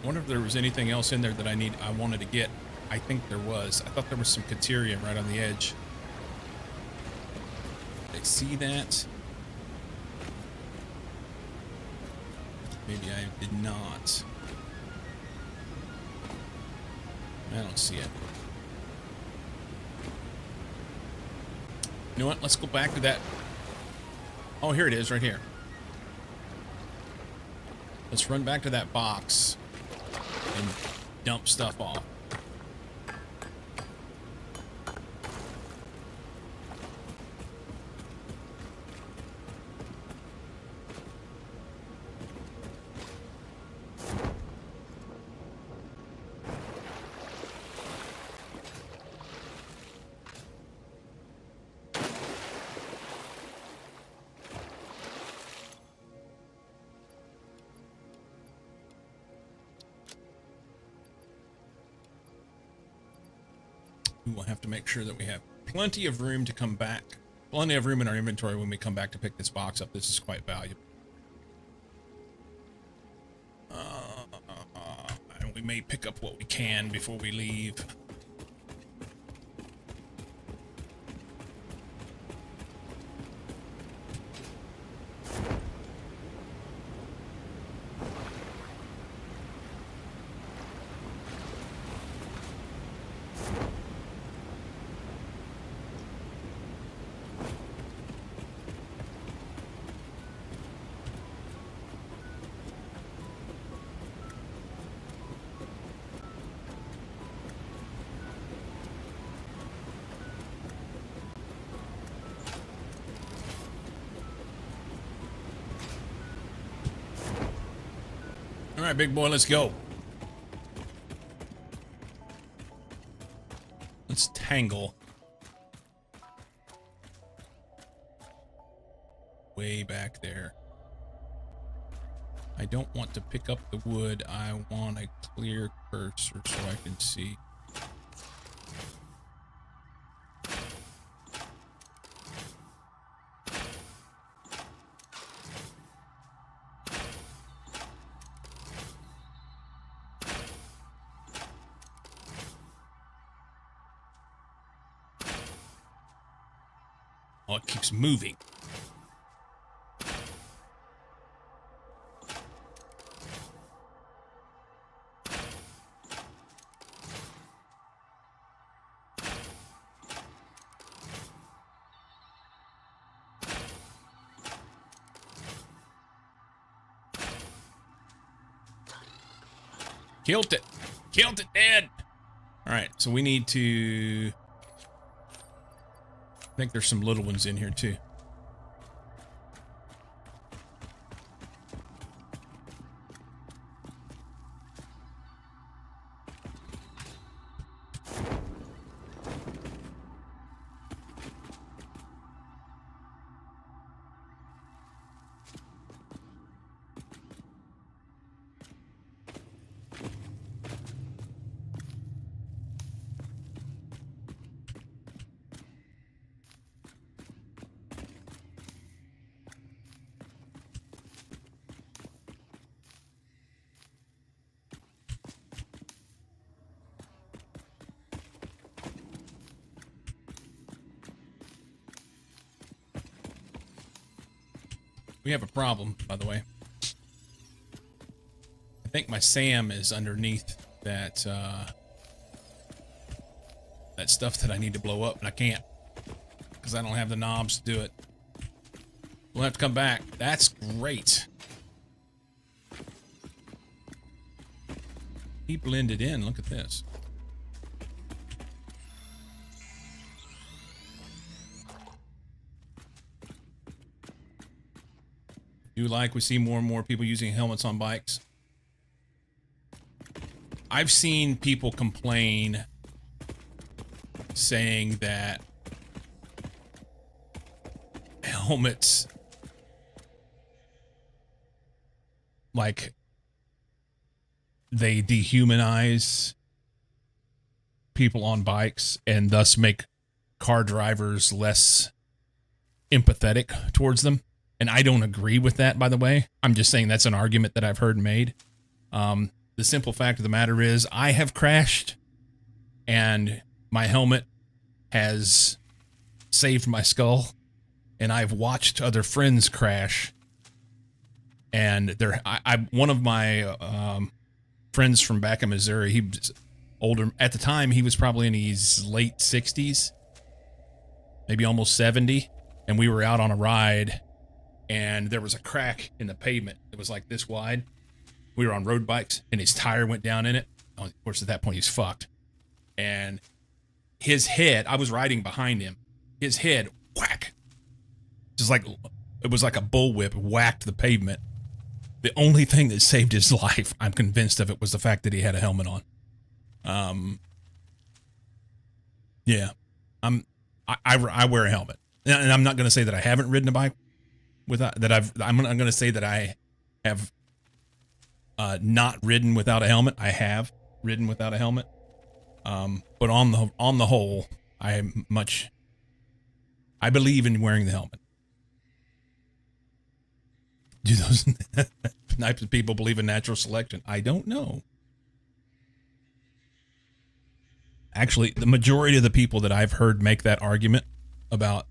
I wonder if there was anything else in there that I wanted to get. I think there was. I thought there was some Caterium right on the edge. Did I see that? Maybe I did not. I don't see it. You know what? Let's go back to that. Oh, here it is, right here. Let's run back to that box and dump stuff off. We will have to make sure that we have plenty of room to come back. Plenty of room in our inventory when we come back to pick this box up. This is quite valuable. And we may pick up what we can before we leave. All right, big boy, let's go. Let's tangle. Way back there. I don't want to pick up the wood. I want a clear cursor so I can see. Oh, it keeps moving. Killed it. Killed it, Dad. All right, so we need to... I think there's some little ones in here, too. We have a problem, by the way. I think my SAM is underneath that that stuff that I need to blow up, and I can't because I don't have the knobs to do it. We'll have to come back. That's great. He blended in. Look at this. We see more and more people using helmets on bikes. I've seen people complain saying that helmets, like, they dehumanize people on bikes and thus make car drivers less empathetic towards them. And I don't agree with that, by the way. I'm just saying that's an argument that I've heard made. The simple fact of the matter is I have crashed and my helmet has saved my skull, and I've watched other friends crash. And one of my friends from back in Missouri, he was older. At the time, he was probably in his late 60s, maybe almost 70. And we were out on a ride, and there was a crack in the pavement. It was like this wide. We were on road bikes, and his tire went down in it. Of course, at that point, he's fucked. And his head, I was riding behind him. His head, whack. Just like, it was like a bullwhip, whacked the pavement. The only thing that saved his life, I'm convinced of it, was the fact that he had a helmet on. Yeah. I wear a helmet. And I'm not going to say that I haven't ridden a bike without that. I'm going to say that I have not ridden without a helmet. I have ridden without a helmet. But on the whole, I believe in wearing the helmet. Do those types of people believe in natural selection? I don't know. Actually, the majority of the people that I've heard make that argument about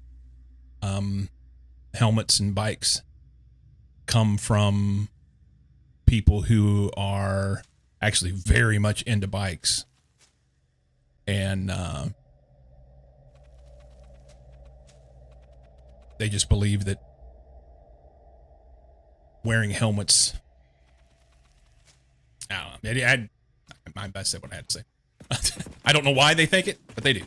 helmets and bikes come from people who are actually very much into bikes, and they just believe that wearing helmets, I don't know. I said what I had to say. I don't know why they think it, but they do.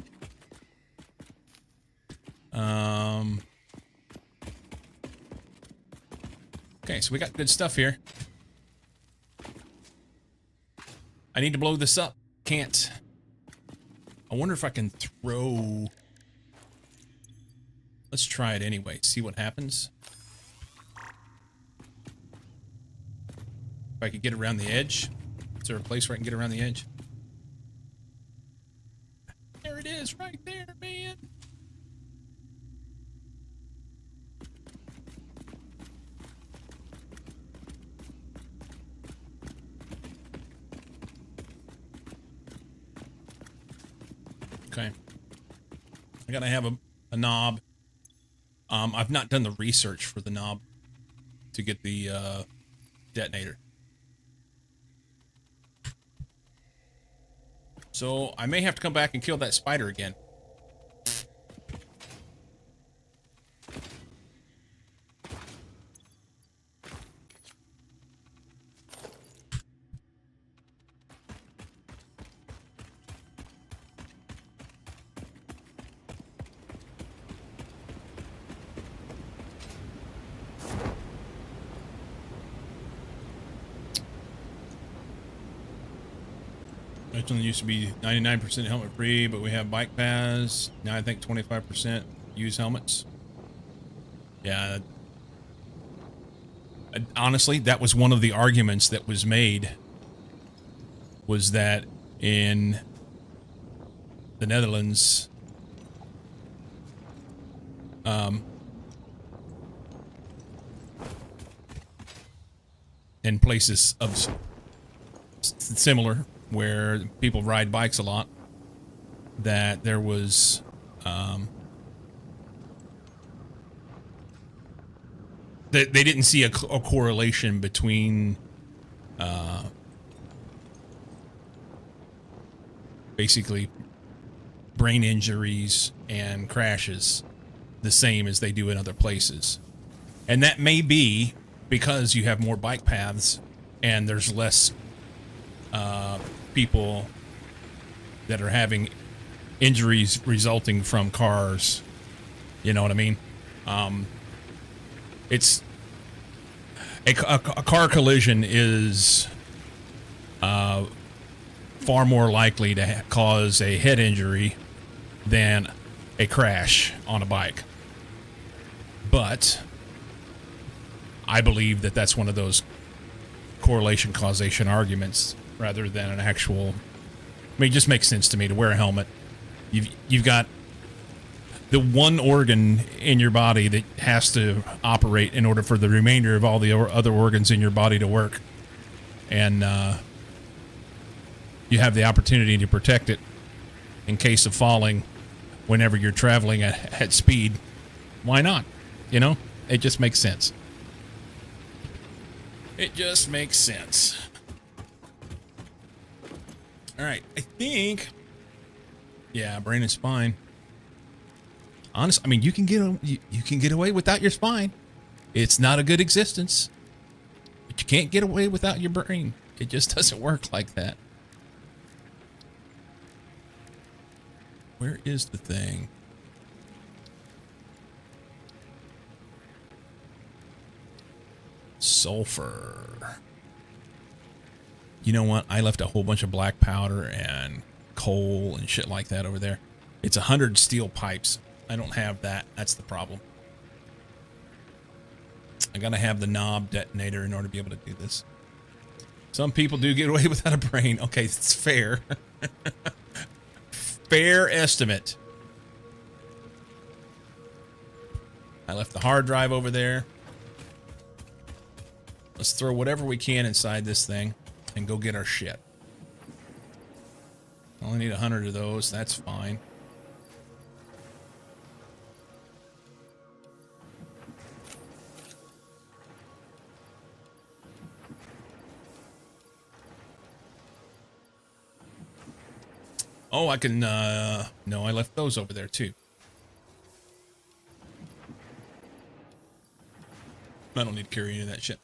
Okay, so we got good stuff here. I need to blow this up. Can't. I wonder if I can throw... Let's try it anyway. See what happens. If I could get around the edge. Is there a place where I can get around the edge? There it is, right there, man. Okay. I gotta have a knob. I've not done the research for the knob to get the detonator. So I may have to come back and kill that spider again. Originally used to be 99% helmet free, but we have bike paths. Now I think 25% use helmets. Yeah. Honestly, that was one of the arguments that was made, was that in the Netherlands, in places of similar where people ride bikes a lot, that there was they didn't see a correlation between basically brain injuries and crashes the same as they do in other places. And that may be because you have more bike paths and there's less people that are having injuries resulting from cars. You know what I mean? It's a car collision is far more likely to cause a head injury than a crash on a bike. But I believe that that's one of those correlation causation arguments rather than an actual. I mean, it just makes sense to me to wear a helmet. You've got the one organ in your body that has to operate in order for the remainder of all the other organs in your body to work, and you have the opportunity to protect it in case of falling whenever you're traveling at speed. Why not? You know, it just makes sense. It just makes sense. All right, I think. Yeah, brain and spine. Honest, I mean, you can get away without your spine. It's not a good existence, but you can't get away without your brain. It just doesn't work like that. Where is the thing? Sulfur. You know what? I left a whole bunch of black powder and coal and shit like that over there. It's 100 steel pipes. I don't have that. That's the problem. I gotta have the knob detonator in order to be able to do this. Some people do get away without a brain. Okay, it's fair. Fair estimate. I left the hard drive over there. Let's throw whatever we can inside this thing and go get our shit. Only need 100 of those. That's fine. Oh, I can, no, I left those over there too. I don't need to carry any of that shit.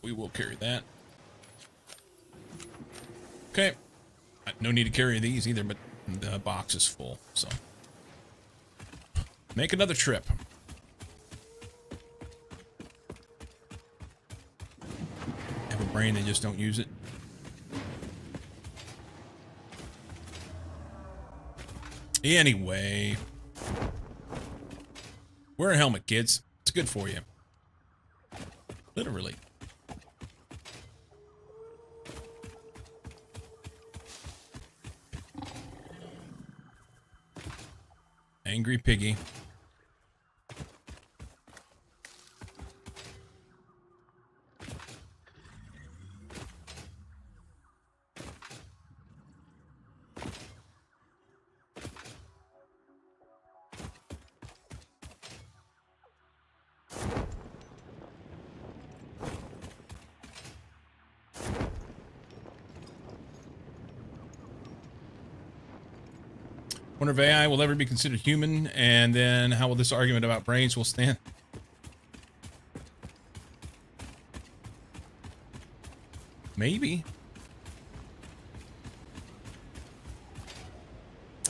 We will carry that. Okay. No need to carry these either, but the box is full, so. Make another trip. Have a brain, they just don't use it. Anyway, wear a helmet, kids. It's good for you. Literally. Angry piggy. Wonder if AI will ever be considered human, and then how will this argument about brains will stand? Maybe.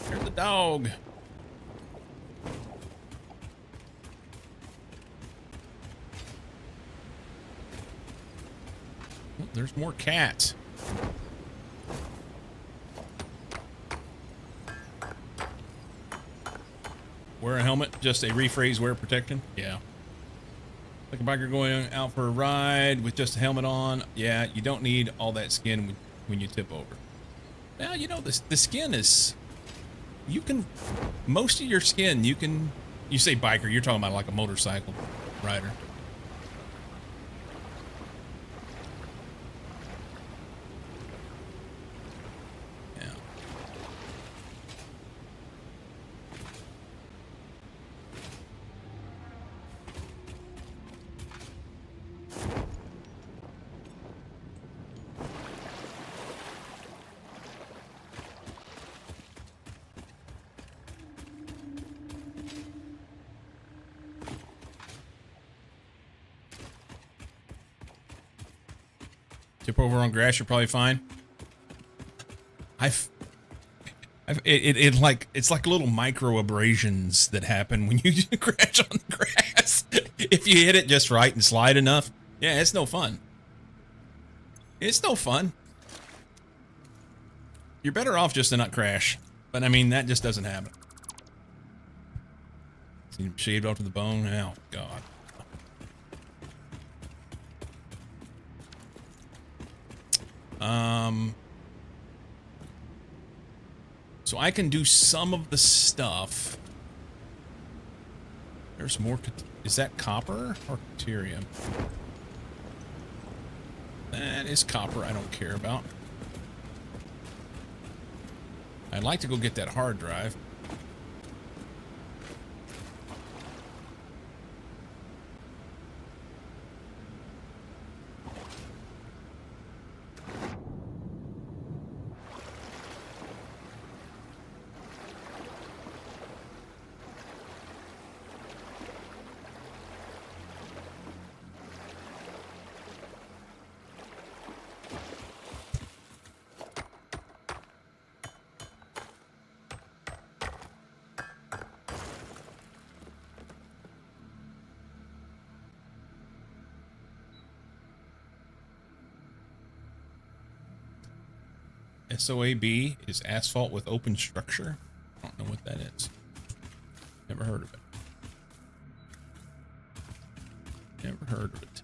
There's the dog. there's more cats. Wear a helmet, just a rephrase, wear protection. Yeah. Like a biker going out for a ride with just a helmet on. Yeah, you don't need all that skin when you tip over. Now, you know, the skin is, you can, most of your skin, you say biker, you're talking about like a motorcycle rider. Yeah. Tip over on grass, you're probably fine. It's like little micro abrasions that happen when you crash on the grass. If you hit it just right and slide enough, yeah, it's no fun. It's no fun. You're better off just to not crash. But I mean, that just doesn't happen. See, shaved off to the bone. Oh, God. So I can do some of the stuff. There's more. Is that copper or deuterium? That is copper. I don't care about. I'd like to go get that hard drive. SOAB is asphalt with open structure. I don't know what that is. Never heard of it. Never heard of it.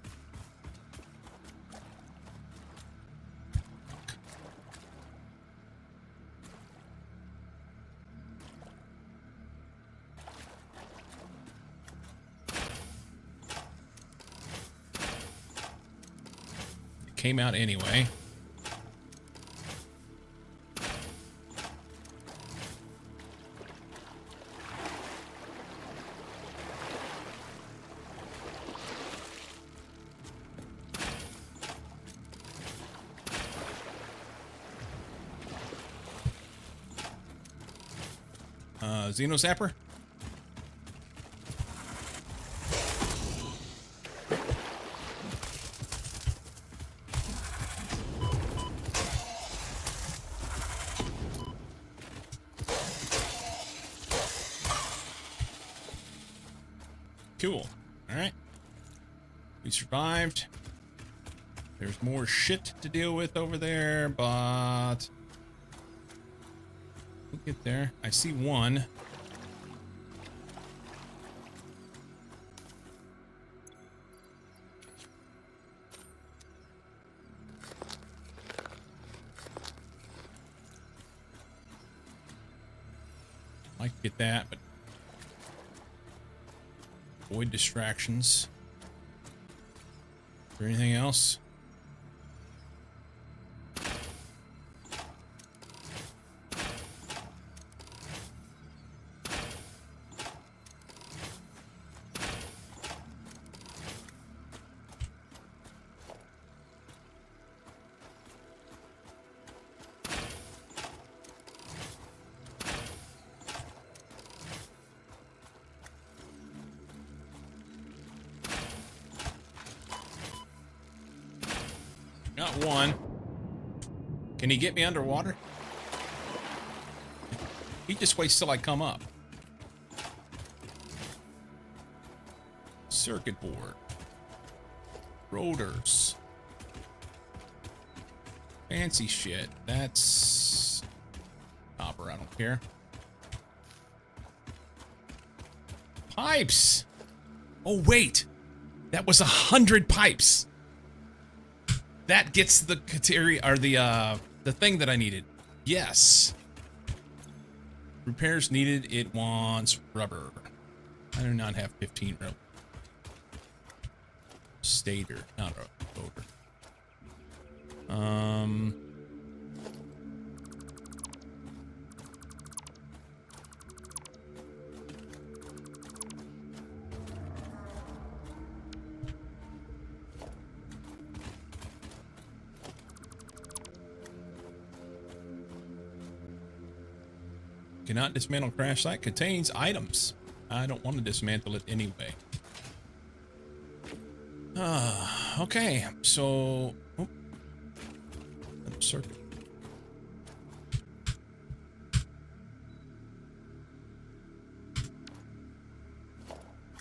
It came out anyway. Xeno Zapper? Cool. Alright. We survived. There's more shit to deal with over there, but we'll get there. I see one. I can get that, but avoid distractions. Is there anything else? Got one. Can he get me underwater? He just waits till I come up. Circuit board. Rotors. Fancy shit. That's copper. I don't care. Pipes. Oh, wait. That was 100 pipes. That gets the criteria, or the thing that I needed. Yes. Repairs needed. It wants rubber. I do not have 15 rubber. Stator, not a rotor. Cannot dismantle crash site. Contains items. I don't want to dismantle it anyway. Okay. So, oh, circuit.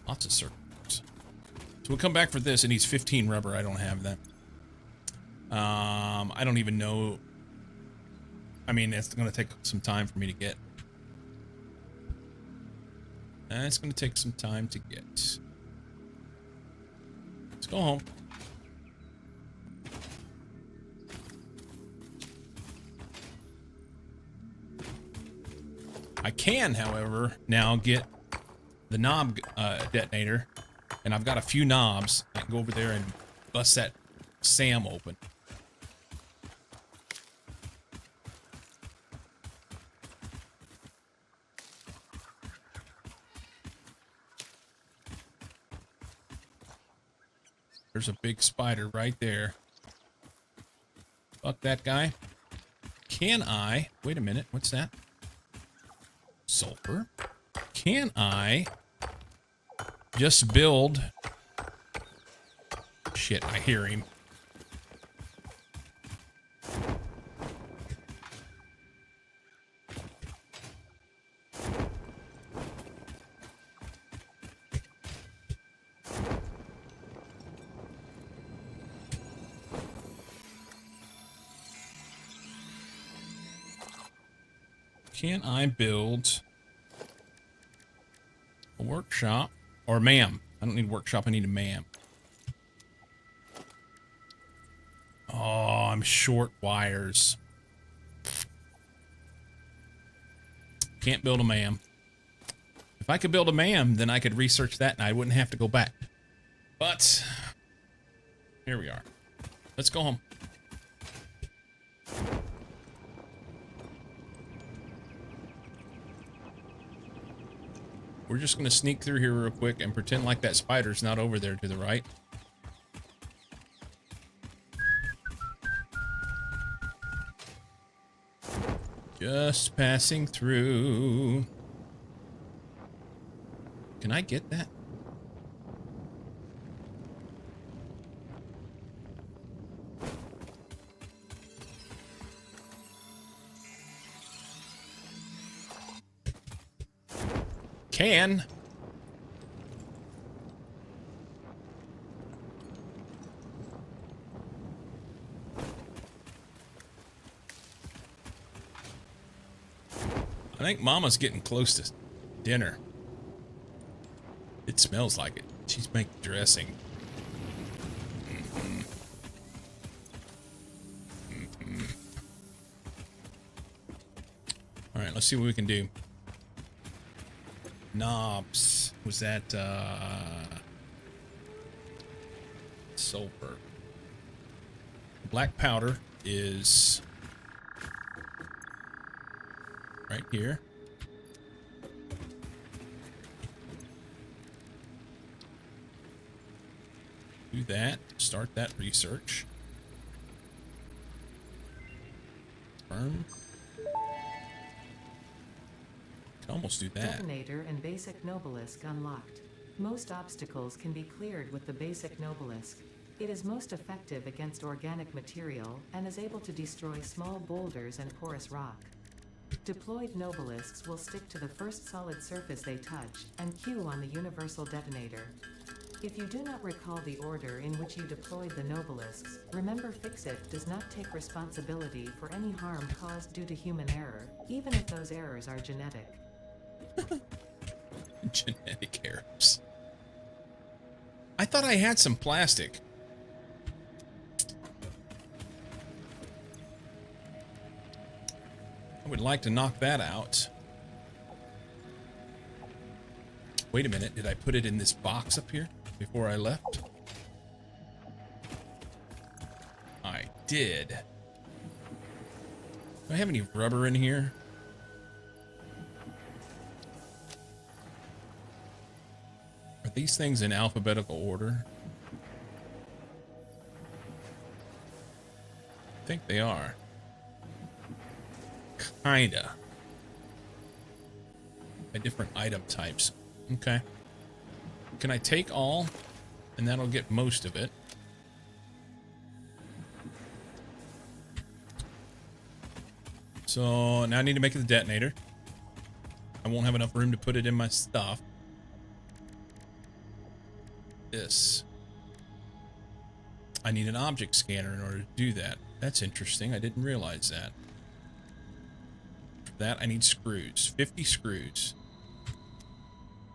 Lots of circuits. So we'll come back for this. It needs 15 rubber. I don't have that. I don't even know. I mean, it's going to take some time for me to get. It's going to take some time to get. Let's go home. I can, however, now get the knob detonator, and I've got a few knobs. I can go over there and bust that SAM open. There's a big spider right there. Fuck that guy. Can I... Wait a minute. What's that? Sulfur. Can I just build... Shit, I hear him. Can I build a workshop? Or ma'am. I don't need a workshop, I need a ma'am. Oh, I'm short wires. Can't build a ma'am. If I could build a ma'am, then I could research that and I wouldn't have to go back. But, here we are. Let's go home. We're just going to sneak through here real quick and pretend like that spider's not over there to the right. Just passing through. Can I get that? Can. I think Mama's getting close to dinner. It smells like it. She's making dressing. All right, let's see what we can do. Knobs. Was that sulfur? Black powder is right here. Do that. Start that research. Confirm. Can almost do that. Detonator and basic Nobelisk unlocked. Most obstacles can be cleared with the basic Nobelisk. It is most effective against organic material and is able to destroy small boulders and porous rock. Deployed Nobelisks will stick to the first solid surface they touch and cue on the universal detonator. If you do not recall the order in which you deployed the Nobelisks, remember Fix-It does not take responsibility for any harm caused due to human error, even if those errors are genetic. Genetic errors. I thought I had some plastic. I would like to knock that out. Wait a minute, did I put it in this box up here before I left? I did. Do I have any rubber in here? Are these things in alphabetical order? I think they are. Kinda. By different item types. Okay. Can I take all? And that'll get most of it. So now I need to make it the detonator. I won't have enough room to put it in my stuff. This. I need an object scanner in order to do that. That's interesting. I didn't realize that. For that, I need screws. 50 screws.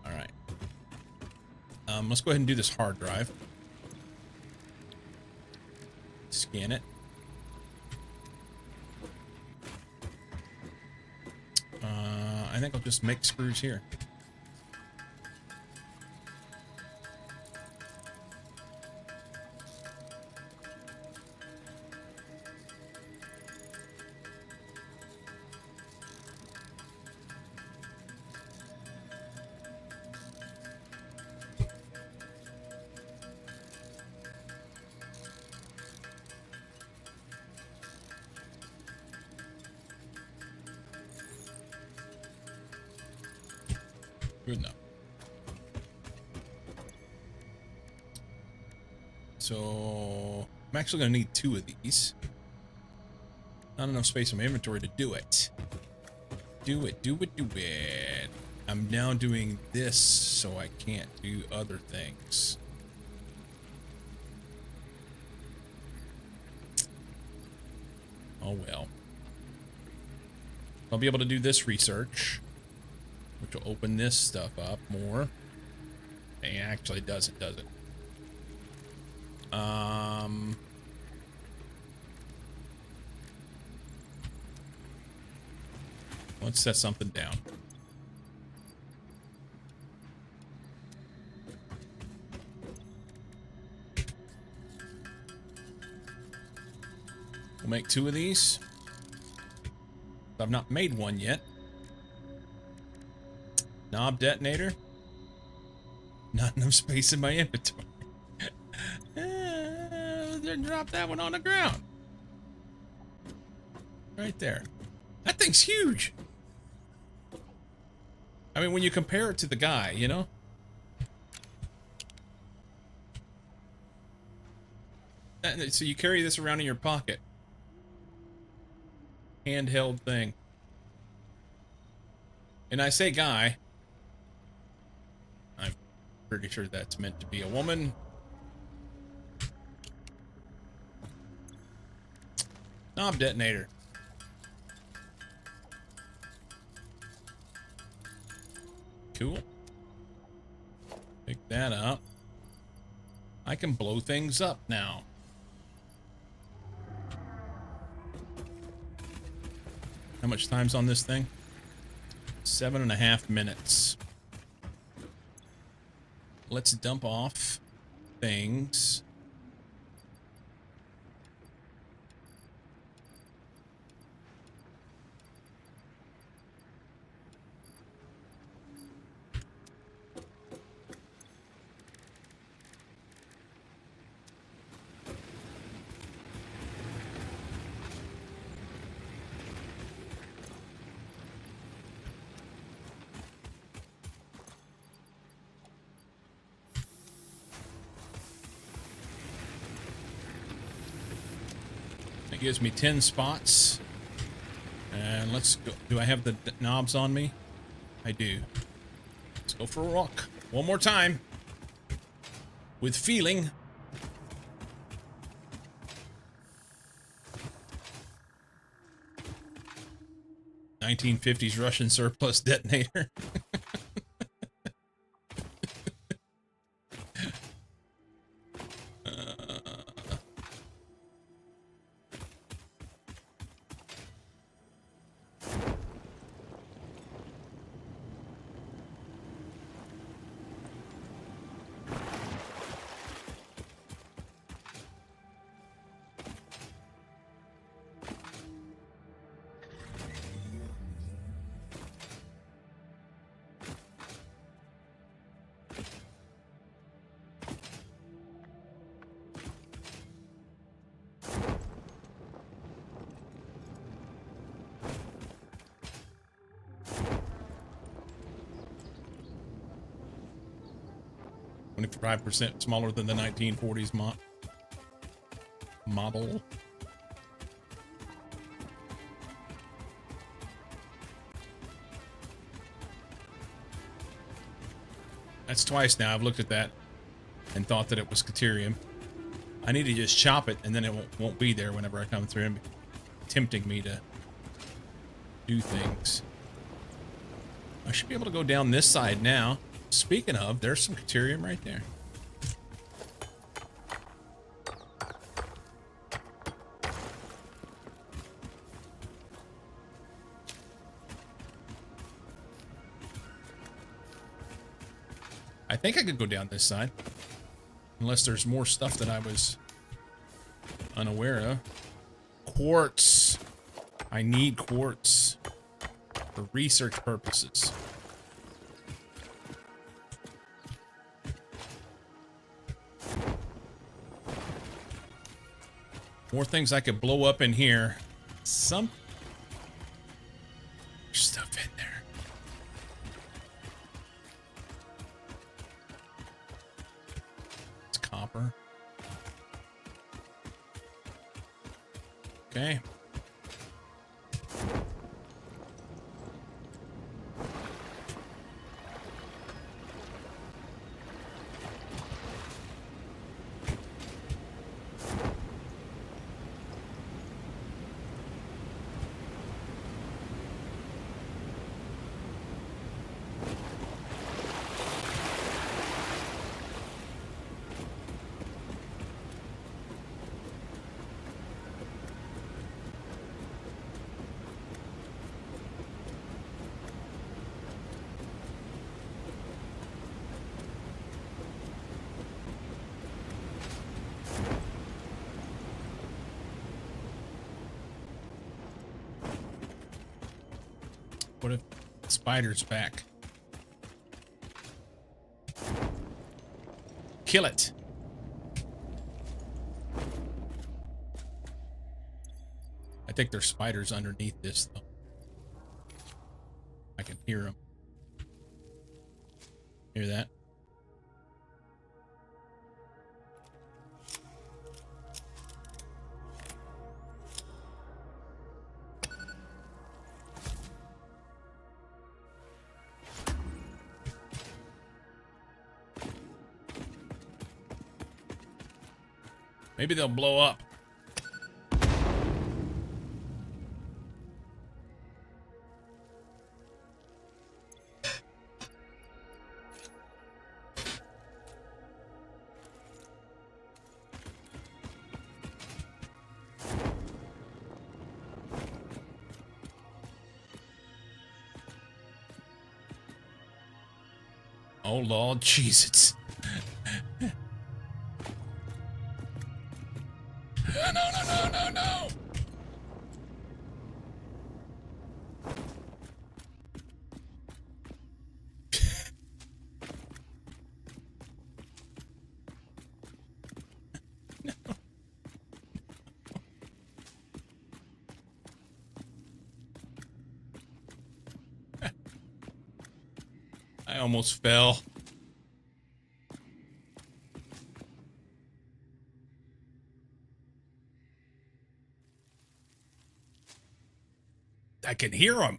All right. Let's go ahead and do this hard drive. Scan it. I think I'll just make screws here. Good enough. So I'm actually going to need 2 of these. Not enough space in my inventory to do it. Do it, do it, do it. I'm now doing this so I can't do other things. Oh well. I'll be able to do this research, which will open this stuff up more. It actually doesn't, does it? Let's set something down. We'll make 2 of these. I've not made one yet. Knob detonator. Not enough space in my inventory. Drop that one on the ground. Right there. That thing's huge. I mean, when you compare it to the guy, you know? So you carry this around in your pocket. Handheld thing. And I say guy. I'm pretty sure that's meant to be a woman. Knob detonator. Cool. Pick that up. I can blow things up now. How much time's on this thing? 7.5 minutes. Let's dump off things. It gives me 10 spots. And let's go. Do I have the knobs on me? I do. Let's go for a walk. One more time. with feeling. $1950s Russian surplus detonator. 25% smaller than the 1940s model. That's twice now I've looked at that and thought that it was Caterium. I need to just chop it and then it won't be there whenever I come through and tempting me to do things. I should be able to go down this side now. Speaking of, there's some Caterium right there. I think I could go down this side. Unless there's more stuff that I was unaware of. Quartz. I need quartz for research purposes. More things I could blow up in here. Some stuff in there. It's copper. Okay. What if the spider's back? Kill it. I think there's spiders underneath this, though. I can hear them. Hear that? Maybe they'll blow up. Oh, Lord Jesus. No. I almost fell. I can hear them.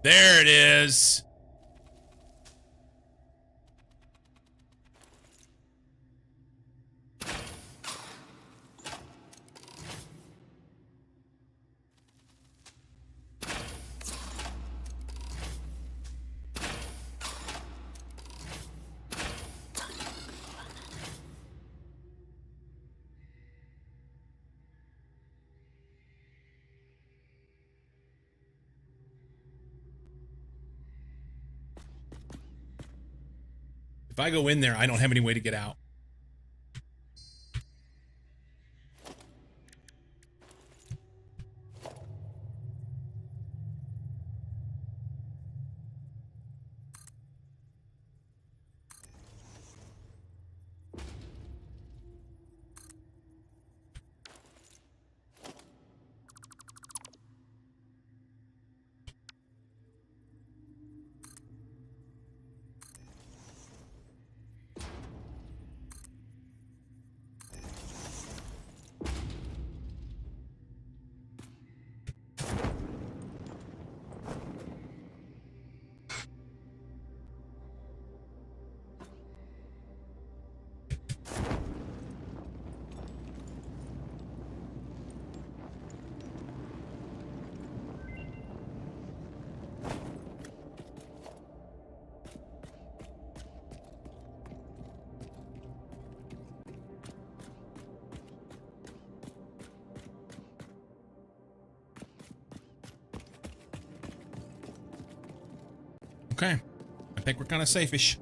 There it is. If I go in there, I don't have any way to get out. Okay. I think we're kind of safe-ish.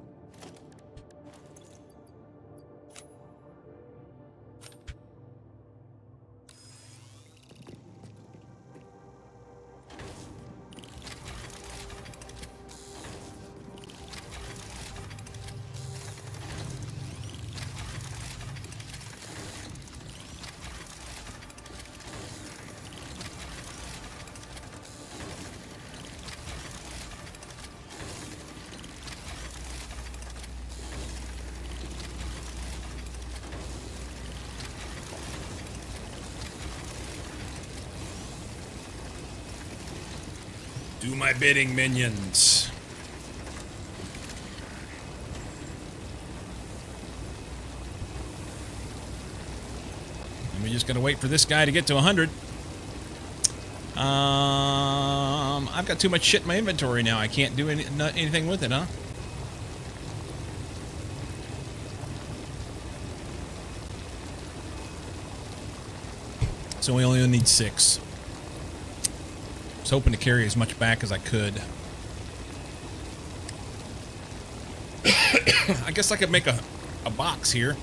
Do my bidding, minions. And we just gotta wait for this guy to get to 100. I've got too much shit in my inventory now. I can't do anything with it, huh? So we only need 6. I was hoping to carry as much back as I could. I guess I could make a box here.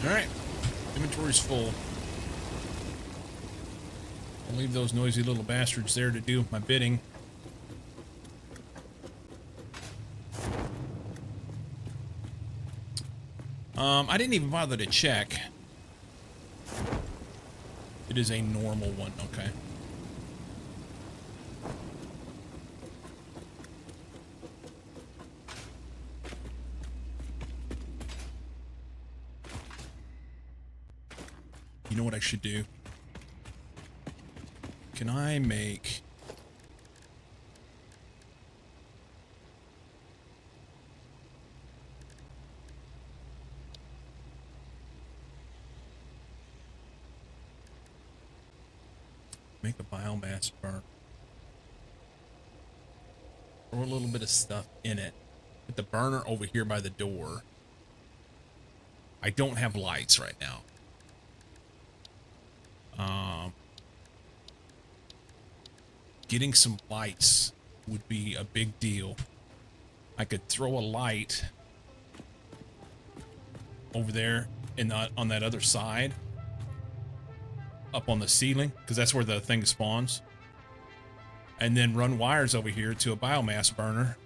Alright. Inventory's full. I'll leave those noisy little bastards there to do my bidding. I didn't even bother to check. It is a normal one, okay. You know what I should do? Can I make... make a biomass burn. Throw a little bit of stuff in it. Put the burner over here by the door. I don't have lights right now. getting some lights would be a big deal. I could throw a light over there on that other side, up on the ceiling, because that's where the thing spawns, and then run wires over here to a biomass burner,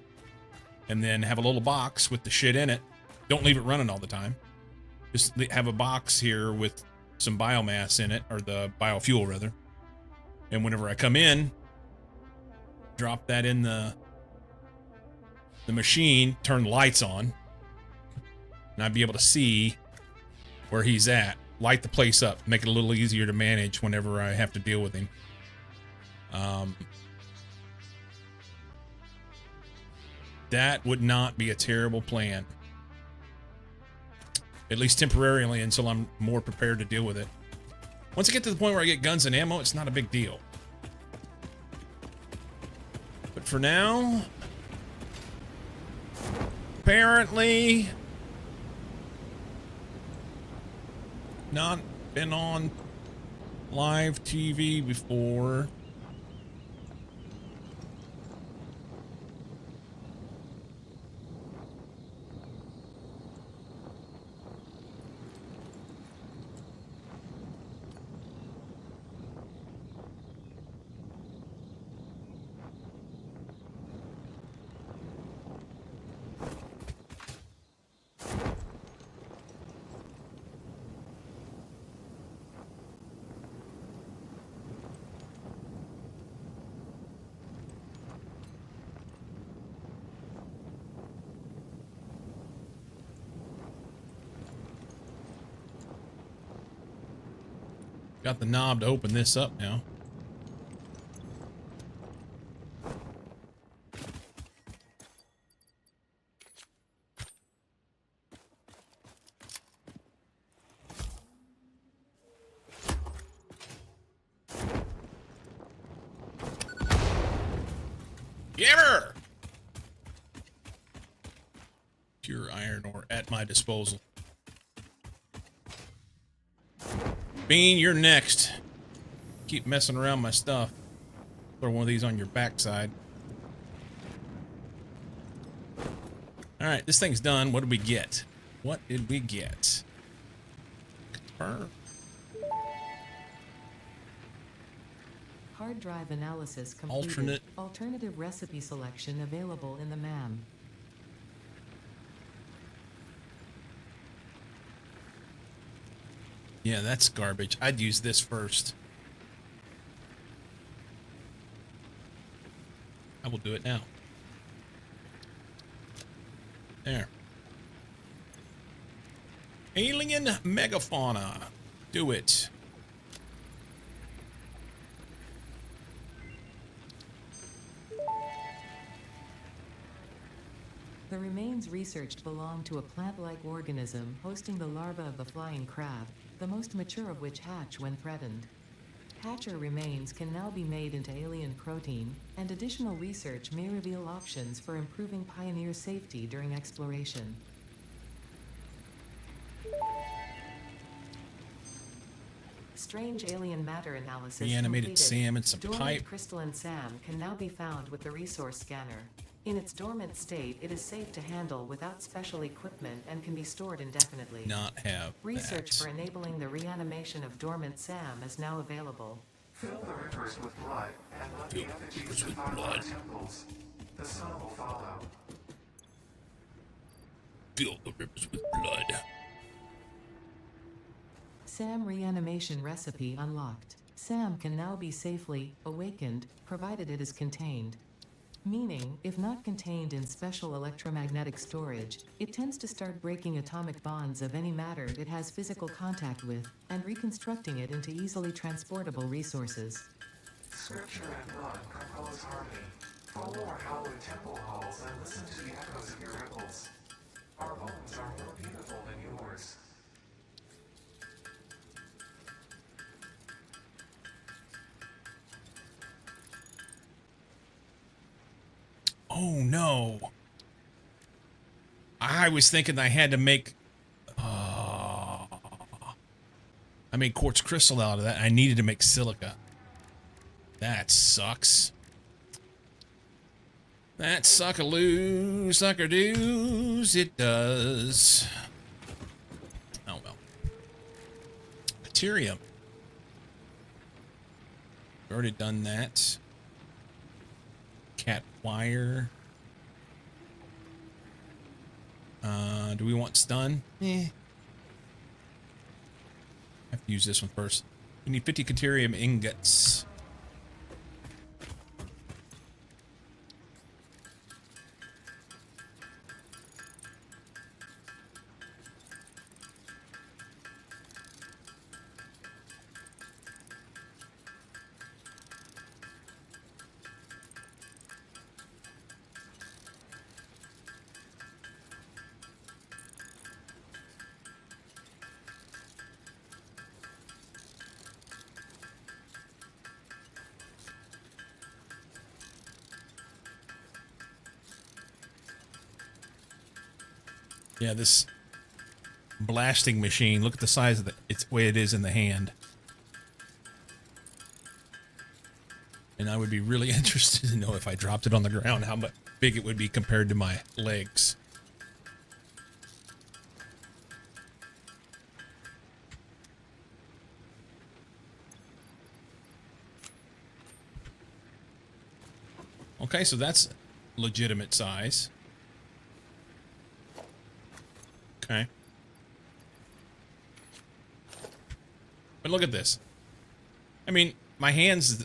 and then have a little box with the shit in it. Don't leave it running all the time. Just have a box here with some biomass in it, or the biofuel rather. And whenever I come in, drop that in the machine, turn the lights on, and I'd be able to see where he's at, light the place up, make it a little easier to manage whenever I have to deal with him. That would not be a terrible plan. At least temporarily, until I'm more prepared to deal with it. Once I get to the point where I get guns and ammo, it's not a big deal. But for now, apparently not been on live TV before. Got the knob to open this up now. Giver! Pure iron ore at my disposal. Bean, you're next. Keep messing around my stuff. Throw one of these on your backside. Alright, this thing's done. What did we get? What did we get? Confirm. Hard drive analysis completed. Alternative recipe selection available in the MAM. Yeah, that's garbage. I'd use this first. I will do it now. There. Alien megafauna. Do it. The remains researched belong to a plant-like organism hosting the larva of the flying crab, the most mature of which hatch when threatened. Hatcher remains can now be made into alien protein, and additional research may reveal options for improving pioneer safety during exploration. Strange alien matter analysis Reanimated completed. Sam and some Dormant pipe. crystalline SAM can now be found with the resource scanner. In its dormant state, it is safe to handle without special equipment and can be stored indefinitely. Not have Research that. for enabling the reanimation of dormant SAM is now available. Fill the rivers with blood and let the effigies with defile blood. our temples. The sun will follow. Fill the rivers with blood. SAM reanimation recipe unlocked. SAM can now be safely awakened, provided it is contained. Meaning, if not contained in special electromagnetic storage, it tends to start breaking atomic bonds of any matter it has physical contact with, and reconstructing it into easily transportable resources. Scripture and blood compose harmony. Follow our hallowed temple halls and listen to the echoes of your ripples. Our bones are more beautiful than yours. Oh no. I was thinking I had to make I made quartz crystal out of that. I needed to make silica. That sucks. That sucker doos, it does. Oh well. Materium. Already done that. Cat wire. Do we want stun? Have to use this one first. We need 50 Caterium ingots. Yeah, this blasting machine, look at the size of its way it is in the hand. And I would be really interested to know if I dropped it on the ground, how much big it would be compared to my legs. Okay, so that's legitimate size. Okay. But look at this. I mean, my hands.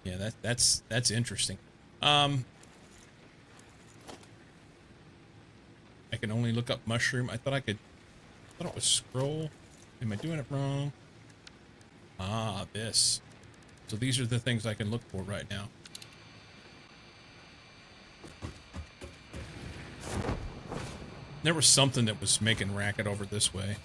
Yeah, that's interesting. I can only look up mushroom. I thought it was scroll. Am I doing it wrong? Ah, this. So these are the things I can look for right now. There was something that was making racket over this way.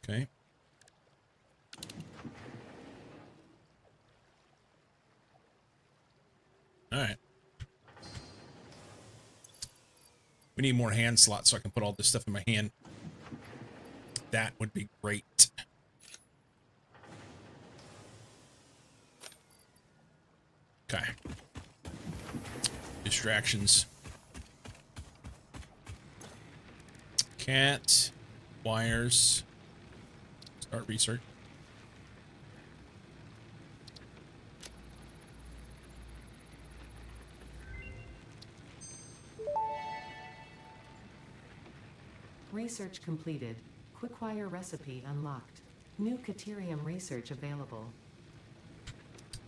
Okay. All right. We need more hand slots so I can put all this stuff in my hand. That would be great. Okay. Distractions. Cat. Wires. Start research. Research completed. Quickwire recipe unlocked. New Caterium research available.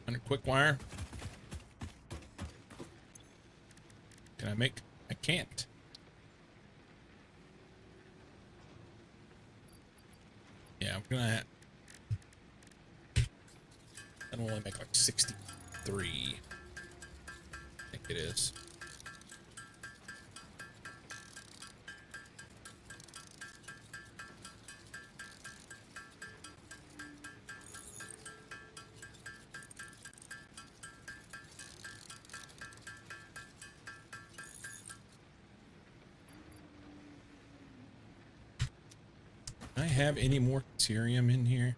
Under quick wire. Can I make? I can't. Yeah, I'm gonna. That'll only make like 63. I think it is. Do I have any more Caterium in here?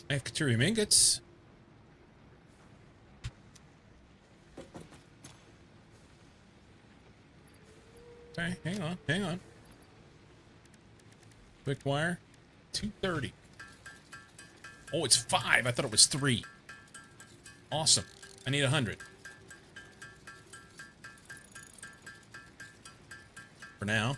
I have Caterium ingots. Okay, hang on, hang on. Quick wire, 230. Oh, it's 5. I thought it was 3. Awesome. I need 100. For now.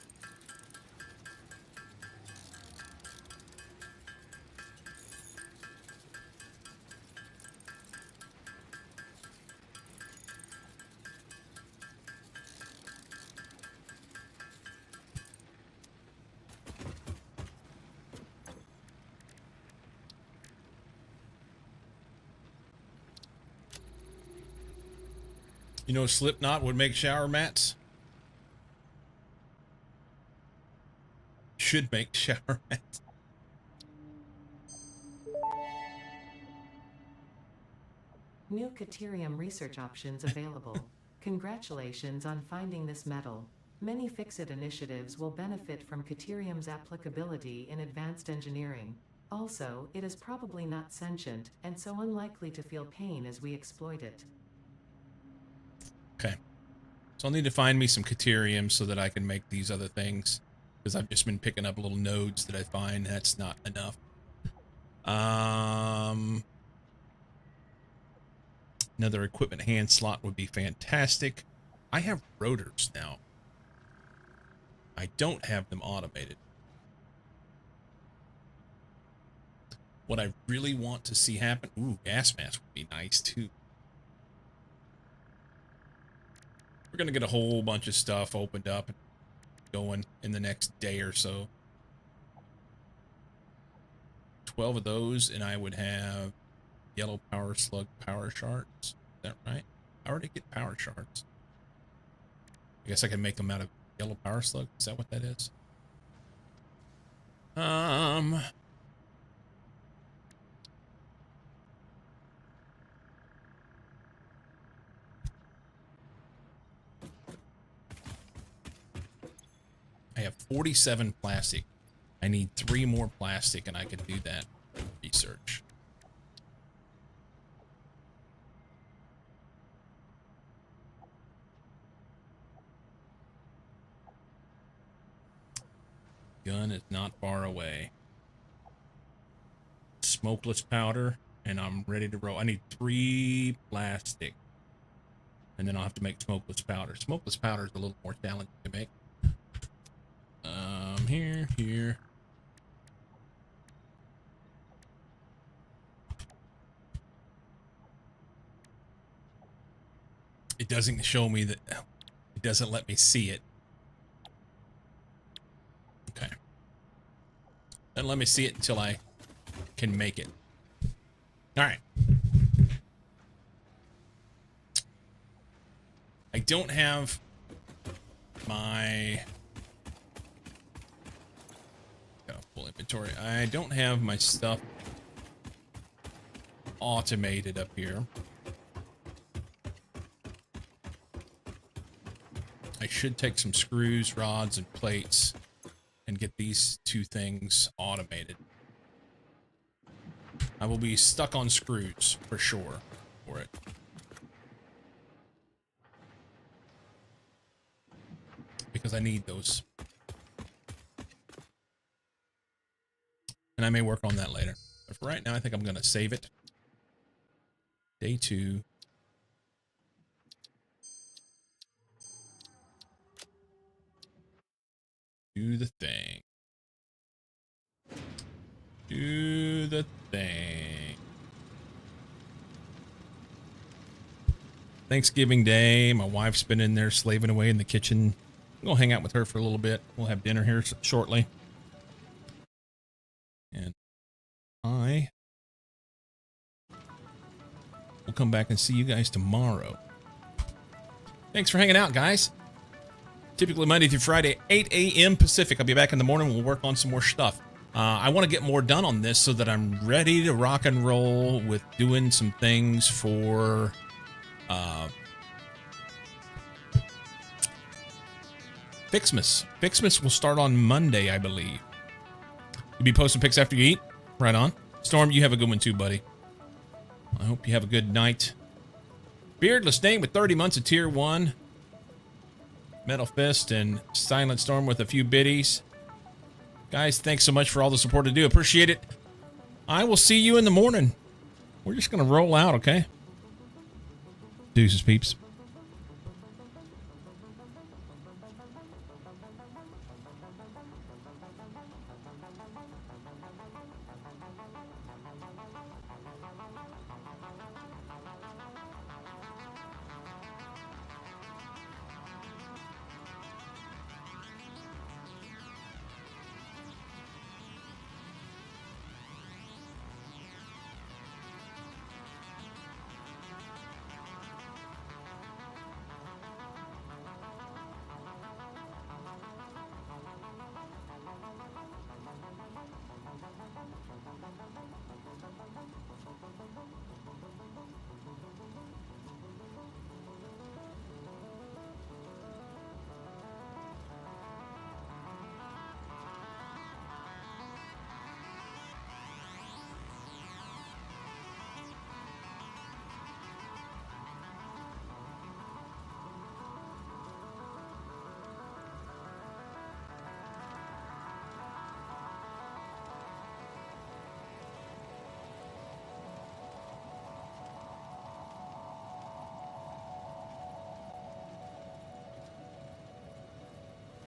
You know, Slipknot would make shower mats. Should make shower mats. New Caterium research options available. Congratulations on finding this metal. Many Fix-It initiatives will benefit from Caterium's applicability in advanced engineering. Also, it is probably not sentient, and so unlikely to feel pain as we exploit it. Okay. So I'll need to find me some Caterium so that I can make these other things. Because I've just been picking up little nodes that I find. That's not enough. Another equipment hand slot would be fantastic. I have rotors now. I don't have them automated. What I really want to see happen... Ooh, gas mask would be nice too. We're going to get a whole bunch of stuff opened up and going in the next day or so. 12 of those, and I would have yellow power slug power shards. Is that right? I already get power shards. I guess I can make them out of yellow power slug. Is that what that is? I have 47 plastic. I need 3 more plastic, and I can do that research. Gun is not far away. Smokeless powder, and I'm ready to roll. I need 3 plastic. And then I'll have to make smokeless powder. Smokeless powder is a little more challenging to make. Here. It doesn't show me that. It doesn't let me see it. Okay. Doesn't let me see it until I can make it. All right. I don't have my full inventory. I don't have my stuff automated up here. I should take some screws, rods, and plates and get these 2 things automated. I will be stuck on screws for sure for it. Because I need those. And I may work on that later. But for right now, I think I'm going to save it. Day 2. Do the thing. Do the thing. Thanksgiving Day. My wife's been in there slaving away in the kitchen. I'm going to hang out with her for a little bit. We'll have dinner here shortly. And I will come back and see you guys tomorrow. Thanks for hanging out, guys. Typically Monday through Friday, 8 a.m. Pacific. I'll be back in the morning. We'll work on some more stuff. I want to get more done on this so that I'm ready to rock and roll with doing some things for Fixmas. Fixmas will start on Monday, I believe. You'll be posting pics after you eat? Right on. Storm, you have a good one too, buddy. I hope you have a good night. Beardless Nate with 30 months of Tier 1. Metal Fist and Silent Storm with a few biddies. Guys, thanks so much for all the support I do. Appreciate it. I will see you in the morning. We're just going to roll out, okay? Deuces, peeps.